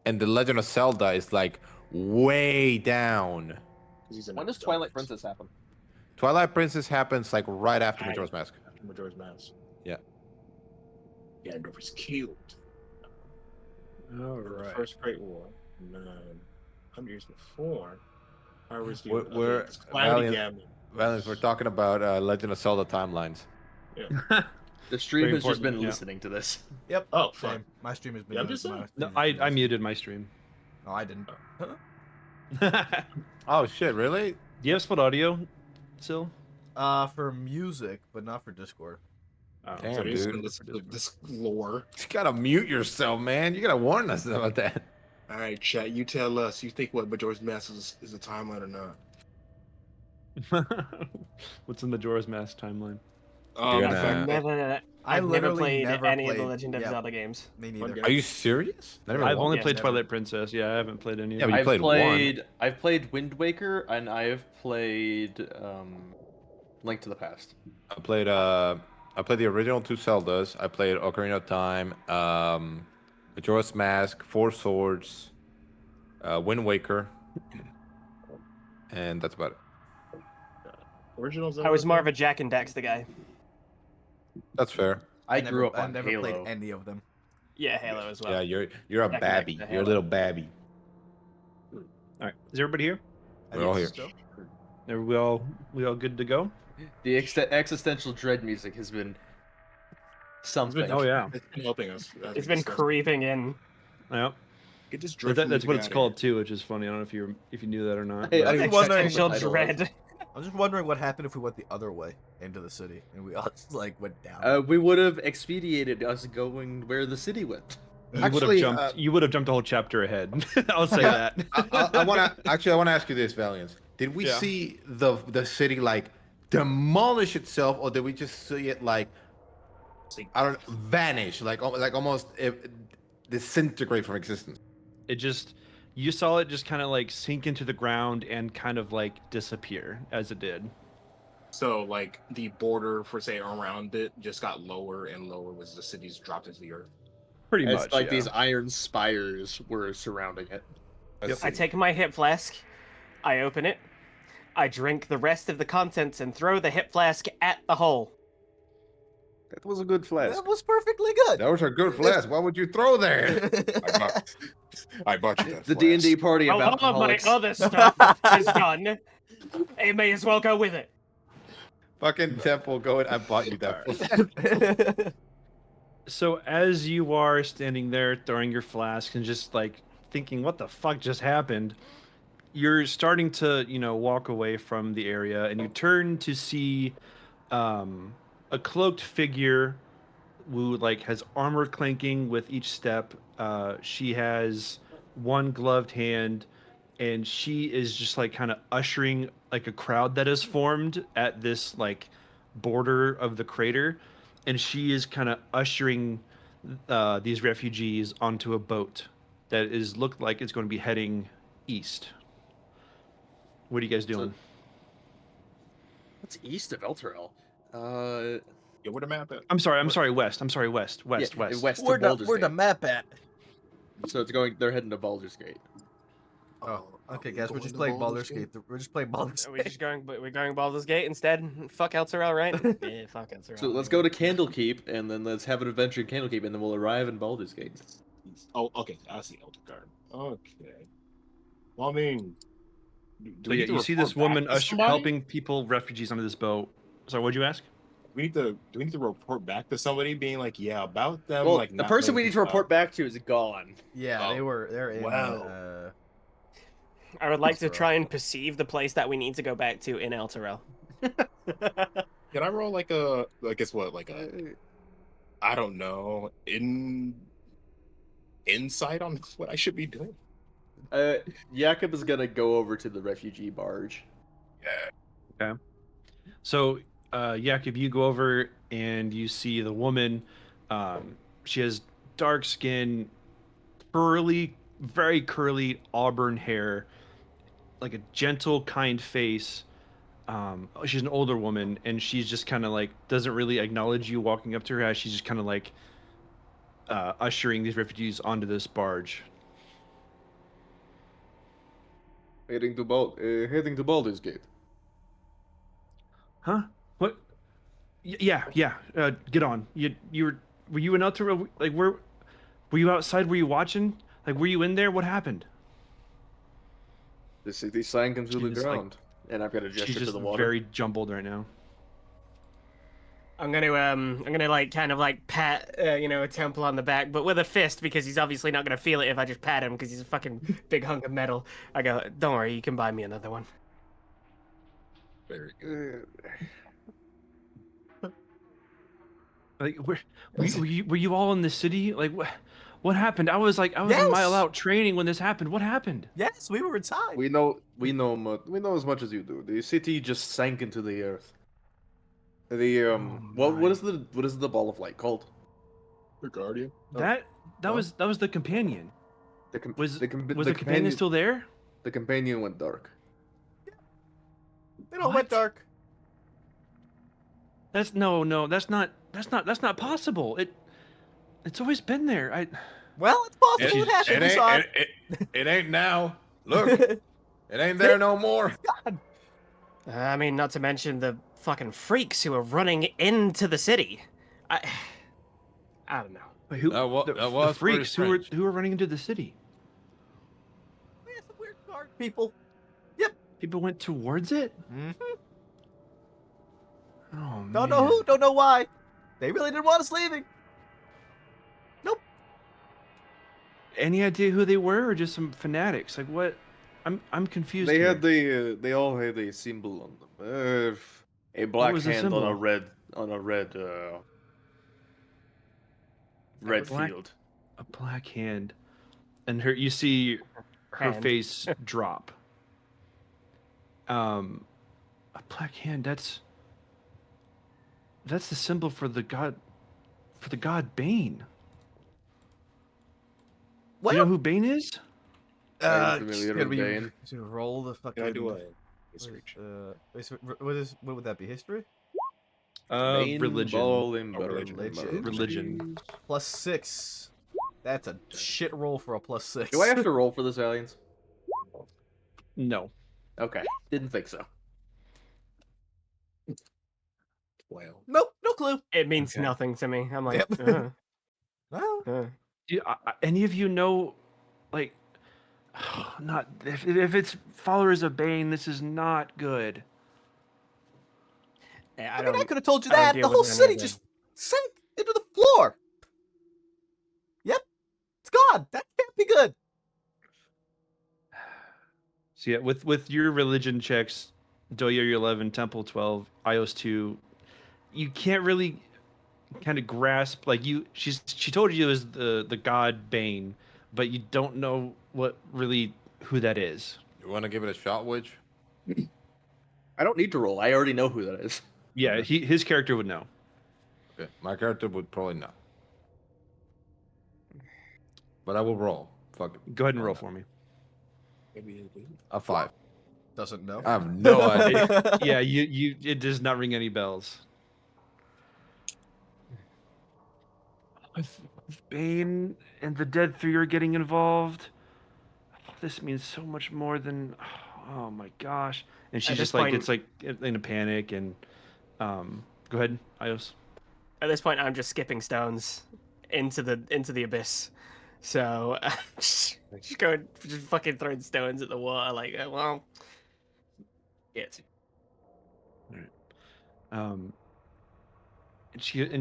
S6: the Legend of Zelda is like way down.
S5: He's an
S9: When does
S5: adult.
S9: Twilight Princess happen?
S6: Twilight Princess happens like right after Majora's Mask.
S5: After Majora's Mask.
S6: Yeah.
S5: Ganondorf is killed.
S3: All
S5: In the
S3: right.
S5: First Great War, 100 years before.
S6: We're
S5: Calamity
S6: Valiant,
S5: Ganon.
S6: Valiant, we're talking about Legend of Zelda timelines.
S9: The stream
S3: Very
S9: has just been
S3: important, yeah.
S9: listening to this.
S1: Yep.
S5: Oh,
S1: Same.
S5: fine.
S1: My stream has been.
S5: Yeah, I'm
S1: doing
S5: just
S1: it. My
S5: saying.
S3: No,
S1: stream has been
S3: I
S1: doing it.
S3: muted my stream.
S1: No, I didn't.
S6: Oh shit! Really?
S3: Do you have split audio still?
S1: For music, but not for Discord.
S3: Oh.
S6: Damn,
S5: So he's
S6: dude.
S5: gonna listen to this lore.
S6: You gotta mute yourself, man. You gotta warn us about that.
S5: All right, chat. You tell us. You think what Majora's Mask is a timeline or not?
S3: What's in Majora's Mask timeline?
S5: Oh,
S6: You're
S5: the fact
S6: gonna-
S5: that
S4: I've never
S1: literally
S4: played
S1: never
S4: any of the
S1: played-
S4: Legend of
S1: yeah.
S4: Zelda games.
S1: Me neither.
S5: game.
S6: Are you serious? Not even
S3: I've
S6: one?
S3: only
S1: Yeah,
S3: played
S1: never.
S3: Twilight Princess. Yeah, I haven't played any.
S6: Yeah, but you played one.
S9: I've played Wind Waker and I've played Link to the Past.
S6: I played the original two Zeldas. I played Ocarina of Time, Majora's Mask, Four Swords, Wind Waker, and that's about it.
S5: Originals.
S4: I was more of a Jack and Daxter guy.
S6: That's fair.
S9: I
S1: never-
S9: grew up
S1: I
S9: on
S1: never
S9: Halo.
S1: played any of them.
S4: Yeah, Halo as well.
S6: Yeah, you're a
S4: Back in
S6: babby.
S4: the
S6: You're a little babby.
S3: All right, is everybody here?
S6: We're all here.
S1: Still?
S3: Are we all good to go?
S9: The existential dread music has been something.
S3: Oh yeah,
S5: It's been helping us.
S4: It's been creeping in.
S3: yeah.
S5: Get this
S3: That's what it's called too, which is funny. I don't know if you knew that or not.
S9: Hey,
S3: but-
S9: I didn't
S1: wondering-
S9: check what the
S4: Existential
S9: title was.
S4: dread.
S1: I'm just wondering what happened if we went the other way into the city and we all just like went down.
S9: We would have expedited us going where the city went.
S6: Actually,
S3: you would have jumped a whole chapter ahead. I'll say that.
S6: I want to ask you this, Valiance. Did we
S3: Yeah.
S6: see the city like demolish itself, or did we just see it like vanish, like almost disintegrate from existence?
S3: You saw it just kind of like sink into the ground and kind of like disappear as it did.
S5: So, like, the border for, say, around it just got lower and lower as the cities dropped into the earth.
S3: Pretty
S9: As
S3: much.
S9: like
S3: yeah.
S9: these iron spires were surrounding it.
S4: I take my hip flask, I open it, I drink the rest of the contents and throw the hip flask at the hole.
S7: That was a good flask.
S1: That was perfectly good.
S6: That was a good flask. Why would you throw there?
S5: I bought you that
S9: The
S5: flask.
S9: D&D party of
S4: Oh, all of my
S9: alcoholics.
S4: other stuff is done. It may as well go with it.
S6: Fucking Temple, going. I bought you that.
S3: So as you are standing there throwing your flask and just like thinking, what the fuck just happened? You're starting to, walk away from the area and you turn to see a cloaked figure who like has armor clanking with each step. She has one gloved hand and she is just like kind of ushering like a crowd that has formed at this like border of the crater, and she is kind of ushering these refugees onto a boat that is looked like it's going to be heading east. What are you guys doing?
S9: What's east of Elturel?
S5: Yeah, where the map at?
S3: I'm sorry, west. I'm sorry, west.
S9: West
S3: West.
S1: Where
S9: of
S1: the
S9: Baldur's
S1: where the
S9: Gate.
S1: map at?
S9: So it's going. They're heading to Baldur's Gate.
S1: Oh, okay, guys, we're just playing Baldur's Gate. We're just playing Baldur's
S4: Are we
S1: Gate.
S4: just going? We're going Baldur's Gate instead. Fuck Elturel, right? Yeah, fuck Elturel.
S9: So let's go to Candlekeep and then let's have an adventure in Candlekeep and then we'll arrive in Baldur's Gate.
S5: Oh, okay. I see Elderguard. Okay. Well, I mean, do
S3: So
S5: we
S3: yeah,
S5: need to
S3: you see
S5: report
S3: this woman
S5: back to somebody?
S3: helping people, refugees onto this boat. Sorry, what'd you ask?
S5: Do we need to report back to somebody being like, yeah, about them?
S9: Well,
S5: like
S9: the
S5: not
S9: person we
S5: letting
S9: need to
S5: people
S9: report back to is gone.
S1: Yeah,
S5: Oh.
S1: they're in.
S5: Wow.
S4: I would like to
S1: Elturel.
S4: try and perceive the place that we need to go back to in Elturel.
S5: Can I roll like a? I guess what like a I don't know. Insight on what I should be doing.
S2: Jakob is gonna go over to the refugee barge.
S5: Yeah.
S3: So, Jakob, you go over and you see the woman. She has dark skin, curly, very curly auburn hair, like a gentle, kind face. She's an older woman, and she's just kind of like doesn't really acknowledge you walking up to her as she's just kind of like ushering these refugees onto this barge.
S7: Heading to Baldur's Gate.
S3: Huh? What? Yeah. Get on. Were you in Elter? Like were you outside? Were you watching? Like were you in there? What happened?
S7: The city sank into the
S3: She's like-
S7: ground.
S2: And I've got a
S3: She's
S2: gesture to
S3: just
S2: the water.
S3: very jumbled right now.
S4: I'm gonna like kind of like pat Temple on the back, but with a fist because he's obviously not gonna feel it if I just pat him because he's a fucking big hunk of metal. I go, don't worry, you can buy me another one.
S5: Very good.
S3: Like were you all in the city? Like what happened? I was a mile
S1: Yes!
S3: out training when this happened. What happened?
S1: Yes, we were inside.
S7: We know as much as you do. The city just sank into the earth. The what
S3: my.
S7: is the ball of light called?
S5: The Guardian.
S3: That was the companion.
S7: The com-
S3: Was
S7: the, com-
S3: was
S7: the
S3: the companion still there?
S7: The companion went dark.
S1: They don't
S3: What?
S1: went dark.
S3: That's no. That's not possible. It's always been there.
S1: Well, it's possible it happened. We saw it.
S6: It ain't now. Look, it ain't there no more.
S4: I mean, not to mention the fucking freaks who are running into the city. I don't know.
S3: Wait, who?
S6: That was
S3: the
S6: pretty
S3: freaks
S6: strange.
S3: who were running into the city.
S1: We had some weird guard people.
S3: People went towards it.
S1: Mm-hmm.
S3: Oh
S1: Don't know who, don't know why. They really didn't want us leaving.
S3: Any idea who they were, or just some fanatics? Like what? I'm confused.
S7: They
S3: here.
S7: had they all had a symbol on them.
S2: A black
S3: was the
S2: hand on
S3: symbol?
S2: a red red
S3: Black-
S2: field.
S3: a black hand, and you see her
S4: Hand.
S3: face drop. A black hand. That's the symbol for the god Bane.
S1: Well,
S3: Do you know who Bane is?
S7: I'm familiar
S1: should
S7: with
S1: we
S7: Bane.
S1: should we roll the fucking?
S5: Can I do a history check?
S1: What would that be? History?
S7: Bane,
S3: Religion.
S7: ball, and
S5: Oh,
S7: religion.
S3: Religion.
S1: +6. That's a shit roll for a +6.
S2: Do I have to roll for this, aliens?
S3: No.
S2: Okay, didn't think so.
S5: Well,
S1: Nope, no clue.
S4: It means
S3: Okay.
S4: nothing to me. I'm like,
S1: Yep. Well,
S3: Do any of you know, like, not if it's followers of Bane, this is not good.
S4: I
S1: I
S4: don't.
S1: mean, I could have told you
S4: I don't
S1: that.
S4: deal
S1: The whole
S4: with any
S1: city
S4: of
S1: just sank into the floor. Yep, it's gone. That can't be good.
S3: So yeah, with your religion checks, Doya you're 11, Temple 12, Ios 2, you can't really kind of grasp like she told you it was the god Bane, but you don't know who that is.
S6: You want to give it a shot, Witch?
S2: I don't need to roll. I already know who that is.
S3: Yeah,
S6: Okay.
S3: his character would know.
S6: Okay, my character would probably not. But I will roll. Fuck it.
S3: Go ahead and
S6: Why
S3: roll
S6: not?
S3: for me.
S5: maybe it'll be.
S6: A 5.
S1: Doesn't know.
S6: I have no idea.
S3: Yeah, you it does not ring any bells. With Bane and the Dead 3 are getting involved, this means so much more than. Oh my gosh! And she's
S4: At
S3: just
S4: this
S3: like
S4: point-
S3: it's like in a panic and. Go ahead, Ios.
S4: At this point, I'm just skipping stones into the abyss. So just fucking throwing stones at the water. Like, well, yeah.
S3: And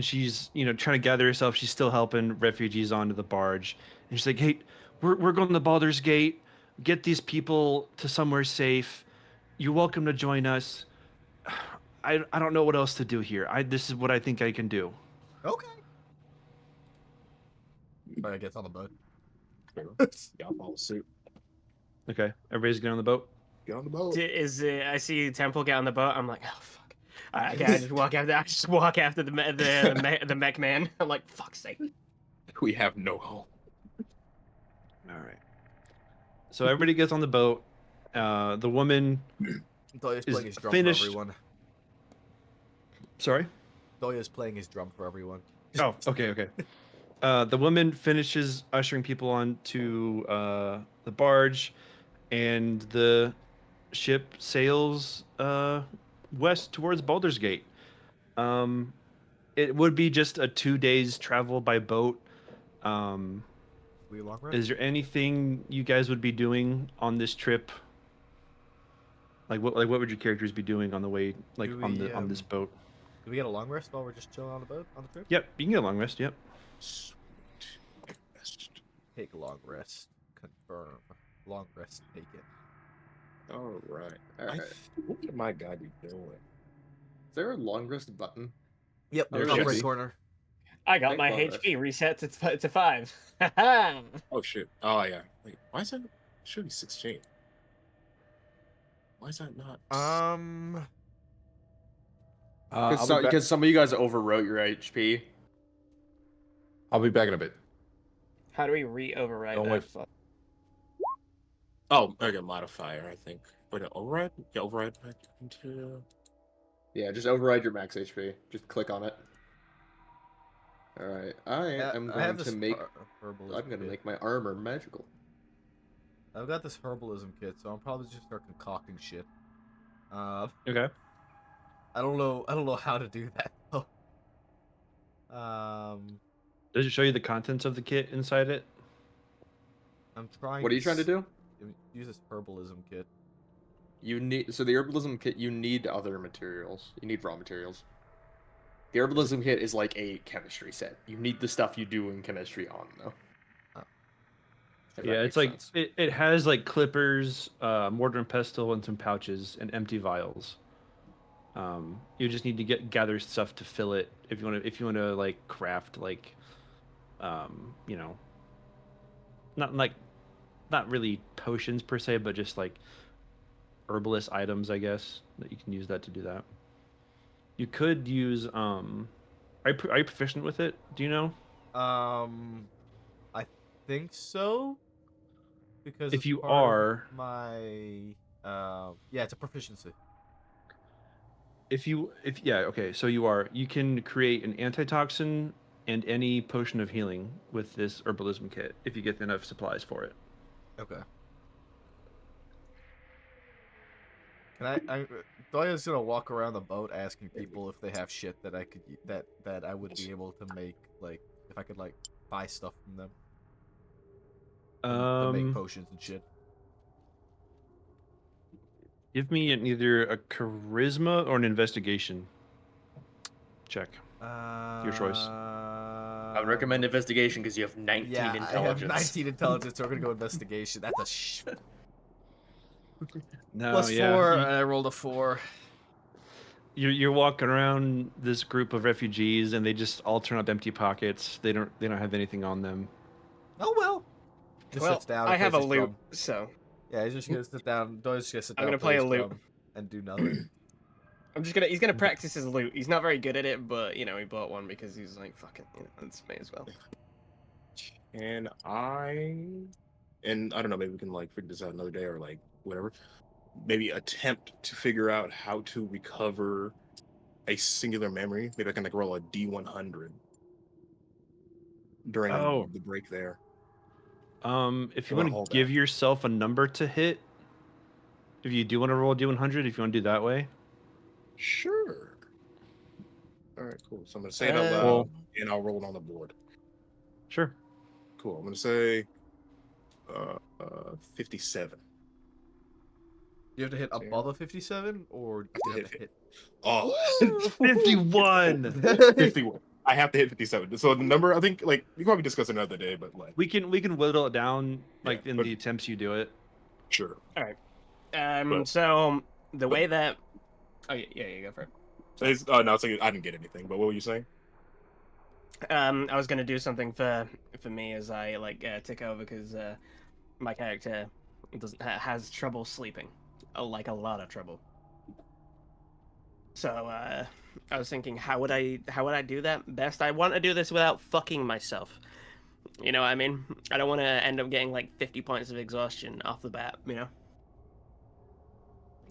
S3: she's trying to gather herself. She's still helping refugees onto the barge, and she's like, "Hey, we're going to Baldur's Gate. Get these people to somewhere safe. You're welcome to join us. I don't know what else to do here. This is what I think I can do."
S1: Okay. Doya gets on the boat.
S5: Y'all follow suit.
S3: Okay, everybody's getting on the boat.
S5: Get on the boat.
S4: I see Temple get on the boat. I'm like, oh fuck. Okay, I just walk after. I just walk after the mech man. I'm like, fuck's sake.
S5: We have no home.
S3: All right. So everybody gets on the boat. The woman.
S1: Doya's
S3: Is
S1: playing his drum
S3: finished.
S1: for everyone.
S3: Sorry.
S1: Doya's playing his drum for everyone.
S3: Oh, okay. The woman finishes ushering people onto the barge, and the ship sails west towards Baldur's Gate. It would be just a 2 days travel by boat.
S1: We long rest?
S3: Is there anything you guys would be doing on this trip? What would your characters be doing on the way,
S1: Do
S3: on
S1: we,
S3: this boat?
S1: Do we get a long rest while we're just chilling on the boat on the trip?
S3: Yep, you can get a long rest. Yep.
S5: Sweet. Rest.
S1: Take a long rest. Confirm. Long rest taken.
S5: All right.
S7: Alright.
S5: What would my guy be doing?
S7: Is there a long rest button?
S1: Yep,
S3: There
S1: top
S3: should
S1: right
S3: be.
S1: corner.
S4: I got
S7: Thank
S4: my
S7: God.
S4: HP reset to 5. Haha.
S5: Oh shit. Oh yeah. Wait, why is that? It should be 16. Why is that not?
S2: Because some of you guys overwrote your HP.
S6: I'll be back in a bit.
S4: How do we re-override
S6: Don't
S4: that?
S6: wait.
S4: Fuck.
S5: Oh, I got modifier. I think. Wait, override. Yeah, override back into.
S2: Yeah, just override your max HP. Just click on it. All right, I am
S1: I have
S2: going to
S1: this
S2: make.
S1: herbalism
S2: I'm going to
S1: kit.
S2: make my armor magical.
S1: I've got this herbalism kit, so I'll probably just start concocting shit.
S3: Okay.
S1: I don't know how to do that though.
S3: Does it show you the contents of the kit inside it?
S1: I'm trying.
S2: What are you trying to do?
S1: Use this herbalism kit.
S2: You need the herbalism kit. You need other materials. You need raw materials. The herbalism kit is like a chemistry set. You need the stuff you do in chemistry on though. If that
S3: Yeah,
S2: makes
S3: it's like
S2: sense.
S3: it has like clippers, mortar and pestle, and some pouches and empty vials. You just need to gather stuff to fill it if you want to like craft like, you know, not really potions per se, but just like herbalist items, I guess, that you can use that to do that. You could use are you proficient with it? Do you know?
S1: I think so. Because
S3: If
S1: it's
S3: you
S1: part of
S3: are,
S1: my yeah, it's a proficiency.
S3: if yeah, okay, so you can create an antitoxin and any potion of healing with this herbalism kit if you get enough supplies for it.
S1: Okay. Can Doya's gonna walk around the boat asking people if they have shit that I could that I would be able to make, like if I could like buy stuff from them to make potions and shit.
S3: Give me either a charisma or an investigation check. Your choice.
S2: I would recommend investigation because you have 19
S1: yeah,
S2: intelligence.
S1: I have 19 intelligence, so we're gonna go investigation. That's a
S3: No,
S1: plus
S3: yeah.
S1: 4, and I rolled a 4.
S3: You're walking around this group of refugees, and they just all turn up empty pockets. They don't have anything on them.
S1: Oh well. Just
S4: Well,
S1: sits down.
S4: I
S1: and
S4: have a
S1: plays his
S4: loot,
S1: drum.
S4: so
S1: Yeah, he's just gonna sit down. Doya's just gonna sit
S4: I'm
S1: down.
S4: gonna play
S1: his
S4: a loot.
S1: drum and do nothing.
S4: he's gonna practice his loot. He's not very good at it, but you know he bought one because he's like fucking. You know, that's me as well.
S5: And I don't know, maybe we can like figure this out another day or like whatever. Maybe attempt to figure out how to recover a singular memory. Maybe I can like roll a D100 during
S3: Oh.
S5: the break there.
S3: If you
S5: I'm gonna
S3: want
S5: hold
S3: to give
S5: that.
S3: yourself a number to hit, if you do want to roll a D100, if you want to do that way.
S5: Sure. All right, cool. So I'm gonna say it out loud,
S3: Well-
S5: and I'll roll it on the board.
S3: Sure.
S5: Cool. I'm gonna say 57.
S1: You have to hit above a 57, or you have to hit.
S5: Oh,
S3: 51.
S5: 51. I have to hit 57. So the number, I think, like we can probably discuss it another day, but like,
S3: We can whittle it down like in
S5: but-
S3: the attempts you do it.
S5: sure. But-
S4: So the way that. Oh yeah, you go for it.
S5: So no, it's like I didn't get anything. But what were you saying?
S4: I was gonna do something for me as I take over because my character has trouble sleeping, like a lot of trouble. So I was thinking, how would I do that best? I want to do this without fucking myself. You know what I mean? I don't want to end up getting like 50 points of exhaustion off the bat. You know.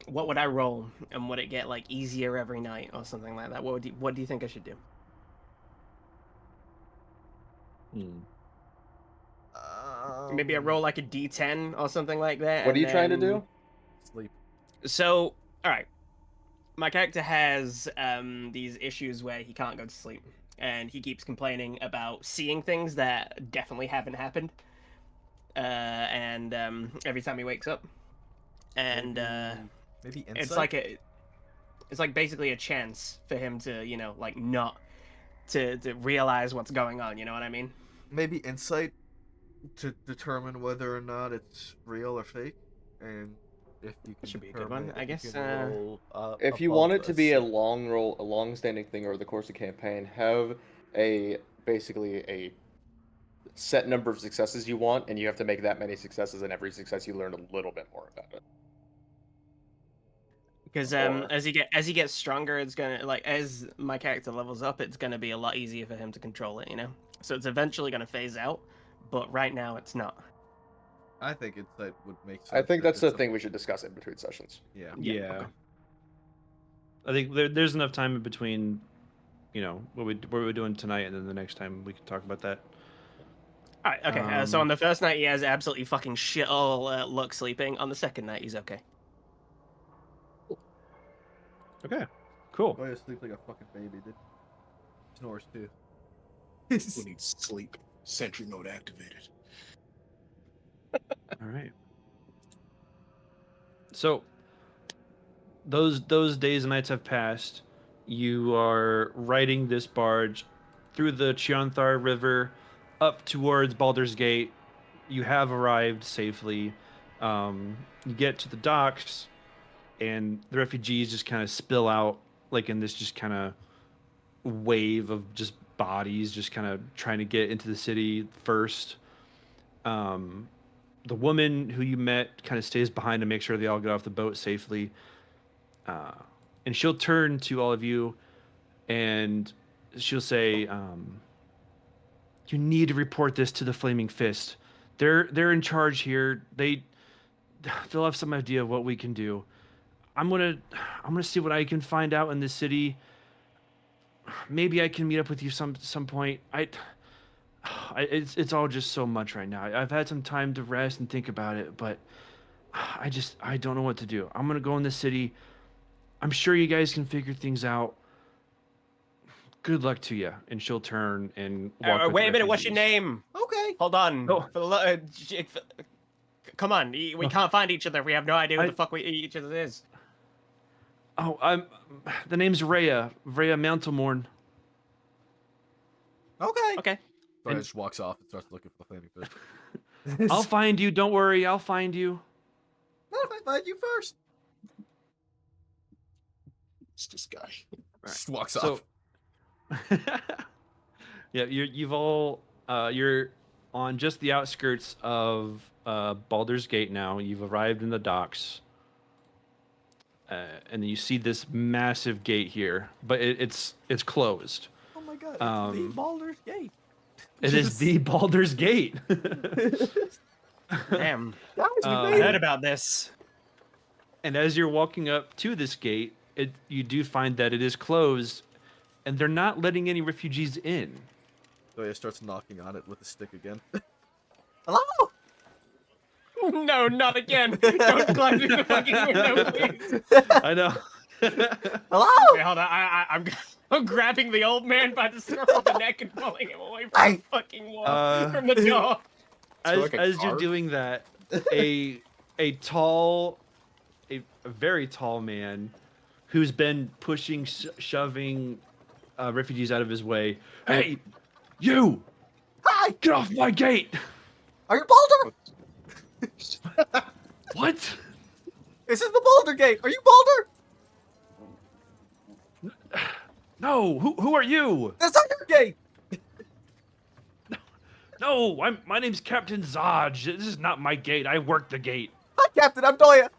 S4: What would I roll, and would it get like easier every night or something like that? What do you think I should do? Maybe I roll like a D10 or something like that.
S9: What are
S4: and
S9: you trying to
S4: then-
S9: do?
S1: Sleep.
S4: So, all right, my character has these issues where he can't go to sleep, and he keeps complaining about seeing things that definitely haven't happened, and every time he wakes up, and
S1: Maybe insight.
S4: it's like basically a chance for him to like not to realize what's going on. You know what I mean?
S7: Maybe insight to determine whether or not it's real or fake, and if you can
S4: Should be a good one,
S7: determine-
S4: I
S1: You
S4: guess.
S1: can roll,
S9: If you
S1: above
S9: want it to be a
S1: six.
S9: long-standing thing over the course of the campaign, have basically a set number of successes you want, and you have to make that many successes, and every success you learn a little bit more about it.
S4: Because
S9: Or-
S4: as he gets stronger, it's gonna as my character levels up, it's gonna be a lot easier for him to control it. You know, so it's eventually gonna phase out, but right now it's not.
S7: I think insight would make sense.
S9: I think
S7: if
S9: that's the
S7: it's
S9: thing we should discuss in between sessions.
S7: Yeah.
S3: Yeah.
S4: okay.
S3: I think there's enough time in between, what we're doing tonight, and then the next time we can talk about that.
S4: All right, okay. So
S3: Um,
S4: on the first night, he has absolutely fucking shit all luck sleeping. On the second night, he's okay.
S3: Okay, cool.
S7: Go to sleep like a fucking baby, dude. Snores too.
S5: Who needs sleep? Sentry mode activated.
S3: All right. So those days and nights have passed. You are riding this barge through the Cheonthar River up towards Baldur's Gate. You have arrived safely. You get to the docks, and the refugees just kind of spill out, like in this just kind of wave of just bodies, just kind of trying to get into the city first. The woman who you met kind of stays behind to make sure they all get off the boat safely. And she'll turn to all of you and she'll say, you need to report this to the Flaming Fist. They're in charge here. They'll have some idea of what we can do. I'm gonna see what I can find out in the city. Maybe I can meet up with you some point. It's all just so much right now. I've had some time to rest and think about it, but I don't know what to do. I'm gonna go in the city. I'm sure you guys can figure things out. Good luck to you. And she'll turn and walk. with
S4: Wait
S3: the
S4: a minute. What's your
S3: refugees.
S4: name?
S1: Okay.
S4: Hold on.
S3: Oh.
S4: For the come on. We can't find each other if we have no idea who
S3: I-
S4: the fuck each other is.
S3: Oh, the name's Rhea Mantlemorn.
S1: Okay.
S4: Okay.
S1: So I
S3: And-
S1: just walks off and starts looking for the flaming fish.
S3: I'll find you. Don't worry. I'll find you.
S1: Not if I find you first.
S5: It's this guy.
S1: Just walks
S3: So,
S1: off.
S3: yeah, you've all you're on just the outskirts of Baldur's Gate now. You've arrived in the docks, and then you see this massive gate here, but it's closed.
S1: Oh my god, it's the
S3: Um,
S1: Baldur's Gate.
S3: It is the Baldur's Gate.
S4: Damn.
S1: Guys, we
S3: Uh,
S4: I
S1: made
S4: heard
S1: it.
S4: about this.
S3: And as you're walking up to this gate, you do find that it is closed, and they're not letting any refugees in.
S1: Doya starts knocking on it with a stick again. Hello?
S4: No, not again. Don't climb through the fucking window, please.
S3: I know.
S1: Hello?
S4: Wait, hold on. I'm grabbing the old man by the scruff of the neck and pulling him away from
S1: Hey.
S4: the fucking wall,
S3: Uh,
S4: from the door.
S3: as
S5: like a
S3: as you're
S5: guard?
S3: doing that, a very tall man who's been pushing, shoving refugees out of his way. Hey, you!
S1: Hi!
S3: Get off my gate!
S1: Are you Baldur?
S3: What?
S1: This is the Baldur Gate. Are you Baldur?
S3: No, who are you?
S1: That's not your gate.
S3: No, my name's Captain Zodge. This is not my gate. I work the gate.
S1: Hi, Captain. I'm Doya.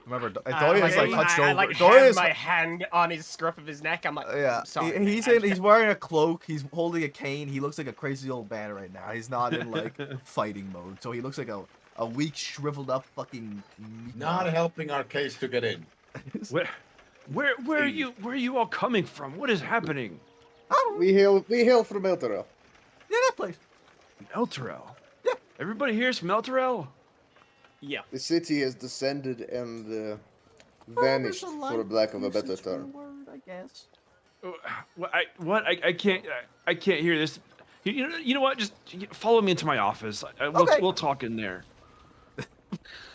S1: Remember, Doya is like hunched
S4: I
S1: over.
S4: like
S1: Doya
S4: have
S1: is
S4: my hand on his scruff of his neck. I'm like,
S1: yeah.
S4: sorry.
S1: He's wearing a cloak. He's holding a cane. He looks like a crazy old man right now. He's not in like fighting mode, so he looks like a weak, shriveled up fucking.
S10: Not helping our case to get in.
S3: Where are you? Where are you all coming from? What is happening?
S7: We hail from Elturel.
S1: Yeah, that place.
S3: Elturel.
S1: Yeah.
S3: Everybody here's from Elturel.
S4: Yeah.
S7: The city has descended and vanished, for lack of a better term.
S1: Word, I guess.
S3: I can't hear this. You know what? Just follow me into my office.
S1: Okay.
S3: We'll talk in there.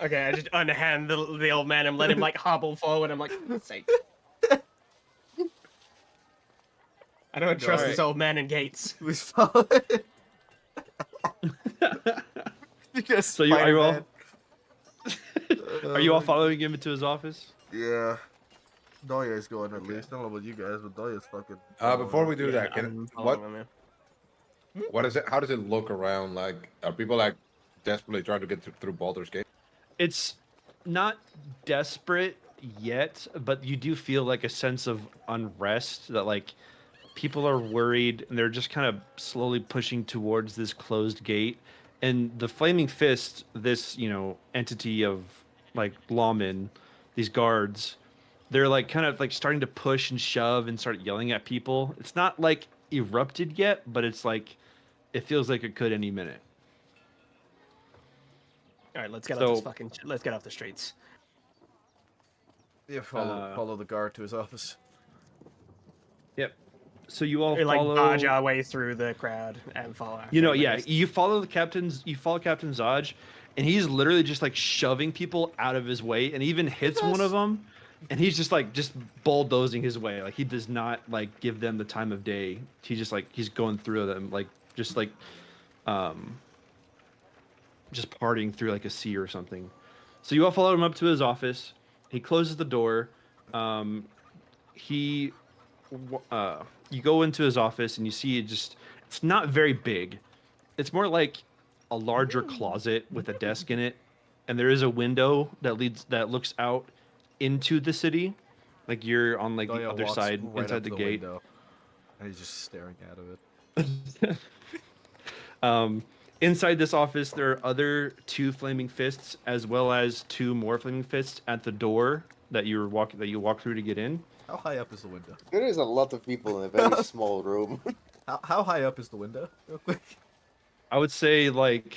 S4: Okay, I just unhand the old man and let him like hobble forward. I'm like, for God's sake. I don't trust this old man in gates.
S1: We follow it.
S3: So are you all? Are you all following him into his office?
S7: Yeah. Doya is going at least. I don't know about you guys, but Doya's fucking.
S6: Before we do that,
S4: I'm
S6: what
S4: following him,
S6: what is it? How does it look around? Like, are people like desperately trying to get through Baldur's Gate?
S3: It's not desperate yet, but you do feel like a sense of unrest that like people are worried and they're just kind of slowly pushing towards this closed gate. And the Flaming Fist, this, entity of like lawmen, these guards, they're like kind of like starting to push and shove and start yelling at people. It's not like erupted yet, but it's like it feels like it could any minute.
S4: All right, let's get off the streets.
S1: Yeah, follow the guard to his office.
S3: Yep. So you all
S4: We like
S3: follow.
S4: dodge our way through the crowd and follow after.
S3: You follow Captain Zodge, and he's literally just like shoving people out of his way, and even hits one of them, and he's just bulldozing his way. Like he does not like give them the time of day. He just he's going through them just partying through like a sea or something. So you all follow him up to his office. He closes the door. You go into his office and you see it's not very big. It's more like a larger closet with a desk in it, and there is a window that looks out into the city. Like you're on like the
S1: Doya
S3: other
S1: walks
S3: side
S1: right
S3: inside
S1: up
S3: the
S1: to
S3: gate.
S1: window, and he's just staring out of it.
S3: Inside this office, there are other 2 Flaming Fists, as well as 2 more Flaming Fists at the door that you walk through to get in.
S1: How high up is the window?
S7: There is a lot of people in a very small room.
S1: How high up is the window? Real quick.
S3: I would say like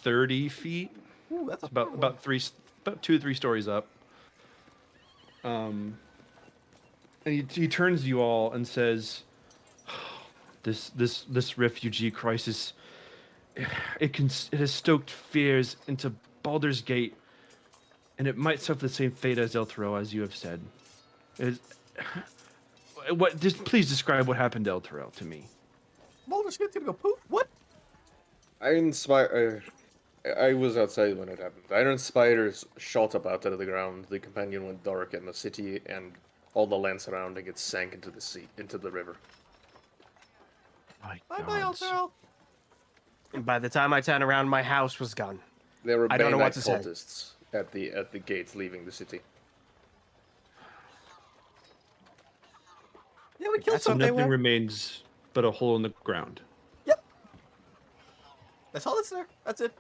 S3: 30 feet.
S1: Ooh, that's
S3: about 2 or 3 stories up. And he turns to you all and says, "This refugee crisis, it has stoked fears into Baldur's Gate, and it might suffer the same fate as Elturel, as you have said. Please describe what happened to Elturel to me."
S1: Baldur's Gate's gonna go poof. What?
S9: I was outside when it happened. Iron spiders shot up out of the ground. The companion went dark, and the city and all the land surrounding it sank into the sea, into the river.
S3: My
S1: Bye,
S3: gods.
S1: Elturel.
S4: And by the time I turn around, my house was gone.
S9: There were
S4: I don't know what
S9: Bainite
S4: to say.
S9: cultists at the gates leaving the city.
S1: Yeah, we killed
S3: So
S1: something.
S3: nothing remains but a hole in the ground.
S1: That's all that's there. That's it.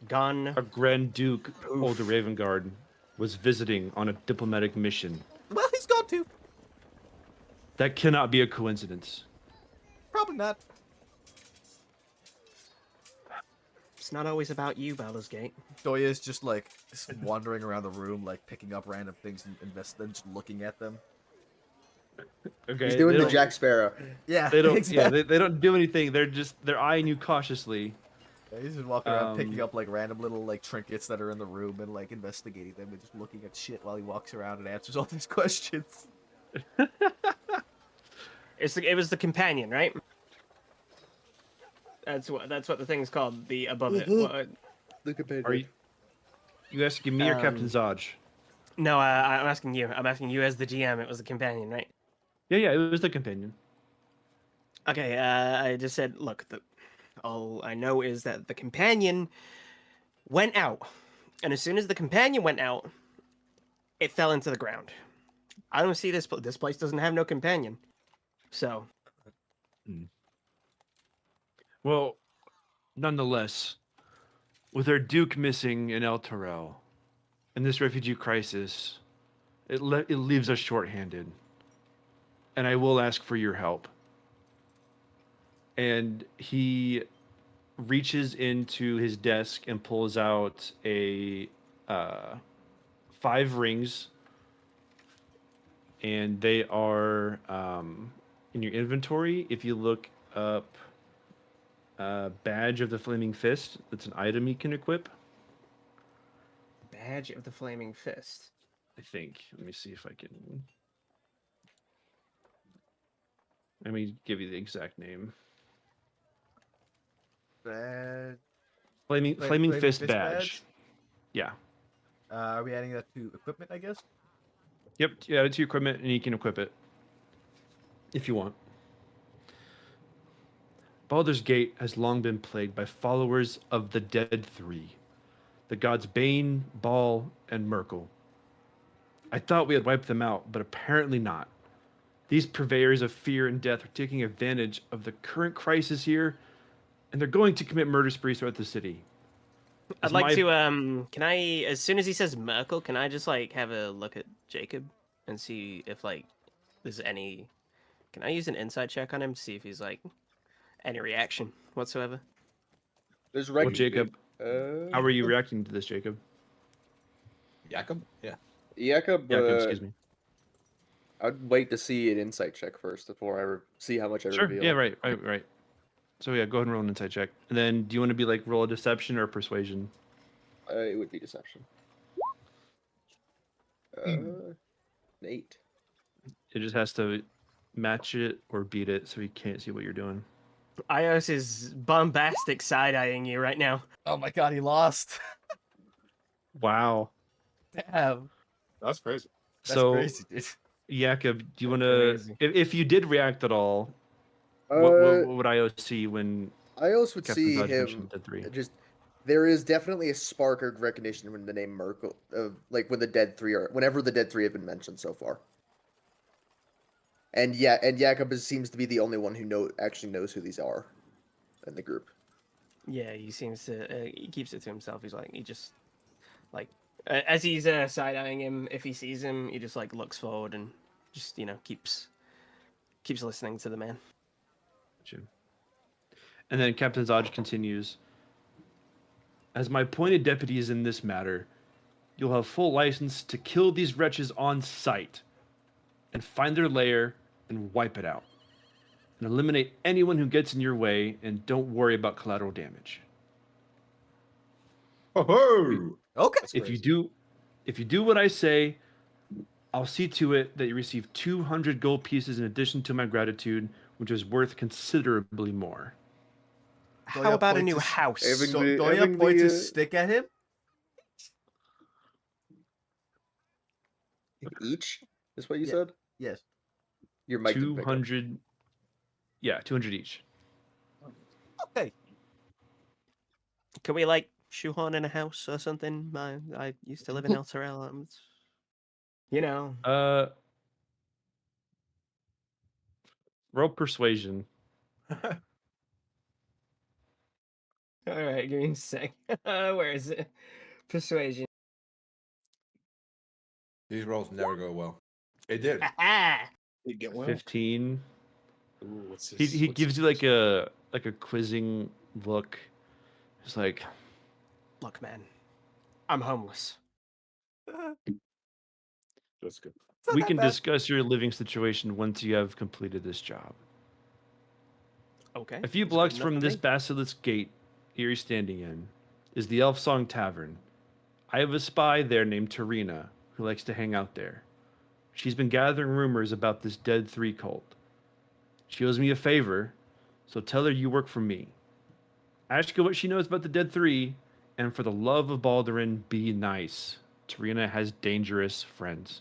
S4: Gone.
S3: Our Grand Duke, Older Ravengard, was visiting on a diplomatic mission.
S1: Well, he's gone too.
S3: That cannot be a coincidence.
S1: Probably not.
S4: It's not always about you, Baldur's Gate.
S1: Doya is just wandering around the room, picking up random things and just looking at them.
S3: Okay.
S7: He's doing
S3: they
S7: the
S3: don't-
S7: Jack Sparrow.
S1: Yeah,
S3: They don't.
S1: exactly.
S3: Yeah, they don't do anything. They're eyeing you cautiously.
S1: Yeah, he's just walking around picking up random little trinkets that are in the room and investigating them and just looking at shit while he walks around and answers all these questions.
S4: It was the companion, right? That's what the thing's called. The above it. What,
S7: The companion.
S3: Are you asking me or Captain Zodge?
S4: no, I'm asking you. I'm asking you as the GM. It was the companion, right?
S3: Yeah, it was the companion.
S4: Okay, I just said, look, all I know is that the companion went out, and as soon as the companion went out, it fell into the ground. I don't see this. This place doesn't have no companion, so
S3: Well, nonetheless, with our Duke missing in El Terrell, and this refugee crisis, it leaves us shorthanded. And I will ask for your help. And he reaches into his desk and pulls out a 5 rings, and they are in your inventory. If you look up Badge of the Flaming Fist, that's an item you can equip.
S4: Badge of the Flaming Fist.
S3: I think. Let me see if I can. Let me give you the exact name. Flaming Fist badge. Yeah.
S1: Are we adding that to equipment, I guess?
S3: Yep. Yeah, it's your equipment, and you can equip it if you want. Baldur's Gate has long been plagued by followers of the Dead Three, the gods Bane, Baal, and Merkel. I thought we had wiped them out, but apparently not. These purveyors of fear and death are taking advantage of the current crisis here, and they're going to commit murder sprees throughout the city.
S4: I'd like to can I, as soon as he says Merkel, can I just like have a look at Jacob and see if like there's any, can I use an insight check on him to see if he's like any reaction whatsoever?
S9: There's
S3: Well,
S9: reg.
S3: Jacob, how are you reacting to this, Jacob?
S6: Jacob? Yeah.
S9: Jacob,
S3: Jacob, excuse me.
S9: I'd wait to see an insight check first before I see how much I
S3: Sure.
S9: reveal.
S3: Yeah, right. So yeah, go ahead and roll an insight check. And then do you want to be like roll a deception or persuasion?
S9: It would be deception. An 8.
S3: It just has to match it or beat it so he can't see what you're doing.
S4: Ios is bombastic side-eyeing you right now.
S1: Oh my god, he lost.
S3: Wow.
S1: Damn.
S5: That's crazy.
S1: That's
S3: So
S1: crazy, dude.
S3: Jacob, do you want to,
S4: Crazy.
S3: if you did react at all, what would IO see when
S8: Ios would
S3: Captain
S8: see
S3: Dodge
S8: him
S3: mentioned Dead 3?
S8: just. There is definitely a spark of recognition when the name Merkel, like when the Dead Three are, whenever the Dead Three have been mentioned so far. And yeah, and Jakob seems to be the only one who actually knows who these are in the group.
S4: Yeah, he seems to, he keeps it to himself. He's like, he just, like, as he's side-eyeing him, if he sees him, he just like looks forward and just, you know, keeps listening to the man.
S3: Gotcha. And then Captain Dodge continues, as my appointed deputies in this matter, you'll have full license to kill these wretches on sight and find their lair and wipe it out. And eliminate anyone who gets in your way, and don't worry about collateral damage.
S5: Oh,
S1: Okay.
S5: that's
S3: If you
S5: crazy.
S3: do what I say, I'll see to it that you receive 200 gold pieces in addition to my gratitude, which is worth considerably more.
S4: How about a
S1: points
S4: new
S1: his-
S4: house?
S7: Having
S1: So
S7: the-
S1: Doya
S7: having
S1: points
S7: the,
S1: his stick at him.
S9: Each is what you
S1: Yeah.
S9: said?
S1: Yes.
S9: Your mic didn't pick up.
S3: 200, yeah, 200 each.
S1: Okay.
S4: Can we like shoehorn in a house or something? I used to live in El Terrell. You know.
S3: Roll persuasion.
S4: All right, give me a sec. Where is it? Persuasion.
S6: These rolls never go well. It did.
S4: Ah,
S5: You get well.
S3: 15.
S5: Ooh, what's
S3: He
S5: his, what's
S3: gives
S5: his
S3: you like a quizzing look. It's like,
S4: look, man, I'm homeless.
S5: That's good.
S1: It's not
S3: we
S1: that
S3: can
S1: bad.
S3: discuss your living situation once you have completed this job.
S4: Okay.
S3: A few
S4: that's good
S3: blocks
S4: enough
S3: from
S4: for
S3: this
S4: me.
S3: basilisk gate you're standing in is the Elf Song Tavern. I have a spy there named Tarina who likes to hang out there. She's been gathering rumors about this Dead 3 cult. She owes me a favor, so tell her you work for me. Ask her what she knows about the Dead 3, and for the love of Baldurin, be nice. Tarina has dangerous friends.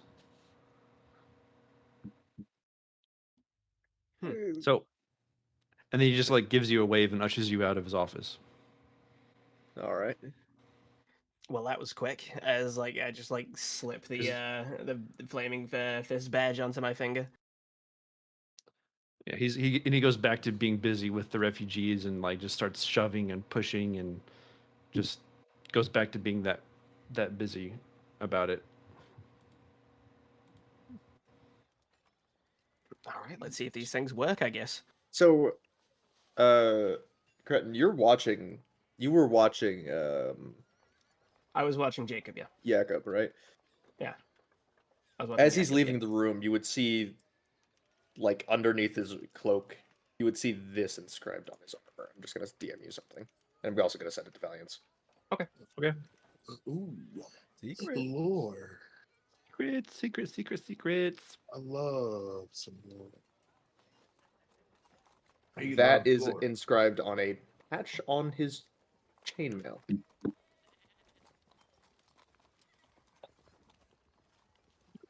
S3: So, And then he just like gives you a wave and ushers you out of his office.
S7: All right.
S4: Well, that was quick. As like I just like slip the flaming fist badge onto my finger.
S3: Yeah, he goes back to being busy with the refugees and like just starts shoving and pushing and just goes back to being that busy about it.
S4: All right, let's see if these things work. I guess.
S9: So, Cretin, you were watching
S4: I was watching Jacob. Yeah,
S9: Jakob, right?
S4: yeah. I was watching
S9: As he's
S4: Jacob,
S9: leaving the room, you would see, like, underneath his cloak, you would see this inscribed on his armor. I'm just gonna DM you something. And I'm also gonna send it to Valiance.
S3: Okay.
S5: Ooh,
S1: Secret.
S5: lore.
S3: Secrets.
S5: I love some lore. I
S9: That
S5: love
S9: is
S5: lore.
S9: inscribed on a patch on his chainmail.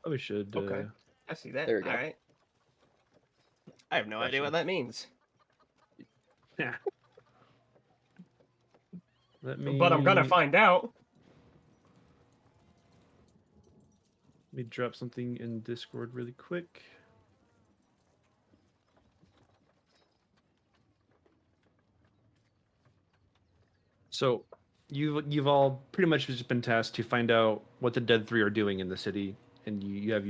S3: Probably should.
S4: Okay. I see that.
S9: There you go.
S4: All right. I have no idea what that means.
S3: Yeah. Let me.
S4: But I'm gonna find out.
S3: Let me drop something in Discord really quick. So, you've all pretty much just been tasked to find out what the Dead Three are doing in the city, and you have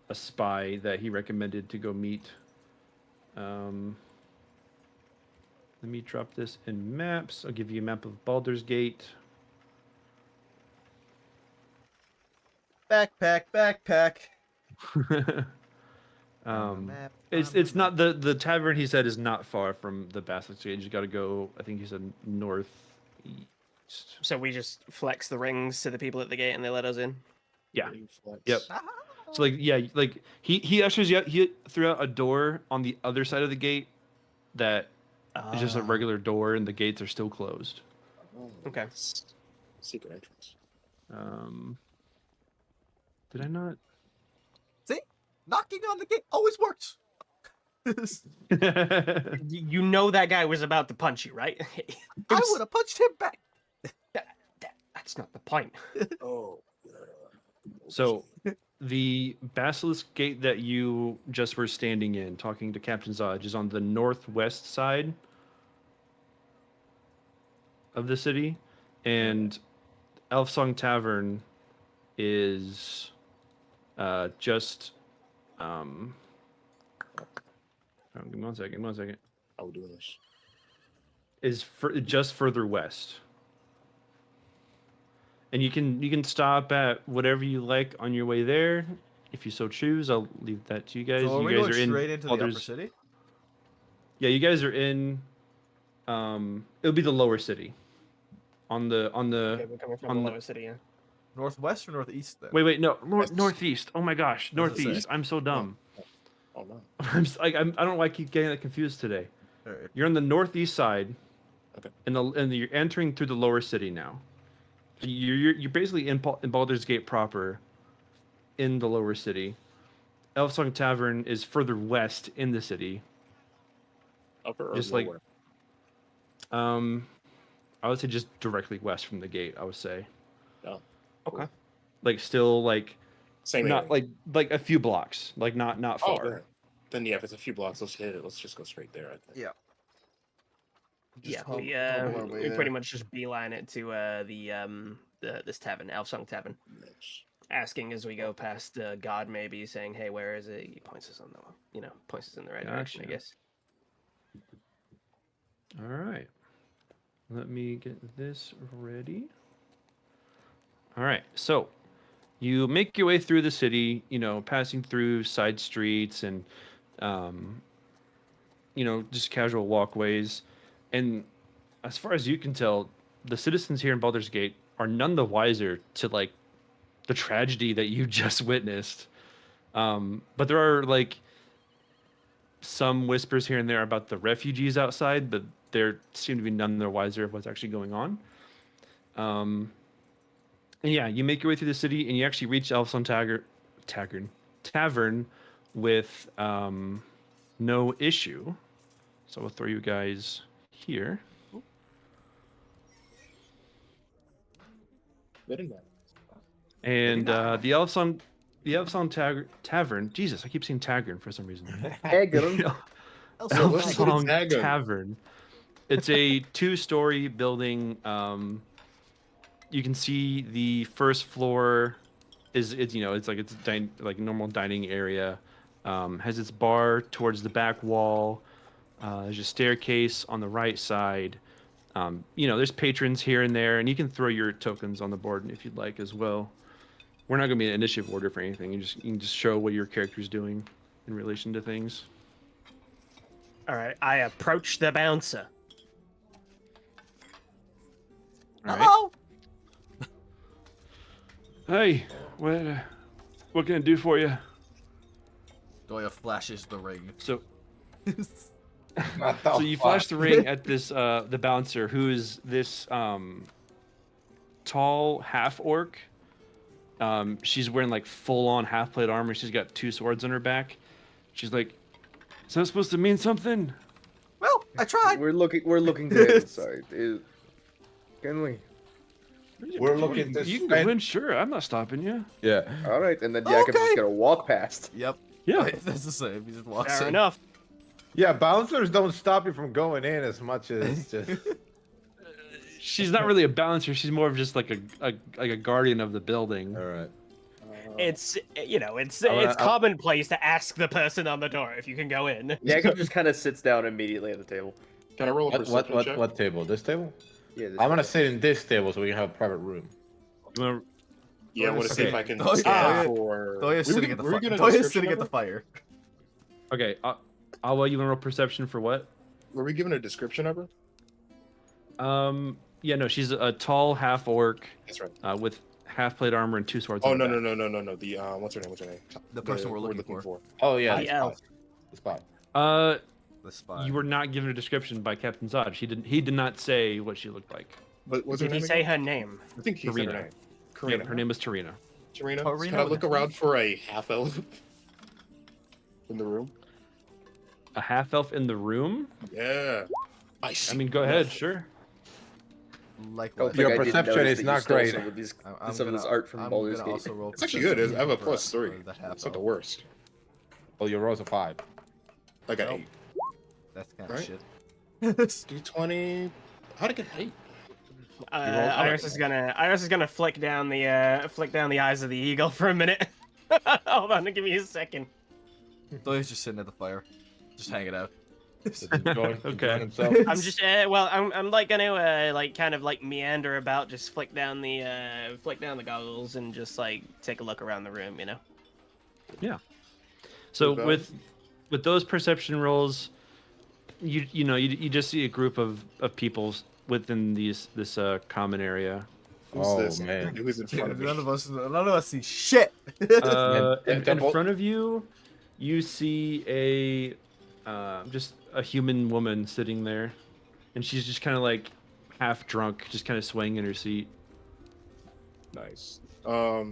S3: a spy that he recommended to go meet. Let me drop this in maps. I'll give you a map of Baldur's Gate.
S1: Backpack. Map,
S3: It's not the tavern he said is not far from the Basilisk Gate. You just got to go. I think he said northeast.
S4: So we just flex the rings to the people at the gate and they let us in.
S3: Yeah.
S5: Reflex.
S3: Yep. So like yeah, like he ushers you out. He threw out a door on the other side of the gate that is just a regular door, and the gates are still closed.
S5: Oh,
S4: Okay.
S5: nice. Secret entrance.
S3: Did I not?
S1: See, knocking on the gate always works.
S4: You know that guy was about to punch you, right?
S1: I would have punched him back.
S4: That's not the point.
S5: Oh.
S3: So the Basilisk Gate that you just were standing in, talking to Captain Zodge, is on the northwest side of the city, and Elfsong Tavern is just give me one second.
S5: I'll do this.
S3: Is just further west. And you can stop at whatever you like on your way there, if you so choose. I'll leave that to you guys.
S1: So are
S3: You
S1: we
S3: guys
S1: going
S3: are in
S1: straight into the upper
S3: Baldur's-
S1: city?
S3: Yeah, you guys are in. It'll be the lower city. On the
S4: Okay, we're coming from
S3: on
S4: the
S3: the-
S4: lower city, yeah.
S1: Northwest or northeast then?
S3: wait, no,
S5: West.
S3: northeast. Oh my gosh,
S1: What does it say?
S3: northeast. I'm so dumb.
S5: Oh no.
S3: I don't know why I keep getting that confused today.
S1: Alright.
S3: You're on the northeast side.
S5: Okay.
S3: And you're entering through the lower city now. So you're basically in Baldur's Gate proper, in the lower city. Elfsong Tavern is further west in the city.
S5: Upper or
S3: Just like-
S5: lower?
S3: I would say just directly west from the gate. I would say,
S5: No.
S4: Okay.
S3: like still like
S5: Same
S3: not
S5: area.
S3: like a few blocks, like not
S5: Oh,
S3: far.
S5: then yeah, if it's a few blocks, let's hit it. Let's just go straight there. I think.
S1: Yeah.
S4: Yeah,
S1: hum-
S4: we
S1: humble our way
S4: we
S1: there.
S4: pretty much just beeline it to this tavern, Elfsong Tavern,
S5: Nice.
S4: asking as we go past God, maybe saying, "Hey, where is it?" He points us on the, points us in the right direction, I
S3: Gotcha.
S4: guess.
S3: All right. Let me get this ready. All right. So you make your way through the city, passing through side streets and, just casual walkways. And as far as you can tell, the citizens here in Baldur's Gate are none the wiser to, like, the tragedy that you just witnessed. But there are, like, some whispers here and there about the refugees outside, but there seem to be none the wiser of what's actually going on. And yeah, you make your way through the city and you actually reach Elfsong Tavern with no issue. So we'll throw you guys here.
S5: Very nice.
S3: And the Elfsong Tavern. Jesus, I keep saying Tavern for some reason.
S8: Tagger.
S1: Also,
S5: what's the
S3: Elfsong
S5: Tavern?
S3: Tavern. It's a 2-story building. You can see the first floor it's like a normal dining area. Has its bar towards the back wall. There's a staircase on the right side. There's patrons here and there, and you can throw your tokens on the board if you'd like as well. We're not going to be in initiative order for anything. You can just show what your character's doing in relation to things.
S4: All right, I approach the bouncer.
S3: All right.
S1: Hello.
S3: Hey, what can I do for you?
S1: Doya flashes the ring.
S3: So,
S10: What the
S3: so you
S10: fuck?
S3: flash the ring at this the bouncer, who is this tall half orc. She's wearing like full on half plate armor. She's got 2 swords on her back. She's like, "Is that supposed to mean something?"
S1: Well, I tried.
S7: We're looking to head inside. Can we?
S10: We're looking to
S3: You can go
S10: spend-
S3: in, sure. I'm not stopping you.
S6: Yeah.
S7: All right, and then Jakob's
S1: Okay.
S7: just gonna walk past.
S1: Yep.
S3: Yeah.
S1: That's the same. He just walks
S4: Fair
S1: in.
S4: enough.
S6: Yeah, bouncers don't stop you from going in as much as just.
S3: She's not really a balancer. She's more of just like a guardian of the building.
S6: All right.
S4: It's it's
S6: I'll-
S4: commonplace to ask the person on the door if you can go in.
S9: Jacob just kind of sits down immediately at the table.
S5: Can I roll a
S6: What
S5: perception check?
S6: what table? This table?
S7: Yeah,
S6: I'm gonna sit in this table so we can have a private room.
S3: You wanna-
S5: Yeah, I want to see
S1: Okay.
S5: if I can
S1: Doya-
S5: scan for.
S1: Doya's sitting at the
S5: were we
S1: fire.
S5: given a
S1: Doya's
S5: description
S1: sitting at
S5: of
S1: the
S5: her?
S1: fire.
S3: Okay, I'll you want to roll perception for what?
S5: Were we given a description of her?
S3: Yeah, no, she's a tall half orc
S5: That's right.
S3: with half plate armor and 2 swords.
S5: Oh
S3: on her
S5: no
S3: back.
S5: The what's her name? What's her name?
S1: The person we're looking for.
S6: Oh yeah,
S4: The
S6: the
S4: elf.
S6: spot. The spot.
S1: The spy.
S3: You were not given a description by Captain Zod. He did not say what she looked like.
S5: But what's her
S4: Did he
S5: name?
S4: say
S5: again?
S4: her name?
S5: I think he said her
S3: Karina.
S5: name.
S3: Yeah,
S5: Karina.
S3: her name was Tarina.
S5: Tarina.
S1: Tarina
S5: Can I
S1: with
S5: look
S1: a-
S5: around for a half elf in the room?
S3: A half elf in the room?
S5: Yeah.
S3: I mean, go ahead, sure.
S1: Like
S7: Don't
S1: what?
S7: think
S6: Your
S7: I didn't
S6: perception
S7: notice
S6: is
S7: that you
S6: not
S7: stole
S6: great.
S7: Some of, these,
S1: I'm
S7: some of this
S1: gonna-
S7: art from
S1: I'm
S7: Baldur's
S1: gonna
S7: Gate.
S1: also roll
S5: It's actually good. I have a
S1: perception
S5: +3.
S1: for that half
S5: It's not the
S1: elf.
S5: worst.
S6: Oh, your rolls a 5.
S5: I got
S1: Nope.
S5: 8.
S1: That's kind of
S5: Right?
S1: shit.
S5: D20. How'd I get 8?
S4: Iris is gonna flick down the eyes of the eagle for a minute. Hold on, give me a second.
S1: Doya's just sitting at the fire, just hanging out.
S3: Okay.
S6: Himself.
S4: I'm just I'm like gonna like kind of like meander about, just flick down the goggles and just like take a look around the room, you know.
S3: So
S5: Okay.
S3: with those perception rolls, you just see a group of people within this common area.
S5: Who's
S6: Oh,
S5: this?
S6: man.
S5: Who's in front of me?
S1: None of us see shit.
S3: In
S6: Temple?
S3: front of you, you see just a human woman sitting there, and she's just kind of like half drunk, just kind of swaying in her seat.
S5: Nice. I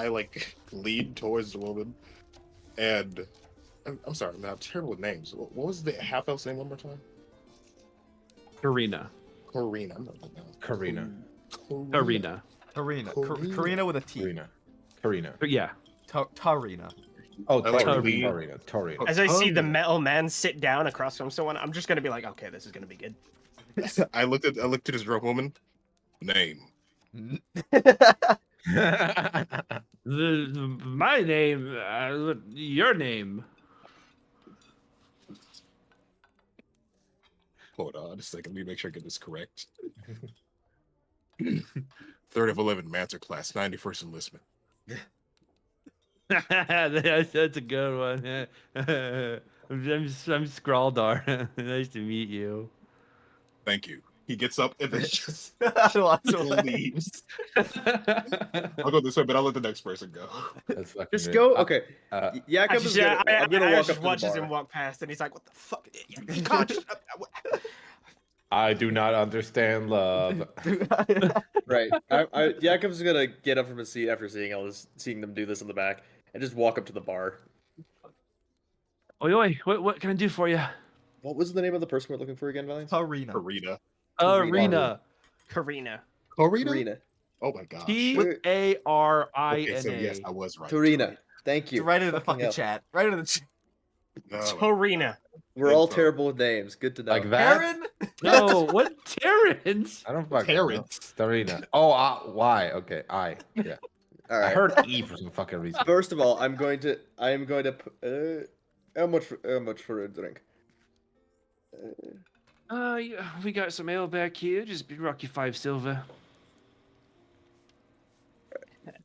S5: like lead towards the woman, and I'm sorry, I'm terrible with names. What was the half elf's name one more time?
S3: Karina.
S5: Karina. I'm not good now.
S6: Karina.
S3: Karina.
S1: Karina with a T.
S6: Karina.
S3: Yeah.
S1: Tarina.
S6: Oh,
S5: I like
S6: Tarina. Tarina.
S4: As I see the
S1: Oh.
S4: metal man sit down across from someone, I'm just gonna be like, okay, this is gonna be good.
S5: I looked at this drunk woman. Name.
S3: My name, your name.
S5: Hold on a second. Let me make sure I get this correct. 3rd of 11, Master Class, 91st Enlistment.
S3: that's a good one. I'm Scrawldar. Nice to meet you.
S5: Thank you. He gets up and then just
S1: Lots of
S5: leaves. I'll go this way, but I'll let the next person go.
S6: That's fucking
S7: Just
S6: great.
S7: go. Okay. Jacob is
S4: Just,
S7: gonna. I'm gonna
S4: Iris
S7: walk
S4: just
S7: up
S4: watches
S7: to the
S4: him
S7: bar.
S4: walk past, and he's like, "What the fuck? You can't just."
S6: I do not understand love.
S7: Right. Jakob's gonna get up from his seat after seeing them do this in the back, and just walk up to the bar.
S3: Oi, what can I do for you?
S9: What was the name of the person we're looking for again, Valiant?
S1: Karina.
S5: Karina.
S3: Arena.
S4: Karina.
S5: Karina?
S9: Tarina.
S5: Oh my gosh.
S3: T-A-R-I-N-A.
S5: Okay, so yes, I was right.
S9: Tarina. Thank you.
S1: Write it in the
S9: Fucking
S1: fucking
S9: hell.
S1: chat. Write it in the chat.
S5: No,
S4: Torina.
S9: We're all
S5: Info.
S9: terrible with names. Good to know.
S6: Like that?
S1: Karen?
S3: No, what Terrence?
S6: I don't fucking
S5: Terrence.
S6: know. Starina. Oh, why? Okay, I. Yeah.
S9: All
S6: I
S9: right.
S6: heard E for some fucking reason.
S9: First of all, I'm going to. How much for a drink?
S3: Yeah, we got some ale back here. Just rock you 5 silver.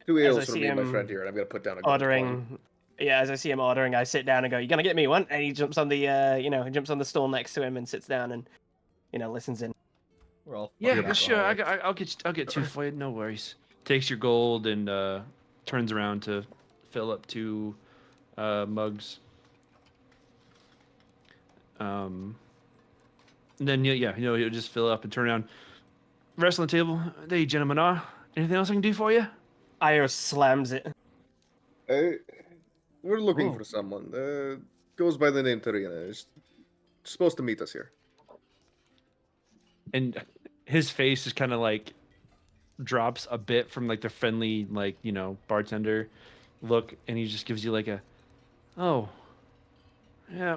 S9: 2
S4: As I
S9: ales for
S4: see
S9: me and my
S4: him
S9: friend here, and I'm gonna put down a gold coin.
S4: Ordering. Yeah, as I see him ordering, I sit down and go, "You gonna get me one?" And he jumps on the, he jumps on the stool next to him and sits down and, listens in.
S1: We're all
S3: Yeah,
S1: fucking
S3: sure.
S1: alcoholics.
S3: I'll get 2 for you. No worries. Takes your gold and turns around to fill up 2 mugs. Then he'll just fill up and turn around. Rest on the table. There you gentlemen are. Anything else I can do for you?
S4: Io slams it.
S7: We're looking
S3: Oh.
S7: for someone. Goes by the name Tarina. Is supposed to meet us here.
S3: And his face is kind of like drops a bit from like the friendly bartender look, and he just gives you like a, oh, yeah,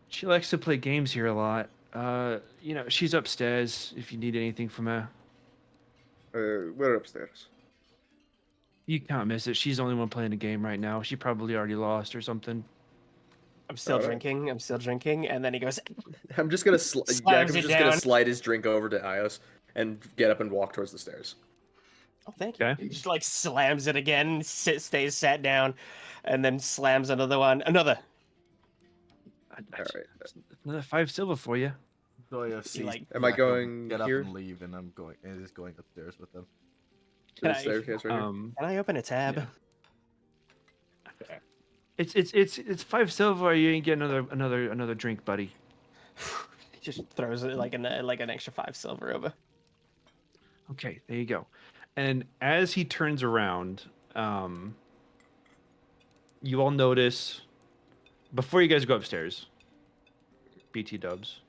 S3: she likes to play games here a lot. She's upstairs if you need anything from her.
S7: We're upstairs.
S3: You can't miss it. She's the only one playing the game right now. She probably already lost or something.
S4: I'm still
S7: Alright.
S4: drinking, and then he goes,
S9: I'm just gonna
S4: Slams
S9: Jakob's
S4: it
S9: just gonna
S4: down.
S9: slide his drink over to Ios and get up and walk towards the stairs.
S4: "Oh, thank you."
S3: Okay.
S4: He just like slams it again, stays sat down, and then slams another one. Another.
S9: Alright.
S3: Another 5 silver for you.
S1: Doya sees
S4: like-
S9: Am I
S1: Jakob
S9: going
S1: get up
S9: here?
S1: and leave, and I'm going. And is going upstairs with them.
S9: To the
S4: Can I-
S9: staircase right here.
S3: Um,
S4: Can I open a tab?
S3: Yeah. It's 5 silver. Or you ain't getting another drink, buddy.
S4: He just throws it like an extra 5 silver over.
S3: Okay, there you go. And as he turns around, you all notice before you guys go upstairs. BT dubs.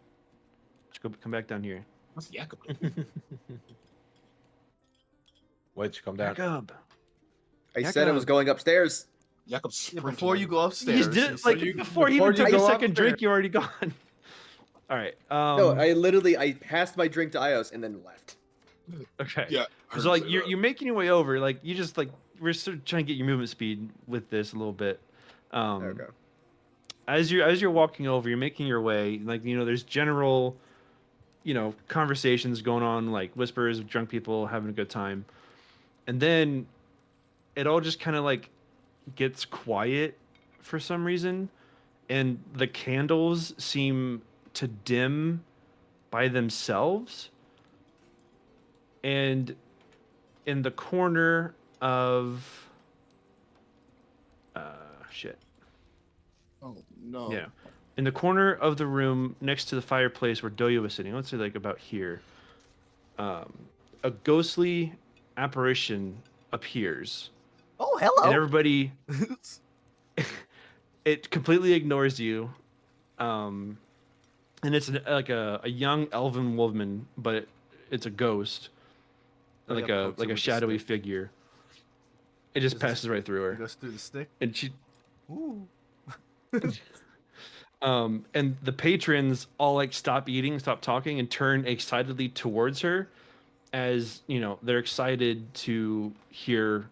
S3: Let's come back down here.
S5: What's Jakob?
S6: Wait, come down.
S3: Jacob.
S9: I said I was going upstairs.
S5: Jakob's
S1: Yeah, before you go
S3: You
S1: upstairs.
S3: just did it, like before you
S6: before
S3: even
S6: you
S3: took a
S6: go
S3: second drink,
S6: upstairs.
S3: you're already gone. All right.
S9: No, I passed my drink to Ios and then left.
S3: Okay.
S5: Yeah.
S3: So like you're making your way over, like you just like we're sort of trying to get your movement speed with this a little bit.
S9: Okay.
S3: As you're walking over, you're making your way. Like there's general, conversations going on, like whispers of drunk people having a good time, and then it all just kind of like gets quiet for some reason, and the candles seem to dim by themselves. And in the corner of shit.
S5: Oh no.
S3: Yeah. In the corner of the room next to the fireplace where Doya was sitting, let's say like about here, a ghostly apparition appears.
S1: Oh, hello.
S3: And everybody, it completely ignores you. And it's like a young elven woman, but it's a ghost.
S1: Oh,
S3: Like
S1: yeah,
S3: a
S1: pokes her
S3: like a
S1: with the
S3: shadowy
S1: stick.
S3: figure. It just
S1: Does this-
S3: passes right through
S1: It
S3: her.
S1: goes through the stick.
S3: And she
S1: Ooh.
S3: and the patrons all like stop eating, stop talking, and turn excitedly towards her as they're excited to hear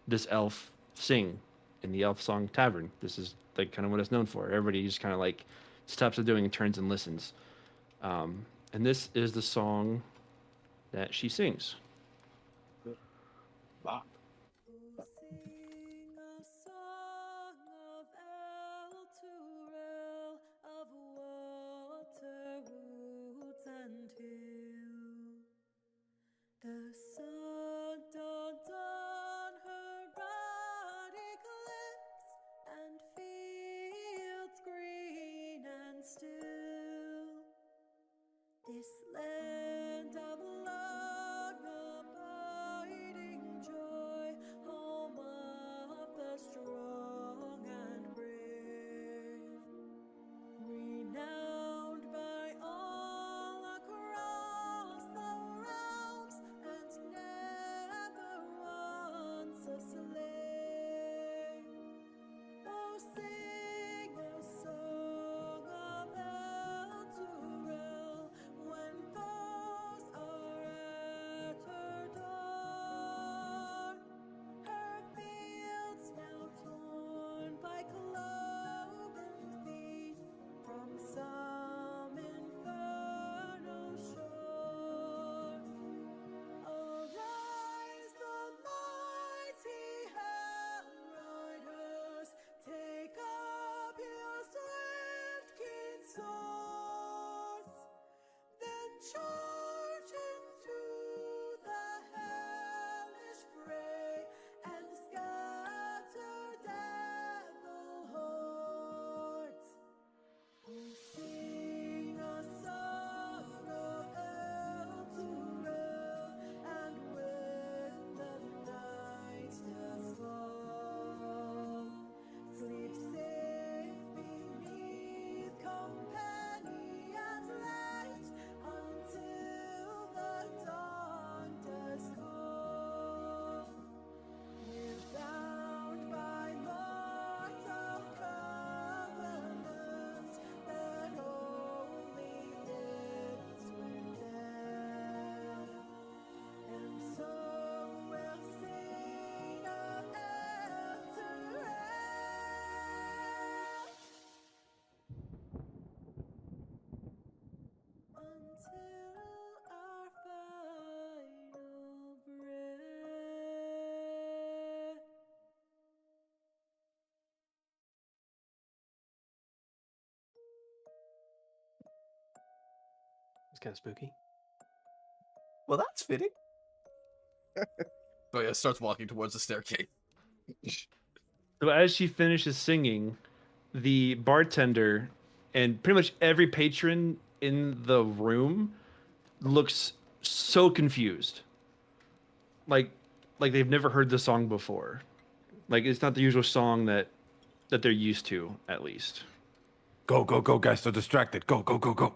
S3: this elf sing in the elf song tavern. This is like kind of what it's known for. Everybody just kind of like stops what they're doing and turns and listens. And this is the song that she sings.
S5: Wow.
S11: Sing a song of Elturel, of water, woods, and hill. The sun dawned on her ruddy cliffs, and fields green and still. This land of long abiding joy
S4: kind of spooky.
S1: Well, that's fitting. Doya starts walking towards the staircase.
S3: So as she finishes singing, the bartender and pretty much every patron in the room looks so confused. Like they've never heard the song before. Like it's not the usual song that they're used to, at least.
S6: Go, go, go, guys! They're distracted. Go, go, go, go.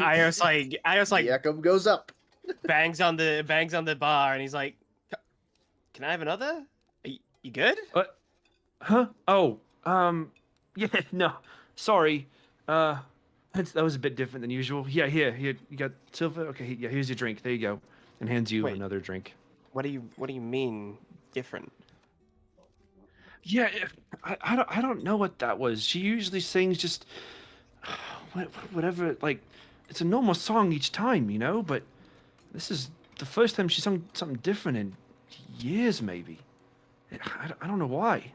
S4: I was like,
S8: Jakob goes up.
S4: bangs on the bar, and he's like, "Can I have another? You good?"
S3: What? Huh? Oh, yeah, no, sorry. That was a bit different than usual. Yeah, here, you got silver. Okay, yeah, here's your drink. There you go, and hands you
S4: Wait.
S3: another drink.
S4: What do you mean different?
S3: Yeah, I don't know what that was. She usually sings just whatever. Like, it's a normal song each time, you know. But this is the first time she sung something different in years, maybe. I don't know why.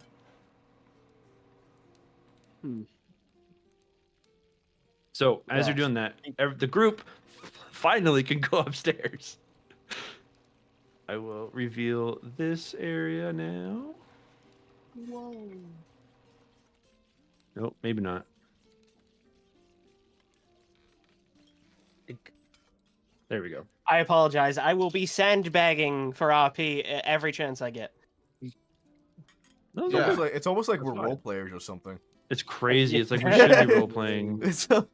S3: So as you're doing that, the group finally can go upstairs. I will reveal this area now.
S8: Whoa.
S3: Nope, maybe not. There we go.
S4: I apologize. I will be sandbagging for RP every chance I get.
S3: No,
S1: It's
S3: no,
S1: almost like,
S3: That's
S1: we're
S3: fine.
S1: role players or something.
S3: it's crazy. It's like we should be role playing.
S1: It's
S3: All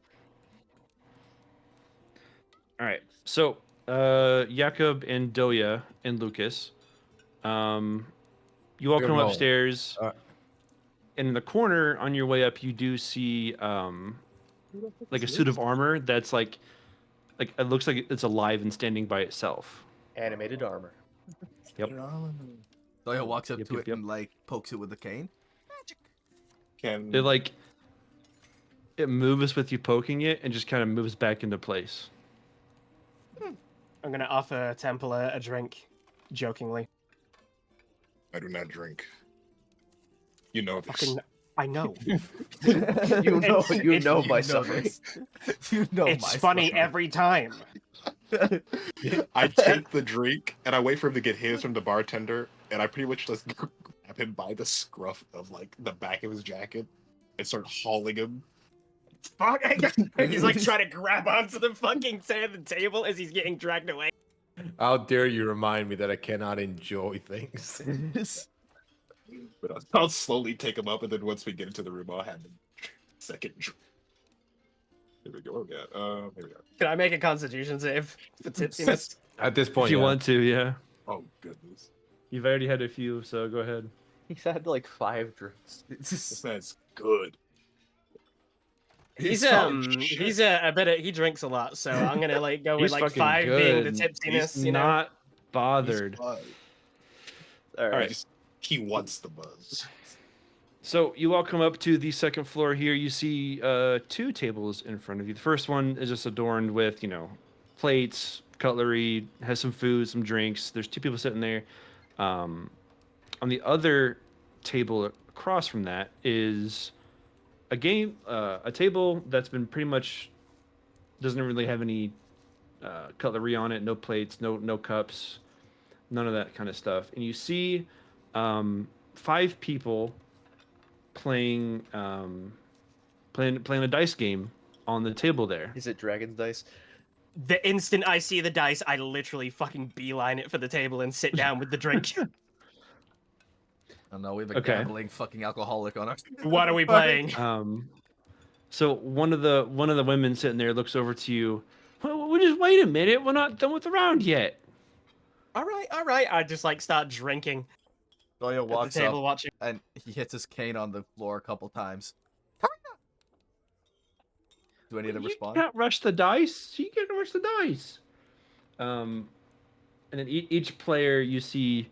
S3: right. So, Jakob and Doya and Lucas, you all
S10: Good
S3: come
S10: roll.
S3: upstairs. And in the corner on your way up, you do see like a suit of armor that's like it looks like it's alive and standing by itself.
S9: Animated armor.
S3: Yep.
S1: Doya walks up
S3: Yep,
S1: to
S3: yep,
S1: it
S3: yep.
S1: and like pokes it with a cane.
S5: Can
S3: It like it moves with you poking it and just kind of moves back into place.
S4: I'm gonna offer Temple a drink, jokingly.
S5: I do not drink. You know this.
S4: Fucking, I know.
S8: You know my suffering.
S1: this. You know
S4: It's
S1: my
S4: funny
S1: suffering.
S4: every time.
S5: I take the drink and I wait for him to get his from the bartender, and I pretty much just grab him by the scruff of like the back of his jacket and start hauling him.
S4: Fuck! He's like trying to grab onto the fucking sand the table as he's getting dragged away.
S6: How dare you remind me that I cannot enjoy things?
S5: But I'll slowly take him up, and then once we get into the room, I'll have him second drink. Here we go. Oh, yeah. Here we go.
S4: Can I make a Constitution save for tipsiness?
S6: At this point,
S3: If you
S6: yeah.
S3: want to, yeah.
S5: Oh goodness,
S3: You've already had a few, so go ahead.
S9: He's had like 5 drinks.
S5: this man's good.
S4: He's
S5: solid
S4: he's
S5: shit.
S4: a bit. He drinks a lot, so I'm gonna like go with
S3: He's
S4: like
S3: fucking
S4: 5 being the
S3: good.
S4: tipsiness.
S3: He's
S4: You know.
S3: not bothered.
S5: He's fine.
S9: All right.
S5: He wants the buzz.
S3: So you all come up to the second floor here. You see 2 tables in front of you. The first one is just adorned with, plates, cutlery, has some food, some drinks. There's 2 people sitting there. On the other table across from that is a table that's been pretty much doesn't really have any cutlery on it, no plates, no cups, none of that kind of stuff. And you see 5 people playing a dice game on the table there.
S9: Is it Dragon's Dice?
S4: The instant I see the dice, I literally fucking beeline it for the table and sit down with the drink.
S1: Oh no, we have a
S3: Okay.
S1: gambling fucking alcoholic on our.
S4: What are we playing?
S3: So one of the women sitting there looks over to you. Well, just wait a minute. We're not done with the round yet.
S4: All right. I just like start drinking
S1: Doya
S4: at
S1: walks
S4: the table
S1: up
S4: watching.
S1: and he hits his cane on the floor a couple times. Do I need to
S3: You
S1: respond?
S3: can't rush the dice. You can't rush the dice. And then each player you see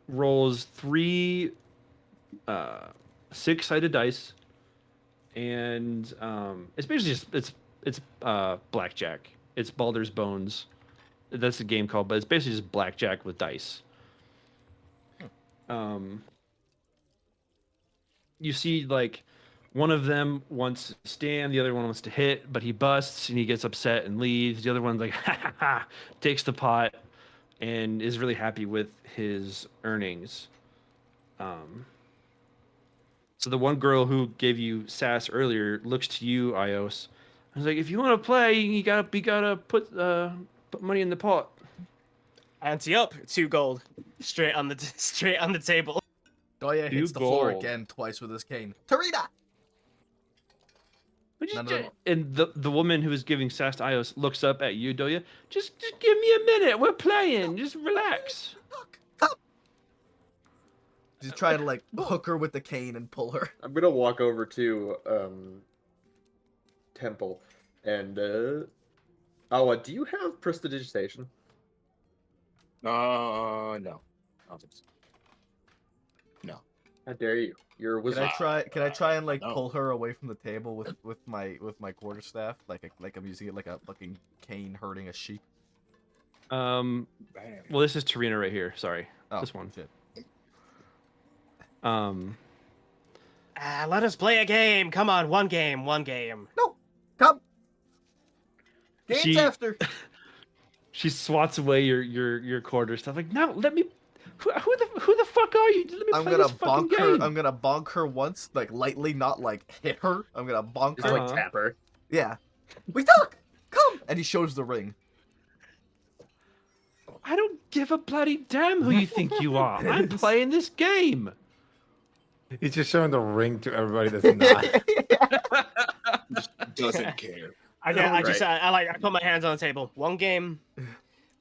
S3: rolls 3 6-sided dice, and it's basically just it's blackjack. It's Baldur's Bones. That's the game called, but it's basically just blackjack with dice. You see like One of them wants to stand, the other one wants to hit, but he busts and he gets upset and leaves. The other one's like, ha ha ha, takes the pot and is really happy with his earnings. So the one girl who gave you sass earlier looks to you, Ios. I was like, if you want to play, you gotta put money in the pot.
S4: Ante up, 2 gold, straight on the straight on the table.
S1: Doya hits
S3: You
S1: the floor
S3: gold.
S1: again twice with his cane. Tarina! None of them-
S3: And the woman who was giving sass to Ios looks up at you, Doya. Just give me a minute. We're playing. Just relax.
S1: Come! He's trying to like hook her with the cane and pull her.
S9: I'm gonna walk over to Temple and Awa, do you have prestidigitation?
S5: No. I don't think so. No.
S9: How dare you? You're a
S1: Can
S9: wizard.
S1: I try and like
S5: No.
S1: pull her away from the table with my quarterstaff? Like I'm using it like a fucking cane herding a sheep.
S5: Bam.
S3: Well, this is Tarina right here. Sorry,
S1: Oh,
S3: this one.
S1: Shit.
S4: Let us play a game. Come on, one game.
S1: No, come. Game's
S3: She-
S1: after.
S3: She swats away your quarter stuff. Like, no, let me. Who the fuck are you? Let me
S1: I'm
S3: play
S1: gonna
S3: this fucking
S1: bonk her.
S3: game.
S1: I'm gonna bonk her once, like lightly, not like hit her. I'm gonna bonk
S9: Just
S1: her.
S9: like tap her.
S1: Yeah. We talk. Come. And he shows the ring.
S3: I don't give a bloody damn who you think you are. I'm playing this game.
S10: He's just showing the ring to everybody that's not.
S5: Doesn't care.
S4: I
S9: Right.
S4: just I put my hands on the table. One game,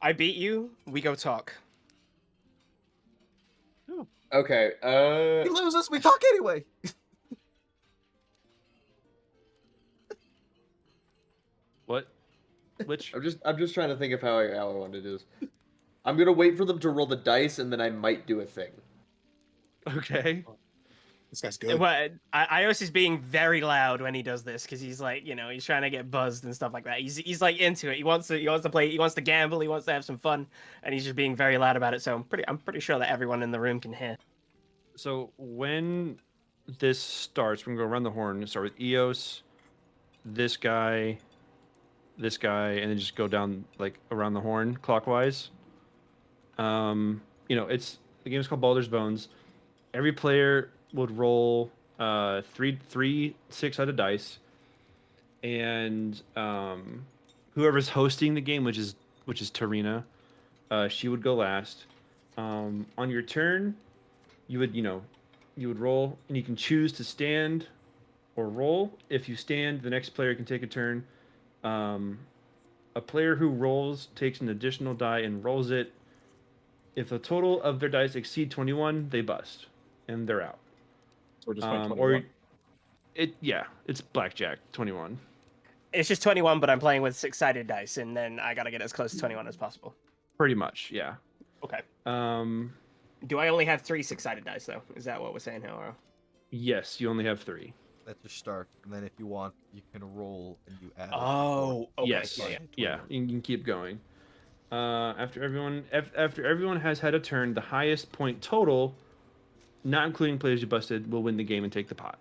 S4: I beat you. We go talk.
S9: Okay.
S1: He loses. We talk anyway.
S3: What? Which?
S9: I'm just trying to think of how I want to do this. I'm gonna wait for them to roll the dice, and then I might do a thing.
S3: Okay.
S5: This guy's good.
S4: What Ios is being very loud when he does this because he's like, he's trying to get buzzed and stuff like that. He's like into it. He wants to play. He wants to gamble. He wants to have some fun, and he's just being very loud about it. So I'm pretty sure that everyone in the room can hear.
S3: So when this starts, we're gonna go around the horn. Start with Eos, this guy, and then just go down like around the horn clockwise. It's the game's called Baldur's Bones. Every player would roll three six-sided dice, and whoever's hosting the game, which is Tarina, she would go last. On your turn, you would roll, and you can choose to stand or roll. If you stand, the next player can take a turn. A player who rolls takes an additional die and rolls it. If the total of their dice exceed 21, they bust, and they're out.
S5: So we're just playing 21.
S3: It's blackjack 21.
S4: It's just 21, but I'm playing with 6-sided dice, and then I gotta get as close to 21 as possible.
S3: Pretty much, yeah.
S4: Okay.
S3: Um,
S4: Do I only have 3 6-sided dice though? Is that what we're saying here? Or...
S3: yes, you only have 3.
S1: That's your start, and then if you want, you can roll and you add.
S4: Oh, okay.
S3: Yes,
S4: Yeah.
S3: you can keep going. After everyone has had a turn, the highest point total, not including players you busted, will win the game and take the pot.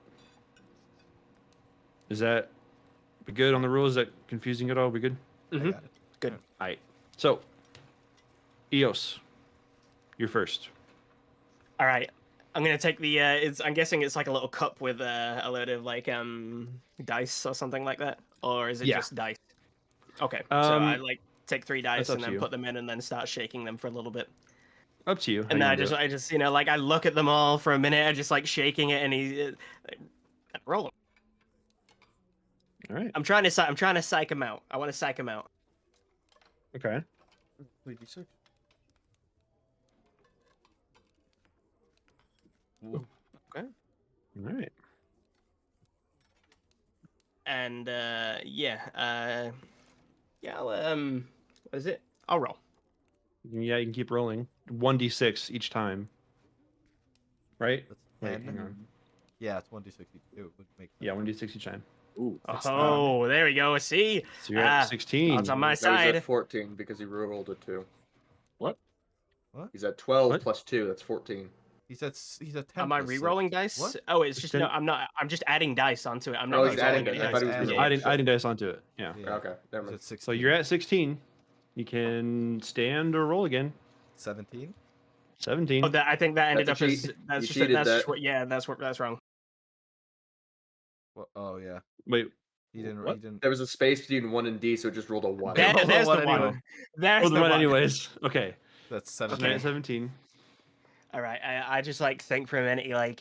S3: Is that we good on the rules? Is that confusing at all? We good?
S1: I got it.
S4: Good.
S3: All right. So, Eos, you're first.
S4: All right. I'm gonna take the. I'm guessing it's like a little cup with a load of like dice or something like that, or is it
S3: Yeah.
S4: just dice? Okay. So I like take 3 dice
S3: up
S4: and
S3: to
S4: then
S3: you.
S4: put them in and then start shaking them for a little bit.
S3: Up to you. how
S4: And
S3: you
S4: then
S3: wanna do
S4: I
S3: it.
S4: just like I look at them all for a minute, I just like shaking it, and he roll 'em.
S3: All right.
S4: I'm trying to psych him out. I want to psych him out.
S3: Okay.
S1: Wait, you search.
S3: All right.
S4: And yeah, I'll what is it? I'll roll.
S3: Yeah, you can keep rolling. 1d6 each time. Right?
S1: That's
S3: Wait,
S1: 10.
S3: hang on.
S1: Yeah, it's 1d62. It would make
S3: Yeah, 1d6 each time.
S5: Ooh, that's
S4: Oh, there we go. See,
S3: So you're at 16.
S4: odds on my
S9: No, he's
S4: side.
S9: at 14 because he rolled a 2.
S5: What?
S1: What?
S9: He's at 12
S3: What?
S9: plus 2. That's 14.
S1: He's at 10.
S4: Am I re-rolling dice?
S1: What?
S4: Oh, it's
S3: It's
S4: just
S3: 10
S4: no. I'm not. I'm just adding dice onto it. I'm
S9: Oh,
S4: not
S9: he's
S4: re-rolling
S9: adding
S4: any
S9: dice. I thought he
S4: dice.
S9: was
S3: He's
S9: Yeah.
S3: adding dice onto it. Yeah.
S1: Yeah.
S9: Okay, never
S1: He's
S9: mind.
S1: at 16.
S3: So you're at 16. You can stand or roll again.
S1: 17.
S3: 17.
S4: Oh, I think that ended
S9: That's
S4: up
S9: a
S4: as
S9: cheat.
S4: that's
S9: You
S4: just
S9: cheated
S4: that's
S9: that.
S4: just what. Yeah, that's wrong.
S1: Oh yeah.
S3: Wait.
S1: He didn't.
S3: What?
S1: He didn't.
S9: There was a space between 1 and D, so it just rolled a 1.
S1: There- rolled a
S4: There's
S1: one
S4: the one.
S1: anyway.
S4: There's
S3: Oh,
S4: the
S3: the one
S4: one.
S3: anyways. Okay.
S1: That's
S3: So
S1: 17.
S3: now at 17.
S4: All right. I just like think for a minute. He like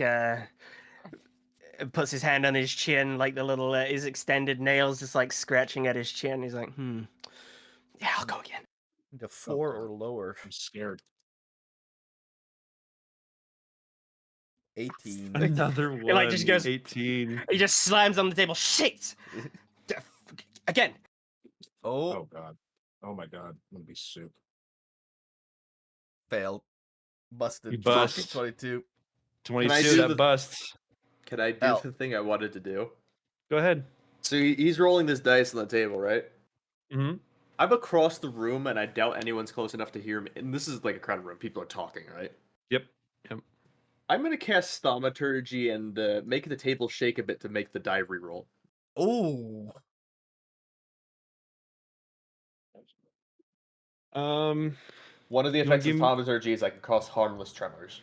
S4: puts his hand on his chin, like the little his extended nails, just like scratching at his chin. He's like, yeah, I'll go again.
S1: To 4
S5: God.
S1: or lower.
S5: I'm scared.
S1: 18.
S3: Another one.
S4: It like just goes.
S3: 18.
S4: He just slams on the table. Shit! Again.
S1: Oh,
S5: Oh God. Oh my God. I'm gonna be soup.
S1: failed. Busted.
S3: You bust.
S1: 22.
S3: 22.
S9: do
S3: That
S9: the-
S3: busts.
S9: Can I do
S1: L.
S9: the thing I wanted to do?
S3: Go ahead.
S9: So he's rolling this dice on the table, right?
S3: Mm-hmm.
S9: I'm across the room, and I doubt anyone's close enough to hear me. And this is like a crowded room; people are talking, right?
S3: Yep.
S9: I'm gonna cast Thaumaturgy and make the table shake a bit to make the die reroll.
S1: Oh.
S9: One of the
S3: You wanna
S9: effects of
S3: give me-
S9: Thaumaturgy is I can cause harmless tremors.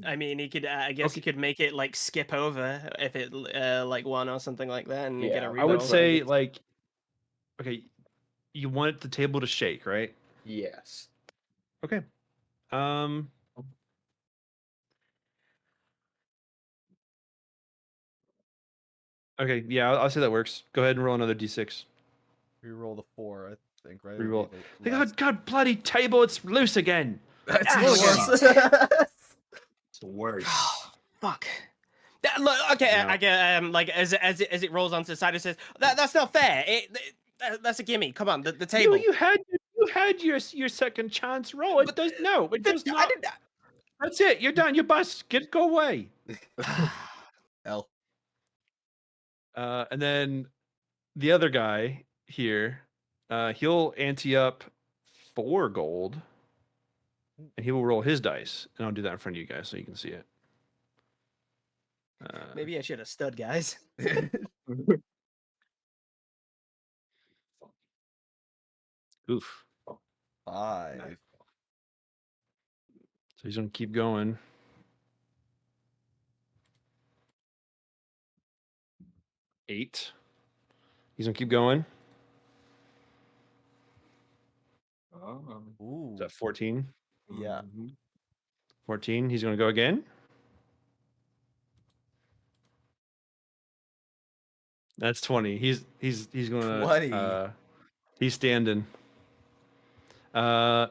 S4: I mean, he could. I guess he could make it like skip over if it like 1 or something like that, and get a
S9: Yeah,
S4: reroll.
S3: I would
S9: Reroll.
S3: say, like, okay, you want the table to shake, right?
S9: Yes.
S3: Okay. Um. Okay, yeah, I'll say that works. Go ahead and roll another d6.
S1: Reroll the 4, I think, right?
S3: Reroll.
S1: It'll be the
S3: God, God, bloody table, it's loose again.
S1: That's
S4: Ah,
S1: even
S4: shit.
S1: worse.
S5: It's the worst.
S4: Fuck. Look, okay,
S3: Yeah.
S4: I get like as it rolls onto the side, it says that's not fair. That's a gimme. Come on, the table.
S3: You had your second chance roll. It does it does
S4: I
S3: not.
S4: didn't.
S3: That's it. You're done. You bust. Go away.
S1: L.
S3: And then the other guy here, he'll ante up 4 gold, and he will roll his dice, and I'll do that in front of you guys so you can see it.
S4: Maybe I should have stood, guys.
S3: Oof.
S1: 5.
S3: So he's gonna keep going. 8. He's gonna keep going.
S1: Ooh.
S3: Is that 14?
S1: Yeah.
S3: 14. He's gonna go again. That's 20. He's gonna
S1: 20.
S3: He's standing. The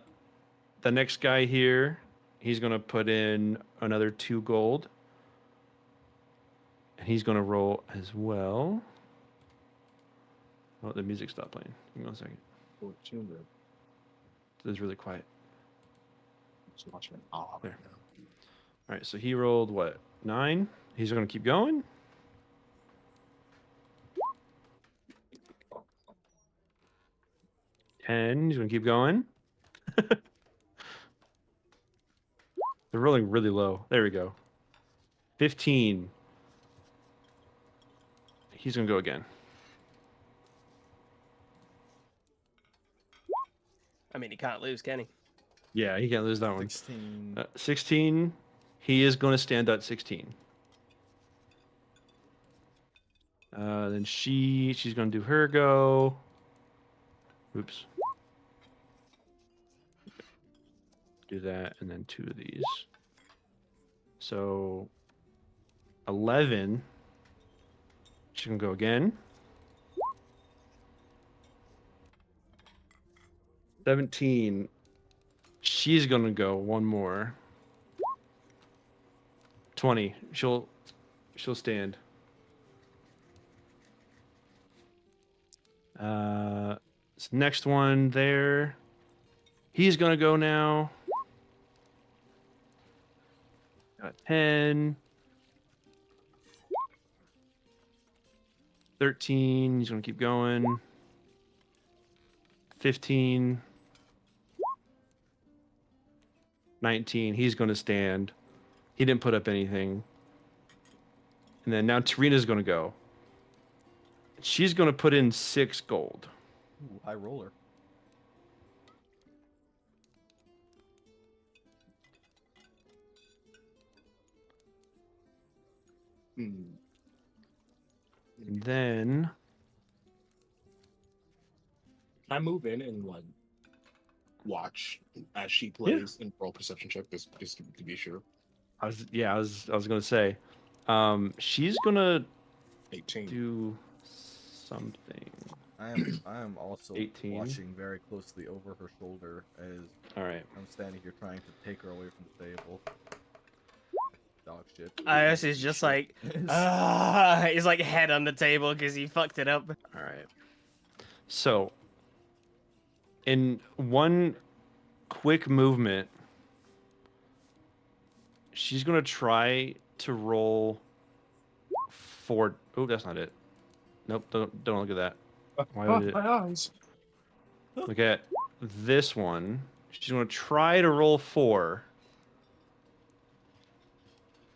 S3: next guy here, he's gonna put in another 2 gold. And he's gonna roll as well. Oh, the music stopped playing. Give me 1 second. It's really quiet. There. All right, so he rolled what? 9. He's gonna keep going. He's gonna keep going. They're rolling really low. There we go. 15. He's gonna go again.
S4: I mean, he can't lose, can he?
S3: Yeah, he can't lose that one.
S1: 16.
S3: 16. He is going to stand at 16. Then she's going to do her go. Oops. Do that, and then 2 of these. So 11. She's going to go again. 17. She's going to go one more. 20. She'll stand. This next one there. He's going to go now. Got 10. 13. He's going to keep going. 15. 19. He's going to stand. He didn't put up anything. And then now Tarina's going to go. She's going to put in 6 gold.
S1: Ooh, high roller.
S5: Hmm.
S3: And then
S5: Can I move in and like watch as she plays and roll perception check just to be sure?
S3: I was going to say she's going to
S5: 18.
S3: do something.
S1: I am also
S3: 18.
S1: watching very closely over her shoulder as
S3: All right.
S1: I'm standing here trying to take her away from the table. Dog shit.
S4: Ios is just like, he's like head on the table because he fucked it up.
S3: All right. So, in one quick movement, she's going to try to roll 4. Oh, that's not it. Nope, don't look at that. Why would it?
S5: My eyes.
S3: Look at this one. She's going to try to roll 4.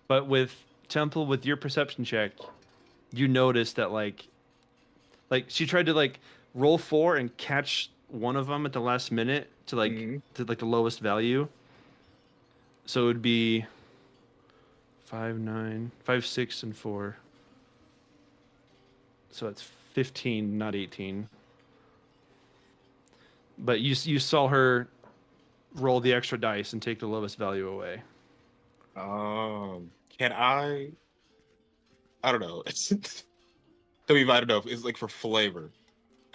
S3: But with Temple, with your perception check, you notice that like she tried to like roll 4 and catch one of them at the last minute to like to like the lowest value. So it would be 5, 9, 5, 6, and 4. So it's 15, not 18. But you saw her roll the extra dice and take the lowest value away.
S5: Can I don't know. I mean, I don't know if it's like for flavor.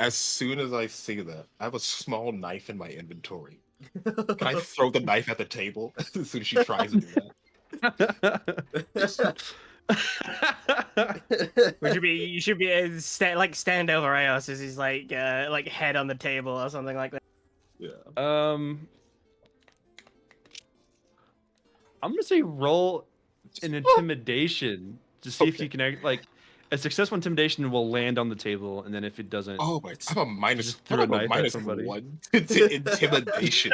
S5: As soon as I see that, I have a small knife in my inventory. Can I throw the knife at the table as soon as she tries to do that?
S4: You should be stand over Ios as he's like head on the table or something like that.
S5: Yeah.
S3: I'm gonna say roll an intimidation to see if you can act like a successful intimidation will land on the table, and then if it doesn't,
S5: Oh my! I have a minus.
S3: just
S5: I
S3: throw a
S5: have a
S3: knife at
S5: minus
S3: somebody.
S5: 1 to intimidation.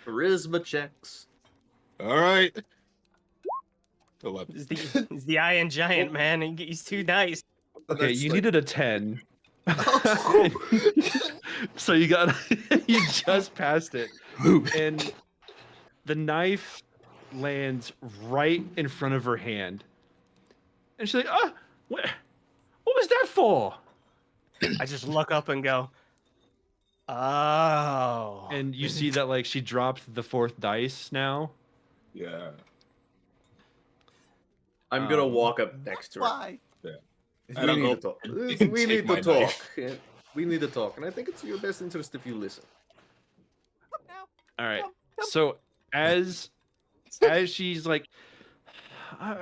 S7: Charisma checks.
S5: All right. 11.
S4: He's the Iron Giant, man. He's too nice.
S3: Okay,
S7: That's
S3: you
S7: like-
S3: needed a 10.
S7: Oh,
S3: So you got you just passed it, and the knife lands right in front of her hand, and she's like, "Ah, what was that for?"
S4: I just look up and go, "Oh."
S3: And you see that like she dropped the 4th dice now.
S5: Yeah.
S9: I'm gonna walk up next to her.
S1: Why?
S5: I
S7: We
S5: don't
S7: need
S5: go
S7: to talk.
S5: and
S7: We
S5: take
S7: need
S5: my
S7: to talk.
S5: knife.
S7: Yeah, we need to talk, and I think it's in your best interest if you listen.
S3: All right. So as she's like,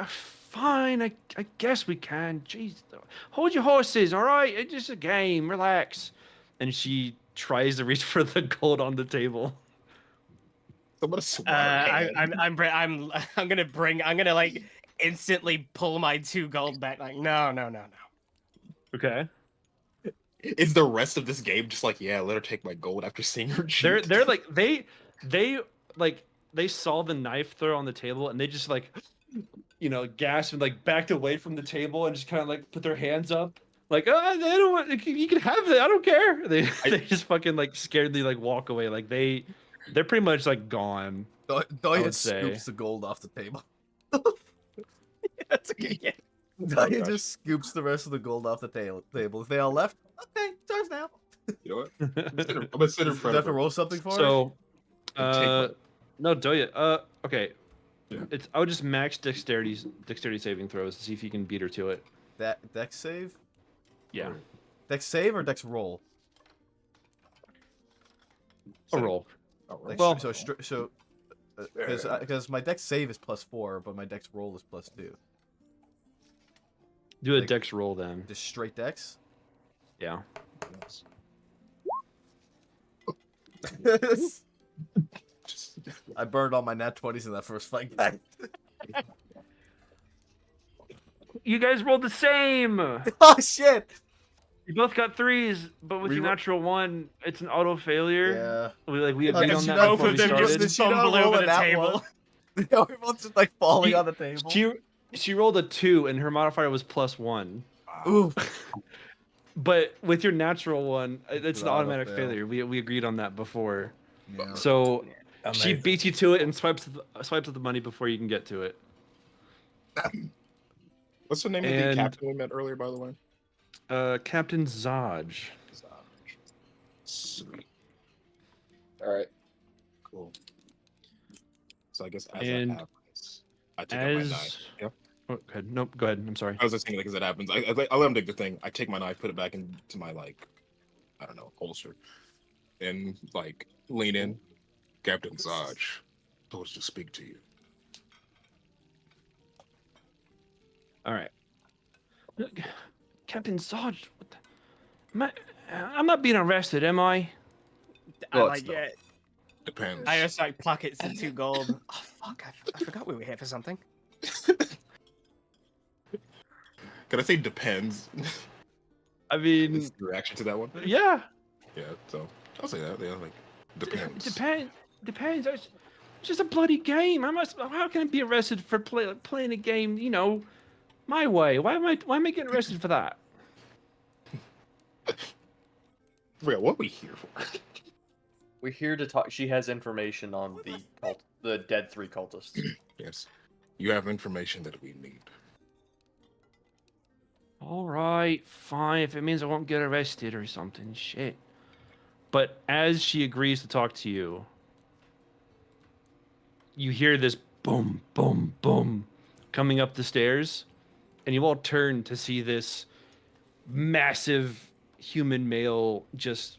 S3: fine, I guess we can. Jeez, hold your horses, all right? It's just a game. Relax. And she tries to reach for the gold on the table.
S5: Someone swear.
S4: I'm gonna like instantly pull my 2 gold back. Like, no.
S3: Okay.
S5: Is the rest of this game just like, yeah, let her take my gold after seeing her cheat?
S3: They're like they saw the knife throw on the table and they just like gasped and like backed away from the table and just kind of like put their hands up like, oh, they don't want, you can have it, I don't care. They just fucking like scaredly like walk away, like they're pretty much like gone.
S1: Doya
S3: would say.
S1: scoops the gold off the table.
S4: That's okay. Yeah.
S1: Doya just scoops the rest of the gold off the table. If they all left, okay, yours now.
S5: You know what? I'm gonna sit in
S1: Does
S5: front
S1: that
S5: of
S1: have to
S5: her.
S1: roll something for her?
S3: So
S5: Take
S3: no, Doya, okay.
S5: Yeah.
S3: I would just max dexterity saving throws to see if you can beat her to it.
S1: That dex save?
S3: Yeah.
S1: Dex save or dex roll?
S3: A roll.
S5: Oh,
S1: Dex,
S3: Well-
S1: because my dex save is +4, but my dex roll is +2.
S3: Do a
S1: Like-
S3: dex roll then.
S1: Just straight dex.
S3: Yeah.
S1: I burned all my nat 20s in that first fight.
S3: You guys rolled the same.
S1: Oh shit!
S3: You both got 3s, but with your
S1: Reroll-
S3: natural 1, it's an auto failure.
S1: Yeah.
S3: We
S1: Like,
S3: agreed
S1: I
S3: on
S1: should
S3: that
S1: not-
S3: before
S4: Both
S3: we
S4: of them
S3: started.
S4: just
S1: Did you not
S4: stumble
S1: roll
S4: over
S1: a
S4: the
S1: nat
S4: table.
S1: one? We're both just like falling
S3: She-
S1: on the table.
S3: She rolled a 2, and her modifier was +1.
S1: Ooh.
S3: But with your natural 1, it's
S1: an
S3: an
S1: auto
S3: automatic
S1: fail.
S3: failure. We agreed on that before.
S1: Yeah.
S3: So she
S10: Amazing.
S3: beats you to it and swipes up the money before you can get to it.
S5: What's the name of the
S3: And-
S5: captain we met earlier, by the way?
S3: Captain Zaj.
S5: Sweet.
S9: All right.
S5: Cool. So I guess as
S3: And
S5: that happens, I take out my knife. Yeah.
S3: Oh, go ahead. Nope, go ahead. I'm sorry.
S5: I was just thinking, like, as that happens, I let him take the thing. I take my knife, put it back into my, like, I don't know, holster, and like lean in. Captain Zaj, told us to speak to you.
S3: All right. Captain Zaj, what the... I'm not being arrested, am I?
S4: I
S5: Well,
S4: like
S5: it's not.
S4: yeah.
S5: Depends.
S4: I just like plackets and 2 gold. Oh fuck! I forgot we were here for something.
S5: Can I say depends?
S3: I mean,
S5: Is the reaction to that one?
S3: yeah.
S5: Yeah, so I'll say that. Yeah, like depends.
S3: Depends. It's just a bloody game. How can I be arrested for playing a game? You know, my way. Why am I getting arrested for that?
S5: Yeah, what are we here for?
S9: We're here to talk. She has information on the dead 3 cultists.
S5: Yes, you have information that we need.
S3: All right, fine. If it means I won't get arrested or something, shit. But as she agrees to talk to you, you hear this boom, boom, boom coming up the stairs, and you all turn to see this massive human male just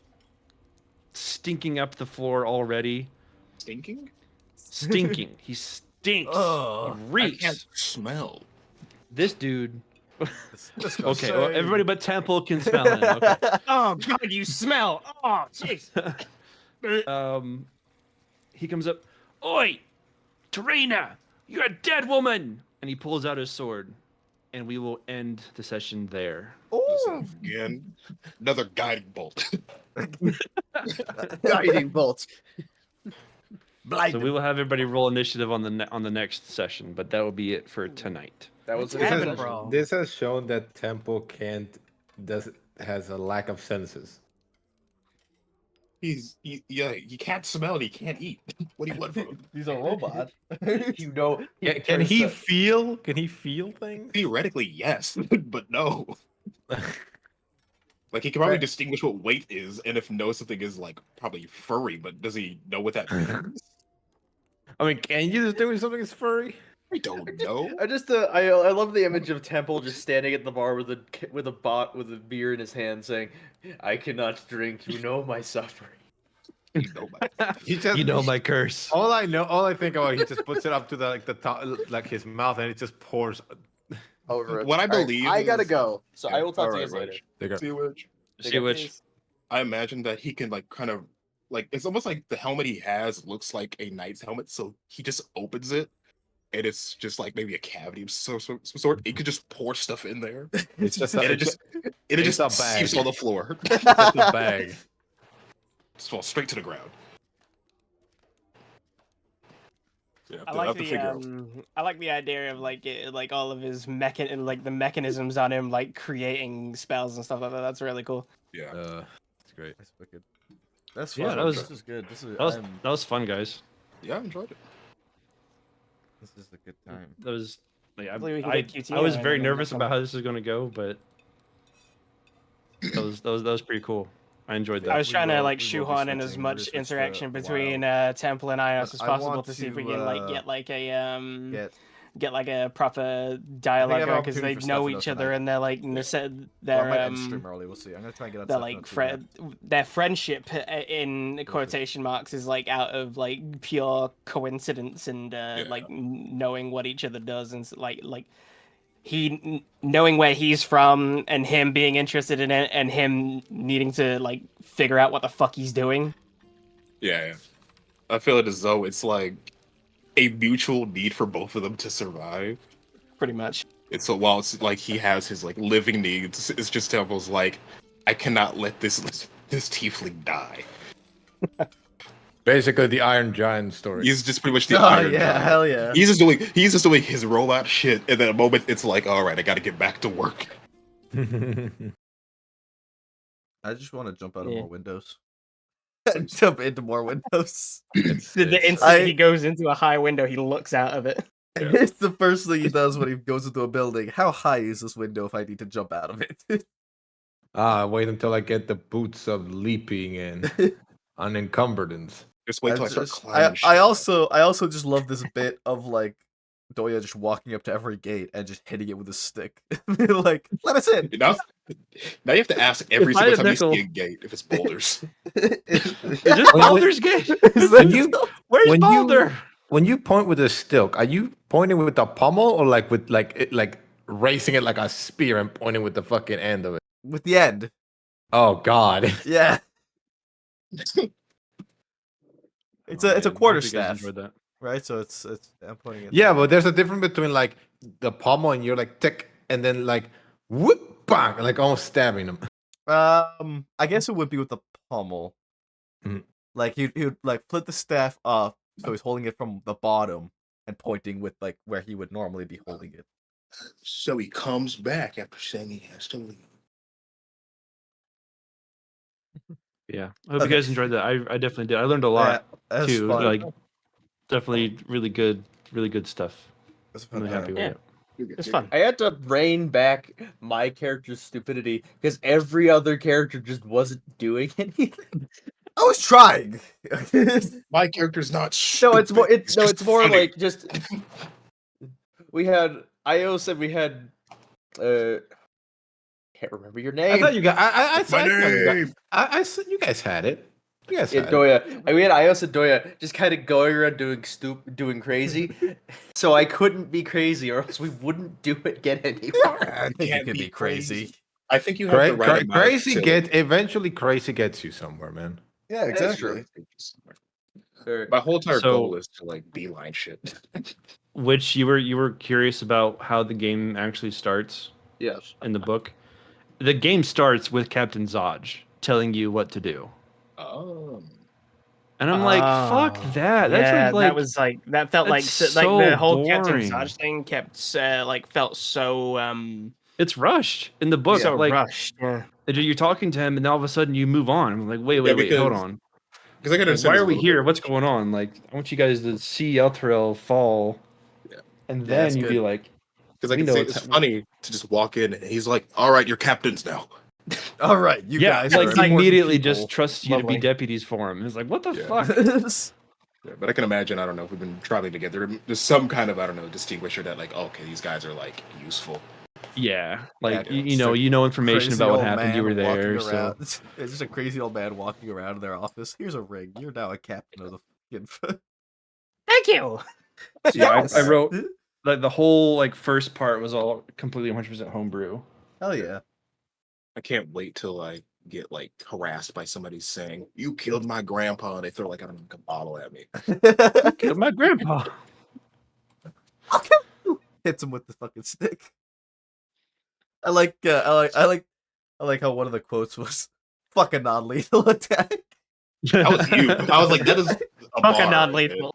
S3: stinking up the floor already.
S5: Stinking?
S3: Stinking. He stinks.
S1: Oh,
S3: He
S5: I
S3: reeks.
S5: can't smell.
S3: This dude.
S1: Let's go
S3: Okay, well,
S1: say-
S3: everybody but Temple can smell him. Okay.
S4: Oh god, you smell! Oh jeez.
S3: He comes up. Oi, Terena, you're a dead woman! And he pulls out his sword, and we will end the session there.
S1: Ooh.
S5: Again, another guiding bolt.
S8: Guiding bolt.
S3: So we will have everybody roll initiative on the next session, but that will be it for tonight.
S9: That was
S4: What's
S10: This,
S4: happening,
S10: has,
S4: bro?
S10: this has shown that Temple has a lack of senses.
S5: He can't smell and he can't eat. What do you want from him?
S8: He's a robot.
S9: You know.
S10: Can he feel? Can he feel things?
S5: Theoretically, yes, but no. Like he can probably distinguish what weight is, and if know something is like probably furry, but does he know what that means?
S10: I mean, can you distinguish something is furry?
S5: I don't know.
S9: I just I love the image of Temple just standing at the bar with a beer in his hand, saying, "I cannot drink. You know my suffering."
S5: You know about
S10: He just,
S3: You know my curse.
S10: all I think about, he just puts it up to the top, like his mouth, and it just pours.
S8: Over it.
S5: What I
S8: All right,
S5: believe
S8: I gotta
S5: is-
S8: go.
S9: So I will talk to you
S5: Alright,
S9: guys later.
S5: Rich.
S10: They go,
S5: See which.
S3: See which.
S5: I imagine that he can like kind of like it's almost like the helmet he has looks like a knight's helmet, so he just opens it and it's just like maybe a cavity of some sort. He could just pour stuff in there.
S10: it's just
S5: And
S10: a,
S5: it just
S10: it's a bag.
S5: seeps on the floor.
S10: it's just a bag.
S5: Just falls straight to the ground. Yeah,
S4: I
S5: I'll
S4: like
S5: have to
S4: the
S5: figure out.
S4: I like the idea of like like all of his like the mechanisms on him like creating spells and stuff like that. That's really cool.
S5: Yeah.
S10: It's great.
S1: That's wicked. That's
S3: Yeah,
S1: fun.
S3: that was-
S1: This is good. This is
S3: That was fun, guys.
S5: Yeah, I enjoyed it.
S1: this is a good time.
S3: That was. Like,
S4: Hopefully we can
S3: I,
S4: get QT
S3: I was
S4: on
S3: very
S4: and
S3: nervous
S4: some-
S3: about how this was going to go, but that was pretty cool. I enjoyed that.
S4: I was
S1: We
S4: trying to
S1: will-
S4: like
S1: we will be
S4: shoehorn in as
S1: switching. We're
S4: much
S1: gonna switch to
S4: interaction
S1: WoW.
S4: between Temple and Ios as
S1: I
S4: possible
S1: want
S4: to see if we
S1: to,
S4: can like get like a
S1: Get
S4: like a proper
S1: have
S4: dialogue
S1: an
S4: going because
S1: opportunity
S4: they
S1: for
S4: know
S1: Stefano
S4: each other
S1: tonight.
S4: and they're like
S1: Or I
S4: they're
S1: might end stream early. We'll see. I'm gonna try and get on
S4: they're
S1: Stefano
S4: like
S1: too,
S4: their friendship in quotation marks is like out of like pure coincidence and like knowing what each other does and like he knowing where he's from and him being interested in it and him needing to like figure out what the fuck he's doing.
S5: Yeah. I feel it as though it's like a mutual need for both of them to survive.
S4: Pretty much.
S5: It's so while it's like he has his like living needs, it's just Temple's like I cannot let this tiefling die.
S10: Basically, the Iron Giant story.
S5: He's just pretty much the
S1: Oh
S5: Iron
S1: yeah,
S5: Giant.
S1: hell yeah.
S5: He's just doing his rollout shit, and then a moment it's like, all right, I got to get back to work.
S1: I just want to jump out of
S4: Yeah.
S1: more windows. Jump into more windows.
S4: The instant he goes into a high window, he looks out of it.
S1: It's the first thing he does when he goes into a building. How high is this window if I need to jump out of it?
S6: Wait until I get the boots of leaping and unencumberedness.
S5: Just wait till I start
S1: just-
S5: climbing.
S1: I also just love this bit of like Doya just walking up to every gate and just hitting it with a stick. Like, let us in.
S5: Now you have to ask every
S3: If I
S5: single
S3: had
S5: time you
S3: nickel-
S5: see a gate if it's boulders.
S3: Is this Baldur's Gate?
S6: When you
S3: Where's
S6: when
S3: Baldur?
S6: when you point with a stick, are you pointing with the pommel or like with like racing it like a spear and pointing with the fucking end of it?
S1: With the end.
S6: Oh God.
S1: Yeah. It's a
S3: Oh, man, I hope
S1: quarter
S3: you guys
S1: staff,
S3: enjoyed that.
S1: right? So it's I'm pointing it.
S6: Yeah, but there's a difference between like the pommel and you're like tick and then like whoop bang, like almost stabbing them.
S1: I guess it would be with the pommel.
S6: Mhm.
S1: Like he would like flip the staff up, so he's holding it from the bottom and pointing with like where he would normally be holding it.
S5: So he comes back after saying he has to leave.
S3: Yeah, I hope
S1: Okay.
S3: you guys enjoyed that. I definitely did. I learned a lot
S1: that's
S3: too.
S1: fun.
S3: Like, definitely really good stuff.
S1: That's
S3: I'm really
S1: fun.
S3: happy with
S4: Yeah.
S3: it.
S4: It's fun.
S9: I had to rein back my character's stupidity because every other character just wasn't doing anything.
S1: I was trying.
S5: My character's not
S9: No, it's more.
S5: stupid,
S9: It's
S5: he's just
S9: more
S5: funny.
S9: like just. We had. Io said we had. Can't remember your
S6: I
S9: name.
S6: thought you got. I
S5: My name.
S6: said you guys had it. You guys
S9: Yeah,
S6: had it.
S9: Doya. We had Ios and Doya just kind of going around doing crazy. So I couldn't be crazy, or else we wouldn't do it get anywhere.
S1: I think you could be crazy.
S5: I think you have the right amount of
S6: Crazy
S5: utility.
S6: crazy gets you somewhere, man.
S5: Yeah,
S9: That's
S5: exactly.
S9: Or-
S5: My whole entire
S3: So-
S5: goal is to like beeline shit.
S3: Which you were curious about how the game actually starts
S9: Yes.
S3: in the book. The game starts with Captain Zodge telling you what to do,
S5: Oh.
S3: and I'm like, "Fuck that!" That's
S4: Yeah,
S3: like,
S4: that was like that felt like
S3: that's
S4: like
S3: so
S4: the whole Captain
S3: boring.
S4: Zodge thing kept like felt so
S3: it's rushed in the book.
S4: so
S3: like
S4: rushed. Yeah.
S3: you're talking to him, and all of a sudden you move on. I'm like, wait, hold
S5: because-
S3: on.
S5: Because I can
S3: Like,
S5: understand.
S3: why
S5: this
S3: are
S5: a
S3: we
S5: little
S3: here?
S5: bit.
S3: What's going on? Like, I want you guys to see Elturel fall,
S5: Yeah.
S3: and
S1: Yeah,
S3: then
S1: it's
S3: you'd be
S1: good.
S3: like,
S5: Because I
S3: we
S5: can
S3: know
S5: say
S3: what's
S5: it's
S3: happening.
S5: funny to just walk in and he's like, "All right, you're captains now."
S1: All right, you
S3: yeah,
S1: guys
S3: like
S1: are
S3: he
S1: important
S3: immediately
S1: people.
S3: just trusts you to
S1: Lovely.
S3: be deputies for him. It's like, what the
S5: Yeah.
S3: fuck?
S5: Yeah, but I can imagine. I don't know if we've been traveling together. There's some kind of distinguisher that like, okay, these guys are like useful.
S3: Yeah, like
S1: Yeah,
S3: you know information
S1: Crazy
S3: about what
S1: old
S3: happened. You
S1: man
S3: were
S1: walking
S3: there, so
S1: around. It's just a crazy old man walking around in their office. Here's a ring. You're now a captain of the fucking.
S4: Thank you.
S3: yeah, I
S1: Yes.
S3: wrote like the whole like first part was all completely 100% homebrew.
S1: Hell yeah.
S5: I can't wait till I get like harassed by somebody saying, "You killed my grandpa," and they throw like I don't know, like a bottle at me.
S3: Killed my grandpa.
S1: Hits him with the fucking stick. I like how one of the quotes was "fuck a non-lethal attack."
S5: That was you. I was like, that is a
S4: Fuck a
S5: bar,
S4: non-lethal.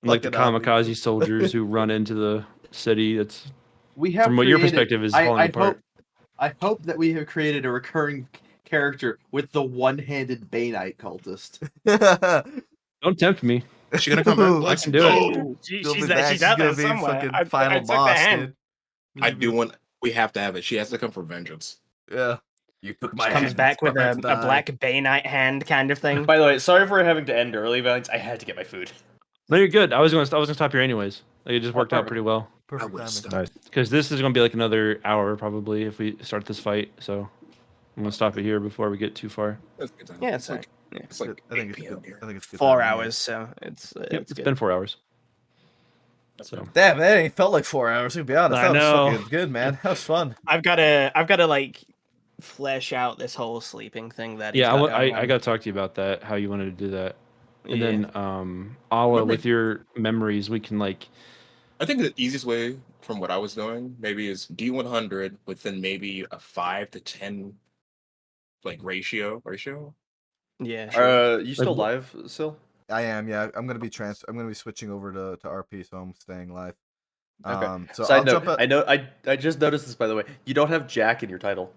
S3: Like the
S1: Fucking
S3: kamikaze soldiers who run into the city. That's
S9: We have
S3: from what your
S9: created-
S3: perspective is
S9: I
S3: falling apart.
S9: I hope that we have created a recurring character with the one-handed Baneite cultist.
S3: Don't tempt me.
S5: Is she gonna come back?
S1: Ooh,
S5: Let's
S3: can do it.
S5: go.
S1: She'll be
S4: She's
S1: back.
S4: she's out
S1: gonna
S4: there
S1: be
S4: somewhere.
S1: fucking
S4: I
S1: final
S4: took the
S1: boss,
S4: hand.
S1: dude.
S5: I do want. We have to have it. She has to come for vengeance.
S1: Yeah. You took my
S4: She comes
S1: hand,
S4: back with
S1: it's
S4: a
S1: about to die.
S4: black Baneite hand kind of thing.
S9: By the way, sorry for having to end early, Valiant. I had to get my food.
S3: No, you're good. I was gonna stop here anyways. Like, it just worked out
S9: perfect.
S3: pretty well.
S5: I
S1: Perfect
S5: would
S1: timing.
S5: stop.
S6: Nice.
S3: Because this is gonna be like another hour probably if we start this fight. So I'm gonna stop it here before we get too far.
S5: That's a good time.
S4: Yeah,
S5: it's like it's like
S1: I think
S5: 8
S1: it's
S5: p.m.
S1: good.
S5: here.
S1: I think it's good.
S4: 4
S1: timing, yeah.
S4: hours, so it's
S3: Yep,
S4: it's
S3: it's
S4: good.
S3: been 4 hours.
S5: That's
S3: So
S5: good.
S1: Damn, it ain't felt like 4 hours. To be honest,
S3: I
S1: that was
S3: know.
S1: fucking good, man. That was fun.
S4: I've gotta like flesh out this whole sleeping thing that he's
S3: Yeah,
S4: got going
S3: I
S4: on.
S3: got to talk to you about that. How you wanted to do that, and
S4: Yeah.
S3: then Ala,
S5: Remember-
S3: with your memories, we can like
S5: I think the easiest way from what I was doing maybe is D100 within maybe a 5 to 10 like ratio.
S4: Yeah, sure.
S9: You still live, Sil?
S1: I am, yeah. I'm gonna be switching over to RP, so I'm staying live.
S9: Okay.
S1: So
S9: Side
S1: I'll
S9: note,
S1: jump up.
S9: I know I just noticed this by the way. You don't have Jack in your title.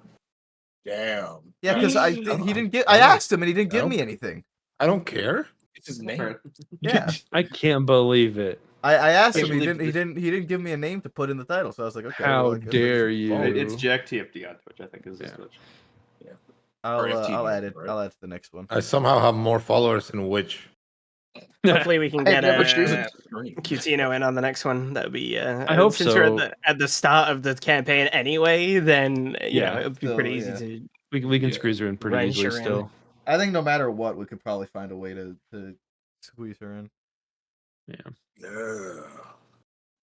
S5: Damn.
S1: Yeah, because
S5: That's-
S1: he didn't get.
S10: I
S1: I
S10: don't-
S1: asked him and he didn't
S10: I
S1: give
S10: don't-
S1: me anything.
S10: I don't care.
S5: It's his name.
S1: Yeah,
S3: I can't believe it.
S1: I asked him.
S9: Actually,
S1: He didn't give me a name to put in the title. So I was like, okay.
S3: How
S1: well, I guess I
S3: dare
S1: just
S3: you.
S1: follow it.
S9: It's Jack TFD on Twitch, I think is his
S3: Yeah.
S9: Twitch.
S5: Or FTD,
S1: I'll add it.
S5: right?
S1: I'll add to the next one.
S10: I somehow have more followers in Witch.
S4: Hopefully we can
S8: I
S4: get
S8: never
S4: Cutino in on the next one. That would be.
S3: I hope
S4: since we're
S3: so.
S4: at the start of the campaign anyway, then you know
S3: Yeah.
S4: it would be
S1: Still,
S4: pretty easy
S1: yeah.
S4: to.
S3: We can
S5: Yeah.
S3: squeeze her in pretty
S4: Wrench
S3: easily
S4: her in.
S3: still.
S1: I think no matter what, we could probably find a way to squeeze her in.
S5: Yeah.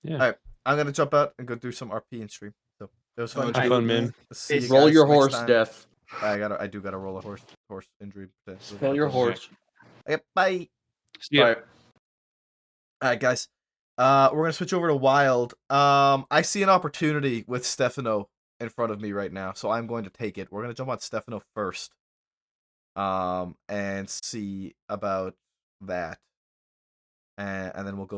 S3: Yeah.
S1: I'm gonna jump out and go do some RP and stream. So it was fun.
S5: Have
S1: to
S3: fun, man.
S1: See you
S9: Roll
S1: guys
S9: your
S1: next
S9: horse,
S1: time.
S9: Death.
S1: I do gotta roll a horse injury.
S9: Roll your horse.
S1: Yep. Bye.
S3: See ya.
S9: Bye.
S1: All right, guys. We're gonna switch over to Wild. I see an opportunity with Stefano in front of me right now, so I'm going to take it. We're gonna jump on Stefano first. And see about that, and then we'll go